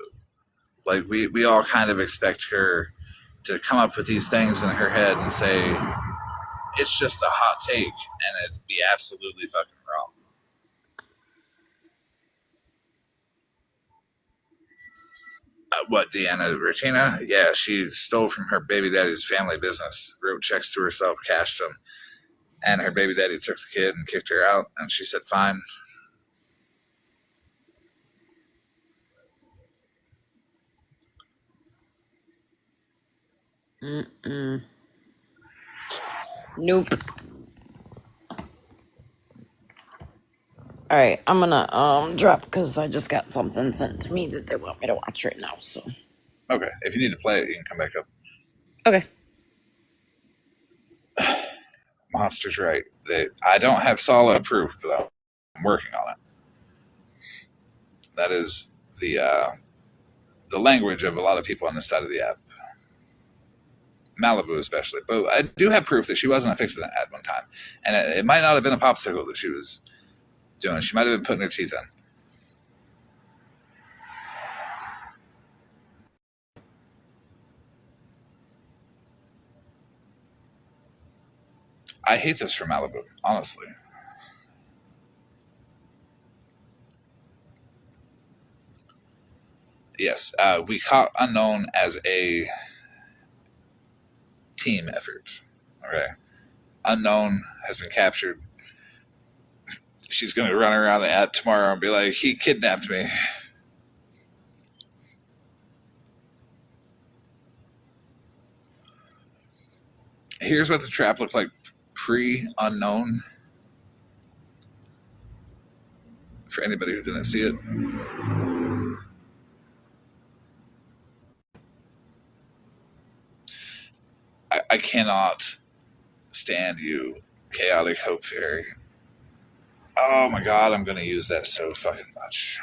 [SPEAKER 1] Like, we all kind of expect her to come up with these things in her head and say, it's just a hot take, and it's be absolutely fucking wrong. What, Deanna Regina? Yeah, she stole from her baby daddy's family business, wrote checks to herself, cashed them, and her baby daddy took the kid and kicked her out, and she said, fine.
[SPEAKER 7] Nope. All right, I'm gonna drop because I just got something sent to me that they want me to watch right now. So
[SPEAKER 1] Okay, if you need to play it, you can come back up.
[SPEAKER 7] okay.
[SPEAKER 1] Monster's right. I don't have solid proof, but I'm working on it. That is the language of a lot of people on this side of the app. Malibu especially. But I do have proof that she wasn't affixing it at one time. And it might not have been a popsicle that she was doing. She might have been putting her teeth in. I hate this for Malibu, honestly. Yes, we caught Unknown as a team effort. Okay. Unknown has been captured. She's going to run around the app tomorrow and be like, he kidnapped me. Here's what the trap looked like pre-Unknown. for anybody who didn't see it. I cannot stand you, Chaotic Hope Fairy. Oh my god, I'm going to use that so fucking much.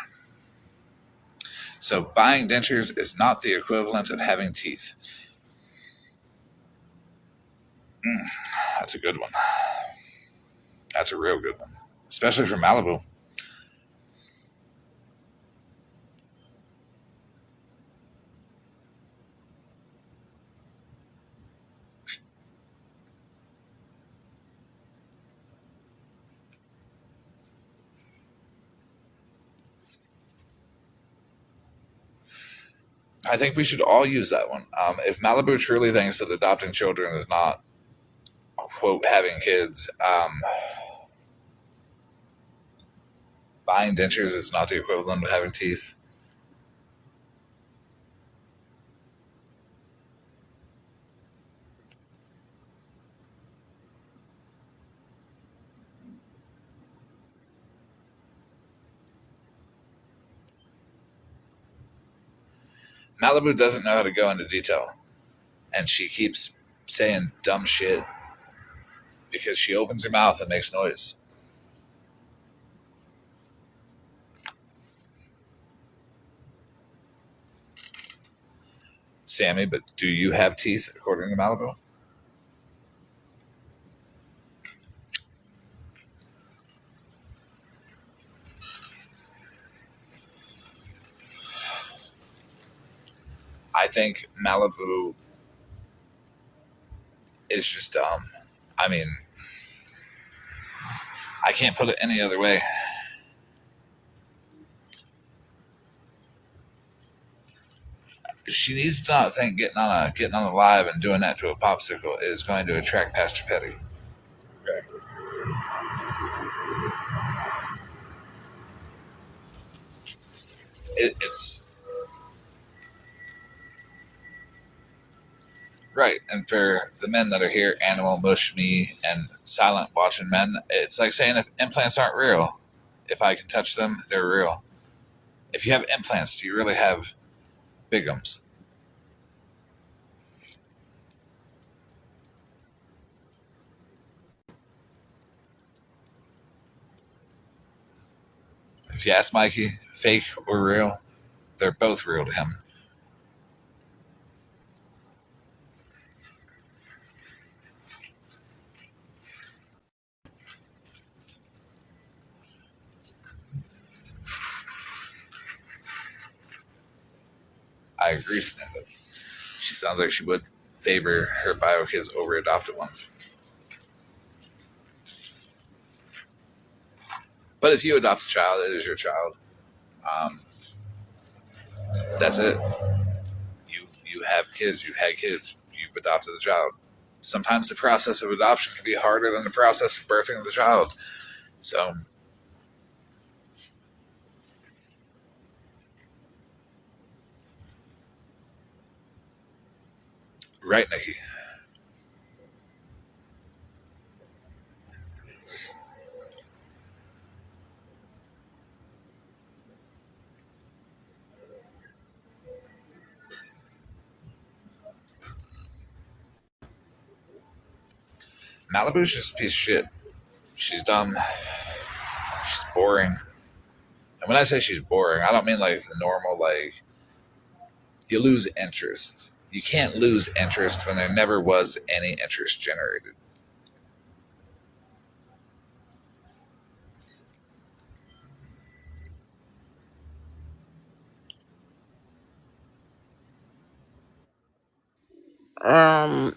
[SPEAKER 1] So buying dentures is not the equivalent of having teeth. That's a good one. That's a real good one. Especially from Malibu. I think we should all use that one. If Malibu truly thinks that adopting children is not, quote, having kids, buying dentures is not the equivalent of having teeth. Malibu doesn't know how to go into detail. And she keeps saying dumb shit because she opens her mouth and makes noise. Sammy, but do you have teeth according to Malibu? I think Malibu is just dumb. I mean, I can't put it any other way. She needs to not think getting on a live and doing that to a popsicle is going to attract Pastor Petty. Okay. It's right, and for the men that are here, animal mush me and silent watching men, it's like saying if implants aren't real, if I can touch them, they're real. If you have implants, do you really have bigums? If you ask Mikey, fake or real, they're both real to him. I agree, Samantha. She sounds like she would favor her bio kids over adopted ones. But if you adopt a child, it is your child. Um, that's it. You have kids. You've had kids. You've adopted a child. Sometimes the process of adoption can be harder than the process of birthing the child. So, right, Nikki. Malibu's just a piece of shit. She's dumb. She's boring. And when I say she's boring, I don't mean like the normal, like, you lose interest. You can't lose interest when there never was any interest generated.
[SPEAKER 7] Um,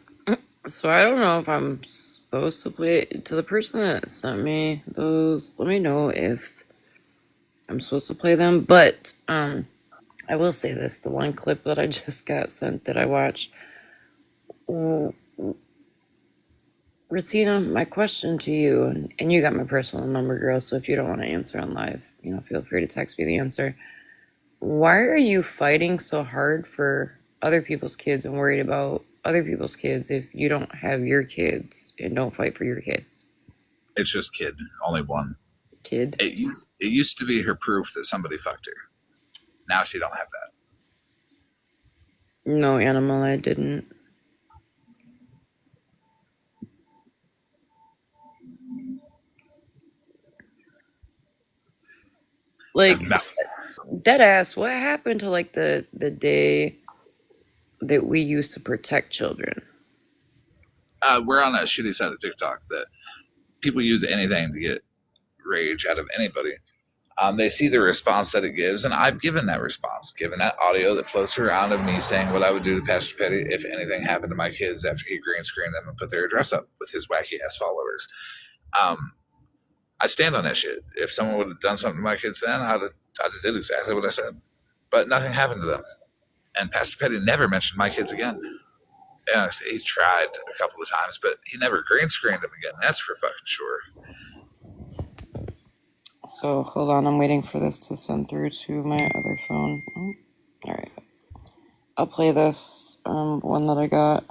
[SPEAKER 7] so I don't know if I'm supposed to play to the person that sent me those. Let me know if I'm supposed to play them. But I will say this: the one clip that I just got sent that I watched. Ratina, my question to you, and you got my personal number, girl. So if you don't want to answer on live, feel free to text me the answer. Why are you fighting so hard for other people's kids and worried about other people's kids if you don't have your kids and don't fight for your kids?
[SPEAKER 1] It's just kid, only one.
[SPEAKER 7] kid.
[SPEAKER 1] It used to be her proof that somebody fucked her. Now she don't have that.
[SPEAKER 7] No, animal, I didn't. Like,
[SPEAKER 1] No.
[SPEAKER 7] dead ass, what happened to like the day that we used to protect children?
[SPEAKER 1] We're on a shitty side of TikTok that people use anything to get rage out of anybody. They see the response that it gives, and I've given that response, given that audio that floats around of me saying what I would do to Pastor Petty if anything happened to my kids after he green screened them and put their address up with his wacky ass followers. I stand on that shit. If someone would have done something to my kids then, I'd have did exactly what I said. But nothing happened to them. And Pastor Petty never mentioned my kids again. Yeah, he tried a couple of times, but he never green screened them again. That's for fucking sure.
[SPEAKER 7] So hold on, I'm waiting for this to send through to my other phone. Oh, all right, I'll play this one that I got.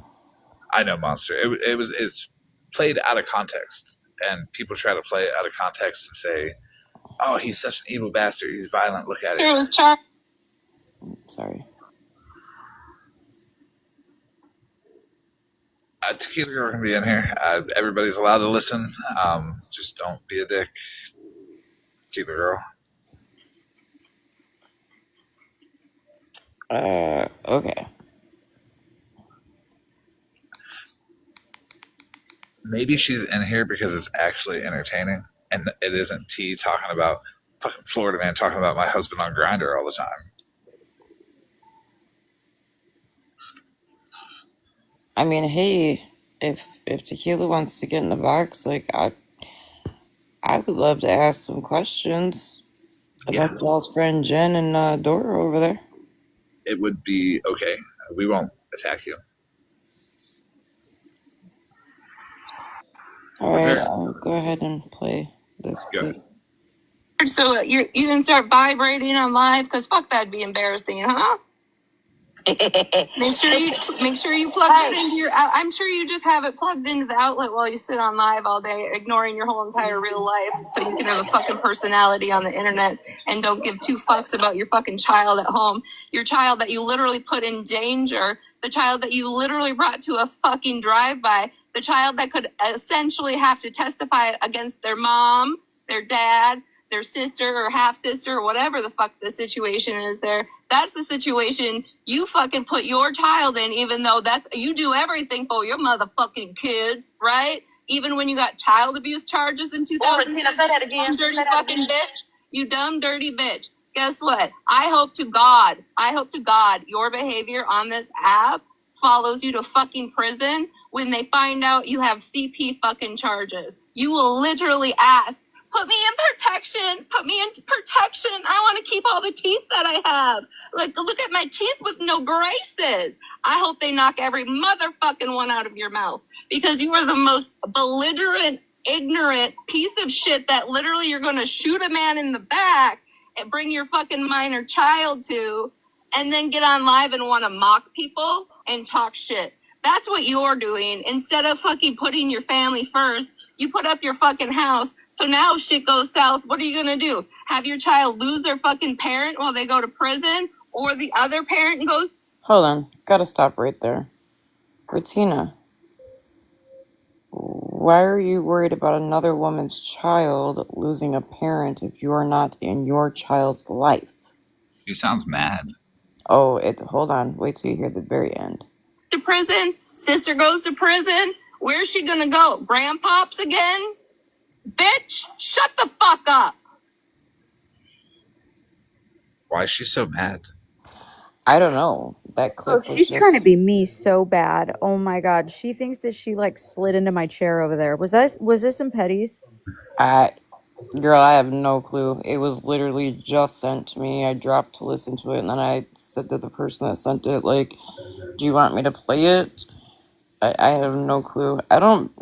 [SPEAKER 1] I know, Monster. It's played out of context, and people try to play it out of context and say, "Oh, he's such an evil bastard. He's violent. Look at it." It was
[SPEAKER 7] Sorry.
[SPEAKER 1] Tequila Girl can be in here. Everybody's allowed to listen. Just don't be a dick. Tequila Girl.
[SPEAKER 7] Okay.
[SPEAKER 1] Maybe she's in here because it's actually entertaining, and it isn't T talking about fucking Florida man talking about my husband on Grindr all the time.
[SPEAKER 7] I mean, hey, if Tequila wants to get in the box, like I would love to ask some questions about y'all's friend Jen and Dora over there.
[SPEAKER 1] It would be okay. We won't attack you.
[SPEAKER 7] All right, I'll go ahead and play this clip.
[SPEAKER 1] So you didn't start vibrating on live because fuck, that'd be embarrassing, huh? Make sure you plug it into your. I'm sure you just have it plugged into the outlet while you sit on live all day, ignoring your whole entire real life, so you can have a fucking personality on the internet and don't give two fucks about your fucking child at home. Your child that you literally put in danger, the child that you literally brought to a fucking drive-by, the child that could essentially have to testify against their mom, their dad, their sister or half sister or whatever the fuck the situation is there. That's the situation you fucking put your child in, even though you do everything for your motherfucking kids, right? Even when you got child abuse charges in 2000. Tina, say that again. Dirty fucking bitch. You dumb, dirty bitch. Guess what? I hope to God your behavior on this app follows you to fucking prison when they find out you have CP fucking charges. You will literally ask, put me in protection. Put me in protection. I want to keep all the teeth that I have. Like, look at my teeth with no braces. I hope they knock every motherfucking one out of your mouth because you are the most belligerent, ignorant piece of shit that literally you're going to shoot a man in the back and bring your fucking minor child to and then get on live and want to mock people and talk shit. That's what you're doing. Instead of fucking putting your family first, you put up your fucking house. So now if shit goes south, what are you going to do? Have your child lose their fucking parent while they go to prison? Or the other parent goes...
[SPEAKER 7] Hold on, gotta stop right there. Bettina, why are you worried about another woman's child losing a parent if you are not in your child's life?
[SPEAKER 1] She sounds mad.
[SPEAKER 7] Oh, hold on. Wait till you hear the very end.
[SPEAKER 1] To prison. Sister goes to prison. Where's she gonna go? Grandpops again? Bitch, shut the fuck up. Why is she so mad?
[SPEAKER 7] I don't know. That
[SPEAKER 9] Oh,
[SPEAKER 7] clip was
[SPEAKER 9] she's
[SPEAKER 7] just...
[SPEAKER 9] trying to be me so bad. Oh my god, she thinks that she like slid into my chair over there. Was this some petties?
[SPEAKER 7] Girl, I have no clue. It was literally just sent to me. I dropped to listen to it, and then I said to the person that sent it, like, do you want me to play it? I have no clue. I don't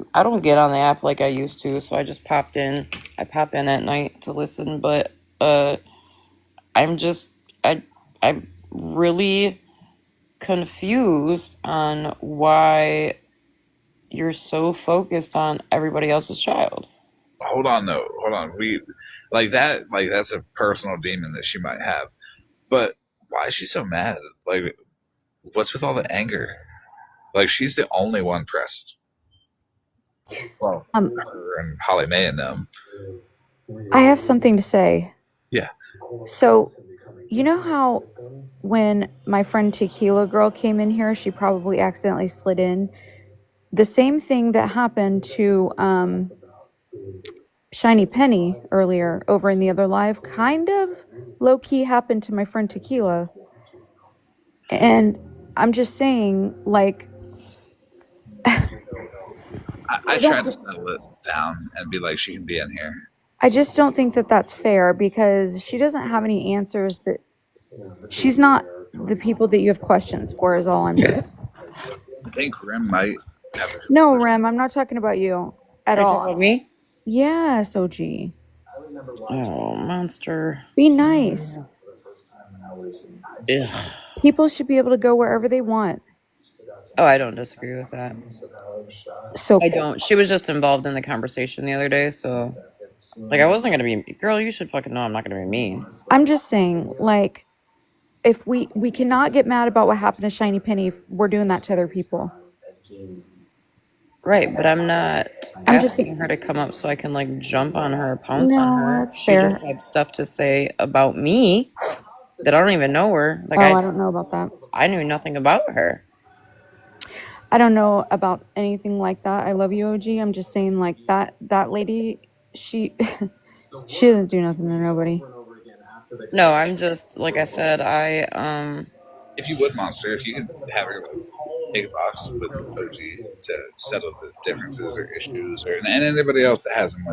[SPEAKER 7] get on the app like I used to, so I just popped in. I pop in at night to listen, but I'm just I'm really confused on why you're so focused on everybody else's child.
[SPEAKER 1] hold on, though. Hold on. We like that. Like that's a personal demon that she might have. But why is she so mad? Like, what's with all the anger? Like, she's the only one pressed. Well,
[SPEAKER 9] Um,
[SPEAKER 1] her and Holly May and them.
[SPEAKER 9] I have something to say.
[SPEAKER 1] Yeah.
[SPEAKER 9] So, you know how when my friend Tequila Girl came in here, she probably accidentally slid in? The same thing that happened to Shiny Penny earlier over in the other live kind of low key happened to my friend Tequila. And I'm just saying, like,
[SPEAKER 1] I tried to settle it down and be like, she can be in here.
[SPEAKER 9] I just don't think that that's fair because she doesn't have any answers that she's not the people that you have questions for, is all I'm saying.
[SPEAKER 1] I think Grim might have a couple
[SPEAKER 9] No,
[SPEAKER 1] questions.
[SPEAKER 9] Rem, I'm not talking about you at
[SPEAKER 7] Are you talking
[SPEAKER 9] all.
[SPEAKER 7] about me?
[SPEAKER 9] Yes, OG.
[SPEAKER 7] Oh, monster.
[SPEAKER 9] Be nice.
[SPEAKER 7] Ugh.
[SPEAKER 9] People should be able to go wherever they want.
[SPEAKER 7] Oh, I don't disagree with that.
[SPEAKER 9] So
[SPEAKER 7] I don't. She was just involved in the conversation the other day, so like I wasn't gonna be. Girl, you should fucking know I'm not gonna be mean.
[SPEAKER 9] I'm just saying, like, if we cannot get mad about what happened to Shiny Penny if we're doing that to other people.
[SPEAKER 7] Right, but I'm not
[SPEAKER 9] I'm just
[SPEAKER 7] asking her to come up so I can like jump on her, pounce on
[SPEAKER 9] no,
[SPEAKER 7] her.
[SPEAKER 9] that's
[SPEAKER 7] She
[SPEAKER 9] fair.
[SPEAKER 7] just had stuff to say about me that I don't even know her. Like
[SPEAKER 9] Oh, I don't know about that.
[SPEAKER 7] I knew nothing about her.
[SPEAKER 9] I don't know about anything like that. I love you, OG. I'm just saying, like that lady, she she doesn't do nothing to nobody.
[SPEAKER 7] No, I'm just like I said.
[SPEAKER 1] If you would, Monster, if you could have her like take a box with OG to settle the differences or issues, or and anybody else that has them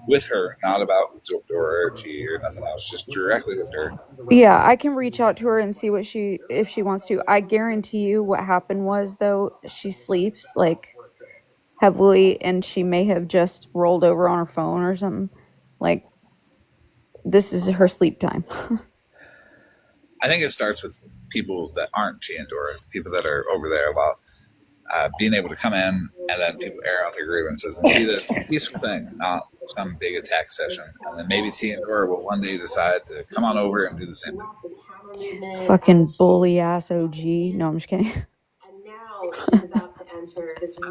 [SPEAKER 1] with her, not about Dora or T or nothing else, just directly with her.
[SPEAKER 9] Yeah, I can reach out to her and see what she if she wants to. I guarantee you, what happened was though she sleeps like heavily, and she may have just rolled over on her phone or something. Like this is her sleep time.
[SPEAKER 1] I think it starts with people that aren't T and Dora, people that are over there a lot, being able to come in and then people air out their grievances and see that it's a peaceful thing, not some big attack session. And then maybe T and Dora will one day decide to come on over and do the same thing.
[SPEAKER 9] Fucking bully ass OG. No, I'm just kidding.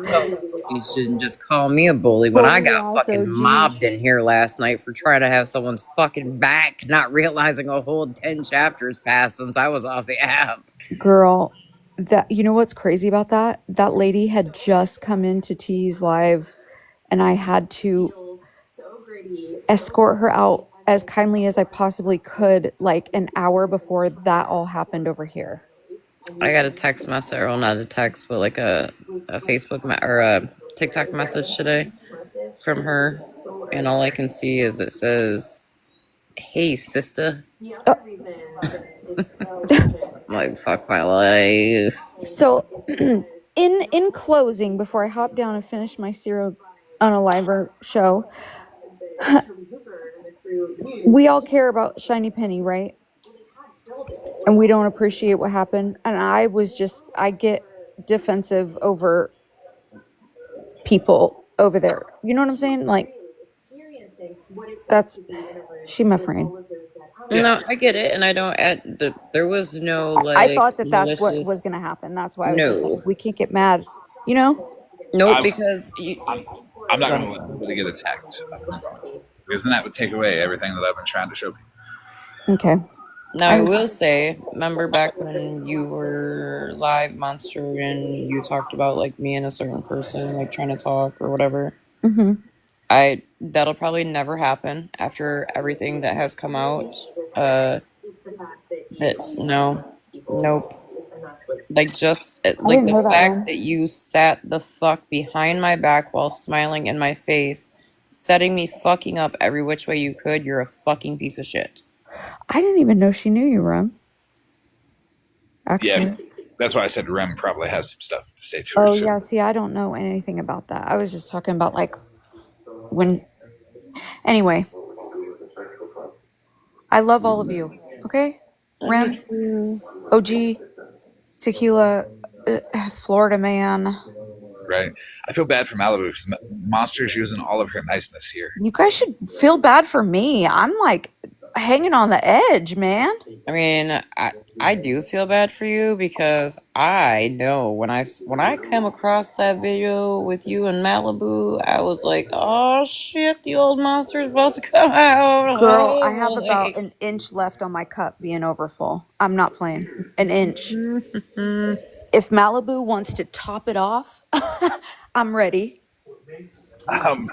[SPEAKER 7] Well, you shouldn't just call me a bully when I
[SPEAKER 9] Bully
[SPEAKER 7] got
[SPEAKER 9] ass
[SPEAKER 7] fucking
[SPEAKER 9] OG.
[SPEAKER 7] mobbed in here last night for trying to have someone's fucking back, not realizing a whole 10 chapters passed since I was off the app.
[SPEAKER 9] Girl, that you know what's crazy about that? That lady had just come into T's live and I had to escort her out as kindly as I possibly could like an hour before that all happened over here.
[SPEAKER 7] I got a text message, or well, not a text, but like a Facebook or a TikTok message today from her, and all I can see is it says, "Hey, sister."
[SPEAKER 9] Uh,
[SPEAKER 7] I'm like, fuck my life.
[SPEAKER 9] so in closing, before I hop down and finish my Zero Unaliver show, we all care about Shiny Penny, right? And we don't appreciate what happened. And I get defensive over people over there. You know what I'm saying? Like, that's, she my friend.
[SPEAKER 1] Yeah.
[SPEAKER 7] No, I get it, and I don't. There was no
[SPEAKER 9] I
[SPEAKER 7] like
[SPEAKER 9] thought that that's what was
[SPEAKER 7] malicious.
[SPEAKER 9] going to happen. That's why I was just like,
[SPEAKER 7] No,
[SPEAKER 9] we can't get mad, you know?
[SPEAKER 7] nope.
[SPEAKER 1] I'm,
[SPEAKER 7] Because you.
[SPEAKER 1] I'm not
[SPEAKER 7] Go
[SPEAKER 1] going
[SPEAKER 7] ahead.
[SPEAKER 1] to let anybody get attacked up in front of me because then that would take away everything that I've been trying to show people.
[SPEAKER 9] Okay.
[SPEAKER 7] Now
[SPEAKER 9] I
[SPEAKER 7] I
[SPEAKER 9] just,
[SPEAKER 7] will say, remember back when you were live, Monster, and you talked about like me and a certain person like trying to talk or whatever.
[SPEAKER 9] mm-hmm.
[SPEAKER 7] That'll probably never happen after everything that has come out. That no, nope. Like just
[SPEAKER 9] I
[SPEAKER 7] like
[SPEAKER 9] didn't
[SPEAKER 7] the
[SPEAKER 9] know that,
[SPEAKER 7] fact
[SPEAKER 9] Ren.
[SPEAKER 7] that you sat the fuck behind my back while smiling in my face, setting me fucking up every which way you could. You're a fucking piece of shit.
[SPEAKER 9] I didn't even know she knew you, Ren.
[SPEAKER 1] Yeah,
[SPEAKER 9] Actually.
[SPEAKER 1] that's why I said Rem probably has some stuff to say to her.
[SPEAKER 9] Oh,
[SPEAKER 1] So
[SPEAKER 9] yeah. See, I don't know anything about that. I was just talking about like when. Anyway, I love all of you. Okay?
[SPEAKER 7] Love you
[SPEAKER 9] Rem,
[SPEAKER 7] too.
[SPEAKER 9] OG, Tequila, Florida man,
[SPEAKER 1] Right. I feel bad for Malibu because Monster's using all of her niceness here.
[SPEAKER 9] You guys should feel bad for me. I'm like hanging on the edge, man.
[SPEAKER 7] I mean, I do feel bad for you because I know when I come across that video with you in Malibu, I was like, oh shit, the old monster's about to come out.
[SPEAKER 9] Girl, I
[SPEAKER 7] Oh
[SPEAKER 9] have about
[SPEAKER 7] boy.
[SPEAKER 9] an inch left on my cup being overfull. I'm not playing. An inch. If Malibu wants to top it off, I'm ready.
[SPEAKER 1] Um,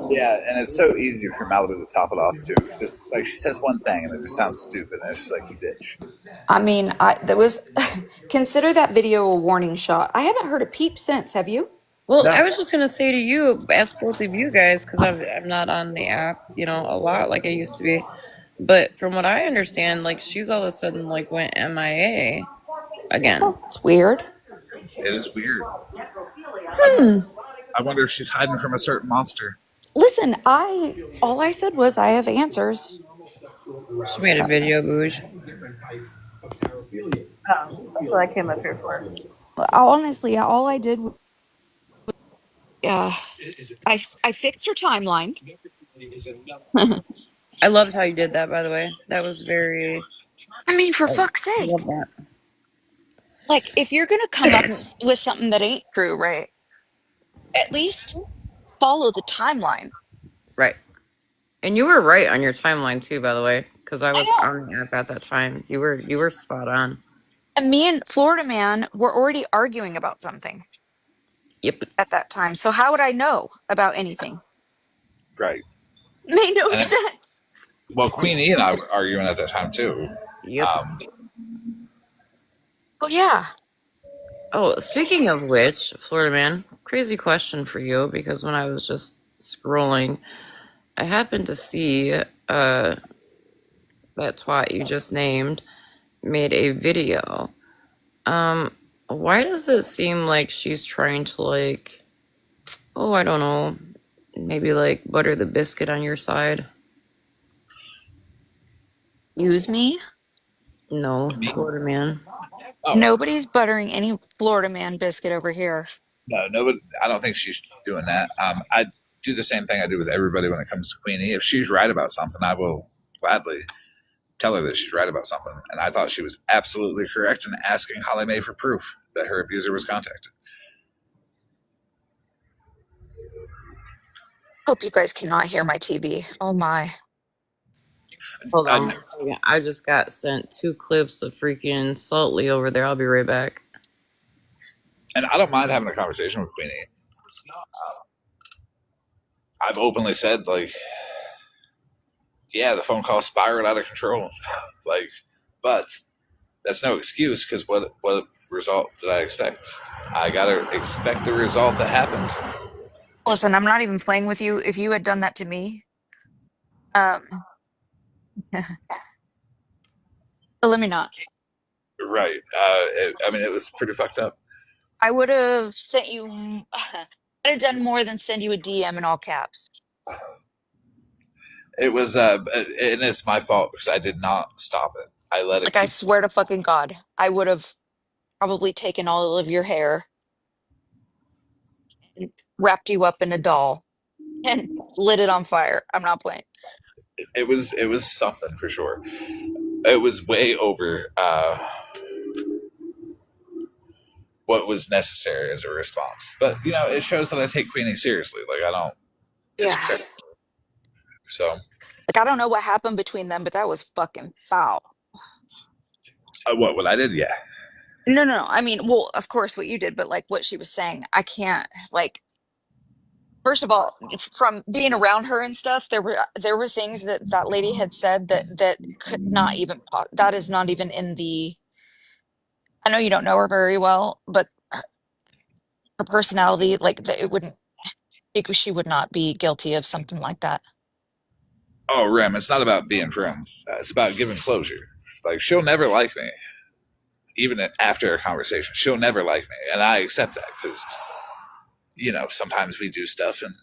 [SPEAKER 1] yeah, and it's so easy for Malibu to top it off too. It's just like she says one thing and it just sounds stupid, and it's just like you bitch.
[SPEAKER 9] I mean, I there was consider that video a warning shot. I haven't heard a peep since, have you?
[SPEAKER 7] Well,
[SPEAKER 1] No,
[SPEAKER 7] I was just gonna say to you, ask both of you guys, because I'm not on the app, a lot like I used to be. But from what I understand, like she's all of a sudden like went MIA again.
[SPEAKER 9] Oh, it's weird.
[SPEAKER 1] it is weird. I,
[SPEAKER 9] Hmm.
[SPEAKER 1] I wonder if she's hiding from a certain monster.
[SPEAKER 9] Listen, I all I said was I have answers.
[SPEAKER 7] She made a video, Booge.
[SPEAKER 5] That's what I came up here for.
[SPEAKER 9] Honestly, all I did was uh, I fixed her timeline. I
[SPEAKER 7] I loved how you did that, by the way. That was very.
[SPEAKER 9] mean, for
[SPEAKER 7] I
[SPEAKER 9] fuck's
[SPEAKER 7] love
[SPEAKER 9] sake.
[SPEAKER 7] that.
[SPEAKER 9] Like, if you're gonna come up with something that ain't true, right? At least follow the timeline.
[SPEAKER 7] Right. And you were right on your timeline too, by the way, because I
[SPEAKER 9] I
[SPEAKER 7] was
[SPEAKER 9] know.
[SPEAKER 7] on the app at that time. You were spot on.
[SPEAKER 9] And me and Florida Man were already arguing about something
[SPEAKER 7] Yep.
[SPEAKER 9] at that time. So how would I know about anything?
[SPEAKER 1] Right.
[SPEAKER 9] Made no
[SPEAKER 1] And
[SPEAKER 9] sense.
[SPEAKER 1] well, Queen E and I were arguing at that time too.
[SPEAKER 7] Yep.
[SPEAKER 1] Um,
[SPEAKER 9] Well, yeah.
[SPEAKER 7] Oh, speaking of which, Florida man, crazy question for you because when I was just scrolling, I happened to see that twat you just named made a video. Um, why does it seem like she's trying to like, oh, I don't know, maybe like butter the biscuit on your side?
[SPEAKER 9] Use me.
[SPEAKER 7] No, Florida man.
[SPEAKER 1] oh
[SPEAKER 9] Nobody's buttering any Florida Man biscuit over here.
[SPEAKER 1] no, nobody. I don't think she's doing that. I do the same thing I do with everybody when it comes to Queen E. If she's right about something, I will gladly tell her that she's right about something. And I thought she was absolutely correct in asking Holly Mae for proof that her abuser was contacted.
[SPEAKER 9] Hope you guys cannot hear my TV. Oh my.
[SPEAKER 7] Hold on
[SPEAKER 1] And,
[SPEAKER 7] one second. I just got sent 2 clips of freaking Saltly over there. I'll be right back.
[SPEAKER 1] and I don't mind having a conversation with Queen E. I've openly said, like, yeah, the phone call spiraled out of control. Like, but that's no excuse because what result did I expect? I gotta expect the result that happened.
[SPEAKER 9] Listen, I'm not even playing with you. If you had done that to me, um, let me not.
[SPEAKER 1] Right. I mean, it was pretty fucked up.
[SPEAKER 9] I would have sent you. I'd have done more than send you a DM in all caps.
[SPEAKER 1] It was, and it's my fault because I did not stop it. I let it
[SPEAKER 9] Like I
[SPEAKER 1] keep.
[SPEAKER 9] swear to fucking God, I would have probably taken all of your hair and wrapped you up in a doll and lit it on fire. I'm not playing.
[SPEAKER 1] It was something for sure. It was way over what was necessary as a response. But it shows that I take Queenie seriously. Like I don't
[SPEAKER 9] Yeah.
[SPEAKER 1] disrespect. So
[SPEAKER 9] Like I don't know what happened between them, but that was fucking foul.
[SPEAKER 1] what I did, yeah.
[SPEAKER 9] No, no, no. I mean, well, of course what you did, but like what she was saying, I can't like first of all, from being around her and stuff, there were things that that lady had said that could not even that is not even in the I know you don't know her very well, but her personality, like it wouldn't she would not be guilty of something like that.
[SPEAKER 1] Oh, Rem, it's not about being friends. It's about giving closure. Like she'll never like me, even after a conversation. She'll never like me, and I accept that because sometimes we do stuff and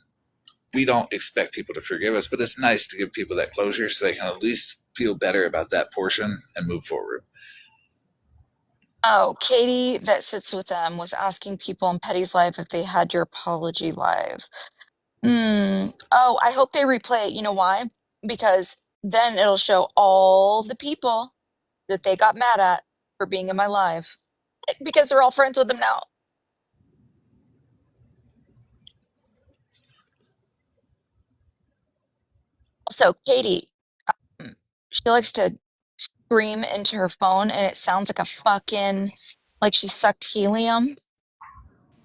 [SPEAKER 1] we don't expect people to forgive us, but it's nice to give people that closure so they can at least feel better about that portion and move forward.
[SPEAKER 9] Oh, Katie that sits with them was asking people in Petty's live if they had your apology live. Oh, I hope they replay it. You know why? Because then it'll show all the people that they got mad at for being in my live because they're all friends with them now. Also, Katie, um, she likes to scream into her phone and it sounds like a fucking, like she sucked helium.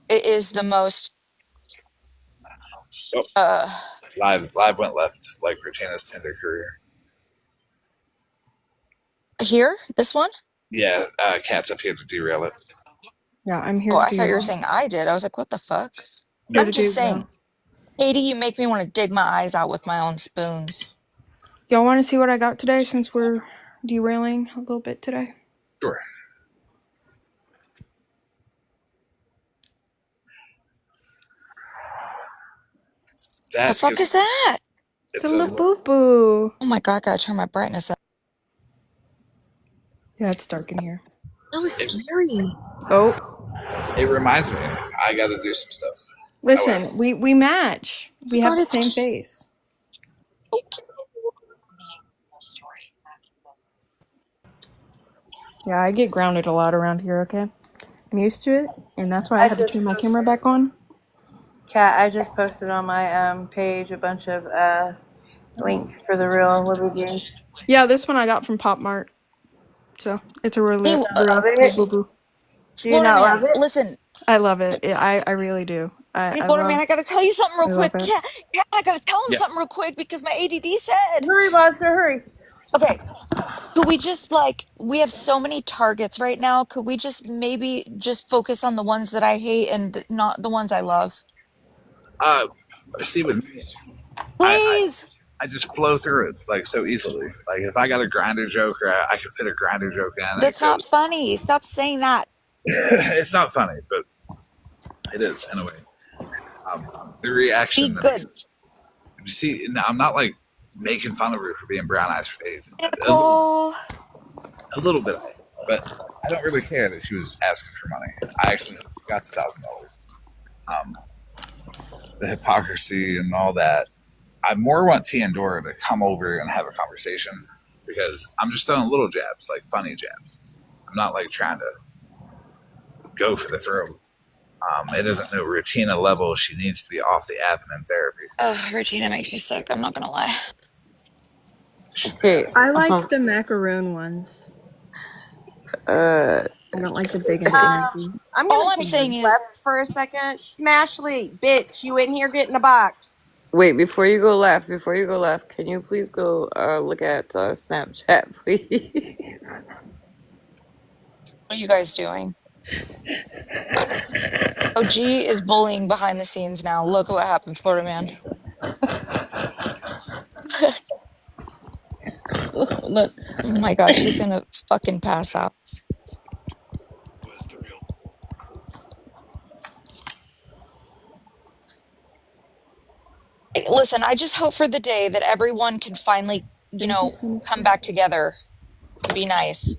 [SPEAKER 9] It is the most,
[SPEAKER 1] Oh,
[SPEAKER 9] uh,
[SPEAKER 1] live went left like Regina's Tinder career.
[SPEAKER 9] here, this one?
[SPEAKER 1] Yeah, Cat's up here to derail it.
[SPEAKER 12] Yeah, I'm here
[SPEAKER 9] Oh,
[SPEAKER 12] to
[SPEAKER 9] I thought you were
[SPEAKER 12] do
[SPEAKER 9] saying I did. I was like, what the fuck?
[SPEAKER 12] here
[SPEAKER 1] Nope.
[SPEAKER 9] I'm
[SPEAKER 12] to
[SPEAKER 9] just
[SPEAKER 12] do now.
[SPEAKER 9] saying, Katie, you make me want to dig my eyes out with my own spoons.
[SPEAKER 12] Y'all want to see what I got today since we're derailing a little bit today?
[SPEAKER 1] Sure.
[SPEAKER 9] The
[SPEAKER 1] That
[SPEAKER 9] fuck
[SPEAKER 1] gives
[SPEAKER 9] is that?
[SPEAKER 12] It's a
[SPEAKER 1] it's a
[SPEAKER 12] little
[SPEAKER 1] look.
[SPEAKER 12] boo boo.
[SPEAKER 9] Oh my God, I gotta turn my brightness up.
[SPEAKER 12] Yeah, it's dark in here.
[SPEAKER 9] That was
[SPEAKER 1] It,
[SPEAKER 9] scary.
[SPEAKER 12] Oh,
[SPEAKER 1] it reminds me, I got to do some stuff. However,
[SPEAKER 12] listen, we match.
[SPEAKER 9] Oh my
[SPEAKER 12] We have
[SPEAKER 9] God,
[SPEAKER 12] the
[SPEAKER 9] it's
[SPEAKER 12] same
[SPEAKER 9] cute.
[SPEAKER 12] face. Yeah, I get grounded a lot around here. Okay, I'm used to it, and that's why I
[SPEAKER 13] I
[SPEAKER 12] had to
[SPEAKER 13] just
[SPEAKER 12] turn my camera
[SPEAKER 13] posted,
[SPEAKER 12] back on.
[SPEAKER 13] Kat, I just posted on my page a bunch of links for the real Libby Jeans.
[SPEAKER 12] Yeah, this one I got from Pop Mart, so it's a
[SPEAKER 9] Hey,
[SPEAKER 13] Love
[SPEAKER 12] real
[SPEAKER 13] it?
[SPEAKER 12] boo boo.
[SPEAKER 13] Do you
[SPEAKER 9] Florida
[SPEAKER 13] not love
[SPEAKER 9] man,
[SPEAKER 13] it?
[SPEAKER 9] listen.
[SPEAKER 12] I love it. I really do. I
[SPEAKER 9] Florida man, I gotta tell you something real
[SPEAKER 12] love
[SPEAKER 9] quick.
[SPEAKER 12] it.
[SPEAKER 9] Yeah, yeah, I gotta tell him
[SPEAKER 1] yeah.
[SPEAKER 9] something real quick because my ADD said.
[SPEAKER 13] Hurry, monster, hurry.
[SPEAKER 9] Okay, could we just like we have so many targets right now? Could we just maybe just focus on the ones that I hate and not the ones I love?
[SPEAKER 1] Uh, see, with me, I, I
[SPEAKER 9] Please.
[SPEAKER 1] I just flow through it like so easily. Like if I got a grinder joke or I can fit a grinder joke in, it
[SPEAKER 9] That's not
[SPEAKER 1] goes.
[SPEAKER 9] funny. Stop saying that.
[SPEAKER 1] It's not funny, but it is in a way. The
[SPEAKER 9] Be
[SPEAKER 1] reaction that makes
[SPEAKER 9] good.
[SPEAKER 1] you see. No, I'm not like making fun of her for being brown eyes for days.
[SPEAKER 9] Nicole.
[SPEAKER 1] A little bit, but I don't really care that she was asking for money. I actually hope she got the $1,000. Um, the hypocrisy and all that. I more want T and Dora to come over and have a conversation because I'm just throwing little jabs, like funny jabs. I'm not like trying to go for the throat. It isn't no Rutina level. She needs to be off the app and in therapy.
[SPEAKER 9] Oh, Regina makes me sick. I'm not gonna lie.
[SPEAKER 1] She's been
[SPEAKER 7] Okay.
[SPEAKER 1] having.
[SPEAKER 12] I like the macaroon ones.
[SPEAKER 7] Uh.
[SPEAKER 12] I don't like the big and
[SPEAKER 7] Okay.
[SPEAKER 12] finicky.
[SPEAKER 14] I'm
[SPEAKER 9] All
[SPEAKER 14] gonna
[SPEAKER 9] I'm
[SPEAKER 14] take this
[SPEAKER 9] saying is,
[SPEAKER 14] left for a second. Smashly, bitch, you in here getting a box?
[SPEAKER 7] Wait. Before you go left, can you please go look at Snapchat, please?
[SPEAKER 9] what are you guys doing? OG is bullying behind the scenes now. Look at what happened, Florida man.
[SPEAKER 7] Look.
[SPEAKER 9] Oh my God, she's gonna fucking pass out. Hey, listen, I just hope for the day that everyone can finally,
[SPEAKER 12] Thank you,
[SPEAKER 9] come
[SPEAKER 12] Sinister.
[SPEAKER 9] back together and be nice.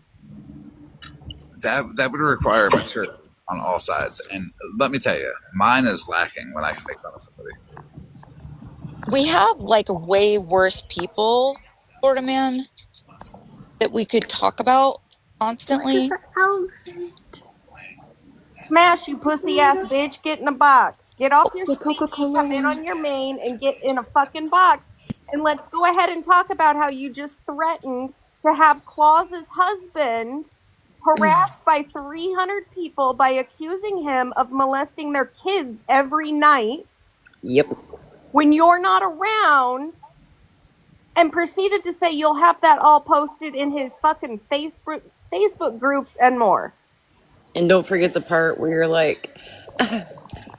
[SPEAKER 1] That would require maturity on all sides, and let me tell you, mine is lacking when I can make fun of somebody.
[SPEAKER 9] We have like way worse people, Florida man, that we could talk about
[SPEAKER 12] Look at
[SPEAKER 9] constantly.
[SPEAKER 12] the outfit.
[SPEAKER 14] Smash, you pussy ass bitch, get in a box. Get off your
[SPEAKER 12] The
[SPEAKER 14] squeaky,
[SPEAKER 12] Coca-Cola
[SPEAKER 14] come in
[SPEAKER 12] one.
[SPEAKER 14] on your main, and get in a fucking box. And let's go ahead and talk about how you just threatened to have Claus's husband harassed by 300 people by accusing him of molesting their kids every night
[SPEAKER 7] Yep.
[SPEAKER 14] when you're not around, and proceeded to say you'll have that all posted in his fucking Facebook groups and more.
[SPEAKER 7] And don't forget the part where you're like,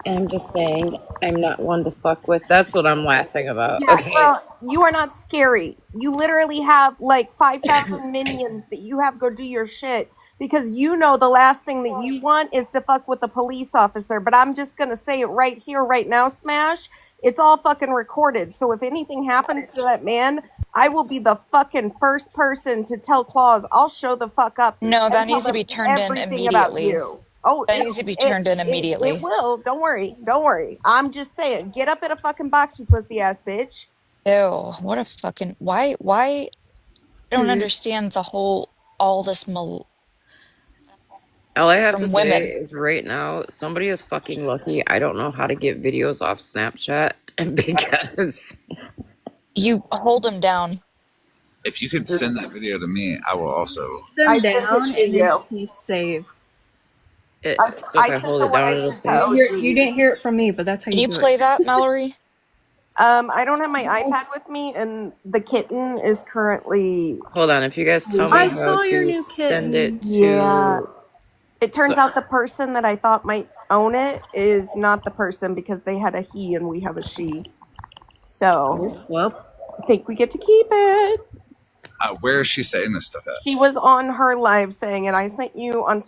[SPEAKER 7] I'm just saying, I'm not one to fuck with. That's what I'm laughing about.
[SPEAKER 14] Yeah,
[SPEAKER 7] Okay.
[SPEAKER 14] girl, you are not scary. You literally have like 5,000 minions that you have go do your shit because you know the last thing that you want is to fuck with a police officer. But I'm just going to say it right here, right now, Smash. It's all fucking recorded. So if anything happens to that man, I will be the fucking first person to tell Claus. I'll show the fuck up
[SPEAKER 9] No,
[SPEAKER 14] and
[SPEAKER 9] that
[SPEAKER 14] tell
[SPEAKER 9] needs to
[SPEAKER 14] them
[SPEAKER 9] be turned in
[SPEAKER 14] everything about
[SPEAKER 9] immediately.
[SPEAKER 14] you. Oh,
[SPEAKER 9] That needs to be turned in
[SPEAKER 14] it
[SPEAKER 9] immediately.
[SPEAKER 14] will. Don't worry. Don't worry. I'm just saying. Get up in a fucking box, you pussy ass bitch.
[SPEAKER 9] Ew, what a fucking why I don't
[SPEAKER 12] Period.
[SPEAKER 9] understand the whole all this
[SPEAKER 7] All I have to
[SPEAKER 9] from
[SPEAKER 7] say
[SPEAKER 9] women.
[SPEAKER 7] is right now, somebody is fucking lucky. I don't know how to get videos off Snapchat because
[SPEAKER 9] You hold them down.
[SPEAKER 1] If you could
[SPEAKER 7] just
[SPEAKER 1] send that video to me, I will also.
[SPEAKER 14] I
[SPEAKER 15] Them
[SPEAKER 14] sent it
[SPEAKER 15] down
[SPEAKER 14] to
[SPEAKER 15] and then
[SPEAKER 14] you.
[SPEAKER 15] please save.
[SPEAKER 7] so if
[SPEAKER 14] I
[SPEAKER 7] I
[SPEAKER 14] sent
[SPEAKER 7] hold
[SPEAKER 14] the
[SPEAKER 7] it
[SPEAKER 14] one
[SPEAKER 7] down,
[SPEAKER 14] I
[SPEAKER 7] it'll
[SPEAKER 14] sent to
[SPEAKER 7] save.
[SPEAKER 15] You
[SPEAKER 14] OG.
[SPEAKER 15] didn't hear it from me, but that's how
[SPEAKER 9] Can
[SPEAKER 15] you
[SPEAKER 9] you
[SPEAKER 15] do it.
[SPEAKER 9] play that, Mallory?
[SPEAKER 14] I don't have my iPad with me, and the kitten is currently.
[SPEAKER 7] Hold on, if you guys tell me
[SPEAKER 15] I
[SPEAKER 7] how
[SPEAKER 15] saw your
[SPEAKER 7] to
[SPEAKER 15] new
[SPEAKER 7] send it
[SPEAKER 15] kitten.
[SPEAKER 14] Yeah.
[SPEAKER 7] to.
[SPEAKER 14] It
[SPEAKER 7] So,
[SPEAKER 14] turns out the person that I thought might own it is not the person because they had a he and we have a she. So
[SPEAKER 15] Well,
[SPEAKER 14] I think we get to keep it.
[SPEAKER 1] Where is she saying this stuff at?
[SPEAKER 14] She was on her live saying it. I sent you on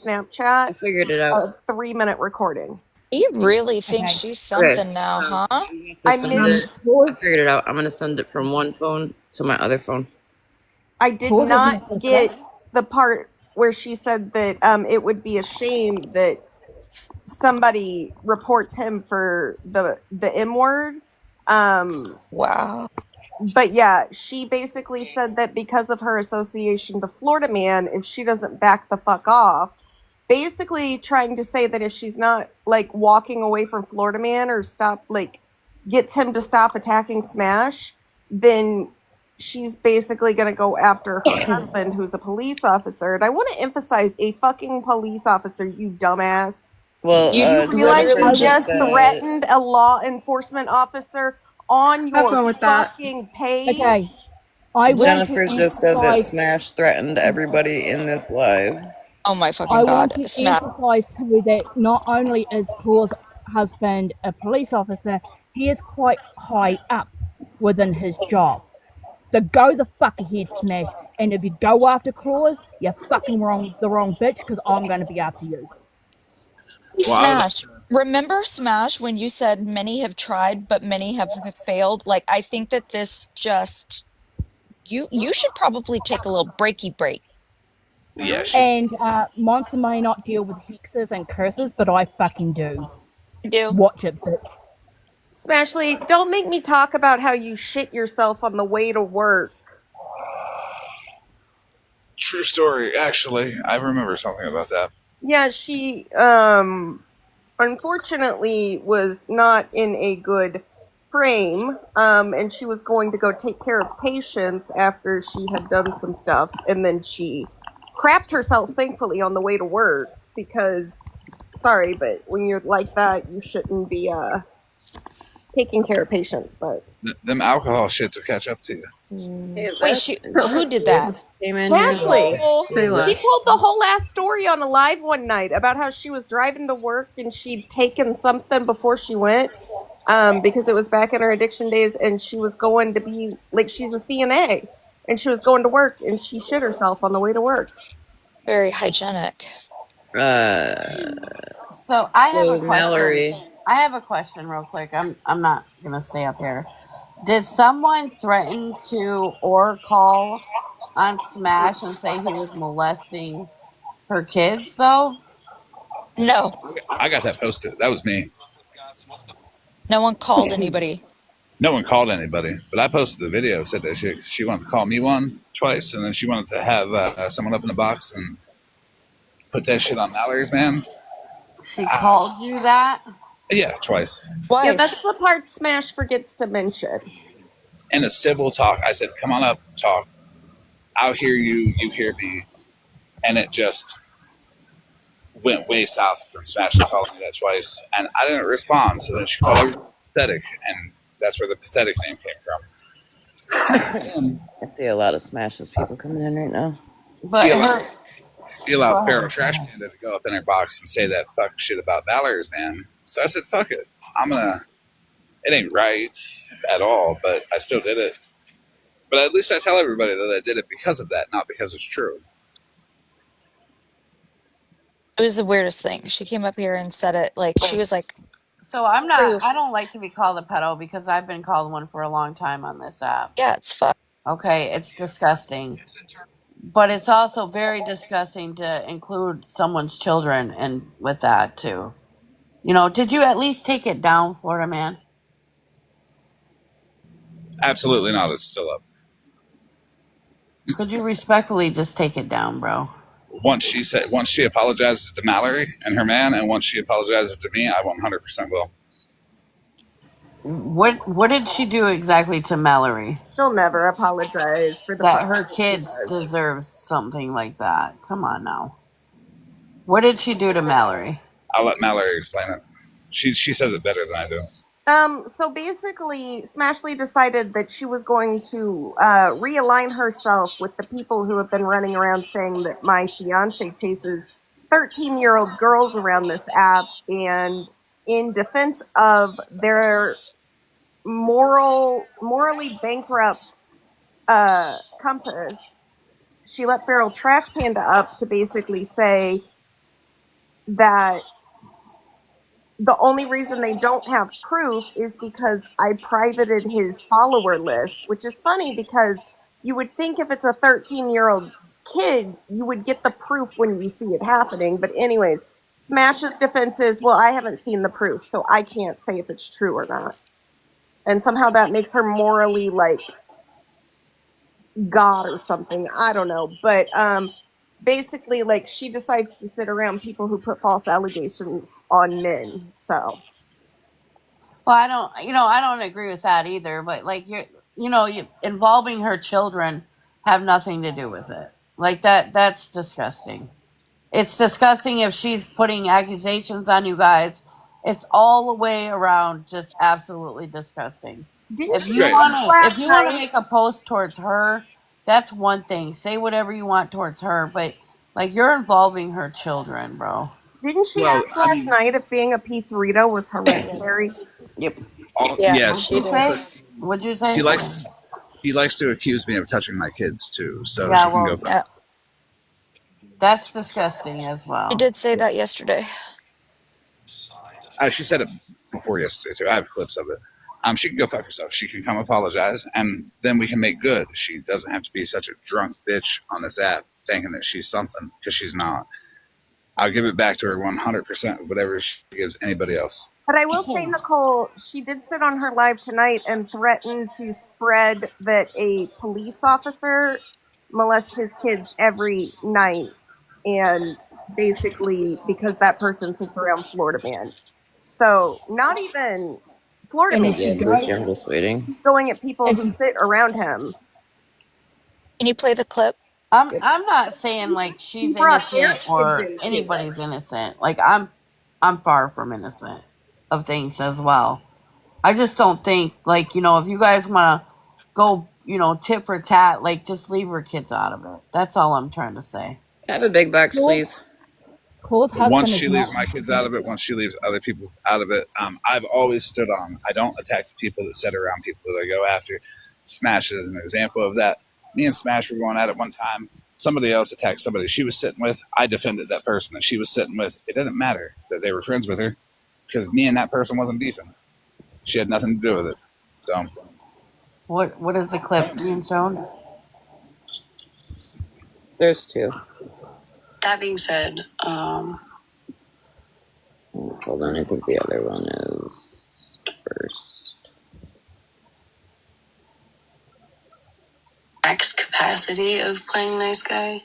[SPEAKER 7] I
[SPEAKER 14] Snapchat
[SPEAKER 7] figured it out.
[SPEAKER 14] a 3-minute recording.
[SPEAKER 9] You really think
[SPEAKER 15] okay.
[SPEAKER 9] she's
[SPEAKER 7] Okay,
[SPEAKER 9] something now,
[SPEAKER 7] so
[SPEAKER 9] huh?
[SPEAKER 7] I'm going to
[SPEAKER 14] I
[SPEAKER 7] send
[SPEAKER 14] missed.
[SPEAKER 7] it. I figured it out. I'm going to send it from one phone to my other phone.
[SPEAKER 14] I did
[SPEAKER 15] Pause isn't
[SPEAKER 14] not
[SPEAKER 15] so
[SPEAKER 14] get the part where she said that it would be a shame that somebody reports him for the M word. Um,
[SPEAKER 9] Wow.
[SPEAKER 14] but yeah, she basically said that because of her association to Florida Man, if she doesn't back the fuck off, basically trying to say that if she's not like walking away from Florida Man or stop like gets him to stop attacking Smash, then she's basically going to go after her husband who's a police officer. And I want to emphasize a fucking police officer, you dumbass.
[SPEAKER 7] Well,
[SPEAKER 14] Do
[SPEAKER 9] You
[SPEAKER 14] you realize
[SPEAKER 7] Jennifer
[SPEAKER 9] literally
[SPEAKER 14] you
[SPEAKER 7] just
[SPEAKER 14] just
[SPEAKER 9] just
[SPEAKER 7] said.
[SPEAKER 14] threatened a law enforcement officer on
[SPEAKER 15] Have
[SPEAKER 14] your
[SPEAKER 15] fun with that.
[SPEAKER 14] fucking page?
[SPEAKER 16] Okay, I want to
[SPEAKER 7] Jennifer just said that
[SPEAKER 16] emphasize.
[SPEAKER 7] Smash threatened everybody in this live.
[SPEAKER 9] oh my fucking
[SPEAKER 16] I want
[SPEAKER 9] god.
[SPEAKER 16] to
[SPEAKER 9] Smash.
[SPEAKER 16] emphasize too that not only is Claw's husband a police officer, he is quite high up within his job. So go the fuck ahead, Smash. And if you go after Claus, you're fucking wrong, the wrong bitch, because I'm going to be after you.
[SPEAKER 1] Well, I was.
[SPEAKER 9] Smash. Remember Smash when you said many have tried but many have failed? Like I think that this just you should probably take a little breaky break.
[SPEAKER 1] Yeah, she.
[SPEAKER 16] And Monster may not deal with hexes and curses, but I fucking do.
[SPEAKER 9] You do.
[SPEAKER 16] Watch it, bitch.
[SPEAKER 14] Smashly, don't make me talk about how you shit yourself on the way to work.
[SPEAKER 1] True story. Actually, I remember something about that.
[SPEAKER 14] Yeah, she unfortunately was not in a good frame, and she was going to go take care of patients after she had done some stuff, and then she crapped herself, thankfully, on the way to work because, sorry, but when you're like that, you shouldn't be taking care of patients. But
[SPEAKER 1] Them alcohol shits will catch up to you.
[SPEAKER 7] Hey,
[SPEAKER 9] Wait,
[SPEAKER 7] Yvette
[SPEAKER 9] who did that?
[SPEAKER 7] just came in here and
[SPEAKER 14] Ashley,
[SPEAKER 9] Oh,
[SPEAKER 15] Say
[SPEAKER 14] she
[SPEAKER 15] less.
[SPEAKER 14] told the whole ass story on a live one night about how she was driving to work and she'd taken something before she went, because it was back in her addiction days, and she was going to be like she's a CNA, and she was going to work and she shit herself on the way to work.
[SPEAKER 9] very hygienic.
[SPEAKER 7] uh
[SPEAKER 3] So I have a
[SPEAKER 7] so
[SPEAKER 3] question.
[SPEAKER 7] Mallory.
[SPEAKER 3] I have a question real quick. I'm not gonna stay up here. Did someone threaten to or call on Smash and say he was molesting her kids though?
[SPEAKER 9] No,
[SPEAKER 1] I got that posted. That was me.
[SPEAKER 9] no one called anybody.
[SPEAKER 1] No one called anybody, but I posted the video. Said that she wanted to call me one twice, and then she wanted to have someone up in the box and put that shit on Mallory's man.
[SPEAKER 3] She called you that?
[SPEAKER 1] Yeah, twice.
[SPEAKER 14] Yeah, that's
[SPEAKER 9] Wife.
[SPEAKER 14] the part Smash forgets to mention.
[SPEAKER 1] In a civil talk, I said, "Come on up, talk. I'll hear you. You hear me." And it just went way south from Smash calling me that twice, and I didn't respond. So then she called everybody pathetic, and that's where the pathetic name came from. And
[SPEAKER 7] I see a lot of Smashes people coming in right now.
[SPEAKER 3] But
[SPEAKER 1] he allowed,
[SPEAKER 3] her
[SPEAKER 1] he
[SPEAKER 3] go
[SPEAKER 1] allowed Feral
[SPEAKER 3] ahead.
[SPEAKER 1] Trash Panda to go up in her box and say that fuck shit about Mallory's man. So I said, "Fuck it. I'm gonna." It ain't right at all, but I still did it. But at least I tell everybody that I did it because of that, not because it's true.
[SPEAKER 9] It was the weirdest thing. She came up here and said it like she was like
[SPEAKER 7] So I'm not.
[SPEAKER 9] Proof.
[SPEAKER 7] I don't like to be called a pedo because I've been called one for a long time on this app.
[SPEAKER 9] Yeah, it's fucked.
[SPEAKER 7] Okay, it's disgusting, but it's also very disgusting to include someone's children and with that too. You know, did you at least take it down, Florida man?
[SPEAKER 1] Absolutely not. It's still up.
[SPEAKER 7] Could you respectfully just take it down, bro?
[SPEAKER 1] Once she apologizes to Mallory and her man, and once she apologizes to me, I 100% will.
[SPEAKER 7] What did she do exactly to Mallory?
[SPEAKER 14] She'll never apologize for the
[SPEAKER 7] That
[SPEAKER 14] fuck
[SPEAKER 7] her
[SPEAKER 14] shit she
[SPEAKER 7] kids
[SPEAKER 14] does.
[SPEAKER 7] deserve something like that. Come on now. What did she do to Mallory?
[SPEAKER 1] I'll let Mallory explain it. She says it better than I do.
[SPEAKER 14] So basically, Smashley decided that she was going to realign herself with the people who have been running around saying that my fiance chases 13-year-old girls around this app, and in defense of their morally bankrupt compass, she let Feral Trash Panda up to basically say that the only reason they don't have proof is because I privated his follower list, which is funny because you would think if it's a 13-year-old kid, you would get the proof when you see it happening. But, anyways, Smash's defense is, well, I haven't seen the proof, so I can't say if it's true or not. And somehow that makes her morally like God or something. I don't know. But basically, like, she decides to sit around people who put false allegations on men. So.
[SPEAKER 7] Well, I don't agree with that either. But like involving her children have nothing to do with it. Like that's disgusting. It's disgusting if she's putting accusations on you guys. It's all the way around just absolutely disgusting.
[SPEAKER 14] Didn't she
[SPEAKER 1] Right.
[SPEAKER 14] post
[SPEAKER 7] If
[SPEAKER 14] last
[SPEAKER 7] you want to
[SPEAKER 14] night?
[SPEAKER 7] make a post towards her, that's one thing. Say whatever you want towards her, but like you're involving her children, bro.
[SPEAKER 14] Didn't she
[SPEAKER 1] Well,
[SPEAKER 14] ask
[SPEAKER 1] I
[SPEAKER 14] last
[SPEAKER 1] mean,
[SPEAKER 14] night if being a P3 was hereditary?
[SPEAKER 2] Yep.
[SPEAKER 9] Yeah,
[SPEAKER 1] yes,
[SPEAKER 9] she
[SPEAKER 7] What'd you
[SPEAKER 9] did.
[SPEAKER 7] say?
[SPEAKER 1] but
[SPEAKER 7] What'd you
[SPEAKER 1] she
[SPEAKER 7] say?
[SPEAKER 1] likes to accuse me of touching my kids too, so
[SPEAKER 7] Yeah,
[SPEAKER 1] she can go
[SPEAKER 7] well,
[SPEAKER 1] fuck.
[SPEAKER 9] Yeah,
[SPEAKER 7] that's disgusting as
[SPEAKER 9] she
[SPEAKER 7] well.
[SPEAKER 9] did say that yesterday.
[SPEAKER 1] She said it before yesterday too. I have clips of it. She can go fuck herself. She can come apologize, and then we can make good. She doesn't have to be such a drunk bitch on this app thinking that she's something, because she's not. I'll give it back to her 100% of whatever she gives anybody else.
[SPEAKER 14] But I will say, Nicole, she did sit on her live tonight and threaten to spread that a police officer molests his kids every night, and basically because that person sits around Florida Man. So not even Florida
[SPEAKER 16] And
[SPEAKER 14] Man.
[SPEAKER 16] if she
[SPEAKER 7] Yeah,
[SPEAKER 16] goes,
[SPEAKER 7] Lucy, I'm just waiting.
[SPEAKER 14] He's going at people
[SPEAKER 16] if
[SPEAKER 14] who sit around him.
[SPEAKER 9] Can you play the clip?
[SPEAKER 7] I'm not saying like
[SPEAKER 14] He
[SPEAKER 7] she's
[SPEAKER 14] brought their
[SPEAKER 7] innocent
[SPEAKER 14] kids
[SPEAKER 7] or
[SPEAKER 14] in too.
[SPEAKER 7] anybody's innocent. Like I'm far from innocent of things as well. I just don't think like if you guys want to go tit for tat, like just leave her kids out of it. That's all I'm trying to say. Can I have a big box,
[SPEAKER 16] Claude,
[SPEAKER 7] please?
[SPEAKER 16] Claude's
[SPEAKER 1] Once
[SPEAKER 16] husband is
[SPEAKER 1] she
[SPEAKER 16] not
[SPEAKER 1] leaves my kids out of it, once she leaves other people out of it, I've always stood on. I don't attack the people that sit around people that I go after. Smash is an example of that. Me and Smash were going at it one time. Somebody else attacked somebody she was sitting with. I defended that person that she was sitting with. It didn't matter that they were friends with her, because me and that person wasn't beefing. She had nothing to do with it. So
[SPEAKER 7] What is the clip being shown? There's two. That being said, hold on, I think the other one is first. Max capacity of playing nice guy.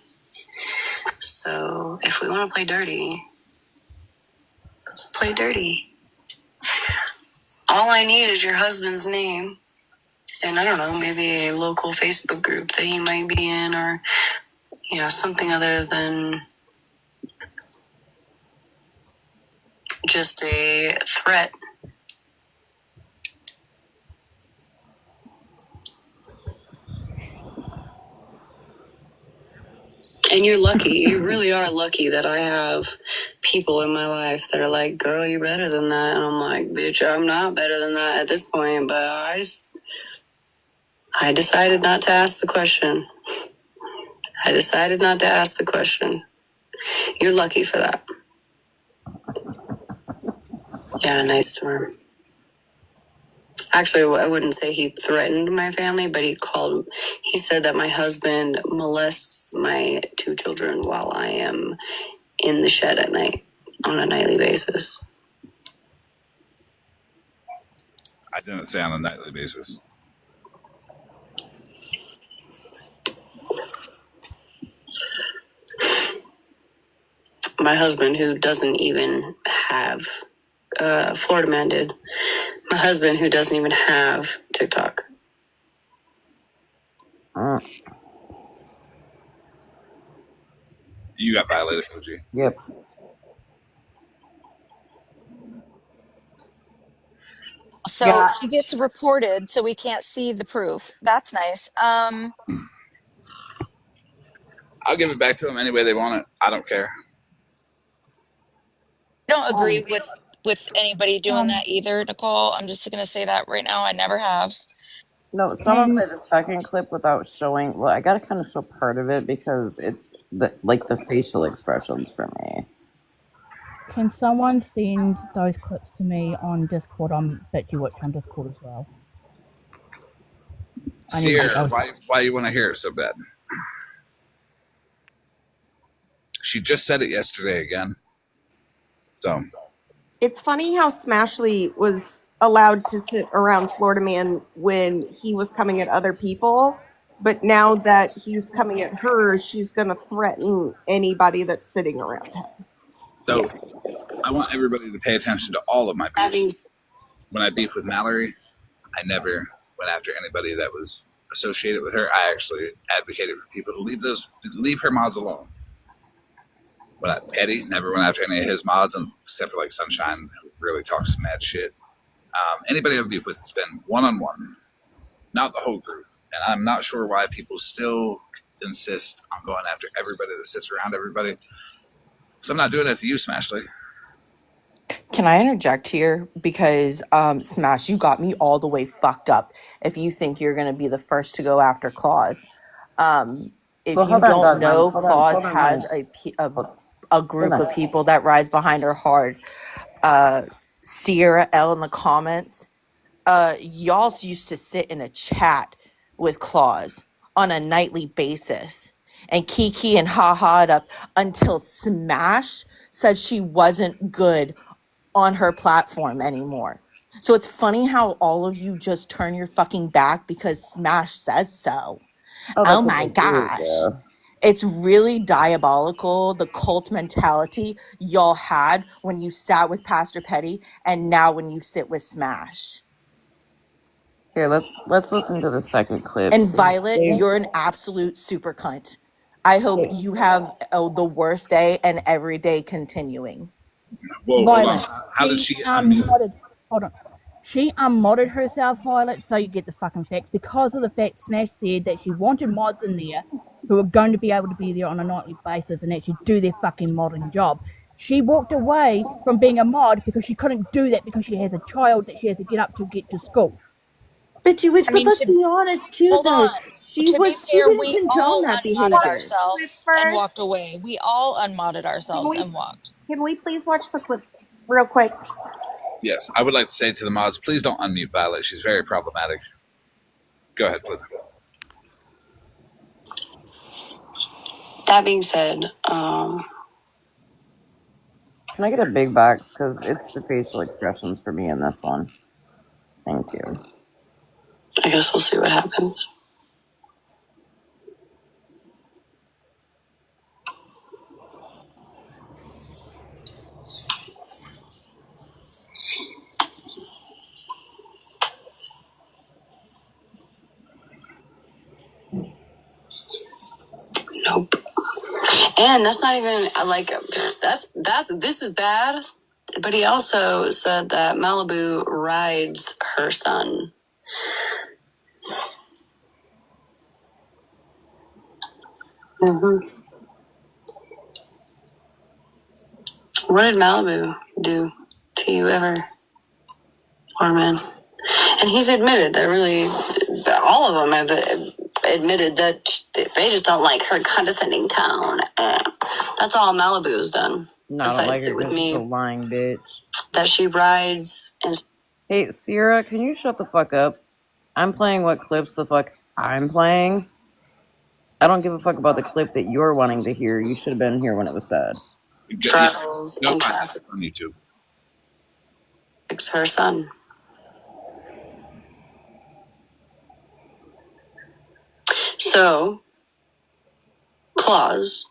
[SPEAKER 7] So if we want to play dirty, let's play dirty. All I need is your husband's name, and I don't know, maybe a local Facebook group that he might be in, or something other than just a threat. And you're lucky. You really are lucky that I have people in my life that are like, girl, you're better than that. And I'm like, bitch, I'm not better than that at this point. But I decided not to ask the question. I decided not to ask the question. You're lucky for that.
[SPEAKER 9] Yeah, nice storm. Actually, I wouldn't say he threatened my family, but he said that my husband molests my 2 children while I am in the shed at night on a nightly basis.
[SPEAKER 1] I didn't say on a nightly basis.
[SPEAKER 9] My husband, who doesn't even have, Florida man did. My husband, who doesn't even have TikTok.
[SPEAKER 1] You got violated, OG.
[SPEAKER 7] Yep.
[SPEAKER 17] So
[SPEAKER 5] Yeah.
[SPEAKER 17] he gets reported, so we can't see the proof. That's nice.
[SPEAKER 1] I'll give it back to them any way they want it. I don't care.
[SPEAKER 17] I don't agree
[SPEAKER 12] Um,
[SPEAKER 17] with anybody doing
[SPEAKER 16] Um,
[SPEAKER 17] that either, Nicole. I'm just gonna say that right now. I never have.
[SPEAKER 7] No, someone
[SPEAKER 16] can
[SPEAKER 7] play the second clip without showing. Well, I gotta kind of show part of it because it's the facial expressions for me.
[SPEAKER 16] can someone send those clips to me on Discord? I'm Bet You Watch on Discord as well. I need to get
[SPEAKER 1] Sierra,
[SPEAKER 16] those.
[SPEAKER 1] why you want to hear it so bad? She just said it yesterday again. So
[SPEAKER 14] It's funny how Smashley was allowed to sit around Florida Man when he was coming at other people, but now that he's coming at her, she's going to threaten anybody that's sitting around him.
[SPEAKER 7] Yeah.
[SPEAKER 1] I want everybody to pay attention to all of my beefs. When I beef with Mallory, I never went after anybody that was associated with her. I actually advocated for people to leave her mods alone. When Petty never went after any of his mods, except for like Sunshine, who really talks some mad shit. Anybody I've beef with, it's been one-on-one, not the whole group. And I'm not sure why people still insist on going after everybody that sits around everybody. Because I'm not doing it to you, Smashley.
[SPEAKER 18] Can I interject here? Because Smash, you got me all the way fucked up if you think you're going to be the first to go after Claus. If
[SPEAKER 7] Well,
[SPEAKER 18] you
[SPEAKER 7] hold on,
[SPEAKER 18] don't
[SPEAKER 7] Dogman.
[SPEAKER 18] know, Claus has a
[SPEAKER 7] Hold
[SPEAKER 18] group
[SPEAKER 7] on.
[SPEAKER 18] of people that rides behind her hard. Sierra L in the comments. Y'all used to sit in a chat with Claus on a nightly basis and Kiki and ha-ha'd up until Smash said she wasn't good on her platform anymore. So it's funny how all of you just turn your fucking back because Smash says so.
[SPEAKER 7] Oh,
[SPEAKER 18] Oh
[SPEAKER 7] that's what
[SPEAKER 18] my
[SPEAKER 7] they do.
[SPEAKER 18] gosh.
[SPEAKER 7] Yeah.
[SPEAKER 18] It's really diabolical, the cult mentality y'all had when you sat with Pastor Petty and now when you sit with Smash.
[SPEAKER 7] Here, let's listen to the second clip.
[SPEAKER 18] And
[SPEAKER 7] See,
[SPEAKER 18] Violet, you're an absolute super cunt. I hope you have the worst day and every day continuing.
[SPEAKER 1] Whoa, hold on.
[SPEAKER 16] Violet.
[SPEAKER 1] How did
[SPEAKER 16] She
[SPEAKER 1] she get unmuted?
[SPEAKER 16] modded. Hold on. She unmodded herself, Violet, so you get the fucking facts. Because of the fact Smash said that she wanted mods in there who are going to be able to be there on a nightly basis and actually do their fucking modding job. She walked away from being a mod because she couldn't do that because she has a child that she has to get up to get to school.
[SPEAKER 18] But
[SPEAKER 17] I
[SPEAKER 18] but
[SPEAKER 17] mean,
[SPEAKER 18] let's be honest too
[SPEAKER 17] hold
[SPEAKER 18] though.
[SPEAKER 17] on. To be
[SPEAKER 18] She
[SPEAKER 17] fair,
[SPEAKER 18] didn't
[SPEAKER 17] we
[SPEAKER 18] condone
[SPEAKER 17] all
[SPEAKER 18] that
[SPEAKER 17] unmodded
[SPEAKER 14] Watch
[SPEAKER 18] behavior.
[SPEAKER 14] the clip
[SPEAKER 17] ourselves and
[SPEAKER 14] first.
[SPEAKER 17] walked away. We all unmodded
[SPEAKER 14] Can
[SPEAKER 17] ourselves
[SPEAKER 14] we
[SPEAKER 17] and walked.
[SPEAKER 14] can we please watch the clip real quick?
[SPEAKER 1] Yes, I would like to say to the mods, please don't unmute Violet. She's very problematic. Go ahead, please.
[SPEAKER 9] That being said,
[SPEAKER 7] can I get a big box? Because it's the facial expressions for me in this one. Thank you.
[SPEAKER 9] I guess we'll see what happens. Nope. And that's not even like this is bad. But he also said that Malibu rides her son. Mm-hmm. What did Malibu do to you ever, poor man? And he's admitted that really, all of them have admitted that they just don't like her condescending tone. That's all Malibu has done.
[SPEAKER 7] No, I don't like
[SPEAKER 9] Besides
[SPEAKER 7] her
[SPEAKER 9] sit with
[SPEAKER 7] because she's a
[SPEAKER 9] me.
[SPEAKER 7] lying bitch.
[SPEAKER 17] that she rides and.
[SPEAKER 7] Hey, Sierra, can you shut the fuck up? I'm playing what clips the fuck I'm playing. I don't give a fuck about the clip that you're wanting to hear. You should have been here when it was said.
[SPEAKER 17] Travels
[SPEAKER 1] Go
[SPEAKER 17] and
[SPEAKER 1] find it
[SPEAKER 17] traffics
[SPEAKER 1] on YouTube.
[SPEAKER 17] her son. So, Claus,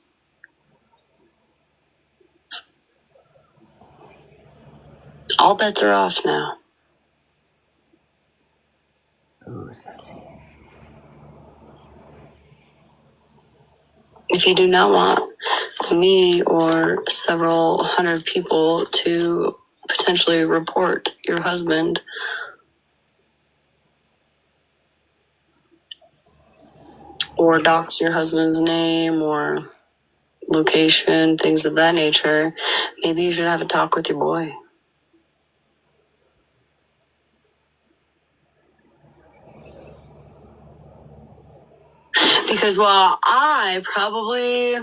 [SPEAKER 17] all bets are off now. If you do not want me or several hundred people to potentially report your husband or dox your husband's name or location, things of that nature, maybe you should have a talk with your boy. Because while I probably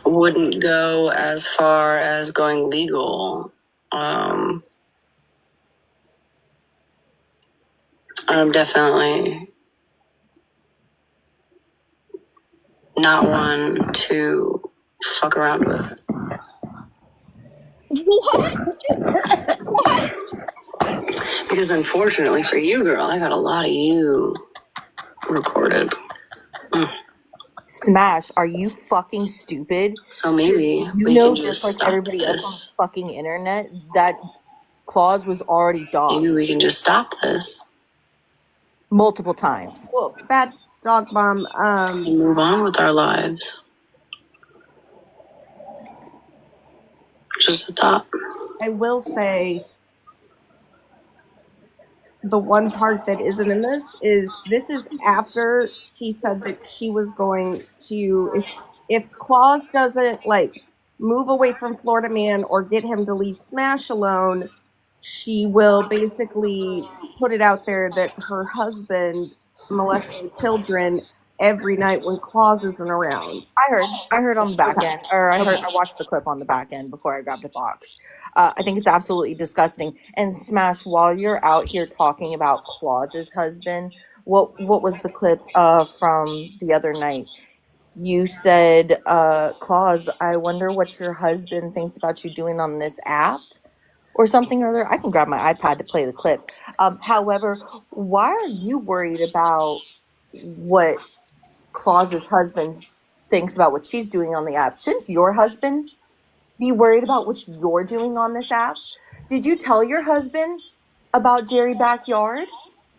[SPEAKER 17] wouldn't go as far as going legal. I'm definitely not one to fuck around with.
[SPEAKER 18] What?
[SPEAKER 17] Because unfortunately for you, girl, I got a lot of you recorded.
[SPEAKER 18] Smash, are you fucking stupid?
[SPEAKER 17] So maybe
[SPEAKER 18] You
[SPEAKER 17] we
[SPEAKER 18] know,
[SPEAKER 17] can
[SPEAKER 18] just
[SPEAKER 17] just
[SPEAKER 18] like
[SPEAKER 17] stop
[SPEAKER 18] everybody else on the
[SPEAKER 17] this.
[SPEAKER 18] fucking internet, that clause was already
[SPEAKER 17] Maybe we
[SPEAKER 18] doxxed
[SPEAKER 17] can just stop this
[SPEAKER 18] multiple times.
[SPEAKER 14] Well, bad dog mom.
[SPEAKER 17] and move on with our lives. Just a thought.
[SPEAKER 14] I will say the one part that isn't in this is after she said that she was going to, if Claus doesn't like move away from Florida Man or get him to leave Smash alone, she will basically put it out there that her husband molesting children every night when Claus isn't around.
[SPEAKER 18] I heard on the back
[SPEAKER 14] Okay.
[SPEAKER 18] end, or
[SPEAKER 14] Okay.
[SPEAKER 18] I watched the clip on the back end before I grabbed a box. I think it's absolutely disgusting. And Smash, while you're out here talking about Claus's husband, what was the clip from the other night? You said, Claus, I wonder what your husband thinks about you doing on this app or something or other. I can grab my iPad to play the clip. However, why are you worried about what Claus's husband thinks about what she's doing on the app? Shouldn't your husband be worried about what you're doing on this app? Did you tell your husband about Jerry Backyard?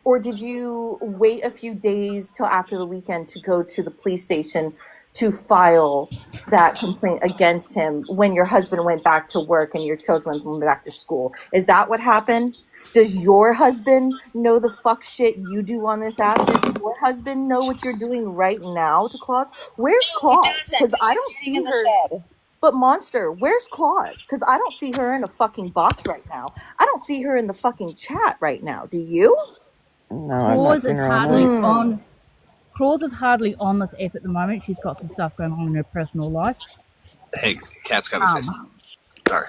[SPEAKER 18] Or did you wait a few days till after the weekend to go to the police station to file that complaint against him when your husband went back to work and your children went back to school? Is that what happened? Does your husband know the fuck shit you do on this app? Does your husband know what you're doing right now to Claus? Where's
[SPEAKER 17] No, he
[SPEAKER 18] Claus?
[SPEAKER 17] doesn't,
[SPEAKER 18] Because
[SPEAKER 17] because
[SPEAKER 18] I
[SPEAKER 17] he's
[SPEAKER 18] don't
[SPEAKER 17] standing
[SPEAKER 18] see
[SPEAKER 17] in the
[SPEAKER 18] her.
[SPEAKER 17] shed.
[SPEAKER 18] But Monster, where's Claus? Because I don't see her in a fucking box right now. I don't see her in the fucking chat right now. Do you?
[SPEAKER 7] No, I've not
[SPEAKER 16] Claus
[SPEAKER 7] seen
[SPEAKER 16] is
[SPEAKER 7] her all
[SPEAKER 16] hardly
[SPEAKER 7] night.
[SPEAKER 18] Mm.
[SPEAKER 16] on. Claus is hardly on this app at the moment. She's got some stuff going on in her personal life.
[SPEAKER 1] Hey, Cat's got to say something. Sorry.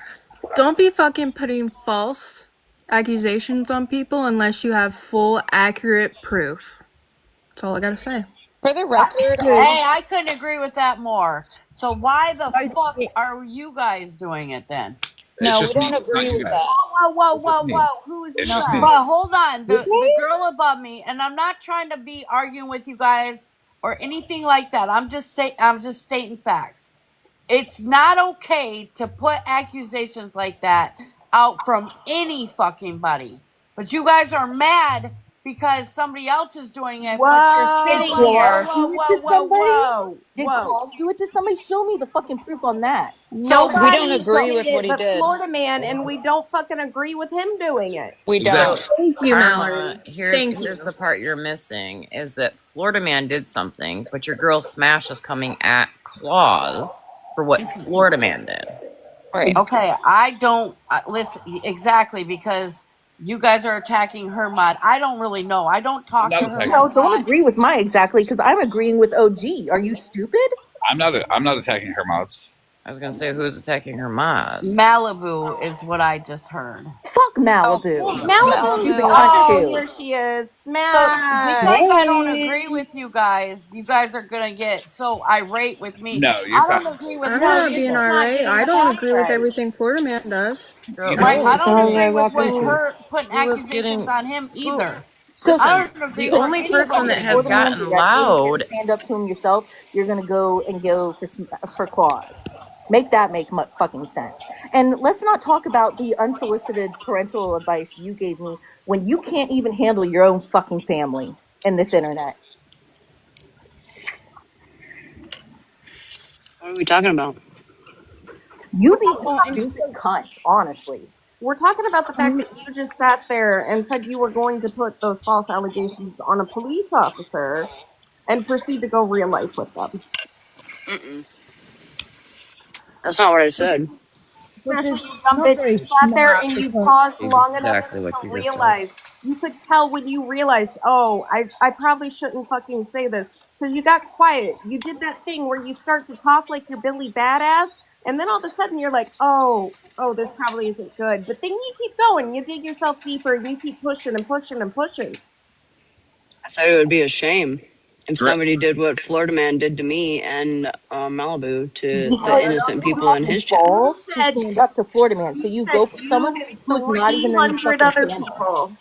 [SPEAKER 12] Don't be fucking putting false accusations on people unless you have full, accurate proof. That's all I gotta say.
[SPEAKER 17] For the record,
[SPEAKER 2] Hey, I couldn't agree with that more. So why the
[SPEAKER 16] No
[SPEAKER 2] fuck
[SPEAKER 16] shit.
[SPEAKER 2] are you guys doing it then?
[SPEAKER 1] It's
[SPEAKER 17] no, we
[SPEAKER 1] just me.
[SPEAKER 17] don't
[SPEAKER 1] It's not
[SPEAKER 17] agree
[SPEAKER 1] you
[SPEAKER 17] with
[SPEAKER 1] guys.
[SPEAKER 17] that.
[SPEAKER 14] Whoa, whoa,
[SPEAKER 1] It's just
[SPEAKER 14] whoa,
[SPEAKER 1] me.
[SPEAKER 14] whoa. Who is you
[SPEAKER 1] It's
[SPEAKER 2] No,
[SPEAKER 1] just
[SPEAKER 14] guys?
[SPEAKER 1] me.
[SPEAKER 2] but hold on.
[SPEAKER 18] Excuse
[SPEAKER 2] The
[SPEAKER 18] me?
[SPEAKER 2] girl above me, and I'm not trying to be arguing with you guys or anything like that. I'm just stating facts. It's not okay to put accusations like that out from any fucking buddy. But you guys are mad because somebody else is doing it, but you're
[SPEAKER 14] Whoa,
[SPEAKER 18] Did
[SPEAKER 2] sitting
[SPEAKER 14] whoa, whoa,
[SPEAKER 18] Claus
[SPEAKER 2] here.
[SPEAKER 14] whoa,
[SPEAKER 18] do it to
[SPEAKER 14] whoa, whoa,
[SPEAKER 18] somebody?
[SPEAKER 14] whoa,
[SPEAKER 18] Did
[SPEAKER 14] whoa.
[SPEAKER 18] Claus do it to somebody? Show me the fucking proof on that.
[SPEAKER 17] No, we don't
[SPEAKER 14] Nobody
[SPEAKER 17] agree
[SPEAKER 14] did
[SPEAKER 17] with what
[SPEAKER 14] it
[SPEAKER 17] he
[SPEAKER 14] but
[SPEAKER 17] did.
[SPEAKER 14] Florida Man, and we don't fucking agree with him doing it.
[SPEAKER 17] We
[SPEAKER 7] So,
[SPEAKER 17] don't.
[SPEAKER 1] Exactly.
[SPEAKER 12] Thank you,
[SPEAKER 7] Karma,
[SPEAKER 12] Mallory. Thank
[SPEAKER 7] here's
[SPEAKER 12] you.
[SPEAKER 7] the part you're missing is that Florida Man did something, but your girl Smash is coming at Claus for what Florida Man did.
[SPEAKER 17] Right.
[SPEAKER 2] Okay, I don't listen exactly because you guys are attacking her mod. I don't really know. I don't
[SPEAKER 1] I'm
[SPEAKER 2] talk
[SPEAKER 1] not
[SPEAKER 2] to her
[SPEAKER 1] attacking.
[SPEAKER 2] like
[SPEAKER 18] No, don't
[SPEAKER 2] that.
[SPEAKER 18] agree with my exactly because I'm agreeing with OG. Are you stupid?
[SPEAKER 1] I'm not attacking her mods.
[SPEAKER 7] I was gonna say, who's attacking her mods?
[SPEAKER 2] Malibu is what I just heard.
[SPEAKER 18] Fuck
[SPEAKER 9] Oh,
[SPEAKER 18] Malibu.
[SPEAKER 14] Well,
[SPEAKER 18] She's a
[SPEAKER 14] Malibu's.
[SPEAKER 18] stupid
[SPEAKER 7] Malibu.
[SPEAKER 18] cunt
[SPEAKER 14] Oh,
[SPEAKER 18] too.
[SPEAKER 14] here she is.
[SPEAKER 2] So because
[SPEAKER 14] Smash.
[SPEAKER 2] I don't agree
[SPEAKER 7] Hey.
[SPEAKER 2] with you guys are gonna get so irate with me.
[SPEAKER 1] No, you're
[SPEAKER 2] I
[SPEAKER 1] fine.
[SPEAKER 2] don't agree with
[SPEAKER 12] I'm
[SPEAKER 14] No,
[SPEAKER 2] her
[SPEAKER 12] not
[SPEAKER 14] you're
[SPEAKER 12] being
[SPEAKER 14] just
[SPEAKER 2] either.
[SPEAKER 14] not
[SPEAKER 12] irate.
[SPEAKER 14] getting
[SPEAKER 12] I
[SPEAKER 14] the
[SPEAKER 12] don't
[SPEAKER 14] facts
[SPEAKER 12] agree with
[SPEAKER 14] right.
[SPEAKER 12] everything Florida man does.
[SPEAKER 1] You
[SPEAKER 7] Girl,
[SPEAKER 1] know,
[SPEAKER 2] Like
[SPEAKER 12] No,
[SPEAKER 2] I
[SPEAKER 7] who
[SPEAKER 2] don't
[SPEAKER 12] sorry.
[SPEAKER 2] agree with
[SPEAKER 7] who
[SPEAKER 2] what
[SPEAKER 12] Mm-mm.
[SPEAKER 2] her putting
[SPEAKER 7] who was
[SPEAKER 2] accusations
[SPEAKER 7] getting
[SPEAKER 2] on him
[SPEAKER 7] who?
[SPEAKER 2] either.
[SPEAKER 18] So
[SPEAKER 2] I
[SPEAKER 7] Listen,
[SPEAKER 2] don't agree
[SPEAKER 7] the
[SPEAKER 18] so
[SPEAKER 2] with
[SPEAKER 7] only
[SPEAKER 2] any
[SPEAKER 18] here's
[SPEAKER 2] of
[SPEAKER 18] the
[SPEAKER 7] person
[SPEAKER 2] what
[SPEAKER 18] thing:
[SPEAKER 7] that
[SPEAKER 18] if
[SPEAKER 2] they
[SPEAKER 7] has
[SPEAKER 18] Florida
[SPEAKER 2] say.
[SPEAKER 18] man
[SPEAKER 7] gotten
[SPEAKER 18] directly is going to
[SPEAKER 7] loud.
[SPEAKER 18] stand up to him yourself, you're going to go and for claws. Make that make fucking sense. And let's not talk about the unsolicited parental advice you gave me when you can't even handle your own fucking family in this internet.
[SPEAKER 17] What are we talking about?
[SPEAKER 18] You
[SPEAKER 14] We're
[SPEAKER 18] being
[SPEAKER 14] talking
[SPEAKER 18] a
[SPEAKER 14] about
[SPEAKER 18] stupid cunt, honestly.
[SPEAKER 14] we're talking about the fact that you just sat there and said you were going to put those false allegations on a police officer and proceed to go real life with them.
[SPEAKER 17] Mm-mm. That's not what I said.
[SPEAKER 16] Which
[SPEAKER 14] Smash,
[SPEAKER 16] is
[SPEAKER 14] you dumb
[SPEAKER 16] not
[SPEAKER 14] bitch. You
[SPEAKER 16] very
[SPEAKER 14] sat there
[SPEAKER 16] smart
[SPEAKER 14] and you
[SPEAKER 16] because
[SPEAKER 14] paused long enough
[SPEAKER 7] Exactly what
[SPEAKER 14] to
[SPEAKER 7] you just said.
[SPEAKER 14] realize. You could tell when you realized, oh, I probably shouldn't fucking say this. Because you got quiet. You did that thing where you start to talk like you're Billy Badass, and then all of a sudden you're like, oh, this probably isn't good. But then you keep going. You dig yourself deeper and you keep pushing and pushing and pushing.
[SPEAKER 17] I said it would be a shame if
[SPEAKER 1] Greg,
[SPEAKER 17] somebody did what Florida Man did to me and Malibu to
[SPEAKER 14] No,
[SPEAKER 17] the
[SPEAKER 14] no,
[SPEAKER 18] Because
[SPEAKER 14] no.
[SPEAKER 17] innocent
[SPEAKER 18] you
[SPEAKER 17] people
[SPEAKER 18] have
[SPEAKER 17] in
[SPEAKER 18] the
[SPEAKER 17] his chat.
[SPEAKER 14] You
[SPEAKER 18] balls to
[SPEAKER 14] said
[SPEAKER 18] stand up to Florida man. So
[SPEAKER 14] you
[SPEAKER 18] you
[SPEAKER 14] said
[SPEAKER 18] go for someone
[SPEAKER 14] you and
[SPEAKER 18] who is not even in the
[SPEAKER 14] 300
[SPEAKER 18] fucking
[SPEAKER 14] other
[SPEAKER 18] panel.
[SPEAKER 14] people.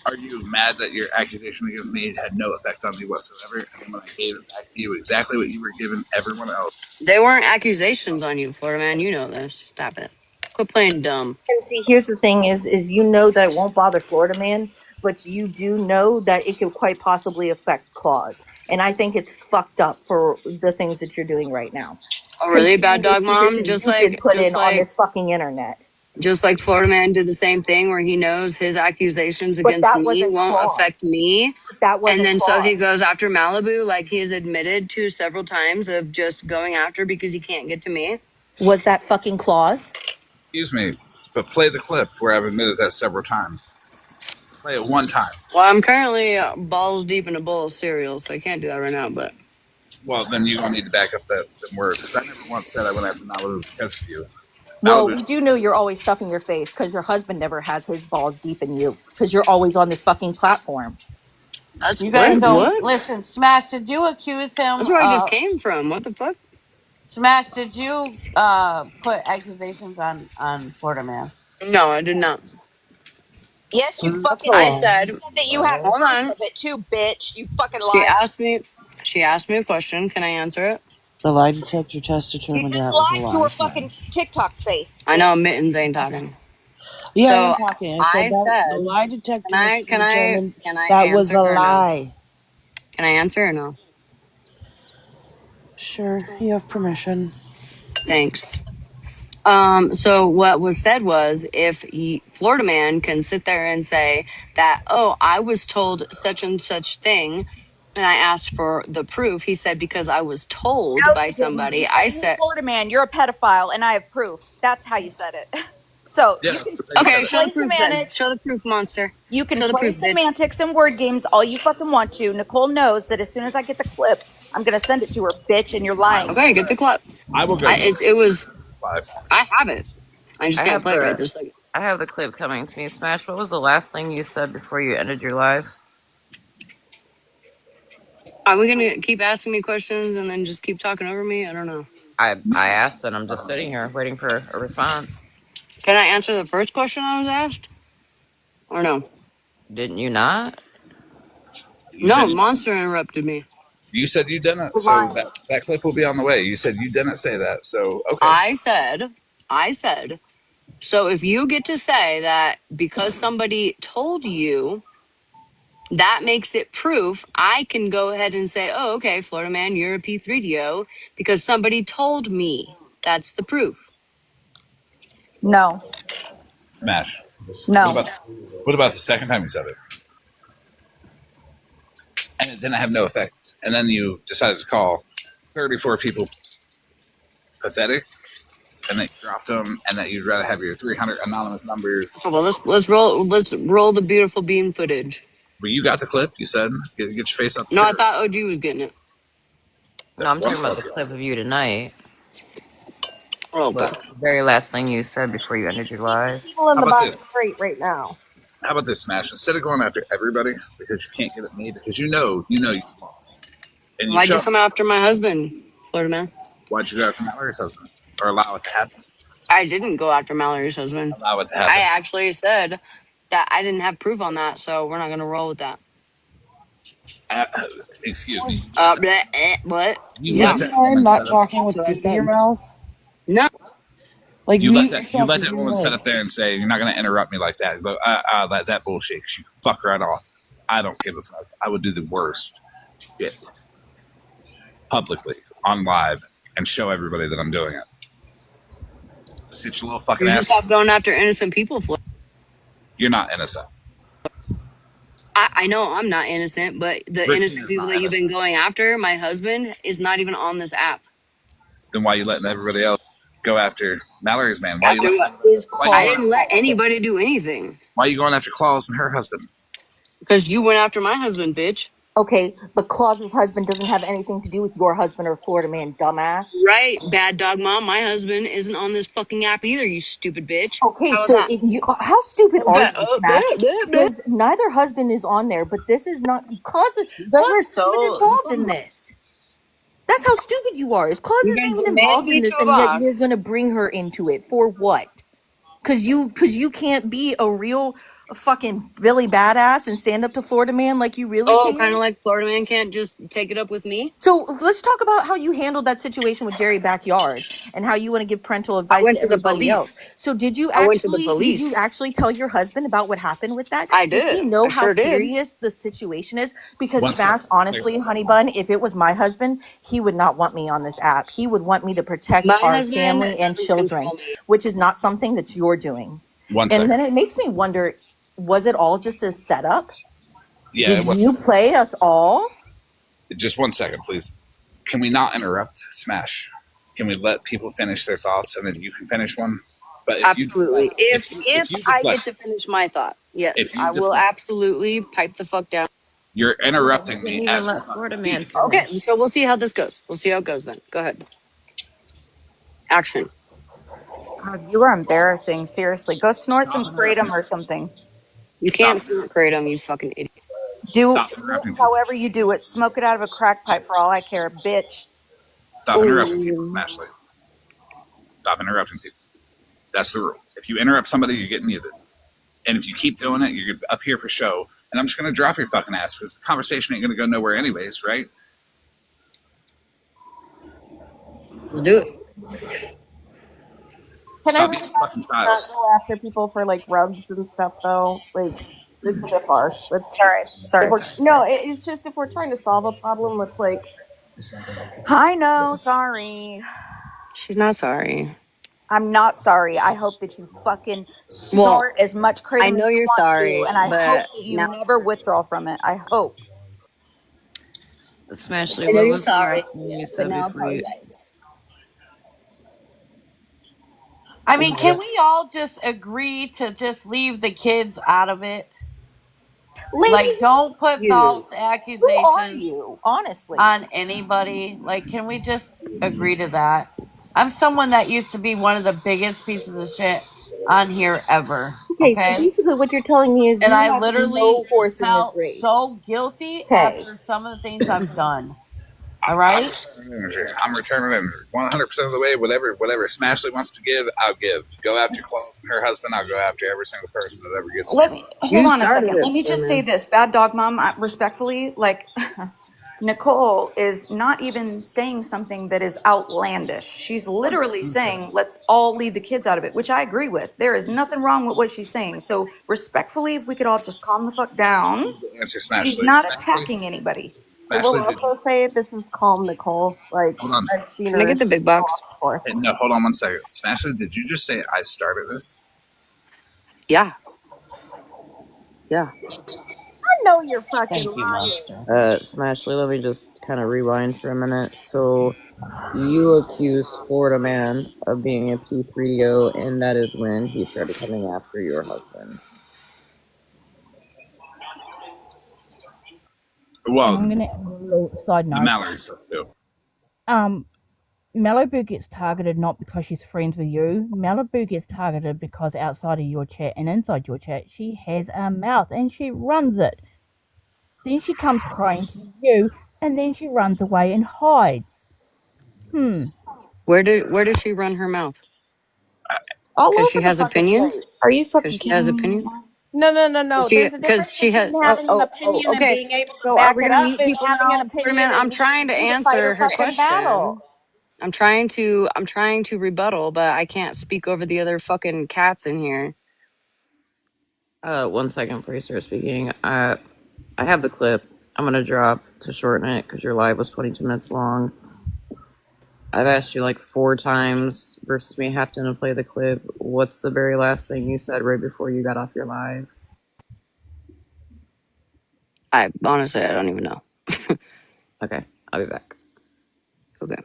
[SPEAKER 1] are you mad that your accusation against me had no effect on me whatsoever? And then when I gave it back to you exactly what you were giving everyone else,
[SPEAKER 17] They weren't accusations on you, Florida Man. You know this. Stop it. Quit playing dumb.
[SPEAKER 18] And see, here's the thing: is you know that it won't bother Florida man, but you do know that it could quite possibly affect Claus. And I think it's fucked up for the things that you're doing right now,
[SPEAKER 17] Oh, really,
[SPEAKER 18] considering
[SPEAKER 17] bad
[SPEAKER 18] the
[SPEAKER 17] dog mom?
[SPEAKER 18] position you've been put in on this fucking internet.
[SPEAKER 17] Just like Florida Man did the same thing where he knows his accusations
[SPEAKER 18] But
[SPEAKER 17] against
[SPEAKER 18] that
[SPEAKER 17] me
[SPEAKER 18] wasn't
[SPEAKER 17] won't
[SPEAKER 18] Claus.
[SPEAKER 17] affect me.
[SPEAKER 18] But that
[SPEAKER 17] And
[SPEAKER 18] wasn't
[SPEAKER 17] then so he
[SPEAKER 18] Claus.
[SPEAKER 17] goes after Malibu, like he has admitted to several times of just going after because he can't get to me.
[SPEAKER 18] Was that fucking Claus?
[SPEAKER 1] excuse me, but play the clip where I've admitted that several times. Play it one time.
[SPEAKER 17] Well, I'm currently balls deep in a bowl of cereal, so I can't do that right now. But
[SPEAKER 1] Well, then you're gonna need to back up that the words because I never once said I went after Malibu because of you.
[SPEAKER 18] Well,
[SPEAKER 1] Malibu,
[SPEAKER 18] we do know you're always stuffing your face because your husband never has his balls deep in you because you're always on this fucking platform.
[SPEAKER 17] that's
[SPEAKER 2] You guys
[SPEAKER 17] what?
[SPEAKER 2] don't
[SPEAKER 17] What?
[SPEAKER 2] listen. Smash, did you accuse
[SPEAKER 17] That's
[SPEAKER 2] him?
[SPEAKER 17] where I just came from. What the fuck?
[SPEAKER 2] Smash, did you put accusations on Florida Man?
[SPEAKER 17] No, I did not.
[SPEAKER 9] Yes, you fucking
[SPEAKER 17] I
[SPEAKER 9] did.
[SPEAKER 7] Nicole.
[SPEAKER 9] You
[SPEAKER 17] said,
[SPEAKER 9] said that you have
[SPEAKER 7] What?
[SPEAKER 17] hold
[SPEAKER 9] proof
[SPEAKER 17] on.
[SPEAKER 9] of it too, bitch. You fucking
[SPEAKER 17] She
[SPEAKER 9] lied.
[SPEAKER 17] asked me. She asked me a question. Can I answer it?
[SPEAKER 19] The lie detector test
[SPEAKER 9] You
[SPEAKER 19] determined
[SPEAKER 9] just
[SPEAKER 19] that was a
[SPEAKER 9] lied to
[SPEAKER 19] lie,
[SPEAKER 9] her fucking
[SPEAKER 19] Smash.
[SPEAKER 9] TikTok face,
[SPEAKER 17] I
[SPEAKER 9] bitch.
[SPEAKER 17] know Mittens ain't talking.
[SPEAKER 19] Yeah, I am
[SPEAKER 17] So
[SPEAKER 19] talking. I said
[SPEAKER 17] I
[SPEAKER 19] that the
[SPEAKER 17] said,
[SPEAKER 19] lie
[SPEAKER 17] can
[SPEAKER 19] detectors
[SPEAKER 17] I, can I,
[SPEAKER 19] determined
[SPEAKER 17] can I
[SPEAKER 19] that was
[SPEAKER 17] answer
[SPEAKER 19] a
[SPEAKER 17] or no?
[SPEAKER 19] lie.
[SPEAKER 17] Can I answer or no?
[SPEAKER 19] Sure, you have permission.
[SPEAKER 17] Thanks. So what was said was if Florida man can sit there and say that, oh, I was told such and such thing, and I asked for the proof, he said, because I was told
[SPEAKER 9] No,
[SPEAKER 17] by
[SPEAKER 9] you didn't. You
[SPEAKER 17] somebody,
[SPEAKER 9] said,
[SPEAKER 17] I
[SPEAKER 9] "Hey,
[SPEAKER 17] said,
[SPEAKER 9] Florida man, you're a pedophile, and I have proof." That's how you said it. So
[SPEAKER 1] yeah, that's how you
[SPEAKER 9] you
[SPEAKER 1] said
[SPEAKER 17] okay,
[SPEAKER 9] can
[SPEAKER 1] it.
[SPEAKER 17] show the
[SPEAKER 9] play
[SPEAKER 17] proof then.
[SPEAKER 9] semantics.
[SPEAKER 17] Show the proof, monster.
[SPEAKER 9] You can
[SPEAKER 17] Show the
[SPEAKER 9] play
[SPEAKER 17] proof, bitch.
[SPEAKER 9] semantics and word games all you fucking want to. Nicole knows that as soon as I get the clip, I'm gonna send it to her, bitch, and you're
[SPEAKER 1] I,
[SPEAKER 9] lying.
[SPEAKER 17] Okay, get the clip.
[SPEAKER 1] I will go look
[SPEAKER 17] It was,
[SPEAKER 1] live.
[SPEAKER 17] I have it. I just
[SPEAKER 7] I
[SPEAKER 17] can't
[SPEAKER 7] have
[SPEAKER 17] play it right
[SPEAKER 7] the
[SPEAKER 17] this second.
[SPEAKER 7] I have the clip coming to me. Smash, what was the last thing you said before you ended your live?
[SPEAKER 17] Are we gonna keep asking me questions and then just keep talking over me? I don't know.
[SPEAKER 7] I asked and I'm just sitting here waiting for a response.
[SPEAKER 17] Can I answer the first question I was asked? Or no?
[SPEAKER 7] Didn't you not?
[SPEAKER 1] You
[SPEAKER 17] No,
[SPEAKER 1] said
[SPEAKER 17] Monster interrupted me.
[SPEAKER 1] you said you didn't, so
[SPEAKER 18] Lying.
[SPEAKER 1] that clip will be on the way. You said you didn't say that, so okay.
[SPEAKER 17] I said, I said, so if you get to say that because somebody told you, that makes it proof, I can go ahead and say, oh, okay, Florida man, you're a P3DO because somebody told me. That's the proof.
[SPEAKER 9] No,
[SPEAKER 1] Smash. What
[SPEAKER 9] no.
[SPEAKER 1] about what about the second time you said it? And it didn't have no effect. And then you decided to call 34 people pathetic, and then you dropped them, and that you'd rather have your 300 anonymous numbers.
[SPEAKER 17] Oh, well, let's roll the beautiful beam footage.
[SPEAKER 1] But you got the clip. You said get your face out the
[SPEAKER 17] No, I
[SPEAKER 1] cereal.
[SPEAKER 17] thought OG was getting it.
[SPEAKER 7] No, I'm talking
[SPEAKER 1] What's
[SPEAKER 7] about
[SPEAKER 1] up,
[SPEAKER 7] the
[SPEAKER 1] y'all?
[SPEAKER 7] clip of you tonight.
[SPEAKER 17] Oh,
[SPEAKER 7] Like
[SPEAKER 17] but
[SPEAKER 7] the very last thing you said before you ended your live.
[SPEAKER 14] People in
[SPEAKER 1] How
[SPEAKER 14] the
[SPEAKER 1] about
[SPEAKER 14] box
[SPEAKER 1] this?
[SPEAKER 14] straight right now.
[SPEAKER 1] How about this, Smash? Instead of going after everybody because you can't get at me because you lost, and you
[SPEAKER 17] why'd
[SPEAKER 1] show
[SPEAKER 17] you
[SPEAKER 1] me
[SPEAKER 17] come after my husband, Florida man?
[SPEAKER 1] why'd you go after Mallory's husband or allow it to happen?
[SPEAKER 17] I didn't go after Mallory's husband.
[SPEAKER 1] Allow it to
[SPEAKER 17] I
[SPEAKER 1] happen.
[SPEAKER 17] actually said that I didn't have proof on that, so we're not gonna roll with that.
[SPEAKER 1] Uh, excuse me.
[SPEAKER 17] What?
[SPEAKER 1] You
[SPEAKER 17] Yeah.
[SPEAKER 1] let
[SPEAKER 19] Would you
[SPEAKER 1] that
[SPEAKER 19] mind
[SPEAKER 1] woman
[SPEAKER 19] not
[SPEAKER 1] set up.
[SPEAKER 19] talking
[SPEAKER 17] That's
[SPEAKER 19] with
[SPEAKER 17] what I
[SPEAKER 19] soup in your
[SPEAKER 17] said.
[SPEAKER 19] mouth?
[SPEAKER 17] No.
[SPEAKER 19] Like, mute
[SPEAKER 1] You
[SPEAKER 19] yourself
[SPEAKER 1] let
[SPEAKER 19] because
[SPEAKER 1] that
[SPEAKER 19] you're
[SPEAKER 1] woman sit
[SPEAKER 19] like,
[SPEAKER 1] up there and say you're not going to interrupt me like that. But let that bullshit. You fuck right off. I don't give a fuck. I would do the worst shit publicly on live and show everybody that I'm doing it. Sit your little fucking
[SPEAKER 17] You should
[SPEAKER 1] ass
[SPEAKER 17] stop
[SPEAKER 1] down.
[SPEAKER 17] going after innocent people, Florida.
[SPEAKER 1] You're not innocent.
[SPEAKER 17] I know I'm not innocent, but the innocent
[SPEAKER 1] Regina's
[SPEAKER 17] people
[SPEAKER 1] not
[SPEAKER 17] that you've been
[SPEAKER 1] innocent.
[SPEAKER 17] going after, my husband, is not even on this app.
[SPEAKER 1] Then why are you letting everybody else go after Mallory's man? Why are you
[SPEAKER 17] After
[SPEAKER 1] letting
[SPEAKER 17] what?
[SPEAKER 1] everybody,
[SPEAKER 14] Is
[SPEAKER 1] why are you
[SPEAKER 17] I
[SPEAKER 14] called
[SPEAKER 1] going
[SPEAKER 17] didn't let
[SPEAKER 14] Claude.
[SPEAKER 17] anybody do anything
[SPEAKER 1] why are you going after Claus and her husband?
[SPEAKER 17] because you went after my husband, bitch.
[SPEAKER 18] Okay, but Claude's husband doesn't have anything to do with your husband or Florida man, dumbass.
[SPEAKER 17] Right, bad dog mom. My husband isn't on this fucking app either, you stupid bitch.
[SPEAKER 18] Okay,
[SPEAKER 17] How about
[SPEAKER 18] so
[SPEAKER 17] that?
[SPEAKER 18] if you, how stupid
[SPEAKER 17] Oh,
[SPEAKER 18] are
[SPEAKER 17] bad.
[SPEAKER 18] you,
[SPEAKER 17] Oh,
[SPEAKER 18] Smash?
[SPEAKER 17] bad.
[SPEAKER 18] Because neither husband is on there, but this is not
[SPEAKER 17] You guys
[SPEAKER 18] Claude
[SPEAKER 17] are
[SPEAKER 18] isn't even
[SPEAKER 17] so.
[SPEAKER 18] involved in this. That's how stupid you are. Is Claus
[SPEAKER 17] You
[SPEAKER 18] isn't
[SPEAKER 17] guys
[SPEAKER 18] even
[SPEAKER 17] nailed
[SPEAKER 18] involved
[SPEAKER 17] me
[SPEAKER 18] in
[SPEAKER 17] to
[SPEAKER 18] this,
[SPEAKER 17] a
[SPEAKER 18] and yet you're
[SPEAKER 17] box.
[SPEAKER 18] gonna bring her into it for what? Cause you can't be a real fucking Billy badass and stand up to Florida man like you really
[SPEAKER 17] Oh, kind
[SPEAKER 18] can.
[SPEAKER 17] of like Florida man can't just take it up with me.
[SPEAKER 18] So let's talk about how you handled that situation with Jerry Backyard and how you want to give parental
[SPEAKER 17] I
[SPEAKER 18] advice
[SPEAKER 17] went
[SPEAKER 18] to
[SPEAKER 17] to the
[SPEAKER 18] everybody else.
[SPEAKER 17] police.
[SPEAKER 18] So
[SPEAKER 17] I went to the
[SPEAKER 18] did you
[SPEAKER 17] police.
[SPEAKER 18] actually tell your husband about what happened with that?
[SPEAKER 17] I
[SPEAKER 18] Does he
[SPEAKER 17] did.
[SPEAKER 18] know
[SPEAKER 17] I
[SPEAKER 18] how
[SPEAKER 17] sure did.
[SPEAKER 18] serious the situation is? Because
[SPEAKER 1] One
[SPEAKER 18] Smash,
[SPEAKER 1] second.
[SPEAKER 18] honestly, honey bun, if it was my husband, he would not want me on this app. He would want me to protect
[SPEAKER 17] My
[SPEAKER 18] our
[SPEAKER 17] husband
[SPEAKER 18] family and
[SPEAKER 17] doesn't
[SPEAKER 18] children,
[SPEAKER 17] control me.
[SPEAKER 18] which is not something that you're doing.
[SPEAKER 1] One
[SPEAKER 18] And
[SPEAKER 1] second.
[SPEAKER 18] then it makes me wonder, was it all just a setup?
[SPEAKER 1] Yeah,
[SPEAKER 18] Did
[SPEAKER 1] it was.
[SPEAKER 18] you play us all?
[SPEAKER 1] Just 1 second, please. Can we not interrupt Smash? Can we let people finish their thoughts and then you can finish one? But if you
[SPEAKER 17] Absolutely.
[SPEAKER 1] deflect,
[SPEAKER 17] If
[SPEAKER 1] if you
[SPEAKER 17] I get
[SPEAKER 1] deflect,
[SPEAKER 17] to finish my thought, yes,
[SPEAKER 1] if you
[SPEAKER 17] I will
[SPEAKER 1] deflect,
[SPEAKER 17] absolutely pipe the fuck down.
[SPEAKER 1] you're
[SPEAKER 7] You
[SPEAKER 1] interrupting
[SPEAKER 7] didn't
[SPEAKER 1] me
[SPEAKER 7] even
[SPEAKER 1] as I'm
[SPEAKER 7] let
[SPEAKER 1] about to
[SPEAKER 7] Florida Man
[SPEAKER 1] speak.
[SPEAKER 17] Okay,
[SPEAKER 7] finish.
[SPEAKER 17] so we'll see how this goes. We'll see how it goes then. Go ahead. Action.
[SPEAKER 20] God, you are embarrassing. Seriously, go snort
[SPEAKER 1] Stop
[SPEAKER 20] some
[SPEAKER 1] interrupting
[SPEAKER 20] kratom or
[SPEAKER 1] people.
[SPEAKER 20] something.
[SPEAKER 17] You
[SPEAKER 1] Stop
[SPEAKER 17] can't
[SPEAKER 1] interrupting.
[SPEAKER 17] snort kratom, you fucking idiot.
[SPEAKER 20] Do
[SPEAKER 1] Stop
[SPEAKER 20] it
[SPEAKER 1] interrupting people.
[SPEAKER 20] however you do it. Smoke it out of a crack pipe for all I care, bitch.
[SPEAKER 1] Stop interrupting people,
[SPEAKER 17] Oh.
[SPEAKER 1] Smashly. Stop interrupting people. That's the rule. If you interrupt somebody, you get muted. And if you keep doing it, you're up here for show. And I'm just going to drop your fucking ass because the conversation ain't going to go nowhere anyways, right?
[SPEAKER 17] Let's do it.
[SPEAKER 14] Can I
[SPEAKER 1] Stop being a
[SPEAKER 14] request
[SPEAKER 1] fucking
[SPEAKER 14] that we not
[SPEAKER 1] child.
[SPEAKER 14] go after people for like rubs and stuff though? Like it's a bit harsh. Let's
[SPEAKER 20] Sorry,
[SPEAKER 14] if
[SPEAKER 20] sorry,
[SPEAKER 14] we're
[SPEAKER 20] sorry,
[SPEAKER 14] no,
[SPEAKER 20] sorry.
[SPEAKER 14] it's just if we're trying to solve a problem, let's like
[SPEAKER 20] I know, sorry.
[SPEAKER 17] She's not sorry.
[SPEAKER 20] I'm not sorry. I hope that you fucking
[SPEAKER 17] Well,
[SPEAKER 20] snort as much
[SPEAKER 17] I
[SPEAKER 20] kratom
[SPEAKER 17] know
[SPEAKER 20] as you
[SPEAKER 17] you're
[SPEAKER 20] want to,
[SPEAKER 17] sorry,
[SPEAKER 20] and I hope
[SPEAKER 17] but
[SPEAKER 20] that you
[SPEAKER 17] now
[SPEAKER 20] never withdraw from it. I hope.
[SPEAKER 7] Smashly,
[SPEAKER 17] I know
[SPEAKER 7] what
[SPEAKER 17] you're
[SPEAKER 7] was the
[SPEAKER 17] sorry,
[SPEAKER 7] last thing you
[SPEAKER 17] but
[SPEAKER 7] said
[SPEAKER 17] now
[SPEAKER 7] before you?
[SPEAKER 17] apologize.
[SPEAKER 14] I
[SPEAKER 17] Is
[SPEAKER 14] mean,
[SPEAKER 17] that
[SPEAKER 14] can
[SPEAKER 17] it?
[SPEAKER 14] we all just agree to just leave the kids out of it?
[SPEAKER 18] Lady,
[SPEAKER 14] Like, don't
[SPEAKER 18] who are
[SPEAKER 14] put
[SPEAKER 18] you?
[SPEAKER 14] false
[SPEAKER 18] Who are
[SPEAKER 14] accusations
[SPEAKER 18] you? Honestly.
[SPEAKER 14] on anybody. Like, can we just agree to that? I'm someone that used to be one of the biggest pieces of shit on here ever.
[SPEAKER 18] Okay, so
[SPEAKER 14] Okay.
[SPEAKER 18] basically what you're telling me is
[SPEAKER 14] And
[SPEAKER 18] you
[SPEAKER 14] I
[SPEAKER 18] have
[SPEAKER 14] literally
[SPEAKER 18] no horse in this
[SPEAKER 14] felt
[SPEAKER 18] race.
[SPEAKER 14] so guilty
[SPEAKER 18] Okay.
[SPEAKER 14] after some of the things I've done. All
[SPEAKER 1] I'm
[SPEAKER 14] right.
[SPEAKER 1] returning energy. I'm returning energy. 100% of the way, whatever Smashley wants to give, I'll give. Go after Claus and her husband. I'll go after every single person that ever gets near
[SPEAKER 20] Let
[SPEAKER 1] me.
[SPEAKER 20] me hold
[SPEAKER 17] You
[SPEAKER 20] on a
[SPEAKER 17] started
[SPEAKER 20] second.
[SPEAKER 17] it,
[SPEAKER 20] Let me
[SPEAKER 17] poor
[SPEAKER 20] just say
[SPEAKER 17] man.
[SPEAKER 20] this, bad dog mom. Respectfully, like Nicole is not even saying something that is outlandish. She's literally saying, "Let's all leave the kids out of it," which I agree with. There is nothing wrong with what she's saying. So respectfully, if we could all just calm the fuck
[SPEAKER 1] I
[SPEAKER 20] down.
[SPEAKER 1] need to answer
[SPEAKER 20] She's
[SPEAKER 1] Smashley.
[SPEAKER 20] not
[SPEAKER 1] Smashley,
[SPEAKER 20] attacking anybody.
[SPEAKER 14] I will
[SPEAKER 1] Smashley, did you?
[SPEAKER 14] also say this is calm Nicole. Like
[SPEAKER 1] Hold on.
[SPEAKER 14] I've seen
[SPEAKER 17] Can I
[SPEAKER 14] her
[SPEAKER 17] get the big
[SPEAKER 14] go
[SPEAKER 17] box?
[SPEAKER 14] off before.
[SPEAKER 1] Hey, no, hold on 1 second. Smashley, did you just say I started this?
[SPEAKER 17] Yeah, yeah.
[SPEAKER 14] I know you're fucking
[SPEAKER 19] thank you,
[SPEAKER 14] lying.
[SPEAKER 19] Master.
[SPEAKER 7] Smashly, let me just kind of rewind for a minute. So, you accused Florida Man of being a P3O, and that is when he started coming after your husband.
[SPEAKER 16] And
[SPEAKER 1] Well,
[SPEAKER 16] I'm gonna add a little side
[SPEAKER 1] the
[SPEAKER 16] note.
[SPEAKER 1] Mallory stuff too.
[SPEAKER 16] Malibu gets targeted not because she's friends with you. Malibu gets targeted because outside of your chat and inside your chat, she has a mouth and she runs it. Then she comes crying to you, and then she runs away and hides.
[SPEAKER 17] Where does she run her mouth?
[SPEAKER 14] All
[SPEAKER 17] Because she
[SPEAKER 14] over the
[SPEAKER 17] has
[SPEAKER 14] fucking
[SPEAKER 17] opinions.
[SPEAKER 14] place. Are you
[SPEAKER 17] Because
[SPEAKER 14] fucking
[SPEAKER 17] she has
[SPEAKER 14] kidding me?
[SPEAKER 17] opinions.
[SPEAKER 14] No, no, no, no. There's a
[SPEAKER 17] Because
[SPEAKER 14] difference
[SPEAKER 17] she has.
[SPEAKER 14] between having an opinion and
[SPEAKER 17] Okay.
[SPEAKER 14] being able to
[SPEAKER 17] So are
[SPEAKER 14] back
[SPEAKER 17] we
[SPEAKER 14] it
[SPEAKER 17] gonna
[SPEAKER 14] up
[SPEAKER 17] mute
[SPEAKER 14] and
[SPEAKER 17] people
[SPEAKER 14] having an
[SPEAKER 17] now, Florida
[SPEAKER 14] opinion
[SPEAKER 17] man? I'm
[SPEAKER 14] and being
[SPEAKER 17] trying to
[SPEAKER 14] willing to fight her
[SPEAKER 17] answer her
[SPEAKER 14] fucking battle.
[SPEAKER 17] question. I'm trying to rebuttal, but I can't speak over the other fucking cats in here.
[SPEAKER 7] 1 second before you start speaking. I have the clip. I'm gonna drop to shorten it because your live was 22 minutes long. I've asked you like 4 times versus me having to play the clip. What's the very last thing you said right before you got off your live?
[SPEAKER 17] I honestly, I don't even know.
[SPEAKER 7] Okay, I'll be back.
[SPEAKER 17] Okay.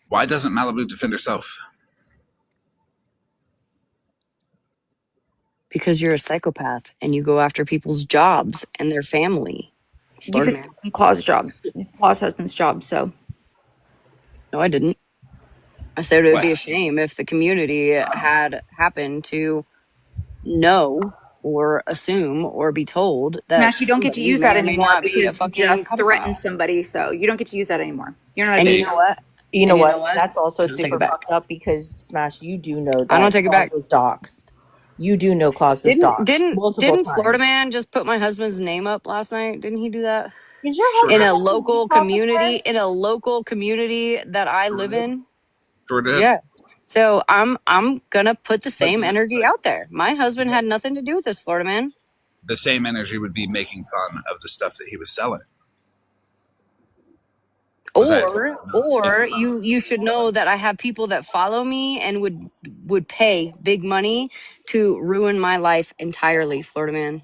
[SPEAKER 1] Why doesn't Malibu defend herself?
[SPEAKER 17] Because you're a psychopath and you go after people's jobs and their family.
[SPEAKER 20] You
[SPEAKER 17] Florida
[SPEAKER 20] just
[SPEAKER 17] man.
[SPEAKER 20] Claw's job, Claw's husband's job. So
[SPEAKER 17] No, I didn't. I said it would
[SPEAKER 1] What?
[SPEAKER 17] be a shame if the community had happened to know or assume or be told that
[SPEAKER 20] Smash, you don't get to
[SPEAKER 17] somebody
[SPEAKER 20] use
[SPEAKER 17] may
[SPEAKER 20] that
[SPEAKER 17] or may
[SPEAKER 20] anymore
[SPEAKER 17] not be a
[SPEAKER 20] because you
[SPEAKER 17] fucking
[SPEAKER 20] just threatened
[SPEAKER 17] pedophile.
[SPEAKER 20] somebody. So you don't get to use that anymore. You're not a
[SPEAKER 17] And you
[SPEAKER 1] Hey,
[SPEAKER 17] know
[SPEAKER 20] bitch.
[SPEAKER 17] what?
[SPEAKER 18] You know
[SPEAKER 17] And you know
[SPEAKER 18] what?
[SPEAKER 17] what?
[SPEAKER 18] That's also
[SPEAKER 17] I don't take it
[SPEAKER 18] super
[SPEAKER 17] back.
[SPEAKER 18] fucked up because Smash, you do know
[SPEAKER 17] I don't
[SPEAKER 18] that
[SPEAKER 17] take it
[SPEAKER 18] Claus
[SPEAKER 17] back.
[SPEAKER 18] was doxxed. You do know Claus was
[SPEAKER 17] Didn't
[SPEAKER 18] doxxed
[SPEAKER 17] didn't
[SPEAKER 18] multiple
[SPEAKER 17] didn't Florida
[SPEAKER 18] times.
[SPEAKER 17] man just put my husband's name up last night? Didn't he do that?
[SPEAKER 14] Did your
[SPEAKER 1] sure
[SPEAKER 17] In
[SPEAKER 1] did.
[SPEAKER 14] husband
[SPEAKER 17] a
[SPEAKER 14] have a
[SPEAKER 17] local
[SPEAKER 14] week off of
[SPEAKER 17] community,
[SPEAKER 14] work?
[SPEAKER 17] in a local community that I
[SPEAKER 1] Sure
[SPEAKER 17] live
[SPEAKER 1] did.
[SPEAKER 17] in.
[SPEAKER 1] Sure did.
[SPEAKER 17] Yeah. So I'm gonna put the
[SPEAKER 1] But,
[SPEAKER 17] same energy
[SPEAKER 1] but,
[SPEAKER 17] out there. My husband
[SPEAKER 1] but
[SPEAKER 17] had nothing to do with this, Florida man.
[SPEAKER 1] the same energy would be making fun of the stuff that he was selling. Was I not making
[SPEAKER 17] Or
[SPEAKER 1] fun of
[SPEAKER 17] you should
[SPEAKER 1] stuff?
[SPEAKER 17] know that I have people that follow me and would pay big money to ruin my life entirely, Florida man.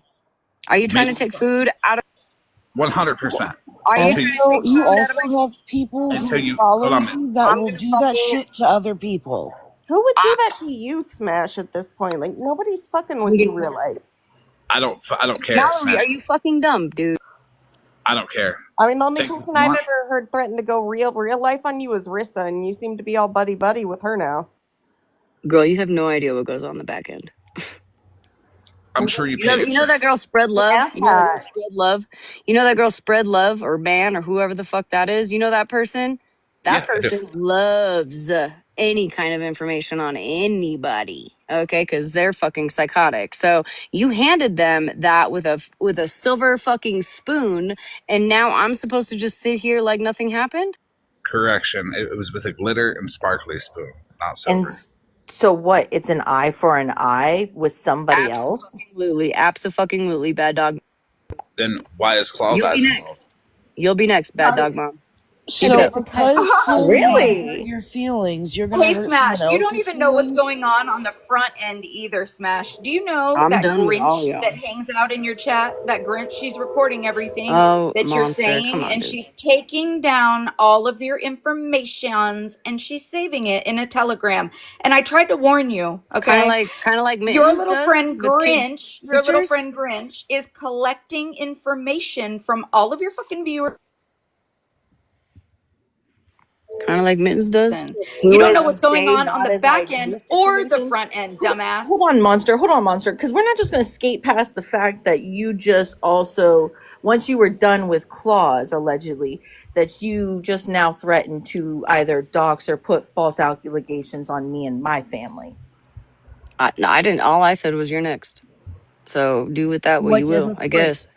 [SPEAKER 17] Are you trying to
[SPEAKER 1] Maybe
[SPEAKER 17] take food out of
[SPEAKER 1] 100%.
[SPEAKER 17] are you
[SPEAKER 1] Until
[SPEAKER 17] trying
[SPEAKER 1] you
[SPEAKER 17] to
[SPEAKER 19] Also,
[SPEAKER 17] take
[SPEAKER 19] you
[SPEAKER 17] food out of
[SPEAKER 19] also
[SPEAKER 17] my
[SPEAKER 19] have people
[SPEAKER 1] until
[SPEAKER 19] who
[SPEAKER 1] you
[SPEAKER 19] follow
[SPEAKER 1] hold on a minute.
[SPEAKER 19] you that
[SPEAKER 17] I'm
[SPEAKER 19] will
[SPEAKER 17] gonna
[SPEAKER 19] do that
[SPEAKER 17] fucking
[SPEAKER 19] shit to other people.
[SPEAKER 14] Who would do
[SPEAKER 17] I,
[SPEAKER 14] that to you, Smash, at this point? Like, nobody's fucking with
[SPEAKER 17] I'm
[SPEAKER 14] you
[SPEAKER 17] gonna
[SPEAKER 14] real life.
[SPEAKER 1] I don't care.
[SPEAKER 17] Mallory,
[SPEAKER 1] Smash.
[SPEAKER 17] are you fucking dumb, dude?
[SPEAKER 1] I don't care.
[SPEAKER 14] I mean, the only
[SPEAKER 1] Think what
[SPEAKER 14] person
[SPEAKER 1] you
[SPEAKER 14] I've
[SPEAKER 1] want.
[SPEAKER 14] ever heard threaten to go real life on you is Rissa, and you seem to be all buddy buddy with her now.
[SPEAKER 17] Girl, you have no idea what goes on in the back end.
[SPEAKER 1] I'm sure you paid
[SPEAKER 17] You know that
[SPEAKER 1] interest.
[SPEAKER 17] girl spread love.
[SPEAKER 14] Yeah.
[SPEAKER 17] You know that girl spread love. You know that girl spread love or ban or whoever the fuck that is. You know that person. That
[SPEAKER 1] Yeah, I do.
[SPEAKER 17] person loves any kind of information on anybody. Okay, because they're fucking psychotic. So you handed them that with a silver fucking spoon, and now I'm supposed to just sit here like nothing happened.
[SPEAKER 1] Correction. It was with a glitter and sparkly spoon, not
[SPEAKER 18] And
[SPEAKER 1] silver.
[SPEAKER 18] so what? It's an eye for an eye with somebody else?
[SPEAKER 17] Absolutely, absolutely, bad dog.
[SPEAKER 1] Then why is Claw's
[SPEAKER 17] You'll be
[SPEAKER 1] eyes involved?
[SPEAKER 17] next. You'll be next, bad dog mom. Keep it
[SPEAKER 19] So,
[SPEAKER 17] up.
[SPEAKER 19] because Florida Man hurt
[SPEAKER 18] Really?
[SPEAKER 19] your feelings, you're gonna
[SPEAKER 20] Hey,
[SPEAKER 19] hurt someone
[SPEAKER 20] Smash, you don't
[SPEAKER 19] else's
[SPEAKER 20] even know what's going
[SPEAKER 19] feelings?
[SPEAKER 20] on the front end either, Smash. Do you know
[SPEAKER 17] I'm
[SPEAKER 20] that
[SPEAKER 17] done with all
[SPEAKER 20] Grinch that
[SPEAKER 17] y'all.
[SPEAKER 20] hangs out in your chat, that Grinch, she's recording everything
[SPEAKER 17] Oh,
[SPEAKER 20] that you're
[SPEAKER 17] monster. Come
[SPEAKER 20] saying
[SPEAKER 17] on,
[SPEAKER 20] and
[SPEAKER 17] dude.
[SPEAKER 20] she's taking down all of your informations and she's saving it in a telegram. And I tried to warn you, okay?
[SPEAKER 17] Kind of like Mittens does with kids'
[SPEAKER 20] Your little
[SPEAKER 17] pictures.
[SPEAKER 20] friend Grinch is collecting information from all of your fucking viewers.
[SPEAKER 17] Kind of like Mittens does.
[SPEAKER 20] You
[SPEAKER 18] Do
[SPEAKER 20] don't
[SPEAKER 18] it
[SPEAKER 20] know
[SPEAKER 18] and
[SPEAKER 20] what's going
[SPEAKER 18] say
[SPEAKER 20] on
[SPEAKER 18] not
[SPEAKER 20] the
[SPEAKER 18] as I
[SPEAKER 20] back end
[SPEAKER 18] do
[SPEAKER 20] or the
[SPEAKER 18] situation?
[SPEAKER 20] front end, dumbass.
[SPEAKER 18] Hold on, Monster. Because we're not just going to skate past the fact that you just also, once you were done with Claus, allegedly, that you just now threatened to either dox or put false allegations on me and my family.
[SPEAKER 17] No, I didn't. All I said was you're next. So do with that what you
[SPEAKER 16] Which is
[SPEAKER 17] will,
[SPEAKER 16] a
[SPEAKER 17] I
[SPEAKER 16] threat
[SPEAKER 17] guess.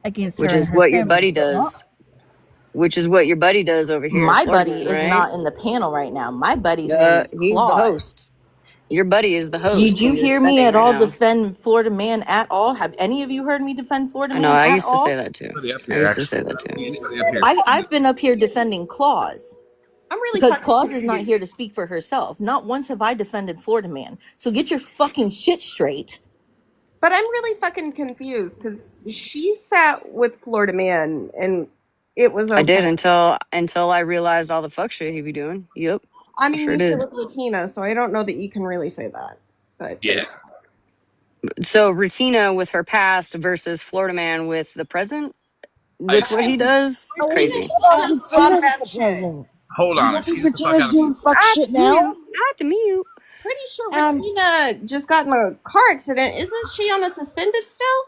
[SPEAKER 16] against
[SPEAKER 17] Which
[SPEAKER 16] her and
[SPEAKER 17] is
[SPEAKER 16] her
[SPEAKER 17] what your
[SPEAKER 16] family,
[SPEAKER 17] buddy
[SPEAKER 16] is it not?
[SPEAKER 17] does. Which is what your buddy does over here,
[SPEAKER 18] My
[SPEAKER 17] Florida
[SPEAKER 18] buddy
[SPEAKER 17] man,
[SPEAKER 18] is
[SPEAKER 17] right?
[SPEAKER 18] not in the panel right now. My buddy's name is
[SPEAKER 17] He's the
[SPEAKER 18] Claus.
[SPEAKER 17] host. Your buddy is the
[SPEAKER 18] Did
[SPEAKER 17] host who
[SPEAKER 18] you
[SPEAKER 17] you're
[SPEAKER 18] hear me
[SPEAKER 17] defending
[SPEAKER 18] at
[SPEAKER 17] right
[SPEAKER 18] all
[SPEAKER 17] now.
[SPEAKER 18] defend Florida Man at all? Have any of you heard me defend Florida
[SPEAKER 17] I know.
[SPEAKER 18] Man
[SPEAKER 17] I
[SPEAKER 18] at
[SPEAKER 17] used to say
[SPEAKER 18] all?
[SPEAKER 17] that too.
[SPEAKER 1] Anybody up
[SPEAKER 17] I
[SPEAKER 1] here,
[SPEAKER 17] used to say
[SPEAKER 1] actually. I
[SPEAKER 17] that
[SPEAKER 1] don't
[SPEAKER 17] too.
[SPEAKER 1] see anybody up here
[SPEAKER 18] I've
[SPEAKER 1] saying
[SPEAKER 18] been up here defending Claus
[SPEAKER 14] I'm really
[SPEAKER 18] because
[SPEAKER 14] fucking
[SPEAKER 18] Claus is not
[SPEAKER 14] confused.
[SPEAKER 18] here to speak for herself. Not once have I defended Florida Man. So get your fucking shit straight.
[SPEAKER 14] But I'm really fucking confused because she sat with Florida Man and it was
[SPEAKER 17] I did
[SPEAKER 14] okay.
[SPEAKER 17] until I realized all the fuck shit he be doing. Yep,
[SPEAKER 14] I
[SPEAKER 17] I
[SPEAKER 14] mean,
[SPEAKER 17] sure
[SPEAKER 14] you sit
[SPEAKER 17] did.
[SPEAKER 14] with Latina, so I don't know that you can really say that. But
[SPEAKER 1] yeah.
[SPEAKER 17] So Rutina with her past versus Florida man with the present. That's what he does. It's
[SPEAKER 14] Alina,
[SPEAKER 17] crazy.
[SPEAKER 14] you
[SPEAKER 19] How
[SPEAKER 14] just
[SPEAKER 19] did
[SPEAKER 14] love
[SPEAKER 19] Regina get
[SPEAKER 14] that
[SPEAKER 19] the
[SPEAKER 14] shit.
[SPEAKER 19] present?
[SPEAKER 1] Hold
[SPEAKER 19] You
[SPEAKER 1] on,
[SPEAKER 19] don't think
[SPEAKER 1] excuse the fuck out
[SPEAKER 19] Regina's
[SPEAKER 1] of me.
[SPEAKER 19] doing fuck
[SPEAKER 17] I
[SPEAKER 19] shit now?
[SPEAKER 17] mute. I to mute.
[SPEAKER 14] Pretty sure
[SPEAKER 16] Um,
[SPEAKER 14] Bettina just got in a car accident. Isn't she on a suspended still?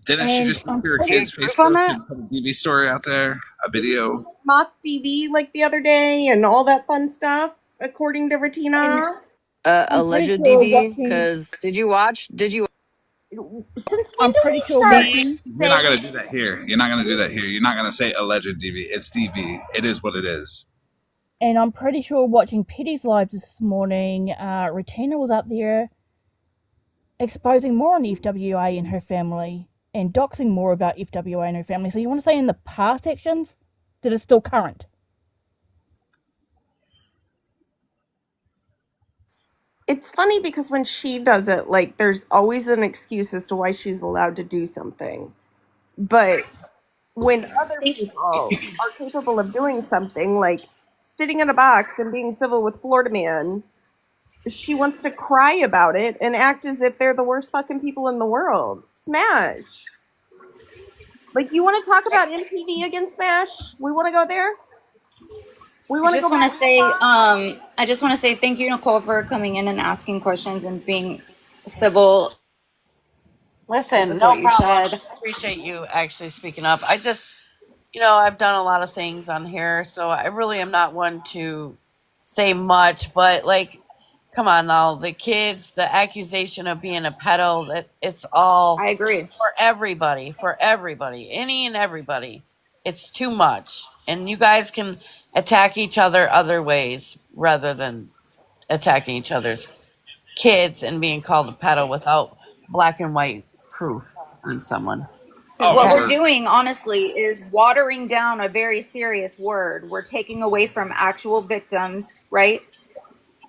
[SPEAKER 1] Didn't she
[SPEAKER 16] and
[SPEAKER 1] just
[SPEAKER 16] I'm
[SPEAKER 1] make her
[SPEAKER 17] Is there
[SPEAKER 1] kid's
[SPEAKER 16] pretty
[SPEAKER 17] proof on
[SPEAKER 1] Facebook
[SPEAKER 17] that?
[SPEAKER 1] and put a DV story out there? A video?
[SPEAKER 14] Mock TV like the other day and all that fun stuff, according to
[SPEAKER 16] and
[SPEAKER 14] Bettina.
[SPEAKER 16] I'm pretty
[SPEAKER 17] Alleged
[SPEAKER 16] sure
[SPEAKER 17] DV.
[SPEAKER 16] watching.
[SPEAKER 17] Because did you watch? Did you
[SPEAKER 14] Since when
[SPEAKER 16] I'm
[SPEAKER 14] do
[SPEAKER 16] pretty
[SPEAKER 14] we
[SPEAKER 16] sure
[SPEAKER 14] start
[SPEAKER 17] see?
[SPEAKER 16] watching.
[SPEAKER 1] You're not
[SPEAKER 14] saying
[SPEAKER 1] gonna do that here. You're not gonna do that here. You're not gonna say alleged DV. It's DV. It is what it is.
[SPEAKER 16] And I'm pretty sure watching Pity's live this morning, Regina was up there exposing more on FWA and her family and doxing more about FWA and her family. So you want to say in the past actions that it's still current?
[SPEAKER 14] it's funny because when she does it, like there's always an excuse as to why she's allowed to do something. But when other
[SPEAKER 20] Thank
[SPEAKER 14] people are capable of doing something like sitting in a box and being civil with Florida Man, she wants to cry about it and act as if they're the worst fucking people in the world. Smash. Like, you want to talk about MTV against Smash? We want to go there? We
[SPEAKER 20] I
[SPEAKER 14] want to go
[SPEAKER 20] just want
[SPEAKER 14] back
[SPEAKER 20] to
[SPEAKER 14] that
[SPEAKER 20] say,
[SPEAKER 14] far?
[SPEAKER 20] I just want to say thank you, Nicole, for coming in and asking questions and being civil
[SPEAKER 7] Listen,
[SPEAKER 20] with
[SPEAKER 7] no
[SPEAKER 20] what you
[SPEAKER 7] problem.
[SPEAKER 20] said.
[SPEAKER 7] I appreciate you actually speaking up. I just, I've done a lot of things on here, so I really am not one to say much, but like, come on now, the kids, the accusation of being a pedo, that it's all
[SPEAKER 20] I agree.
[SPEAKER 7] for everybody, any and everybody. It's too much. And you guys can attack each other other ways rather than attacking each other's kids and being called a pedo without black and white proof on someone.
[SPEAKER 20] Because
[SPEAKER 1] Oh,
[SPEAKER 20] what we're
[SPEAKER 1] we're
[SPEAKER 20] doing, honestly, is watering down a very serious word. We're taking away from actual victims, right?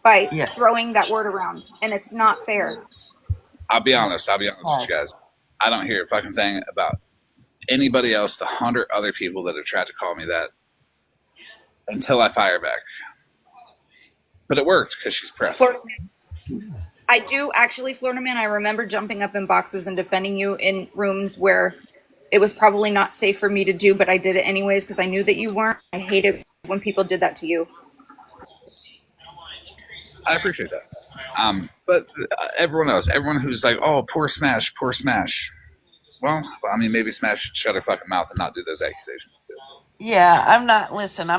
[SPEAKER 20] By throwing
[SPEAKER 7] Yes.
[SPEAKER 20] that word around. And it's not fair.
[SPEAKER 1] I'll be
[SPEAKER 7] It's
[SPEAKER 1] honest. I'll be honest with you guys. I don't hear a fucking thing about anybody else, the 100 other people that have tried to call me that until I fire back. But it worked because she's pressed.
[SPEAKER 20] Florida I do actually, Florida Man. I remember jumping up in boxes and defending you in rooms where it was probably not safe for me to do, but I did it anyways because I knew that you weren't. I hated when people did that to you.
[SPEAKER 1] I appreciate that. But everyone else, everyone who's like, oh, poor Smash, poor Smash. Well, I mean, maybe Smash should shut her fucking mouth and not do those accusations.
[SPEAKER 7] Yeah, I'm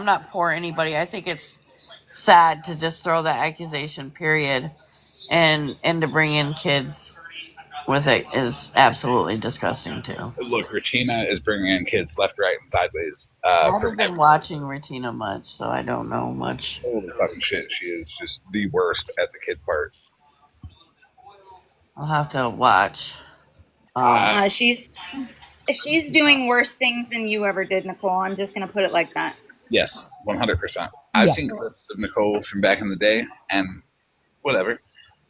[SPEAKER 7] not poor anybody. I think it's sad to just throw that accusation period and to bring in kids with it is absolutely disgusting too.
[SPEAKER 1] Look, Regina is bringing in kids left, right, and sideways.
[SPEAKER 7] I
[SPEAKER 1] From
[SPEAKER 7] haven't been watching Retina much, so I don't know much.
[SPEAKER 1] holy fucking shit, she is just the worst at the kid part.
[SPEAKER 7] I'll have to watch.
[SPEAKER 1] Uh,
[SPEAKER 20] She's She's doing worse things than you ever did, Nicole. I'm just gonna put it like that.
[SPEAKER 1] yes, 100%. I've
[SPEAKER 16] Yeah.
[SPEAKER 1] seen clips of Nicole from back in the day, and whatever.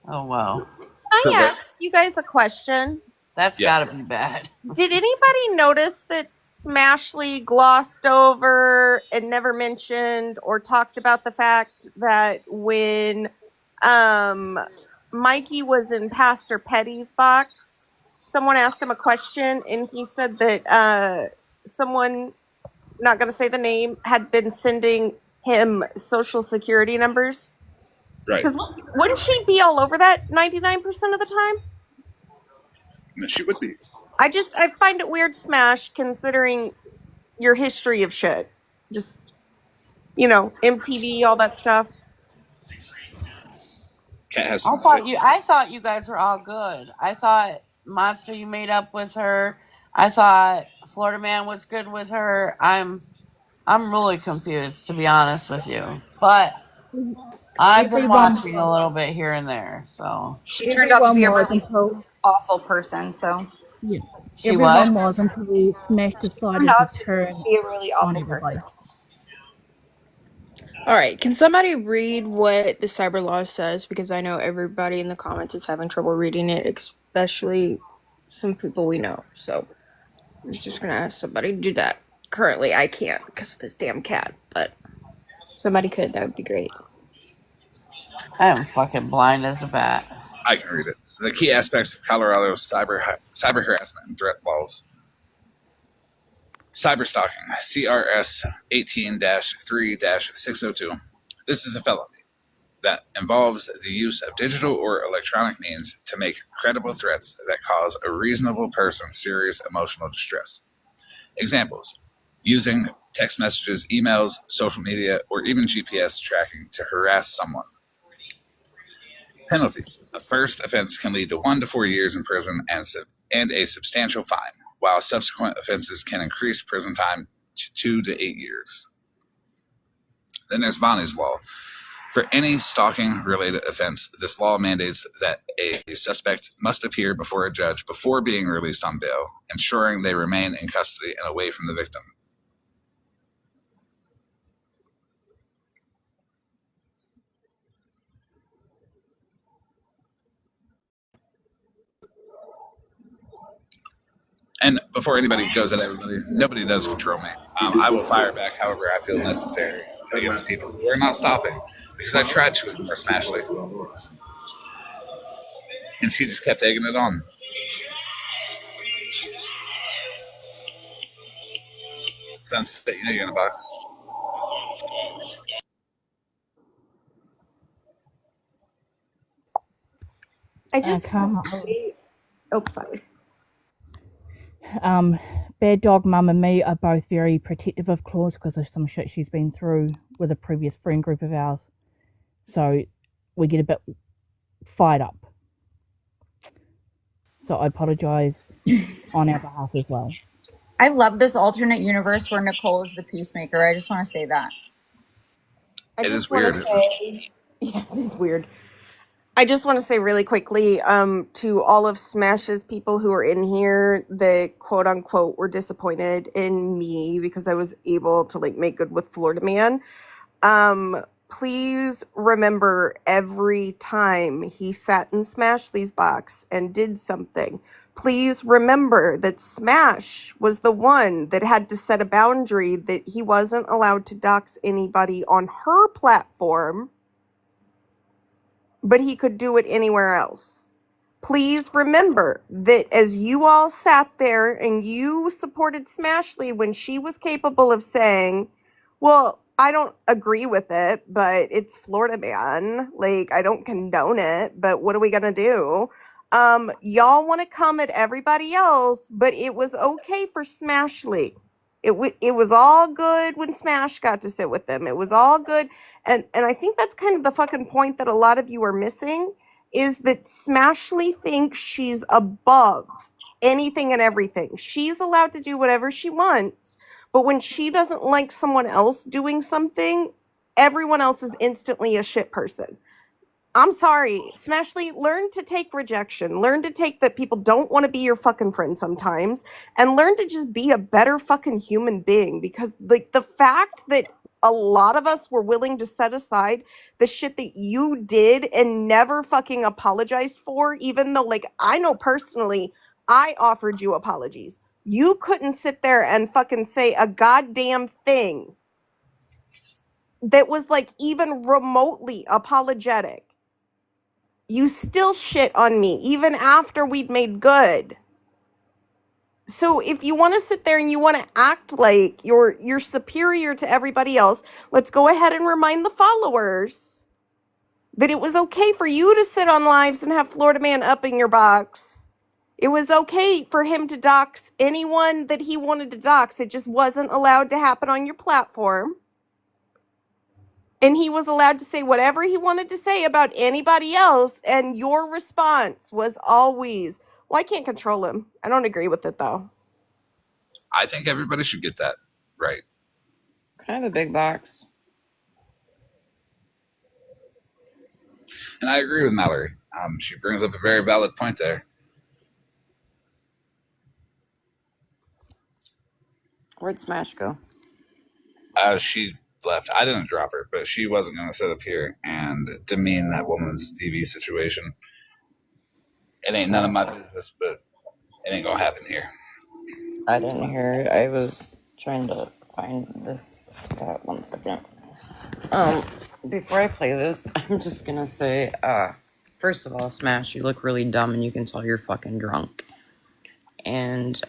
[SPEAKER 7] Oh wow,
[SPEAKER 14] I
[SPEAKER 1] Correct.
[SPEAKER 14] ask you guys a question.
[SPEAKER 7] that's got
[SPEAKER 1] Yes.
[SPEAKER 7] to be bad.
[SPEAKER 14] Did anybody notice that Smashley glossed over and never mentioned or talked about the fact that when um, Mikey was in Pastor Petty's box, someone asked him a question and he said that someone, not going to say the name, had been sending him social security numbers?
[SPEAKER 1] Right.
[SPEAKER 14] Because wouldn't she be all over that 99% of the time?
[SPEAKER 1] She would be.
[SPEAKER 14] I find it weird, Smash, considering your history of shit. Just, MTV, all that stuff.
[SPEAKER 1] Cat has something to say.
[SPEAKER 7] I thought you guys were all good. I thought Monster you made up with her. I thought Florida Man was good with her. I'm really confused to be honest with you. But I've been
[SPEAKER 16] Everyone,
[SPEAKER 7] watching a little bit here and there, so
[SPEAKER 20] She turned out to
[SPEAKER 16] everyone
[SPEAKER 20] be a
[SPEAKER 16] was
[SPEAKER 20] really
[SPEAKER 16] until
[SPEAKER 20] awful person, so
[SPEAKER 16] yeah,
[SPEAKER 7] she what?
[SPEAKER 16] everyone was until Smash
[SPEAKER 20] turned
[SPEAKER 16] decided to
[SPEAKER 20] out to
[SPEAKER 16] turn
[SPEAKER 20] be a really
[SPEAKER 16] on
[SPEAKER 20] awful person.
[SPEAKER 16] everybody.
[SPEAKER 12] All right, can somebody read what the cyber law says? Because I know everybody in the comments is having trouble reading it, especially some people we know. So I'm just gonna ask somebody to do that. Currently, I can't because of this damn cat, but somebody could. That would be great.
[SPEAKER 7] I am fucking blind as a bat.
[SPEAKER 1] I can read it. The key aspects of Colorado's cyber harassment and threat laws. Cyberstalking, CRS 18-3-602. This is a felony that involves the use of digital or electronic means to make credible threats that cause a reasonable person serious emotional distress. Examples: using text messages, emails, social media, or even GPS tracking to harass someone. Penalties: a first offense can lead to 1 to 4 years in prison and a substantial fine, while subsequent offenses can increase prison time to 2 to 8 years. Then there's Vonnie's Law. For any stalking-related offense, this law mandates that a suspect must appear before a judge before being released on bail, ensuring they remain in custody and away from the victim. And before anybody goes at everybody, nobody does control me. I will fire back however I feel necessary against people who are not stopping, because I tried to ignore Smashley, and she just kept egging it on. Sunset, you know you're in a box.
[SPEAKER 14] I just
[SPEAKER 16] Karma.
[SPEAKER 14] oh sorry.
[SPEAKER 16] Bad Dog Mum and me are both very protective of Claus because of some shit she's been through with a previous friend group of ours. So we get a bit fired up. So I apologise on our behalf as well.
[SPEAKER 20] I love this alternate universe where Nicole is the peacemaker. I just want to say that.
[SPEAKER 14] I
[SPEAKER 1] It
[SPEAKER 14] just
[SPEAKER 1] is
[SPEAKER 14] want to
[SPEAKER 1] weird.
[SPEAKER 14] say, yeah, it's weird. I just want to say really quickly to all of Smash's people who are in here that quote unquote were disappointed in me because I was able to like make good with Florida Man. Please remember every time he sat in Smashley's box and did something. Please remember that Smash was the one that had to set a boundary that he wasn't allowed to dox anybody on her platform, but he could do it anywhere else. Please remember that as you all sat there and you supported Smashley when she was capable of saying, well, I don't agree with it, but it's Florida Man. Like, I don't condone it, but what are we going to do? Y'all want to come at everybody else, but it was okay for Smashley. It was all good when Smash got to sit with them. It was all good. And I think that's kind of the fucking point that a lot of you are missing is that Smashley thinks she's above anything and everything. She's allowed to do whatever she wants, but when she doesn't like someone else doing something, everyone else is instantly a shit person. I'm sorry, Smashley, learn to take rejection. Learn to take that people don't want to be your fucking friend sometimes, and learn to just be a better fucking human being, because like the fact that a lot of us were willing to set aside the shit that you did and never fucking apologized for, even though like I know personally I offered you apologies. You couldn't sit there and fucking say a goddamn thing that was like even remotely apologetic. You still shit on me even after we've made good. So if you want to sit there and you want to act like you're superior to everybody else, let's go ahead and remind the followers that it was okay for you to sit on lives and have Florida Man up in your box. It was okay for him to dox anyone that he wanted to dox. It just wasn't allowed to happen on your platform. And he was allowed to say whatever he wanted to say about anybody else, and your response was always, well, I can't control him. I don't agree with it, though.
[SPEAKER 1] I think everybody should get that right.
[SPEAKER 7] Kind of a big box.
[SPEAKER 1] And I agree with Mallory. She brings up a very valid point there.
[SPEAKER 7] Where'd Smash go?
[SPEAKER 1] She left. I didn't drop her, but she wasn't going to sit up here and demean that woman's TV situation. It ain't none of my business, but it ain't going to happen here.
[SPEAKER 7] I didn't hear it. I was trying to find this stat. 1 second. Before I play this, I'm just gonna say, first of all, Smash, you look really dumb and you can tell you're fucking drunk. And,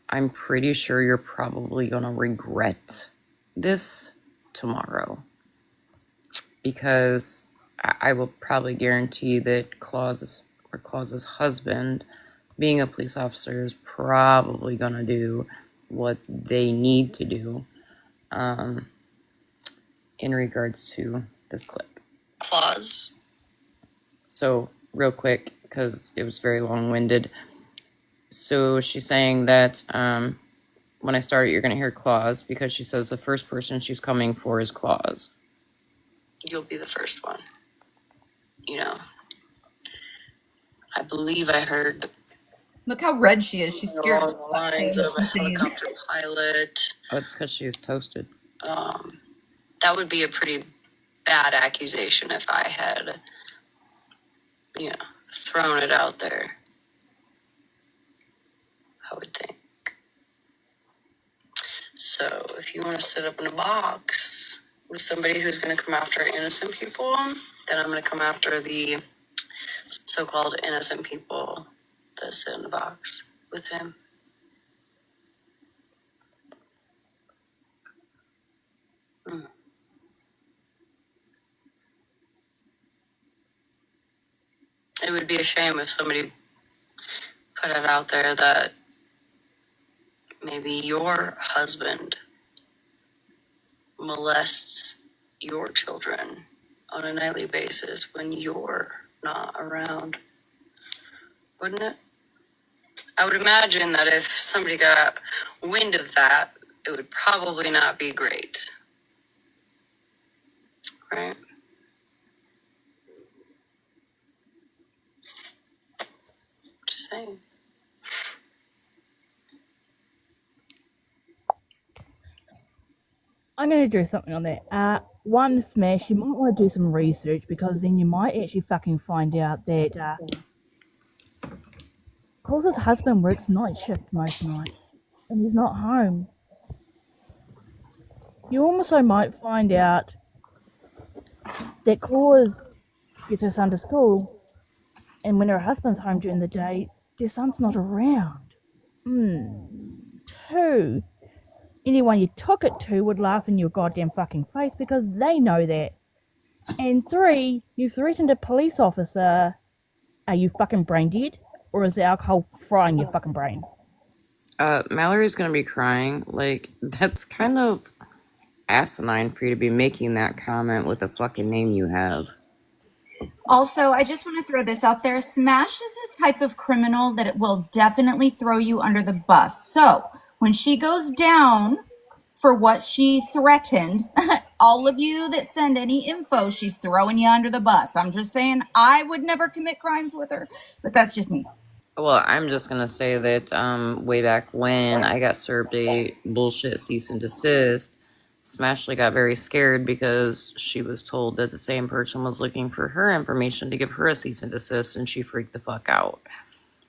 [SPEAKER 7] I'm pretty sure you're probably gonna regret this tomorrow. Because I will probably guarantee that Claus's husband, being a police officer, is probably gonna do what they need to do in regards to this clip.
[SPEAKER 17] Claus.
[SPEAKER 7] So, real quick, because it was very long-winded. So she's saying that when I start, you're going to hear Claus, because she says the first person she's coming for is Claus.
[SPEAKER 17] You'll be the first one. You know, I believe I heard
[SPEAKER 20] Look how red she is. She's scared
[SPEAKER 17] along
[SPEAKER 20] of
[SPEAKER 17] the
[SPEAKER 20] what
[SPEAKER 17] lines of a
[SPEAKER 20] she's saying.
[SPEAKER 17] helicopter pilot.
[SPEAKER 7] Oh, it's because she is toasted.
[SPEAKER 17] That would be a pretty bad accusation if I had, you know, thrown it out there. I would think. So if you want to sit up in a box with somebody who's going to come after innocent people, then I'm going to come after the so-called innocent people that sit in the box with him. It would be a shame if somebody put it out there that maybe your husband molests your children on a nightly basis when you're not around, wouldn't it? I would imagine that if somebody got wind of that, it would probably not be great, right? Just saying.
[SPEAKER 16] I'm going to do something on that. One, Smash, you might want to do some research because then you might actually fucking find out that Claus's husband works night shift most nights and he's not home. You also might find out that Claus gets her son to school, and when her husband's home during the day, their son's not around. Two, anyone you took it to would laugh in your goddamn fucking face because they know that. And three, you threatened a police officer. Are you fucking brain dead? Or is the alcohol frying your fucking brain?
[SPEAKER 7] Mallory's going to be crying. Like, that's kind of asinine for you to be making that comment with the fucking name you have.
[SPEAKER 20] Also, I just want to throw this out there. Smash is the type of criminal that it will definitely throw you under the bus. So when she goes down for what she threatened, all of you that send any info, she's throwing you under the bus. I'm just saying I would never commit crimes with her, but that's just me.
[SPEAKER 7] Well, I'm just gonna say that way back when I got served a bullshit cease and desist, Smashley got very scared because she was told that the same person was looking for her information to give her a cease and desist, and she freaked the fuck out.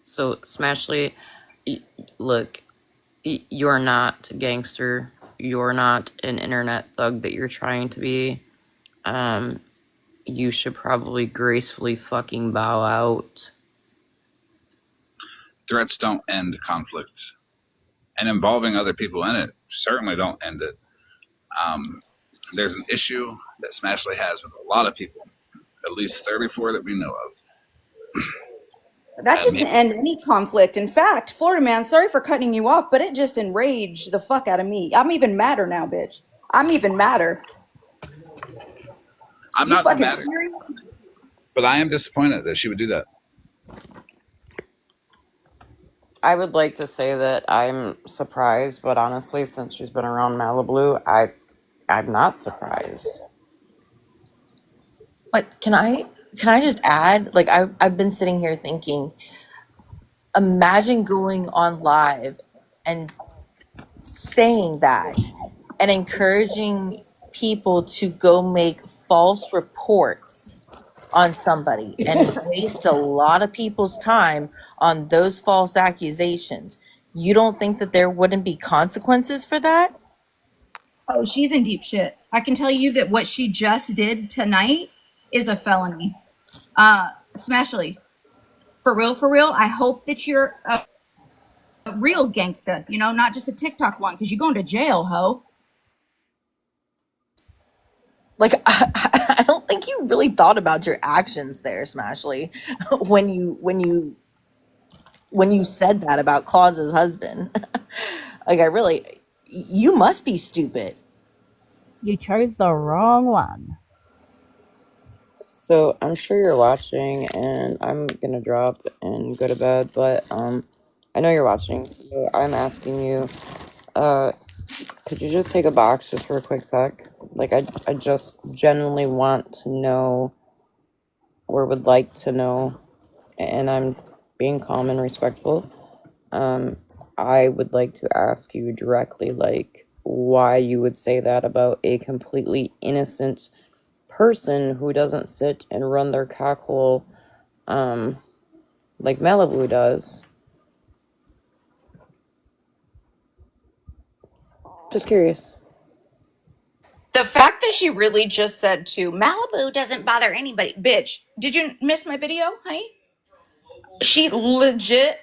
[SPEAKER 7] So, Smashley, look, you're not gangster. You're not an internet thug that you're trying to be. You should probably gracefully fucking bow out.
[SPEAKER 1] Threats don't end conflict, and involving other people in it certainly don't end it. There's an issue that Smashley has with a lot of people, at least 34 that we know of.
[SPEAKER 20] That didn't end any conflict. In fact, Florida man, sorry for cutting you off, but it just enraged the fuck out of me. I'm even madder now, bitch. I'm even madder.
[SPEAKER 1] I'm
[SPEAKER 20] You
[SPEAKER 1] not
[SPEAKER 20] fucking
[SPEAKER 1] mad,
[SPEAKER 20] serious?
[SPEAKER 1] but I am disappointed that she would do that.
[SPEAKER 7] I would like to say that I'm surprised, but honestly, since she's been around Malibu, I'm not surprised.
[SPEAKER 18] Like, can I just add? Like, I've been sitting here thinking, imagine going on live and saying that and encouraging people to go make false reports on somebody and waste a lot of people's time on those false accusations. You don't think that there wouldn't be consequences for that?
[SPEAKER 20] Oh, she's in deep shit. I can tell you that what she just did tonight is a felony. Smashly. For real, I hope that you're real gangsta, you know, not just a TikTok one, because you're going to jail, ho.
[SPEAKER 18] Like, I don't think you really thought about your actions there, Smashly, when you said that about Claus's husband. Like, you must be stupid.
[SPEAKER 16] You chose the wrong one.
[SPEAKER 7] So I'm sure you're watching, and I'm gonna drop and go to bed. But I know you're watching. So I'm asking you, could you just take a box just for a quick sec? Like I just genuinely want to know, or would like to know, and I'm being calm and respectful. Um, I would like to ask you directly, like, why you would say that about a completely innocent person who doesn't sit and run their cockhole, like Malibu does. Just curious.
[SPEAKER 20] The fact that she really just said to Malibu doesn't bother anybody. Bitch, did you miss my video, honey? She legit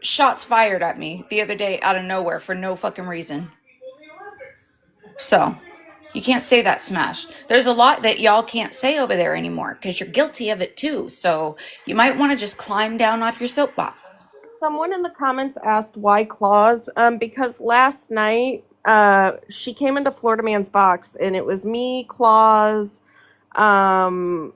[SPEAKER 20] shots fired at me the other day out of nowhere for no fucking reason. So, you can't say that, Smash. There's a lot that y'all can't say over there anymore because you're guilty of it too. So, you might want to just climb down off your soapbox.
[SPEAKER 14] Someone in the comments asked why claws. Because last night, she came into Florida Man's box and it was me, Claus, um,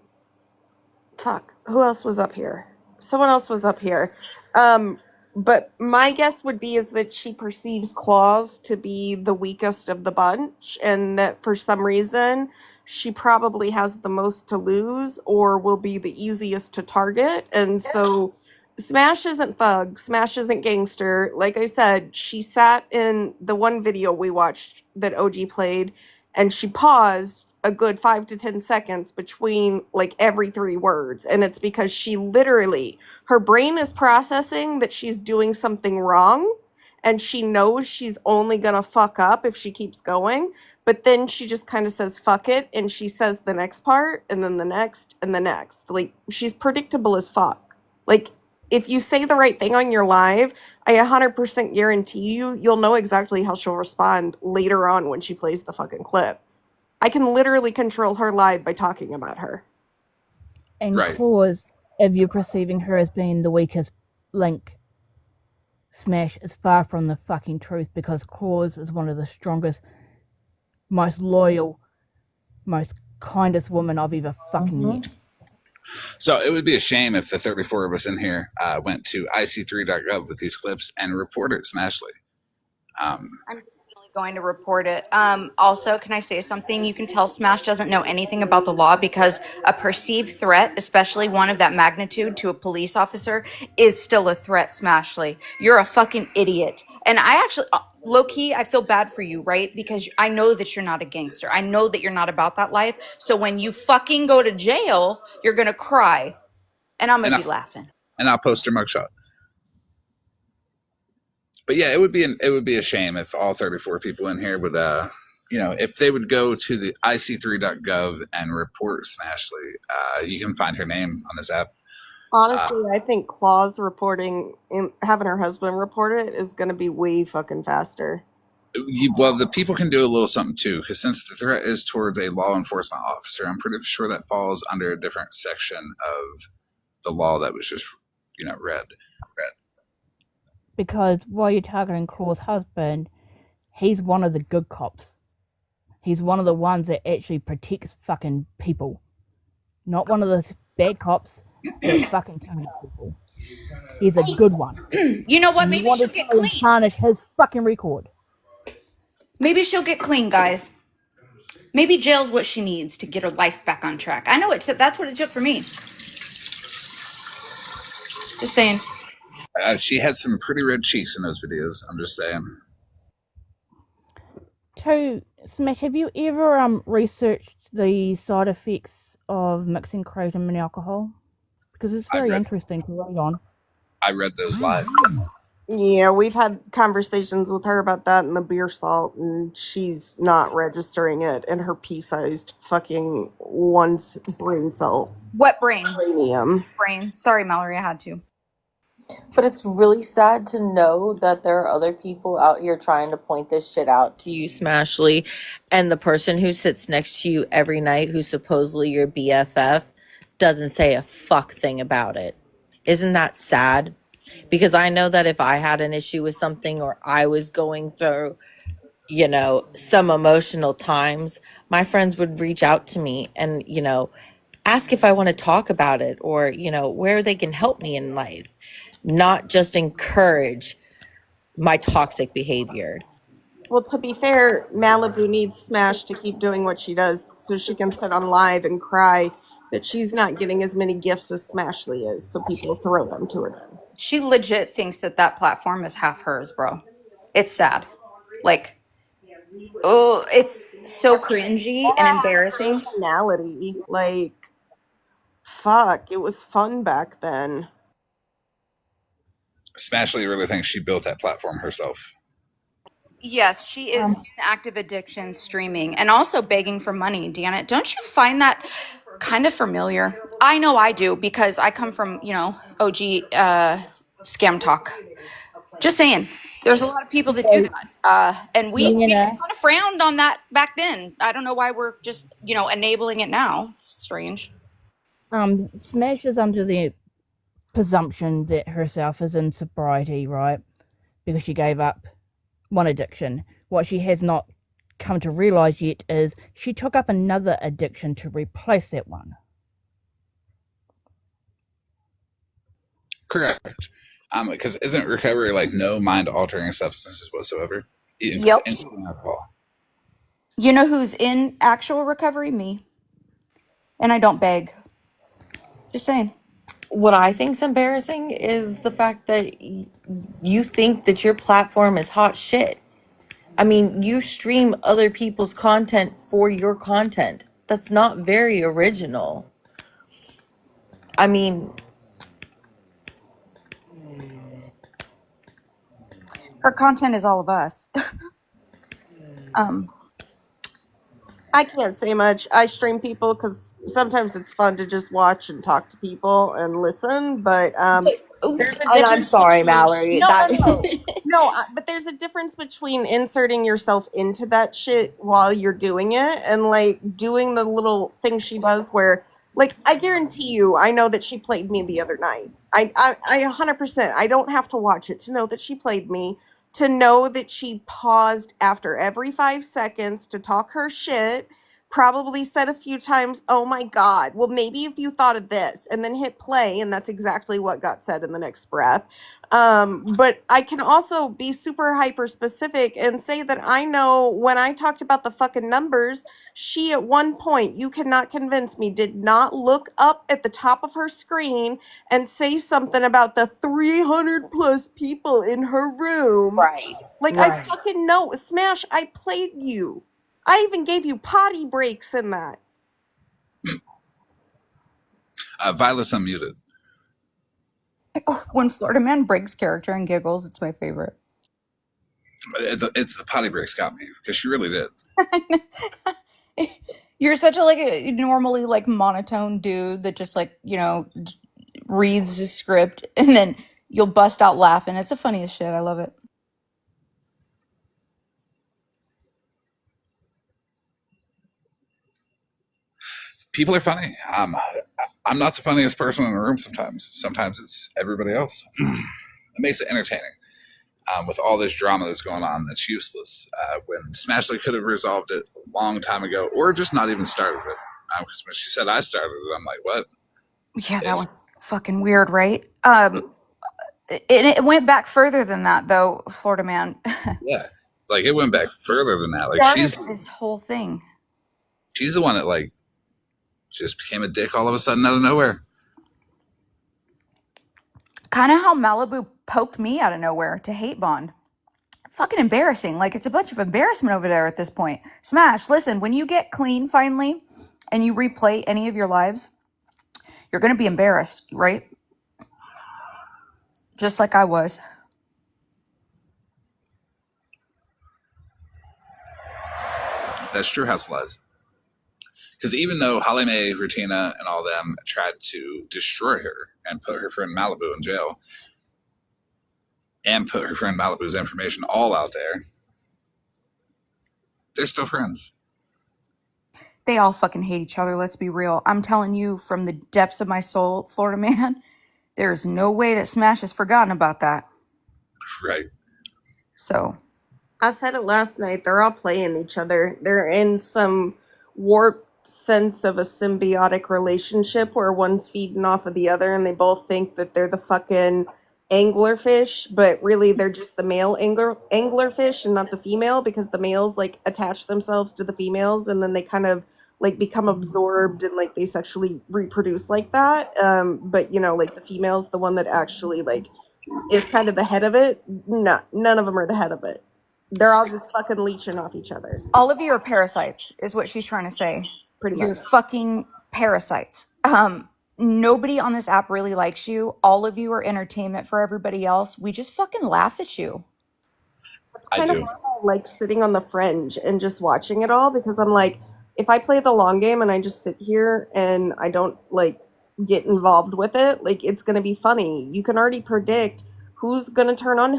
[SPEAKER 14] fuck, who else was up here? Someone else was up here. Um, but my guess would be is that she perceives Claus to be the weakest of the bunch, and that for some reason she probably has the most to lose or will be the easiest to target. And so Smash isn't thug, Smash isn't gangster. Like I said, she sat in the one video we watched that OG played and she paused a good 5 to 10 seconds between like every 3 words. And it's because she literally, her brain is processing that she's doing something wrong and she knows she's only gonna fuck up if she keeps going. But then she just kind of says fuck it and she says the next part and then the next and the next. Like, she's predictable as fuck. Like, if you say the right thing on your live, I 100% guarantee you'll know exactly how she'll respond later on when she plays the fucking clip. I can literally control her live by talking about her.
[SPEAKER 16] And
[SPEAKER 1] Right.
[SPEAKER 16] Claus, if you're perceiving her as being the weakest link, Smash is far from the fucking truth, because Claus is one of the strongest, most loyal, most kindest woman I've ever fucking met.
[SPEAKER 1] So it would be a shame if the 34 of us in here went to ic3.gov with these clips and reported Smashly.
[SPEAKER 20] I'm definitely going to report it. Also, can I say something? You can tell Smash doesn't know anything about the law because a perceived threat, especially one of that magnitude to a police officer, is still a threat, Smashly. You're a fucking idiot. And I actually, low key, I feel bad for you, right? Because I know that you're not a gangster. I know that you're not about that life. So when you fucking go to jail, you're going to cry. And I'm going
[SPEAKER 1] And,
[SPEAKER 20] to be laughing.
[SPEAKER 1] I'll post her mugshot. But yeah, it would be a shame if all 34 people in here would if they would go to the ic3.gov and report Smashly. You can find her name on this app.
[SPEAKER 14] Honestly, I think Claus reporting and having her husband report it is going to be way fucking faster.
[SPEAKER 1] Well, the people can do a little something too, because since the threat is towards a law enforcement officer, I'm pretty sure that falls under a different section of the law that was just read.
[SPEAKER 16] Because while you're targeting Claw's husband, he's one of the good cops. He's one of the ones that actually protects fucking people. Not one of those bad cops that fucking target people. He's a good one.
[SPEAKER 20] You know what?
[SPEAKER 16] And you
[SPEAKER 20] Maybe
[SPEAKER 16] want to
[SPEAKER 20] she'll get
[SPEAKER 16] try and
[SPEAKER 20] clean.
[SPEAKER 16] tarnish his fucking record.
[SPEAKER 20] Maybe she'll get clean, guys. Maybe jail's what she needs to get her life back on track. I know that's what it took for me. Just saying.
[SPEAKER 1] She had some pretty red cheeks in those videos. I'm just saying.
[SPEAKER 16] So, Smash, have you ever researched the side effects of mixing kratom and alcohol? Because it's very interesting to read on.
[SPEAKER 1] I read those live.
[SPEAKER 14] Yeah, we've had conversations with her about that and the beer salt, and she's not registering it in her pea-sized fucking brain cell.
[SPEAKER 20] What brain?
[SPEAKER 14] Cranium.
[SPEAKER 20] Brain. Sorry, Mallory, I had to.
[SPEAKER 18] But it's really sad to know that there are other people out here trying to point this shit out to you, Smashly, and the person who sits next to you every night, who's supposedly your BFF, doesn't say a fuck thing about it. Isn't that sad? Because I know that if I had an issue with something or I was going through, some emotional times, my friends would reach out to me and, ask if I want to talk about it or, where they can help me in life, not just encourage my toxic behavior.
[SPEAKER 14] Well, to be fair, Malibu needs Smash to keep doing what she does so she can sit on live and cry that she's not getting as many gifts as Smashly is, so people throw them to her then.
[SPEAKER 20] She legit thinks that that platform is half hers, bro. It's sad. Like, oh, it's so cringy and
[SPEAKER 14] Yeah,
[SPEAKER 20] embarrassing.
[SPEAKER 14] personality. Like, fuck, it was fun back then.
[SPEAKER 1] Smashly really thinks she built that platform herself.
[SPEAKER 20] Yes, she is in active addiction streaming and also begging for money, Deanna. Don't you find that kind of familiar? I know I do because I come from, OG scam talk. Just saying. There's a lot of people that do
[SPEAKER 16] So,
[SPEAKER 20] that. And we
[SPEAKER 16] Deanna,
[SPEAKER 20] kind of frowned on that back then. I don't know why we're just, enabling it now. It's strange.
[SPEAKER 16] Smash is under the presumption that herself is in sobriety, right? Because she gave up one addiction. What she has not come to realize yet is she took up another addiction to replace that one.
[SPEAKER 1] Correct. Because isn't recovery like no mind altering substances whatsoever,
[SPEAKER 20] Yep.
[SPEAKER 1] including alcohol?
[SPEAKER 20] You know who's in actual recovery? Me. And I don't beg. Just saying.
[SPEAKER 18] What I think's embarrassing is the fact that you think that your platform is hot shit. I mean, you stream other people's content for your content. That's not very original. I mean,
[SPEAKER 20] Her content is all of us. um,
[SPEAKER 14] I can't say much. I stream people because sometimes it's fun to just watch and talk to people and listen. But there's a
[SPEAKER 18] and I'm
[SPEAKER 14] difference
[SPEAKER 18] sorry,
[SPEAKER 14] between
[SPEAKER 18] Mallory.
[SPEAKER 14] no, no,
[SPEAKER 18] That
[SPEAKER 14] no, no. But there's a difference between inserting yourself into that shit while you're doing it and like doing the little thing she does where. Like I guarantee you, I know that she played me the other night. I 100%. I don't have to watch it to know that she played me to know that she paused after every 5 seconds to talk her shit, probably said a few times, oh my God, well, maybe if you thought of this, and then hit play, and that's exactly what got said in the next breath. But I can also be super hyper specific and say that I know when I talked about the fucking numbers, she at one point, you cannot convince me, did not look up at the top of her screen and say something about the 300 plus people in her room.
[SPEAKER 18] right,
[SPEAKER 14] Like, I
[SPEAKER 18] right.
[SPEAKER 14] fucking know. Smash, I played you. I even gave you potty breaks in that.
[SPEAKER 1] Violet's unmuted.
[SPEAKER 20] when Florida Man breaks character and giggles, it's my favorite.
[SPEAKER 1] It's the potty breaks got me because she really did.
[SPEAKER 20] You're such a normally monotone dude that just reads the script and then you'll bust out laughing. It's the funniest shit. I love it.
[SPEAKER 1] People are funny. I'm not the funniest person in the room sometimes. Sometimes it's everybody else. It makes it entertaining. With all this drama that's going on that's useless. When Smashley could have resolved it a long time ago, or just not even started it. Because when she said I started it, I'm like, what?
[SPEAKER 20] Yeah, that was fucking weird, right? It went back further than that, though, Florida Man.
[SPEAKER 1] Yeah. Like, it went back further than that. Like,
[SPEAKER 20] Started this whole thing.
[SPEAKER 1] she's the one that, like, just became a dick all of a sudden out of nowhere.
[SPEAKER 20] Kind of how Malibu poked me out of nowhere to hate Bond. Fucking embarrassing. Like, it's a bunch of embarrassment over there at this point. Smash, listen, when you get clean finally and you replay any of your lives, you're going to be embarrassed, right? Just like I was.
[SPEAKER 1] That's true house lies. Because even though Holly Mae, Rutina, and all them tried to destroy her and put her friend Malibu in jail, and put her friend Malibu's information all out there, they're still friends.
[SPEAKER 20] They all fucking hate each other, let's be real. I'm telling you from the depths of my soul, Florida man, there's no way that Smash has forgotten about that.
[SPEAKER 1] Right.
[SPEAKER 20] So
[SPEAKER 14] I said it last night. They're all playing each other. They're in some warped sense of a symbiotic relationship where one's feeding off of the other, and they both think that they're the fucking anglerfish, but really they're just the male anglerfish and not the female, because the males like attach themselves to the females, and then they kind of like become absorbed and like they sexually reproduce like that. But you know, like the female's the one that actually like is kind of the head of it. No, none of them are the head of it. They're all just fucking leeching off each other,
[SPEAKER 20] all of you are parasites, is what she's trying to say.
[SPEAKER 14] pretty
[SPEAKER 20] You're
[SPEAKER 14] much.
[SPEAKER 20] fucking parasites. Nobody on this app really likes you. All of you are entertainment for everybody else. We just fucking laugh at you.
[SPEAKER 14] That's
[SPEAKER 1] I
[SPEAKER 14] kind of
[SPEAKER 1] do.
[SPEAKER 14] why I like sitting on the fringe and just watching it all, because I'm like, if I play the long game and I just sit here and I don't like get involved with it, like it's gonna be funny. You can already predict who's gonna turn on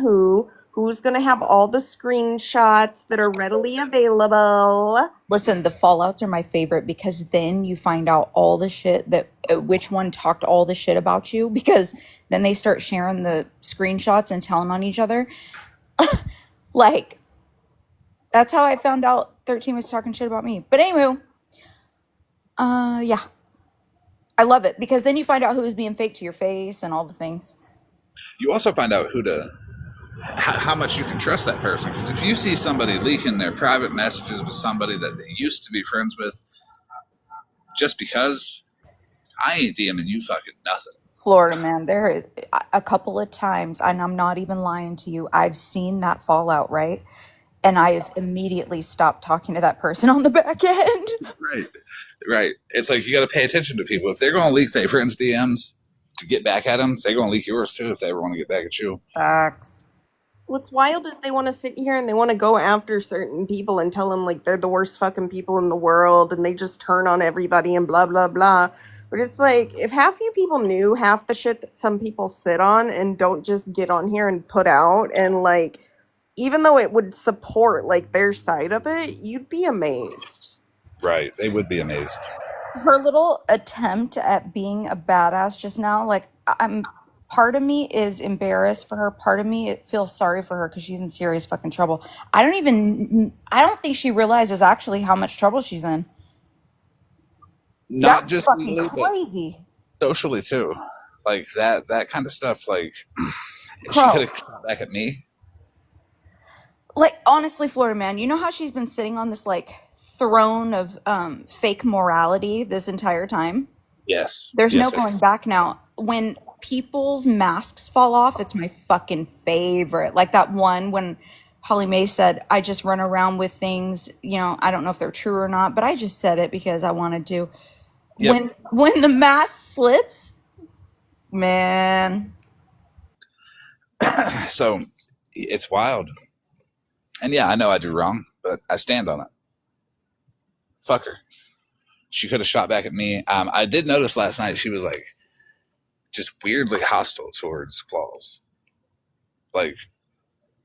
[SPEAKER 14] who's gonna have all the screenshots that are readily available.
[SPEAKER 20] Listen, the fallouts are my favorite because then you find out all the shit that which one talked all the shit about you, because then they start sharing the screenshots and telling on each other. Like, that's how I found out 13 was talking shit about me. But anyway, yeah. I love it because then you find out who is being fake to your face and all the things.
[SPEAKER 1] You also find out how much you can trust that person. Because if you see somebody leaking their private messages with somebody that they used to be friends with, just because, I ain't DMing you fucking nothing.
[SPEAKER 20] Florida man, there is a couple of times, and I'm not even lying to you, I've seen that fallout, right? And I've immediately stopped talking to that person on the back end.
[SPEAKER 1] Right. Right. It's like you got to pay attention to people. If they're going to leak their friends' DMs to get back at them, they're going to leak yours too if they ever want to get back at you.
[SPEAKER 20] Facts.
[SPEAKER 14] What's wild is they want to sit here and they want to go after certain people and tell them like they're the worst fucking people in the world and they just turn on everybody and blah blah blah. But it's like if half you people knew half the shit that some people sit on and don't just get on here and put out, and like even though it would support like their side of it, you'd be amazed.
[SPEAKER 1] Right. They would be amazed.
[SPEAKER 20] Her little attempt at being a badass just now, like, I'm part of me is embarrassed for her, part of me it feels sorry for her because she's in serious fucking trouble. I don't think she realizes actually how much trouble she's in.
[SPEAKER 1] Not
[SPEAKER 20] That's
[SPEAKER 1] just
[SPEAKER 20] fucking
[SPEAKER 1] legally, but
[SPEAKER 20] crazy.
[SPEAKER 1] socially too. Like that kind of stuff. Like she could
[SPEAKER 20] Bro,
[SPEAKER 1] have shot back at me.
[SPEAKER 20] like, honestly, Florida man, you know how she's been sitting on this like throne of fake morality this entire time?
[SPEAKER 1] Yes.
[SPEAKER 20] There's no
[SPEAKER 1] Yes.
[SPEAKER 20] going back now. When people's masks fall off, it's my fucking favorite. Like that one when Holly Mae said, I just run around with things, I don't know if they're true or not, but I just said it because I wanted to.
[SPEAKER 1] Yep.
[SPEAKER 20] When the mask slips, man.
[SPEAKER 1] So it's wild. And yeah, I know I do wrong, but I stand on it. Fuck her. She could have shot back at me. I did notice last night she was like just weirdly hostile towards Claws. Like,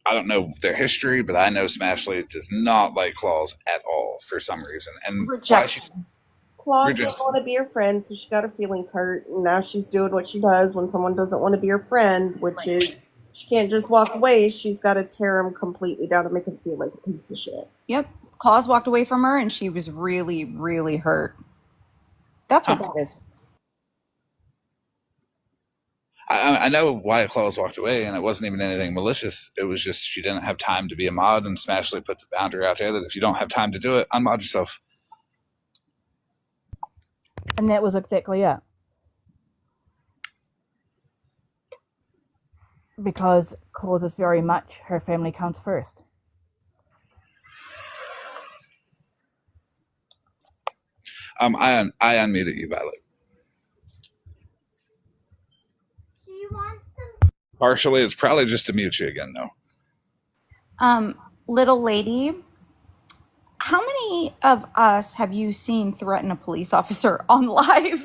[SPEAKER 1] I don't know their history, but I know Smashley does not like Claws at all for some reason. And why she
[SPEAKER 20] Rejection.
[SPEAKER 14] Claude didn't
[SPEAKER 1] reject?
[SPEAKER 14] want to be her friend, so she got her feelings hurt, and now she's doing what she does when someone doesn't want to be her friend, which is she can't just walk away. She's got to tear him completely down and make him feel like a piece of shit.
[SPEAKER 20] Yep. Claus walked away from her and she was really, really hurt. That's what
[SPEAKER 1] Huh.
[SPEAKER 20] that is.
[SPEAKER 1] I know why Claus walked away, and it wasn't even anything malicious. It was just she didn't have time to be a mod, and Smashley put the boundary out there that if you don't have time to do it, unmod yourself.
[SPEAKER 16] And that was exactly it. Because Claude is very much her family comes first.
[SPEAKER 1] I unmuted you, Violet. Partially, it's probably just to mute you again, though.
[SPEAKER 20] Little lady, how many of us have you seen threaten a police officer on live?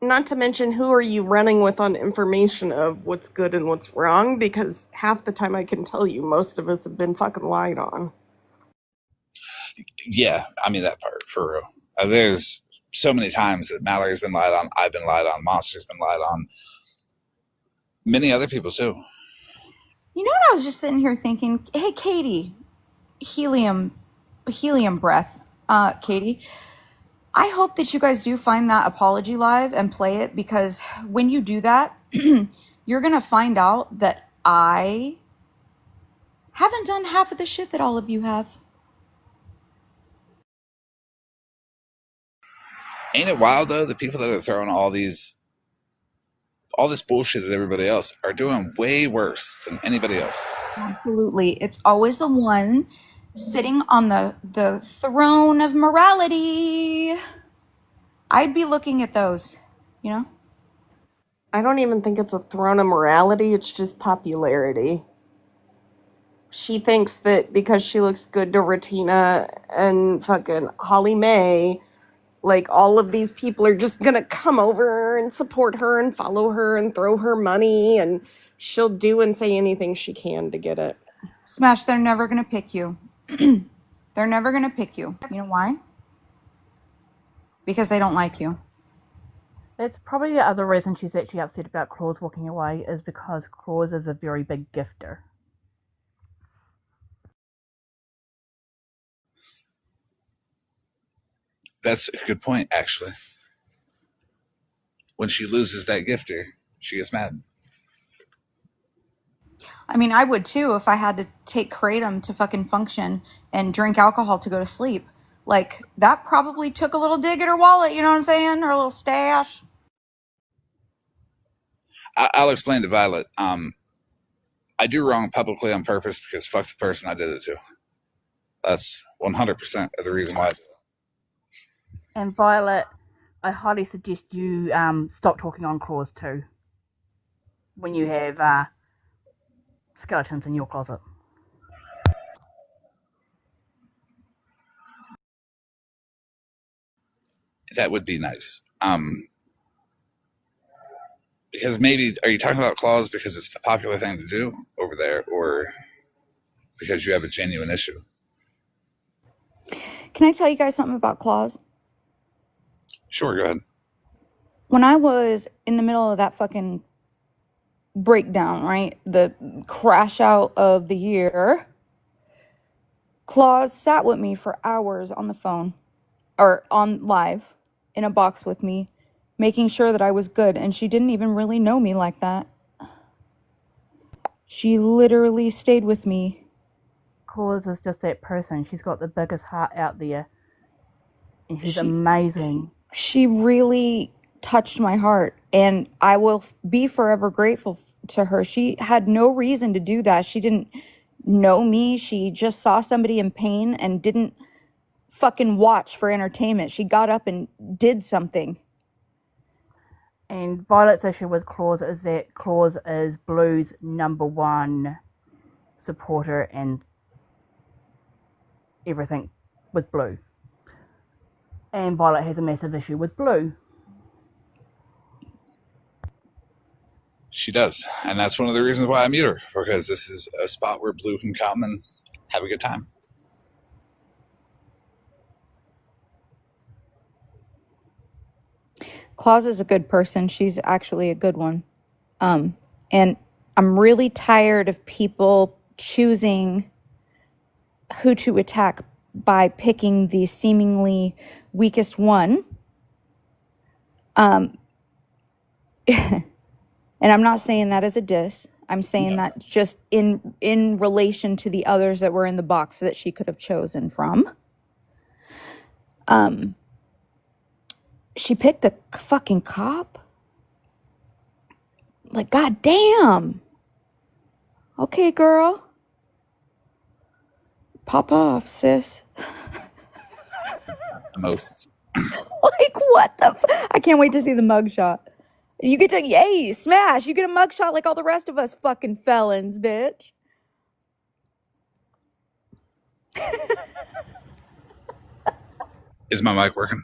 [SPEAKER 14] Not to mention, who are you running with on information of what's good and what's wrong? Because half the time I can tell you, most of us have been fucking lied on.
[SPEAKER 1] Yeah, I mean that part for real. There's so many times that Mallory's been lied on, I've been lied on, Monster's been lied on, many other people too.
[SPEAKER 20] You know what? I was just sitting here thinking, hey, Katie, helium breath. Katie, I hope that you guys do find that apology live and play it, because when you do that, you're going to find out that I haven't done half of the shit that all of you have.
[SPEAKER 1] Ain't it wild though? The people that are throwing all this bullshit at everybody else are doing way worse than anybody else.
[SPEAKER 20] Absolutely. It's always the one sitting on the throne of morality. I'd be looking at those, you know?
[SPEAKER 14] I don't even think it's a throne of morality, it's just popularity. She thinks that because she looks good to Retina and fucking Holly Mae, like all of these people are just gonna come over and support her and follow her and throw her money, and she'll do and say anything she can to get it.
[SPEAKER 20] Smash, they're never going to pick you. They're never going to pick you. You know why? Because they don't like you.
[SPEAKER 16] That's probably the other reason she's actually upset about Claus walking away, is because Claus is a very big gifter.
[SPEAKER 1] That's a good point, actually. When she loses that gifter, she gets mad.
[SPEAKER 20] I mean, I would too if I had to take kratom to fucking function and drink alcohol to go to sleep. Like, that probably took a little dig at her wallet, you know what I'm saying? Or a little stash.
[SPEAKER 1] I'll explain to Violet. I do wrong publicly on purpose because fuck the person I did it to. That's 100% of the reason why.
[SPEAKER 16] And Violet, I highly suggest you stop talking on Claus too when you have skeletons in your closet.
[SPEAKER 1] That would be nice. Because maybe, are you talking about Claus because it's the popular thing to do over there, or because you have a genuine issue?
[SPEAKER 20] Can I tell you guys something about Claus?
[SPEAKER 1] Sure, go ahead.
[SPEAKER 20] When I was in the middle of that fucking breakdown, right? The crash out of the year, Claus sat with me for hours on the phone or on live in a box with me, making sure that I was good. And she didn't even really know me like that. She literally stayed with me.
[SPEAKER 16] Claus is just that person. She's got the biggest heart out there, and she's
[SPEAKER 20] She
[SPEAKER 16] amazing.
[SPEAKER 20] she really touched my heart, and I will be forever grateful to her. She had no reason to do that. She didn't know me. She just saw somebody in pain and didn't fucking watch for entertainment. She got up and did something.
[SPEAKER 16] And Violet's issue with Claus is that Claus is Blue's #1 supporter and everything with Blue. And Violet has a massive issue with Blue.
[SPEAKER 1] She does. And that's one of the reasons why I mute her, because this is a spot where Blue can come and have a good time.
[SPEAKER 20] Claus is a good person. She's actually a good one. And I'm really tired of people choosing who to attack by picking the seemingly weakest one. And I'm not saying that as a diss. I'm saying that just in relation to the others that were in the box that she could have chosen from. She picked a fucking cop. Like, god damn. Okay, girl. Pop off, sis.
[SPEAKER 1] Most.
[SPEAKER 20] Like, what the I can't wait to see the mugshot. You get to, hey, Smash, you get a mugshot like all the rest of us fucking felons, bitch.
[SPEAKER 1] Is my mic working?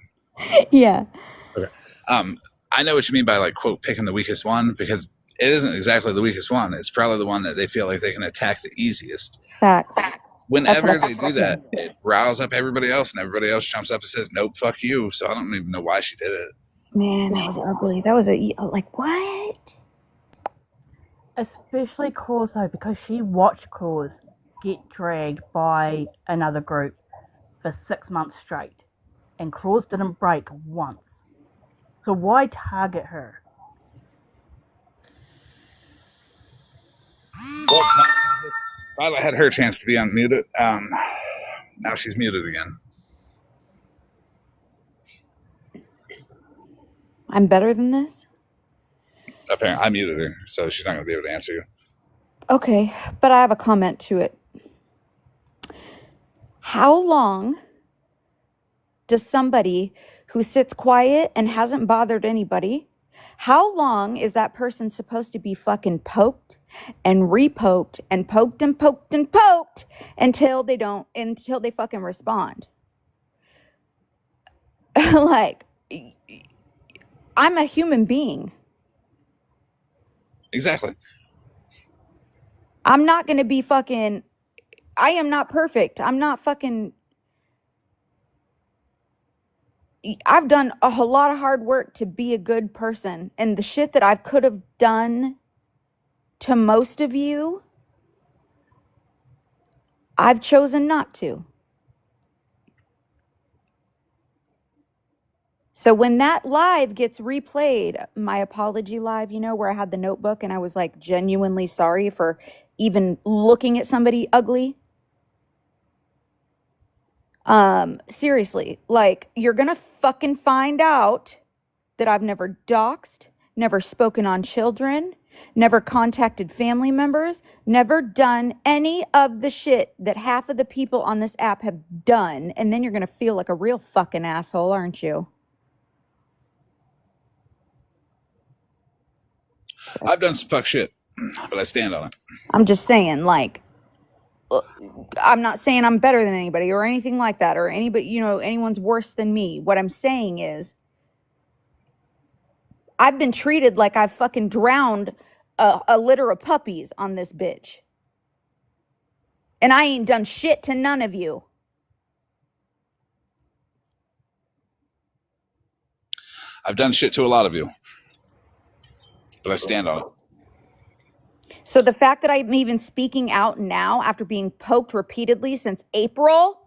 [SPEAKER 20] Yeah.
[SPEAKER 1] Okay. I know what you mean by like quote picking the weakest one, because it isn't exactly the weakest one. It's probably the one that they feel like they can attack the easiest.
[SPEAKER 9] Facts. That's
[SPEAKER 1] Whenever
[SPEAKER 9] what
[SPEAKER 1] they do that, it riles up everybody else, and everybody else jumps up and says, "Nope, fuck you." So I don't even know why she did it.
[SPEAKER 9] Man, that was ugly. That was like what?
[SPEAKER 16] Especially Claus though, because she watched Claus get dragged by another group for 6 months straight, and Claus didn't break once. So why target her?
[SPEAKER 1] Well, Violet had her chance to be unmuted. Now she's muted again.
[SPEAKER 9] I'm better than this?
[SPEAKER 1] Apparently, I muted her, so she's not going to be able to answer you.
[SPEAKER 9] Okay, but I have a comment to it. How long does somebody who sits quiet and hasn't bothered anybody, how long is that person supposed to be fucking poked and repoked and poked and poked and poked until they fucking respond? Like, I'm a human being.
[SPEAKER 1] Exactly.
[SPEAKER 9] I'm not going to be fucking, I am not perfect. I'm not fucking, I've done a whole lot of hard work to be a good person. And the shit that I could have done to most of you, I've chosen not to. So when that live gets replayed, my apology live, where I had the notebook and I was like genuinely sorry for even looking at somebody ugly. Seriously, like, you're gonna fucking find out that I've never doxed, never spoken on children, never contacted family members, never done any of the shit that half of the people on this app have done. And then you're gonna feel like a real fucking asshole, aren't you?
[SPEAKER 1] I've done some fuck shit, but I stand on it.
[SPEAKER 9] I'm just saying, like, I'm not saying I'm better than anybody or anything like that, or anybody, anyone's worse than me. What I'm saying is, I've been treated like I've fucking drowned a litter of puppies on this bitch. And I ain't done shit to none of you.
[SPEAKER 1] I've done shit to a lot of you, but I stand on it.
[SPEAKER 9] So the fact that I'm even speaking out now after being poked repeatedly since April,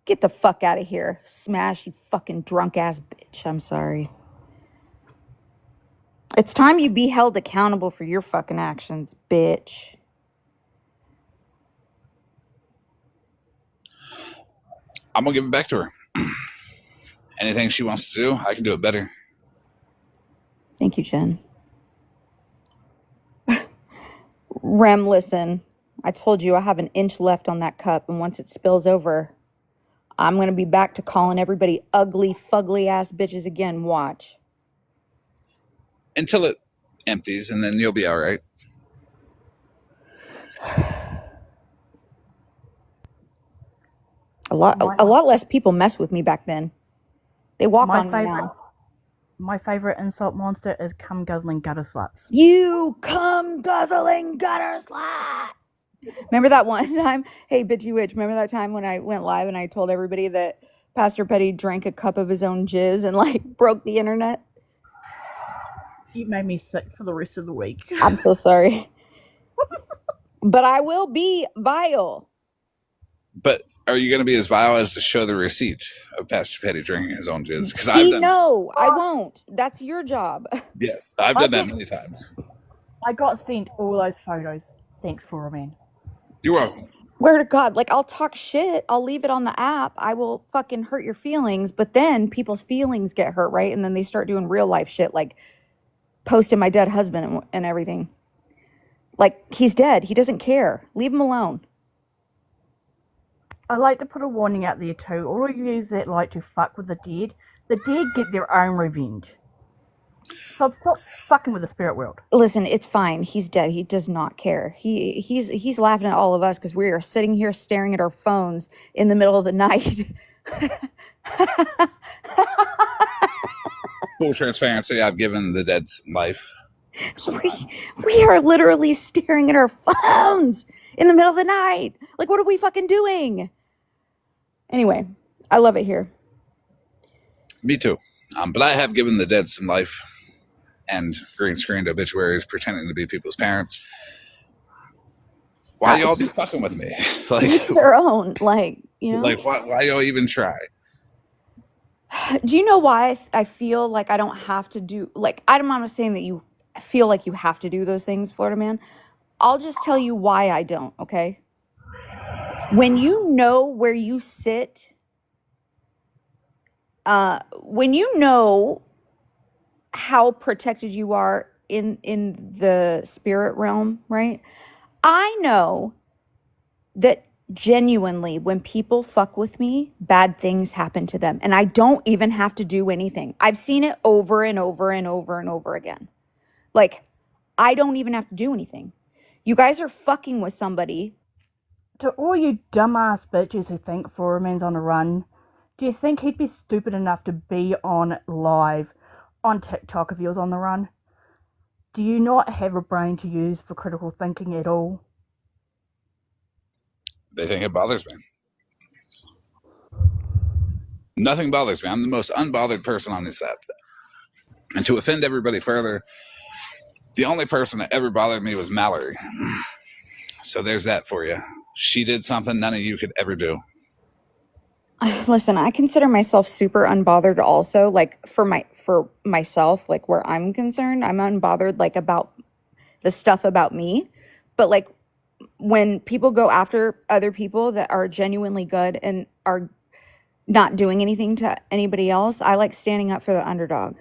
[SPEAKER 9] get the fuck out of here. Smash, you fucking drunk ass bitch. I'm sorry. It's time you be held accountable for your fucking actions, bitch.
[SPEAKER 1] I'm gonna give it back to her. Anything she wants to do, I can do it better.
[SPEAKER 9] Thank you, Jen. Rem, listen. I told you I have an inch left on that cup, and once it spills over, I'm going to be back to calling everybody ugly, fugly ass bitches again. Watch.
[SPEAKER 1] Until it empties, and then you'll be all right.
[SPEAKER 9] A lot less people mess with me back then. They walk on me now.
[SPEAKER 16] My favorite insult monster is cum guzzling gutter sluts.
[SPEAKER 9] You cum guzzling gutter slut. Remember that one time? Hey, bitchy witch. Remember that time when I went live and I told everybody that Pastor Petty drank a cup of his own jizz and like broke the internet?
[SPEAKER 16] You made me sick for the rest of the week.
[SPEAKER 9] I'm so sorry. But I will be vile.
[SPEAKER 1] But are you going to be as vile as to show the receipt of Pastor Petty drinking his own jizz? Because I've done.
[SPEAKER 9] No, I won't. That's your job.
[SPEAKER 1] Yes, I've done that many times.
[SPEAKER 16] I got sent all those photos. Thanks, Flora Man.
[SPEAKER 1] You're welcome.
[SPEAKER 9] Swear to God, like, I'll talk shit. I'll leave it on the app. I will fucking hurt your feelings. But then people's feelings get hurt, right? And then they start doing real life shit, like posting my dead husband and everything. Like, he's dead. He doesn't care. Leave him alone.
[SPEAKER 16] I like to put a warning out there too. All of you that like to fuck with the dead get their own revenge. So stop fucking with the spirit world.
[SPEAKER 9] Listen, it's fine. He's dead. He does not care. He's laughing at all of us because we are sitting here staring at our phones in the middle of the night.
[SPEAKER 1] Full transparency, I've given the dead some life.
[SPEAKER 9] We are literally staring at our phones in the middle of the night. Like, what are we fucking doing? Anyway, I love it here.
[SPEAKER 1] Me too. But I have given the dead some life and green screened obituaries pretending to be people's parents. Why y'all be fucking with me?
[SPEAKER 9] Each their own. Like, you know?
[SPEAKER 1] Like, why y'all even try?
[SPEAKER 9] Do you know why I feel like I don't have to do, like, I'm not saying that you feel like you have to do those things, Florida man. I'll just tell you why I don't, okay? When you know where you sit, when you know how protected you are in the spirit realm, right? I know that genuinely when people fuck with me, bad things happen to them, and I don't even have to do anything. I've seen it over and over and over and over again. Like, I don't even have to do anything. You guys are fucking with somebody.
[SPEAKER 16] To all you dumbass bitches who think Florida Man's on the run, do you think he'd be stupid enough to be on live on TikTok if he was on the run? Do you not have a brain to use for critical thinking at all?
[SPEAKER 1] They think it bothers me. Nothing bothers me. I'm the most unbothered person on this app. And to offend everybody further, the only person that ever bothered me was Mallory. So there's that for you. She did something none of you could ever do.
[SPEAKER 9] Listen, I consider myself super unbothered also, like for myself, like where I'm concerned, I'm unbothered like about the stuff about me. But like when people go after other people that are genuinely good and are not doing anything to anybody else, I like standing up for the underdog.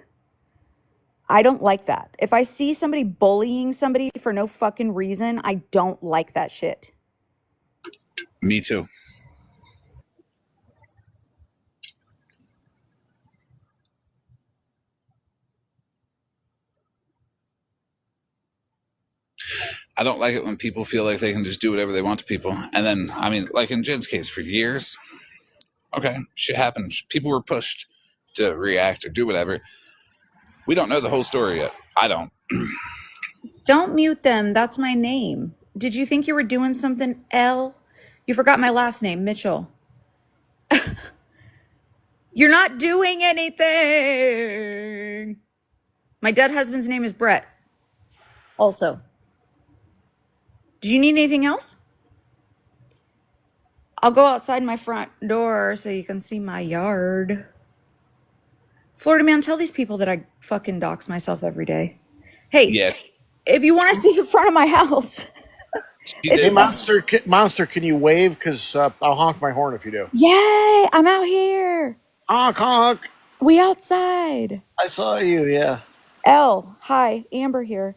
[SPEAKER 9] I don't like that. If I see somebody bullying somebody for no fucking reason, I don't like that shit.
[SPEAKER 1] Me too. I don't like it when people feel like they can just do whatever they want to people. And then, I mean, like in Jen's case, for years, okay, shit happens. People were pushed to react or do whatever. We don't know the whole story yet. I don't.
[SPEAKER 9] Don't mute them. That's my name. Did you think you were doing something, L? You forgot my last name, Mitchell. You're not doing anything. My dead husband's name is Brett. Also. Do you need anything else? I'll go outside my front door so you can see my yard. Florida man, tell these people that I fucking dox myself every day. Hey,
[SPEAKER 1] Yes,
[SPEAKER 9] if you want to see the front of my house,
[SPEAKER 1] she
[SPEAKER 9] it's
[SPEAKER 10] Hey,
[SPEAKER 1] did.
[SPEAKER 10] Monster, can you wave? Because I'll honk my horn if you do.
[SPEAKER 9] yay! I'm out here.
[SPEAKER 10] Honk, honk.
[SPEAKER 9] We outside.
[SPEAKER 10] I saw you, yeah.
[SPEAKER 9] L, hi, Amber here.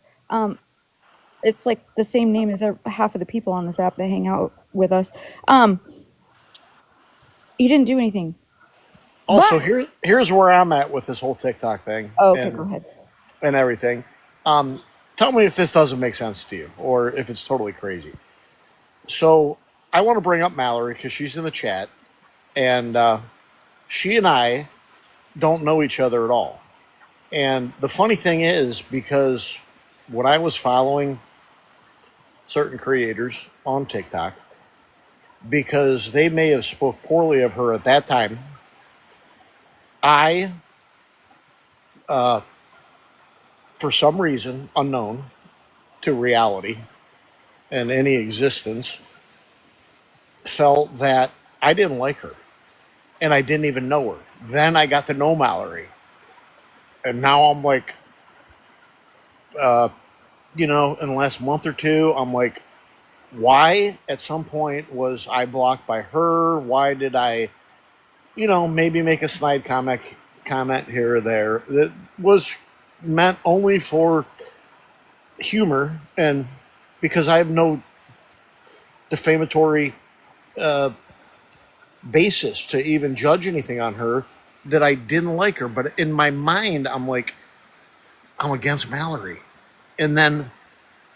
[SPEAKER 9] It's like the same name as half of the people on this app that hang out with us. You didn't do anything,
[SPEAKER 10] Also,
[SPEAKER 9] but
[SPEAKER 10] here's where I'm at with this whole TikTok thing
[SPEAKER 9] oh, okay, go ahead.
[SPEAKER 10] and everything. Tell me if this doesn't make sense to you or if it's totally crazy. So I want to bring up Mallory because she's in the chat, and she and I don't know each other at all. And the funny thing is, because when I was following certain creators on TikTok, because they may have spoke poorly of her at that time, I, for some reason unknown to reality and any existence, felt that I didn't like her and I didn't even know her. Then I got to know Mallory, and now I'm like, in the last month or two, I'm like, why at some point was I blocked by her? Why did I, maybe make a snide comment here or there that was meant only for humor, and because I have no defamatory basis to even judge anything on her, that I didn't like her. But in my mind, I'm like, I'm against Mallory. And then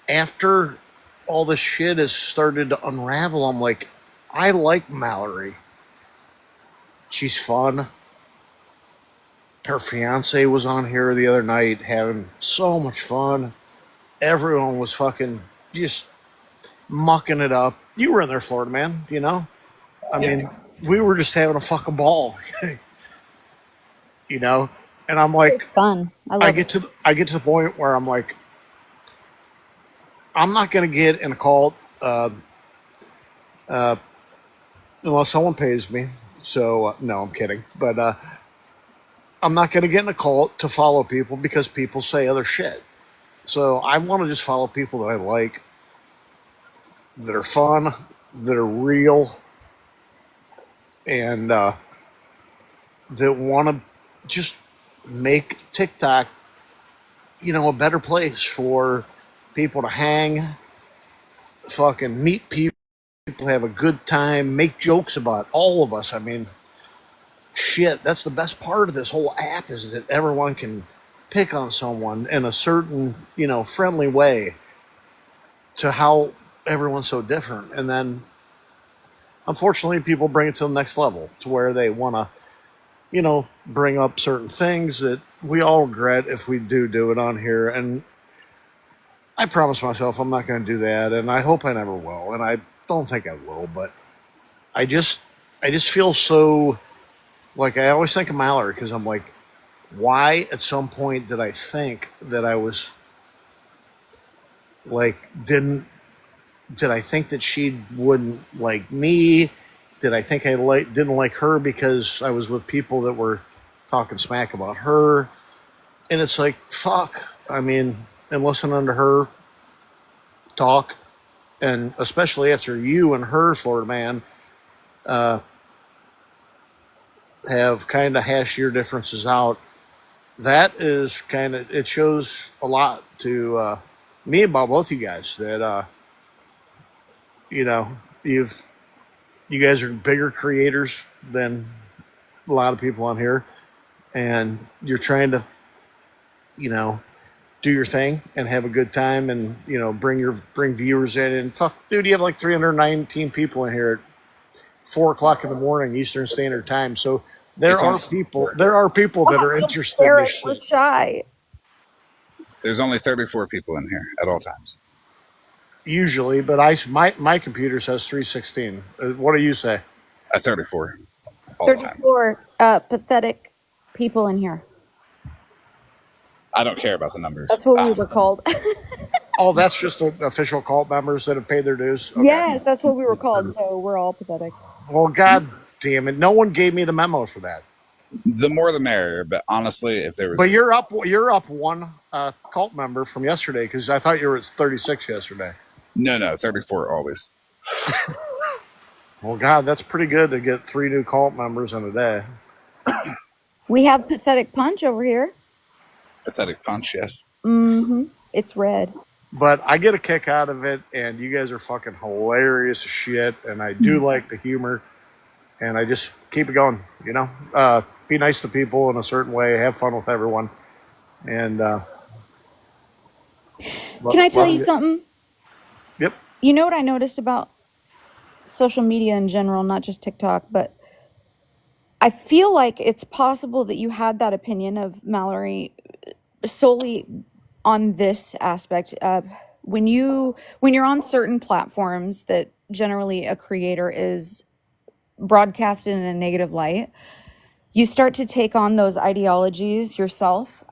[SPEAKER 10] after all this shit has started to unravel, I'm like, I like Mallory. She's fun. her fiance was on here the other night having so much fun. Everyone was fucking just mucking it up. You were in there, Florida man. You know, I
[SPEAKER 1] Yeah.
[SPEAKER 10] mean, we were just having a fucking ball. You know, and I'm like,
[SPEAKER 9] It's fun. I love it.
[SPEAKER 10] I get to the point where I'm like, I'm not gonna get in a cult unless someone pays me. So no, I'm kidding. But I'm not gonna get in a cult to follow people because people say other shit. So I want to just follow people that I like, that are fun, that are real, and that want to just make TikTok, a better place for people to hang, fucking meet people, have a good time, make jokes about all of us. I mean, shit, that's the best part of this whole app is that everyone can pick on someone in a certain, friendly way to how everyone's so different. And then unfortunately people bring it to the next level to where they want to, bring up certain things that we all regret if we do it on here. And I promise myself I'm not going to do that, and I hope I never will, and I don't think I will. But I just, I just feel so like I always think of Mallory because I'm like, why at some point did I think that I was like did I think that she wouldn't like me? Did I think I didn't like her because I was with people that were talking smack about her? And it's like, fuck. I mean, and listening to her talk, and especially after you and her, Florida man, have kind of hashed your differences out, that is kind of, it shows a lot to me about both you guys that, you know, you guys are bigger creators than a lot of people on here, and you're trying to, you know, do your thing and have a good time, and bring viewers in. And fuck, dude, you have like 319 people in here at 4 o'clock in the morning Eastern Standard Time. So
[SPEAKER 1] It's only 34.
[SPEAKER 10] there are people that are
[SPEAKER 9] Don't
[SPEAKER 10] interested in
[SPEAKER 9] share
[SPEAKER 10] this
[SPEAKER 9] it. We're
[SPEAKER 10] shit.
[SPEAKER 9] shy.
[SPEAKER 1] There's only 34 people in here at all times.
[SPEAKER 10] Usually, but my computer says 316. What do you say?
[SPEAKER 1] At 34 all the time.
[SPEAKER 9] 34 pathetic people in here.
[SPEAKER 1] I don't care about the numbers.
[SPEAKER 9] That's what we were called.
[SPEAKER 10] Oh, that's just the official cult members that have paid their dues. Okay.
[SPEAKER 9] Yes, that's what we were called. So we're all pathetic.
[SPEAKER 10] Well, god damn it, no one gave me the memo for that.
[SPEAKER 1] The more the merrier, but honestly, if there
[SPEAKER 10] But
[SPEAKER 1] was
[SPEAKER 10] you're up one cult member from yesterday because I thought you were at 36 yesterday.
[SPEAKER 1] no 34 always.
[SPEAKER 10] Well, God, that's pretty good to get 3 new cult members in a day.
[SPEAKER 9] We have pathetic punch over here.
[SPEAKER 1] Pathetic punch, yes.
[SPEAKER 9] Mm-hmm. It's red.
[SPEAKER 10] But I get a kick out of it, and you guys are fucking hilarious as shit, and I do like the humor, and I just keep it going. Be nice to people in a certain way, have fun with everyone, and
[SPEAKER 9] Can I tell
[SPEAKER 10] love
[SPEAKER 9] you
[SPEAKER 10] you.
[SPEAKER 9] something?
[SPEAKER 10] Yep.
[SPEAKER 9] You know what I noticed about social media in general, not just TikTok, but I feel like it's possible that you had that opinion of Mallory solely on this aspect of when you're on certain platforms that generally a creator is broadcasted in a negative light, you start to take on those ideologies yourself,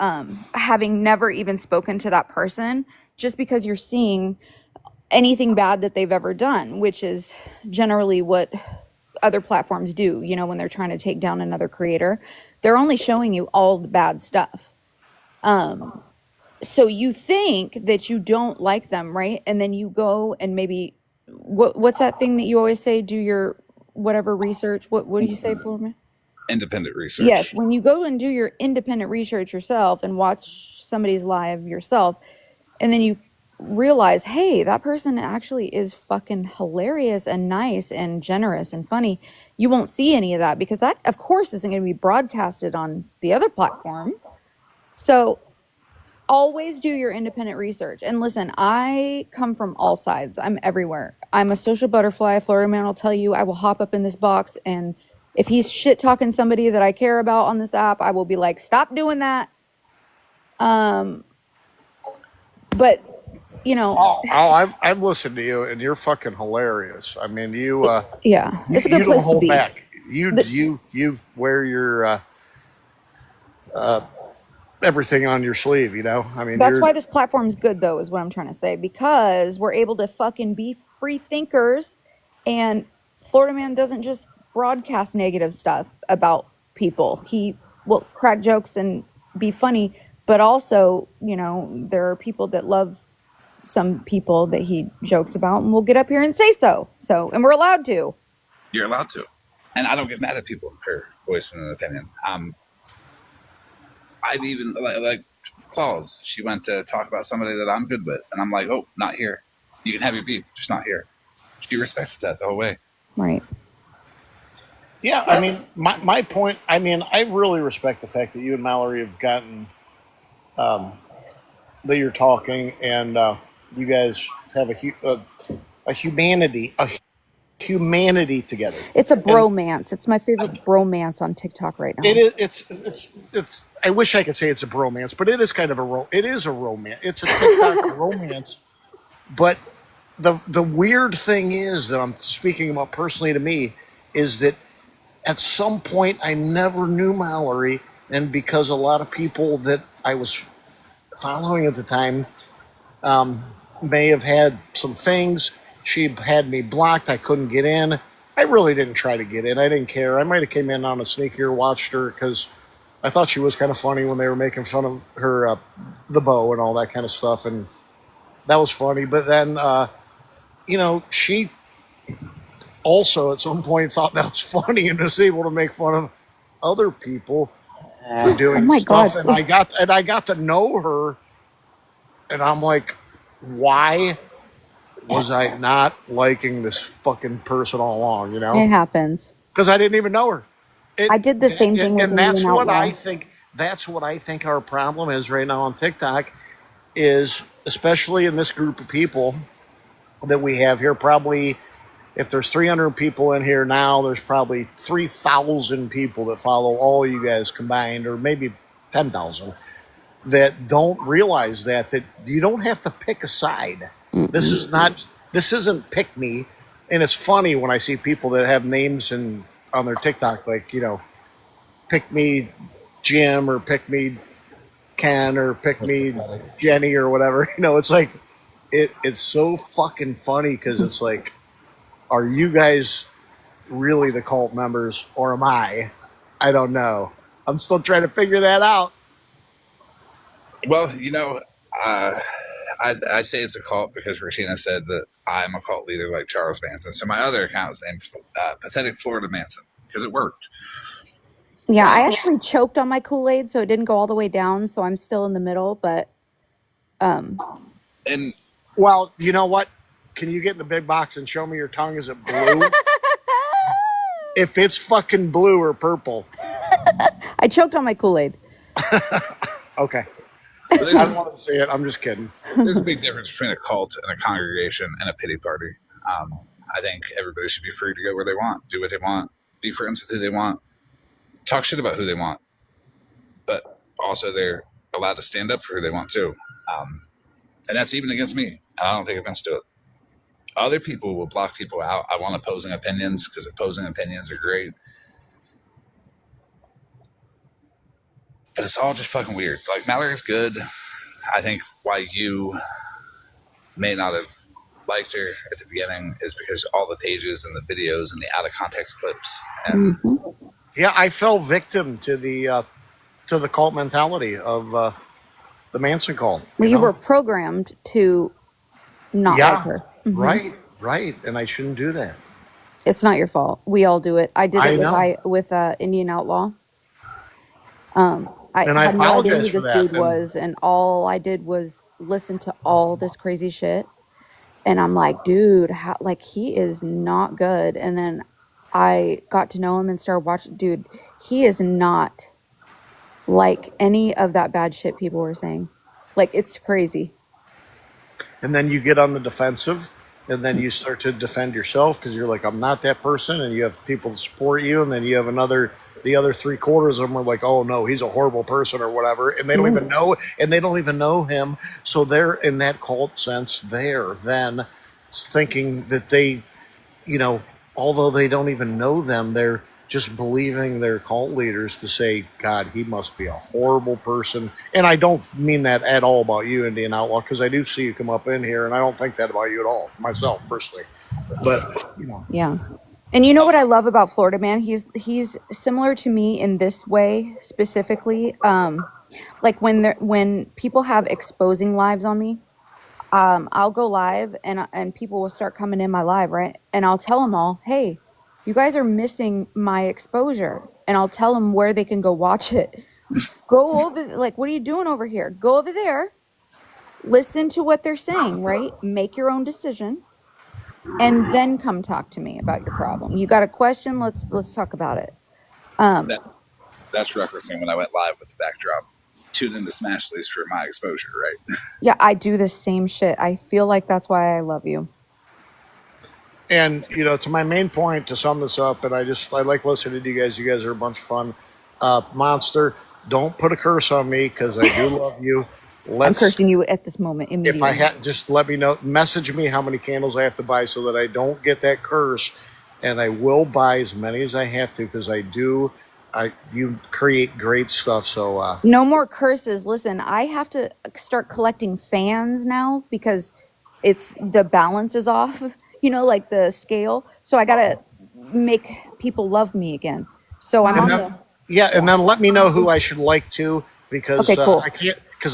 [SPEAKER 9] having never even spoken to that person, just because you're seeing anything bad that they've ever done, which is generally what other platforms do, when they're trying to take down another creator. They're only showing you all the bad stuff. So you think that you don't like them, right? And then you go and maybe what's that thing that you always say? Do your whatever research. What do you say for me?
[SPEAKER 1] Independent
[SPEAKER 9] Yes,
[SPEAKER 1] research.
[SPEAKER 9] when you go and do your independent research yourself and watch somebody's live yourself, and then you realize, hey, that person actually is fucking hilarious and nice and generous and funny. You won't see any of that because that, of course, isn't going to be broadcasted on the other platform. So always do your independent research. And listen, I come from all sides. I'm everywhere. I'm a social butterfly. Florida man will tell you I will hop up in this box and If he's shit talking somebody that I care about on this app, I will be like, stop doing that. But you know,
[SPEAKER 10] I've listened to you, and you're fucking hilarious. I mean,
[SPEAKER 9] yeah, it's a
[SPEAKER 10] you
[SPEAKER 9] good
[SPEAKER 10] don't
[SPEAKER 9] place to
[SPEAKER 10] hold
[SPEAKER 9] be.
[SPEAKER 10] back. You wear your everything on your sleeve. You know, I mean,
[SPEAKER 9] That's
[SPEAKER 10] you're
[SPEAKER 9] why this platform's good, though, is what I'm trying to say, because we're able to fucking be free thinkers, and Florida Man doesn't just broadcast negative stuff about people. He will crack jokes and be funny, but also, you know, there are people that love some people that he jokes about, and we'll get up here and say so. So, and we're allowed to.
[SPEAKER 1] You're allowed to. And I don't get mad at people for voicing an opinion. I've even, like Claus, she went to talk about somebody that I'm good with. And I'm like, oh, not here. You can have your beef, just not here. She respects that the whole way.
[SPEAKER 9] Right.
[SPEAKER 10] yeah. I mean, my point. I mean, I really respect the fact that you and Mallory have gotten that you're talking, and you guys have a humanity together,
[SPEAKER 9] It's a
[SPEAKER 10] and
[SPEAKER 9] bromance. It's my favorite bromance on TikTok right
[SPEAKER 10] it
[SPEAKER 9] now.
[SPEAKER 10] is. It's. I wish I could say it's a bromance, but it is kind of it is a romance. It's a TikTok romance, but the weird thing is that I'm speaking about personally to me is that at some point I never knew Mallory, and because a lot of people that I was following at the time may have had some things. She had me blocked. I couldn't get in. I really didn't try to get in. I didn't care. I might have came in on a sneaker, watched her because I thought she was kind of funny when they were making fun of her, the bow and all that kind of stuff, and that was funny. But then, she also at some point thought that was funny and was able to make fun of other people for
[SPEAKER 9] Oh
[SPEAKER 10] doing
[SPEAKER 9] my
[SPEAKER 10] stuff.
[SPEAKER 9] god.
[SPEAKER 10] And I got to know her, and I'm like, why was I not liking this fucking person all along? You know,
[SPEAKER 9] It happens.
[SPEAKER 10] because I didn't even know her.
[SPEAKER 9] I did the same thing with
[SPEAKER 10] And
[SPEAKER 9] Indian
[SPEAKER 10] that's what I
[SPEAKER 9] Outlaw.
[SPEAKER 10] think. That's what I think our problem is right now on TikTok is, especially in this group of people that we have here. Probably, if there's 300 people in here now, there's probably 3,000 people that follow all you guys combined, or maybe 10,000 that don't realize that you don't have to pick a side. This
[SPEAKER 9] Mm-mm.
[SPEAKER 10] is not. This isn't pick me. And it's funny when I see people that have names and on their TikTok, like, pick me Jim, or pick me Ken, or pick
[SPEAKER 6] That's
[SPEAKER 10] me
[SPEAKER 6] pathetic.
[SPEAKER 10] Jenny, or whatever. It's like it's so fucking funny because it's like, are you guys really the cult members, or am I? I don't know. I'm still trying to figure that out.
[SPEAKER 1] Well, uh, I say it's a cult because Regina said that I'm a cult leader like Charles Manson. So my other account is named Pathetic Florida Manson because it worked.
[SPEAKER 9] Yeah, I actually choked on my Kool-Aid, so it didn't go all the way down, so I'm still in the middle, but
[SPEAKER 1] And
[SPEAKER 10] Well, you know what? Can you get in the big box and show me your tongue? Is it blue? If it's fucking blue or purple,
[SPEAKER 9] I choked on my Kool-Aid.
[SPEAKER 10] okay.
[SPEAKER 1] but
[SPEAKER 10] I don't want to see it. I'm just kidding.
[SPEAKER 1] there's a big difference between a cult and a congregation and a pity party. I think everybody should be free to go where they want, do what they want, be friends with who they want, talk shit about who they want, but also they're allowed to stand up for who they want too. Um, and that's even against me. And I don't take offense to it. Other people will block people out. I want opposing opinions because opposing opinions are great. But it's all just fucking weird. Like, Mallory's good. I think why you may not have liked her at the beginning is because all the pages and the videos and the out of context clips. And
[SPEAKER 10] Yeah, I fell victim to the cult mentality of the Manson cult.
[SPEAKER 9] Well, you were programmed to not like
[SPEAKER 10] Yeah,
[SPEAKER 9] her.
[SPEAKER 10] right, and I shouldn't do that.
[SPEAKER 9] It's not your fault. We all do it. I did it
[SPEAKER 10] I
[SPEAKER 9] with
[SPEAKER 10] know,
[SPEAKER 9] Indian Outlaw. I
[SPEAKER 10] and I
[SPEAKER 9] had no idea
[SPEAKER 10] apologize
[SPEAKER 9] who
[SPEAKER 10] for
[SPEAKER 9] this
[SPEAKER 10] that.
[SPEAKER 9] dude
[SPEAKER 10] And
[SPEAKER 9] was, and all I did was listen to all this crazy shit. And I'm like, dude, how, like, he is not good. And then I got to know him and started watching. Dude, he is not like any of that bad shit people were saying. Like, it's crazy.
[SPEAKER 10] then you get on the defensive. and then you start to defend yourself because you're like, I'm not that person, and you have people to support you, and then you have the other three quarters of them are like, oh no, he's a horrible person or whatever, and they don't even
[SPEAKER 2] Ooh.
[SPEAKER 10] know, him, so they're in that cult sense. They're then thinking that they, you know, although they don't even know them, they're just believing their cult leaders to say, God, he must be a horrible person. And I don't mean that at all about you, Indian Outlaw, because I do see you come up in here, and I don't think that about you at all, myself, personally. But, you know,
[SPEAKER 9] Yeah. And you know what I love about Florida Man? He's similar to me in this way specifically. Like when people have exposing lives on me, I'll go live and people will start coming in my live, right? And I'll tell them all, hey, you guys are missing my exposure, and I'll tell them where they can go watch it. Go over, like, what are you doing over here? Go over there, listen to what they're saying, right? Make your own decision, and then come talk to me about your problem. You got a question? Let's talk about it. Um,
[SPEAKER 1] That that's referencing when I went live with the backdrop. Tune into Smashley's for my exposure, right?
[SPEAKER 9] yeah, I do the same shit. I feel like that's why I love you.
[SPEAKER 10] and, you know, to my main point, to sum this up, and I like listening to you guys. You guys are a bunch of fun. Monster, don't put a curse on me because I do love you.
[SPEAKER 9] I'm
[SPEAKER 10] Let's
[SPEAKER 9] cursing you at this moment
[SPEAKER 10] if I
[SPEAKER 9] immediately.
[SPEAKER 10] had, just let me know, message me how many candles I have to buy so that I don't get that curse, and I will buy as many as I have to because I do. You create great stuff, so
[SPEAKER 9] No more curses. Listen, I have to start collecting fans now because it's the balance is off, like the scale. So I got to make people love me again. So I'm
[SPEAKER 10] and
[SPEAKER 9] on
[SPEAKER 10] then
[SPEAKER 9] the
[SPEAKER 10] yeah, and
[SPEAKER 9] yeah.
[SPEAKER 10] then let me know who I should like too
[SPEAKER 9] Okay,
[SPEAKER 10] because
[SPEAKER 9] cool.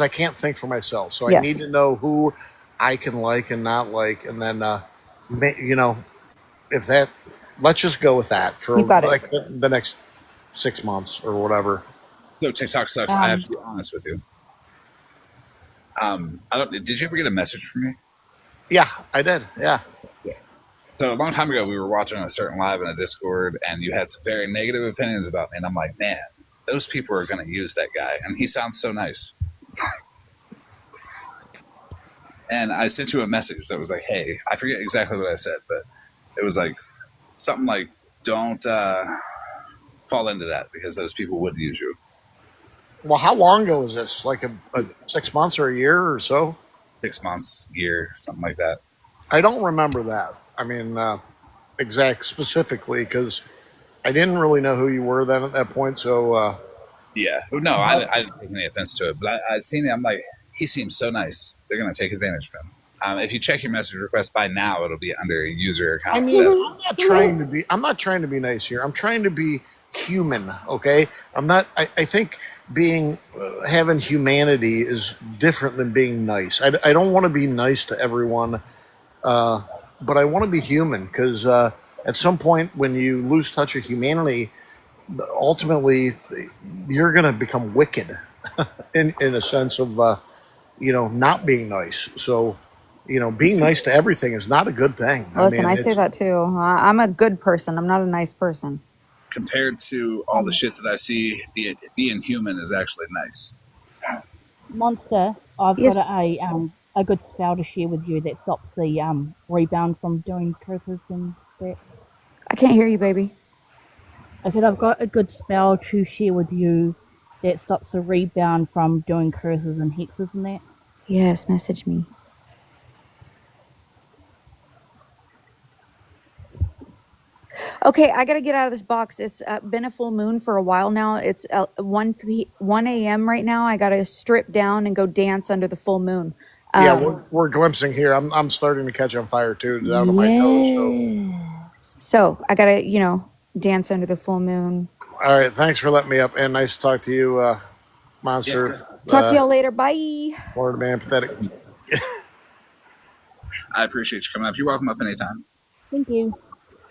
[SPEAKER 10] I can't think for myself, so I need
[SPEAKER 9] Yes.
[SPEAKER 10] to know who I can like and not like, and then you know, if that, let's just go with that for
[SPEAKER 9] You got it.
[SPEAKER 10] like the next 6 months or whatever.
[SPEAKER 1] So TikTok sucks. I have
[SPEAKER 16] Um,
[SPEAKER 1] to be honest with you. I don't. Did you ever get a message from me?
[SPEAKER 10] Yeah, I did. Yeah.
[SPEAKER 1] So a long time ago, we were watching a certain live in a Discord, and you had some very negative opinions about me. And I'm like, man, those people are going to use that guy, and he sounds so nice. And I sent you a message that was like, hey, I forget exactly what I said, but it was like something like, don't fall into that because those people would use you.
[SPEAKER 10] Well, how long ago was this? Like a 6 months or a year or so?
[SPEAKER 1] 6 months, year, something like that.
[SPEAKER 10] I don't remember that. I mean, exact specifically because I didn't really know who you were then at that point. So,
[SPEAKER 1] Yeah. No,
[SPEAKER 10] but
[SPEAKER 1] I didn't take any offense to it, but I'd seen it. I'm like, he seems so nice. They're going to take advantage of him. If you check your message request by now, it'll be under user
[SPEAKER 10] I
[SPEAKER 1] account
[SPEAKER 10] mean,
[SPEAKER 1] set.
[SPEAKER 10] I'm not trying to be nice here. I'm trying to be human. Okay. I'm not, I think being, having humanity is different than being nice. I don't want to be nice to everyone. But I want to be human because at some point when you lose touch of humanity, ultimately you're going to become wicked in a sense of not being nice. So being nice to everything is not a good thing. I
[SPEAKER 9] Listen,
[SPEAKER 10] mean,
[SPEAKER 9] I say
[SPEAKER 10] it's
[SPEAKER 9] that too. I'm a good person. I'm not a nice person.
[SPEAKER 1] Compared to all the shit that I see, being human is actually nice.
[SPEAKER 16] Monster, I've
[SPEAKER 9] Yes,
[SPEAKER 16] got a good spell to share with you that stops the rebound from doing curses and that.
[SPEAKER 9] I can't hear you, baby.
[SPEAKER 16] I said I've got a good spell to share with you that stops the rebound from doing curses and hexes and that.
[SPEAKER 9] Yes, message me. Okay, I gotta get out of this box. It's been a full moon for a while now. It's 1 a.m. right now. I gotta strip down and go dance under the full moon.
[SPEAKER 10] yeah,
[SPEAKER 9] Um,
[SPEAKER 10] we're glimpsing here. I'm starting to catch on fire too, down to my toes. So
[SPEAKER 9] yes. So I gotta, dance under the full moon.
[SPEAKER 10] all right, thanks for letting me up, and nice to talk to you,
[SPEAKER 1] Yeah.
[SPEAKER 10] monster,
[SPEAKER 9] Talk to y'all later. Bye.
[SPEAKER 10] Florida man, pathetic.
[SPEAKER 1] I appreciate you coming up. You're welcome up anytime.
[SPEAKER 16] Thank you.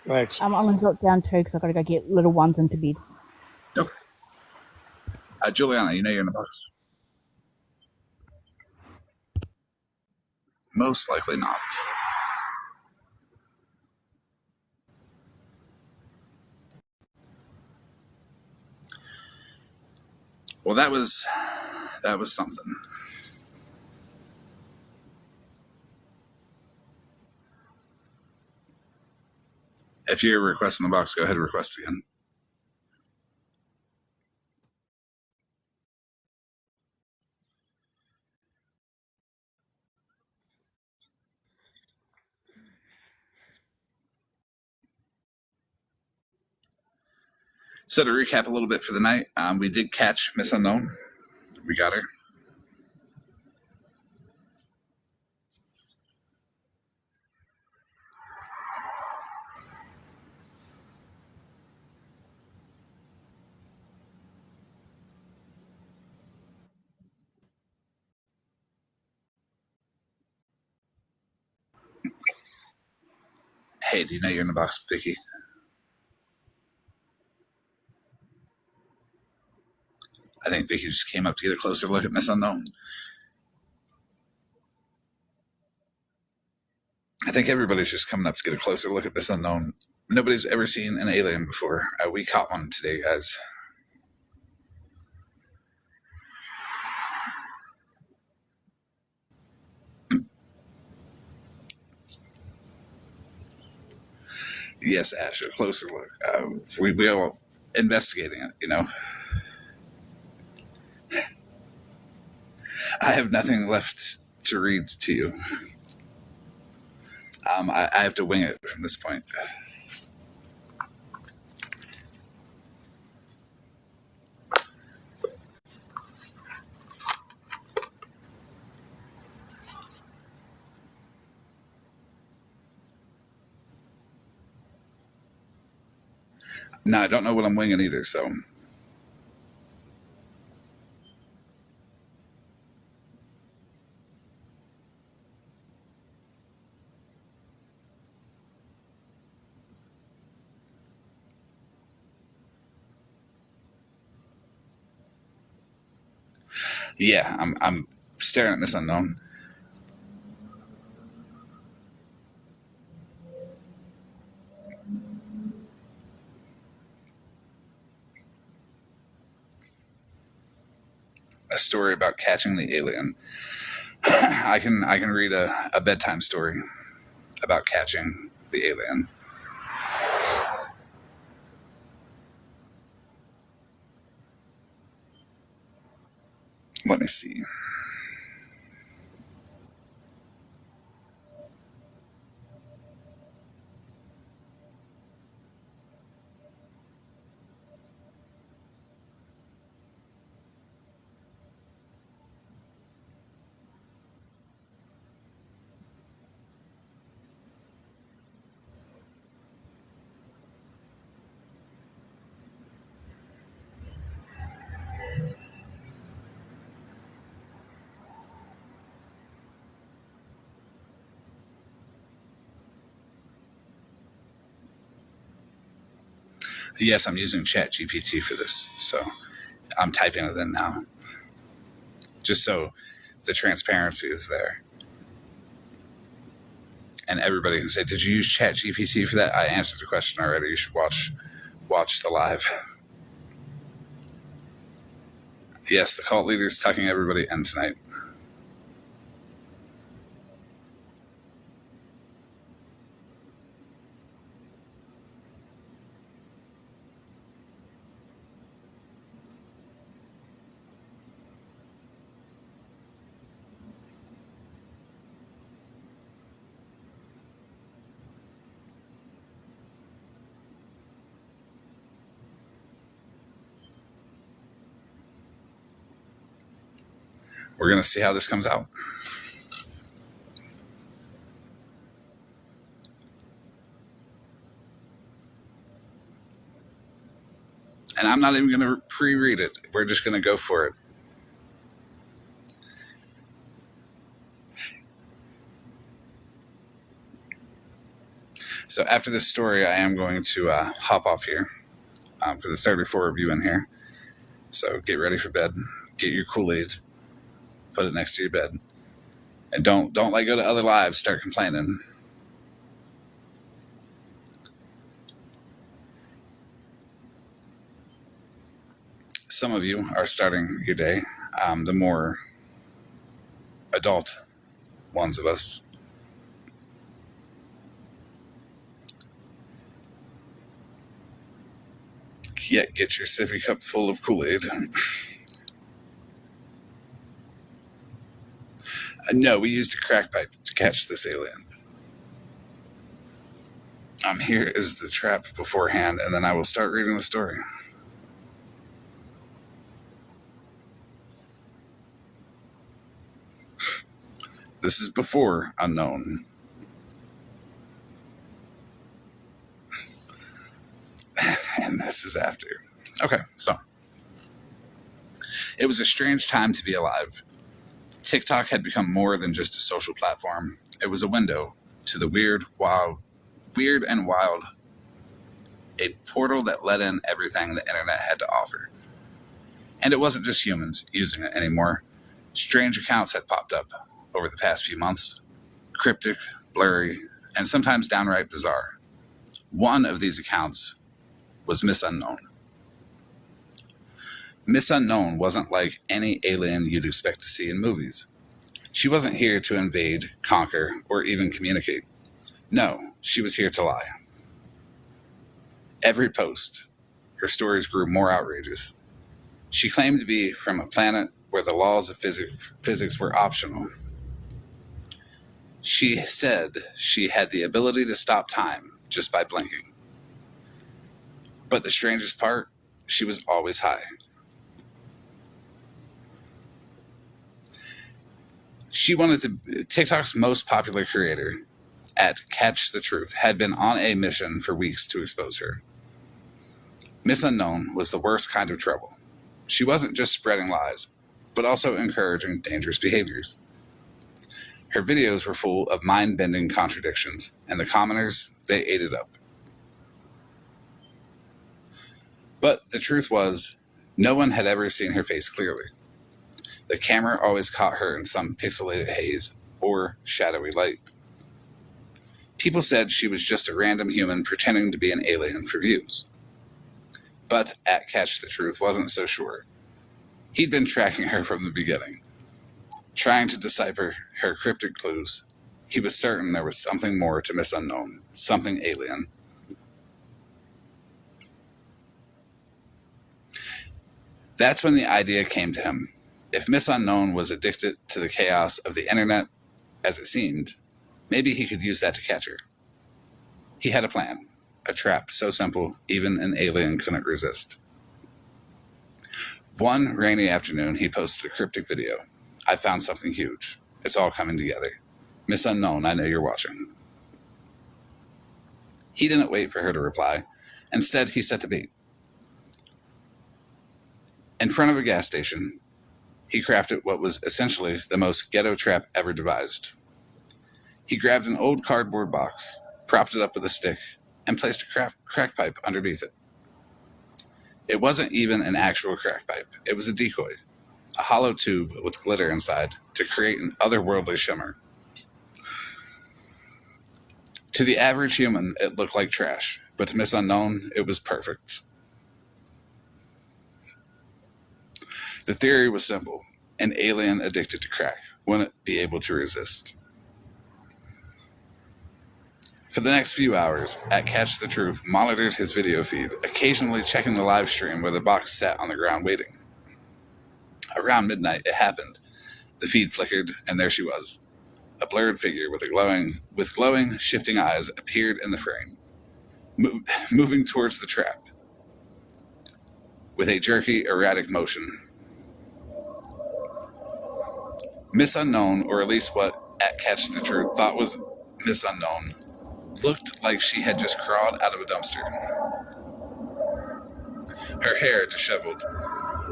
[SPEAKER 10] Thanks.
[SPEAKER 16] I'm gonna drop down too because I've got to go get little ones into bed.
[SPEAKER 1] Okay. Juliana, you know you're in the box. Most likely not. Well, that was something. If you're requesting the box, go ahead and request again. So to recap a little bit for the night, we did catch Miss Unknown. We got her. Hey, do you know you're in the box, Vicky? I think Vicky just came up to get a closer look at Miss Unknown. I think everybody's just coming up to get a closer look at Miss Unknown. Nobody's ever seen an alien before. We caught one today, guys. Yes, Ash, a closer look. We are investigating it, you know. I have nothing left to read to you. I have to wing it from this point. No, I don't know what I'm winging either, so. Yeah, I'm staring at Miss Unknown. A story about catching the alien. I can read a bedtime story about catching the alien. Let me see. Yes, I'm using ChatGPT for this, so I'm typing it in now, just so the transparency is there. And everybody can say, "Did you use ChatGPT for that?" I answered the question already. You should watch the live. Yes, the cult leader is tucking everybody in tonight. We're gonna see how this comes out. And I'm not even gonna pre-read it. We're just gonna go for it. So after this story, I am going to hop off here for the 34 of you in here. So get ready for bed. Get your Kool-Aid. Put it next to your bed. And don't let go to other lives. Start complaining. Some of you are starting your day. The more adult ones of us. Yet get your sippy cup full of Kool-Aid. No, we used a crack pipe to catch this alien. Here is the trap beforehand, and then I will start reading the story. This is before unknown. And this is after. Okay, so it was a strange time to be alive. TikTok had become more than just a social platform. It was a window to the weird and wild, a portal that let in everything the internet had to offer. And it wasn't just humans using it anymore. Strange accounts had popped up over the past few months. Cryptic, blurry, and sometimes downright bizarre. One of these accounts was Miss Unknown. Miss Unknown wasn't like any alien you'd expect to see in movies. She wasn't here to invade, conquer, or even communicate. No, she was here to lie. Every post, her stories grew more outrageous. She claimed to be from a planet where the laws of physics were optional. She said she had the ability to stop time just by blinking. But the strangest part, she was always high. She wanted to. TikTok's most popular creator, at Catch the Truth, had been on a mission for weeks to expose her. Miss Unknown was the worst kind of trouble. She wasn't just spreading lies, but also encouraging dangerous behaviors. Her videos were full of mind-bending contradictions, and the commoners, they ate it up. But the truth was, no one had ever seen her face clearly. The camera always caught her in some pixelated haze or shadowy light. People said she was just a random human pretending to be an alien for views. But at Catch the Truth wasn't so sure. He'd been tracking her from the beginning, trying to decipher her cryptic clues. He was certain there was something more to Miss Unknown, something alien. That's when the idea came to him. If Miss Unknown was addicted to the chaos of the internet, as it seemed, maybe he could use that to catch her. He had a plan, a trap so simple even an alien couldn't resist. One rainy afternoon, he posted a cryptic video. I found something huge. It's all coming together. Miss Unknown, I know you're watching. He didn't wait for her to reply. Instead, he set the bait. In front of a gas station, he crafted what was essentially the most ghetto trap ever devised. He grabbed an old cardboard box, propped it up with a stick, and placed a crack pipe underneath it. It wasn't even an actual crack pipe. It was a decoy, a hollow tube with glitter inside to create an otherworldly shimmer. To the average human, it looked like trash, but to Miss Unknown, it was perfect. The theory was simple. An alien addicted to crack wouldn't be able to resist. For the next few hours, at Catch the Truth monitored his video feed, occasionally checking the live stream where the box sat on the ground waiting. Around midnight, it happened. The feed flickered, and there she was. A blurred figure with glowing, shifting eyes appeared in the frame, moving towards the trap with a jerky, erratic motion. Miss Unknown, or at least what at Catch the Truth thought was Miss Unknown, looked like she had just crawled out of a dumpster. Her hair disheveled.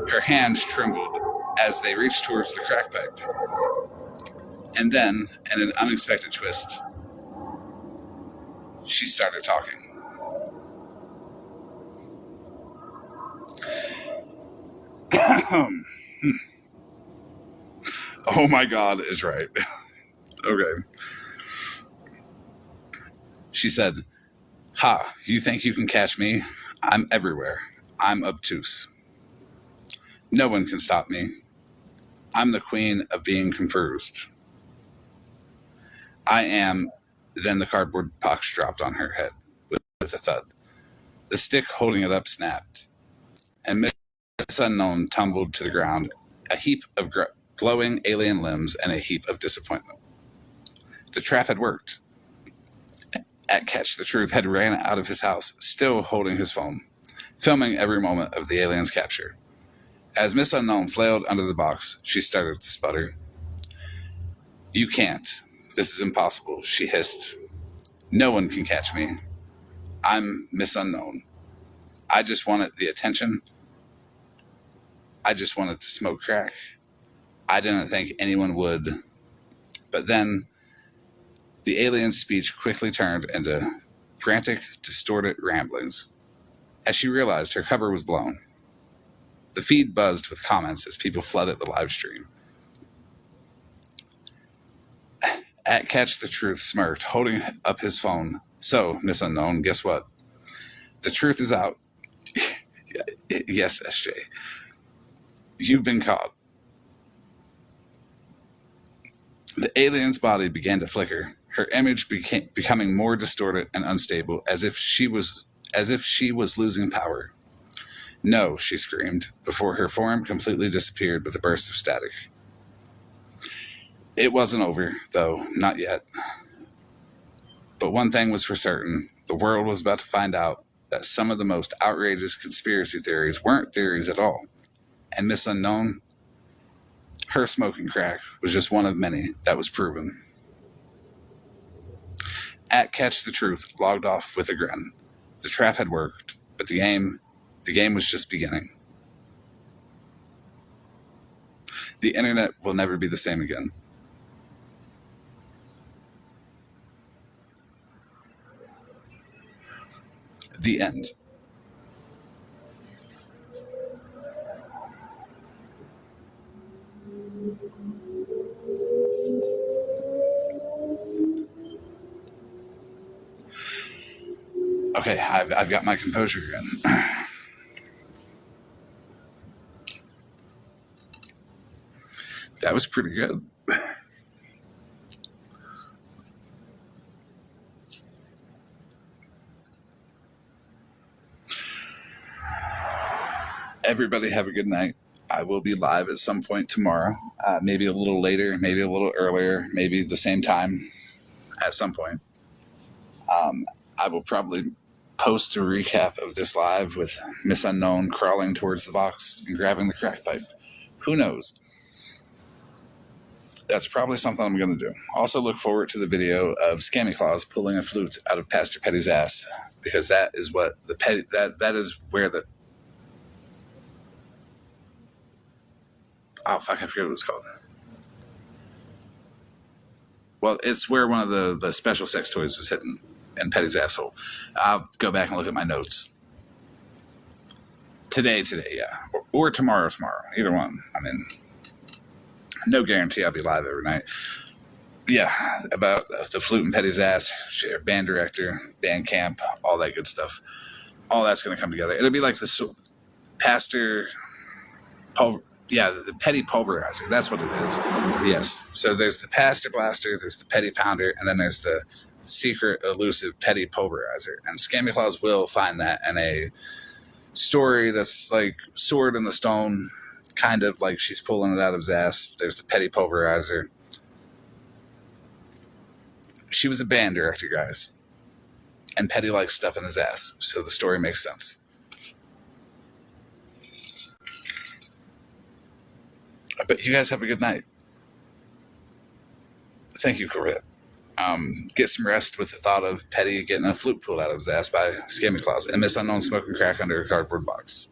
[SPEAKER 1] Her hands trembled as they reached towards the crack pipe. And then, in an unexpected twist, she started talking. Oh my God is right. Okay. She said, "Ha, you think you can catch me? I'm everywhere. I'm obtuse. No one can stop me. I'm the queen of being confused. I am." Then the cardboard box dropped on her head with a thud. The stick holding it up snapped. and Miss Unknown tumbled to the ground, a heap of glowing alien limbs and a heap of disappointment. The trap had worked. At Catch the Truth had ran out of his house, still holding his phone, filming every moment of the alien's capture. As Miss Unknown flailed under the box, she started to sputter. "You can't. This is impossible," she hissed. "No one can catch me. I'm Miss Unknown. I just wanted the attention. I just wanted to smoke crack. I didn't think anyone would." But then the alien's speech quickly turned into frantic, distorted ramblings. As she realized her cover was blown, the feed buzzed with comments as people flooded the live stream. At Catch the Truth smirked, holding up his phone. "So, Miss Unknown, guess what? The truth is out." "Yes, SJ. You've been caught." The alien's body began to flicker, her image becoming more distorted and unstable, as if she was losing power. "No," she screamed, before her form completely disappeared with a burst of static. It wasn't over, though, not yet. But one thing was for certain: the world was about to find out that some of the most outrageous conspiracy theories weren't theories at all. And Miss Unknown, her smoking crack was just one of many that was proven. At Catch the Truth logged off with a grin. The trap had worked, but the game was just beginning. The internet will never be the same again. The end. Okay, I've got my composure again. That was pretty good. Everybody have a good night. I will be live at some point tomorrow. Maybe a little later, maybe a little earlier, maybe the same time at some point. I will probably post a recap of this live with Miss Unknown crawling towards the box and grabbing the crack pipe. Who knows? That's probably something I'm going to do. Also look forward to the video of Scammy Claus pulling a flute out of Pastor Petty's ass, because that is what the petty, that is where the, oh fuck, I forget what it's called. Well, it's where one of the special sex toys was hidden in Petty's asshole. I'll go back and look at my notes. Today, yeah. Or tomorrow. Either one. I mean, no guarantee I'll be live every night. Yeah, about the flute in Petty's ass, band director, band camp, all that good stuff. All that's going to come together. It'll be like the pastor, the petty pulverizer. That's what it is. Yes. So there's the pastor blaster, there's the petty pounder, and then there's the secret, elusive petty pulverizer. And Scammy Claus will find that in a story that's like Sword in the Stone, kind of like she's pulling it out of his ass. There's the petty pulverizer. She was a band director, guys. And Petty likes stuff in his ass, so the story makes sense. But you guys have a good night. Thank you, Corvette. Get some rest with the thought of Petty getting a flute pulled out of his ass by Scammy Claus and Miss Unknown smoking crack under a cardboard box.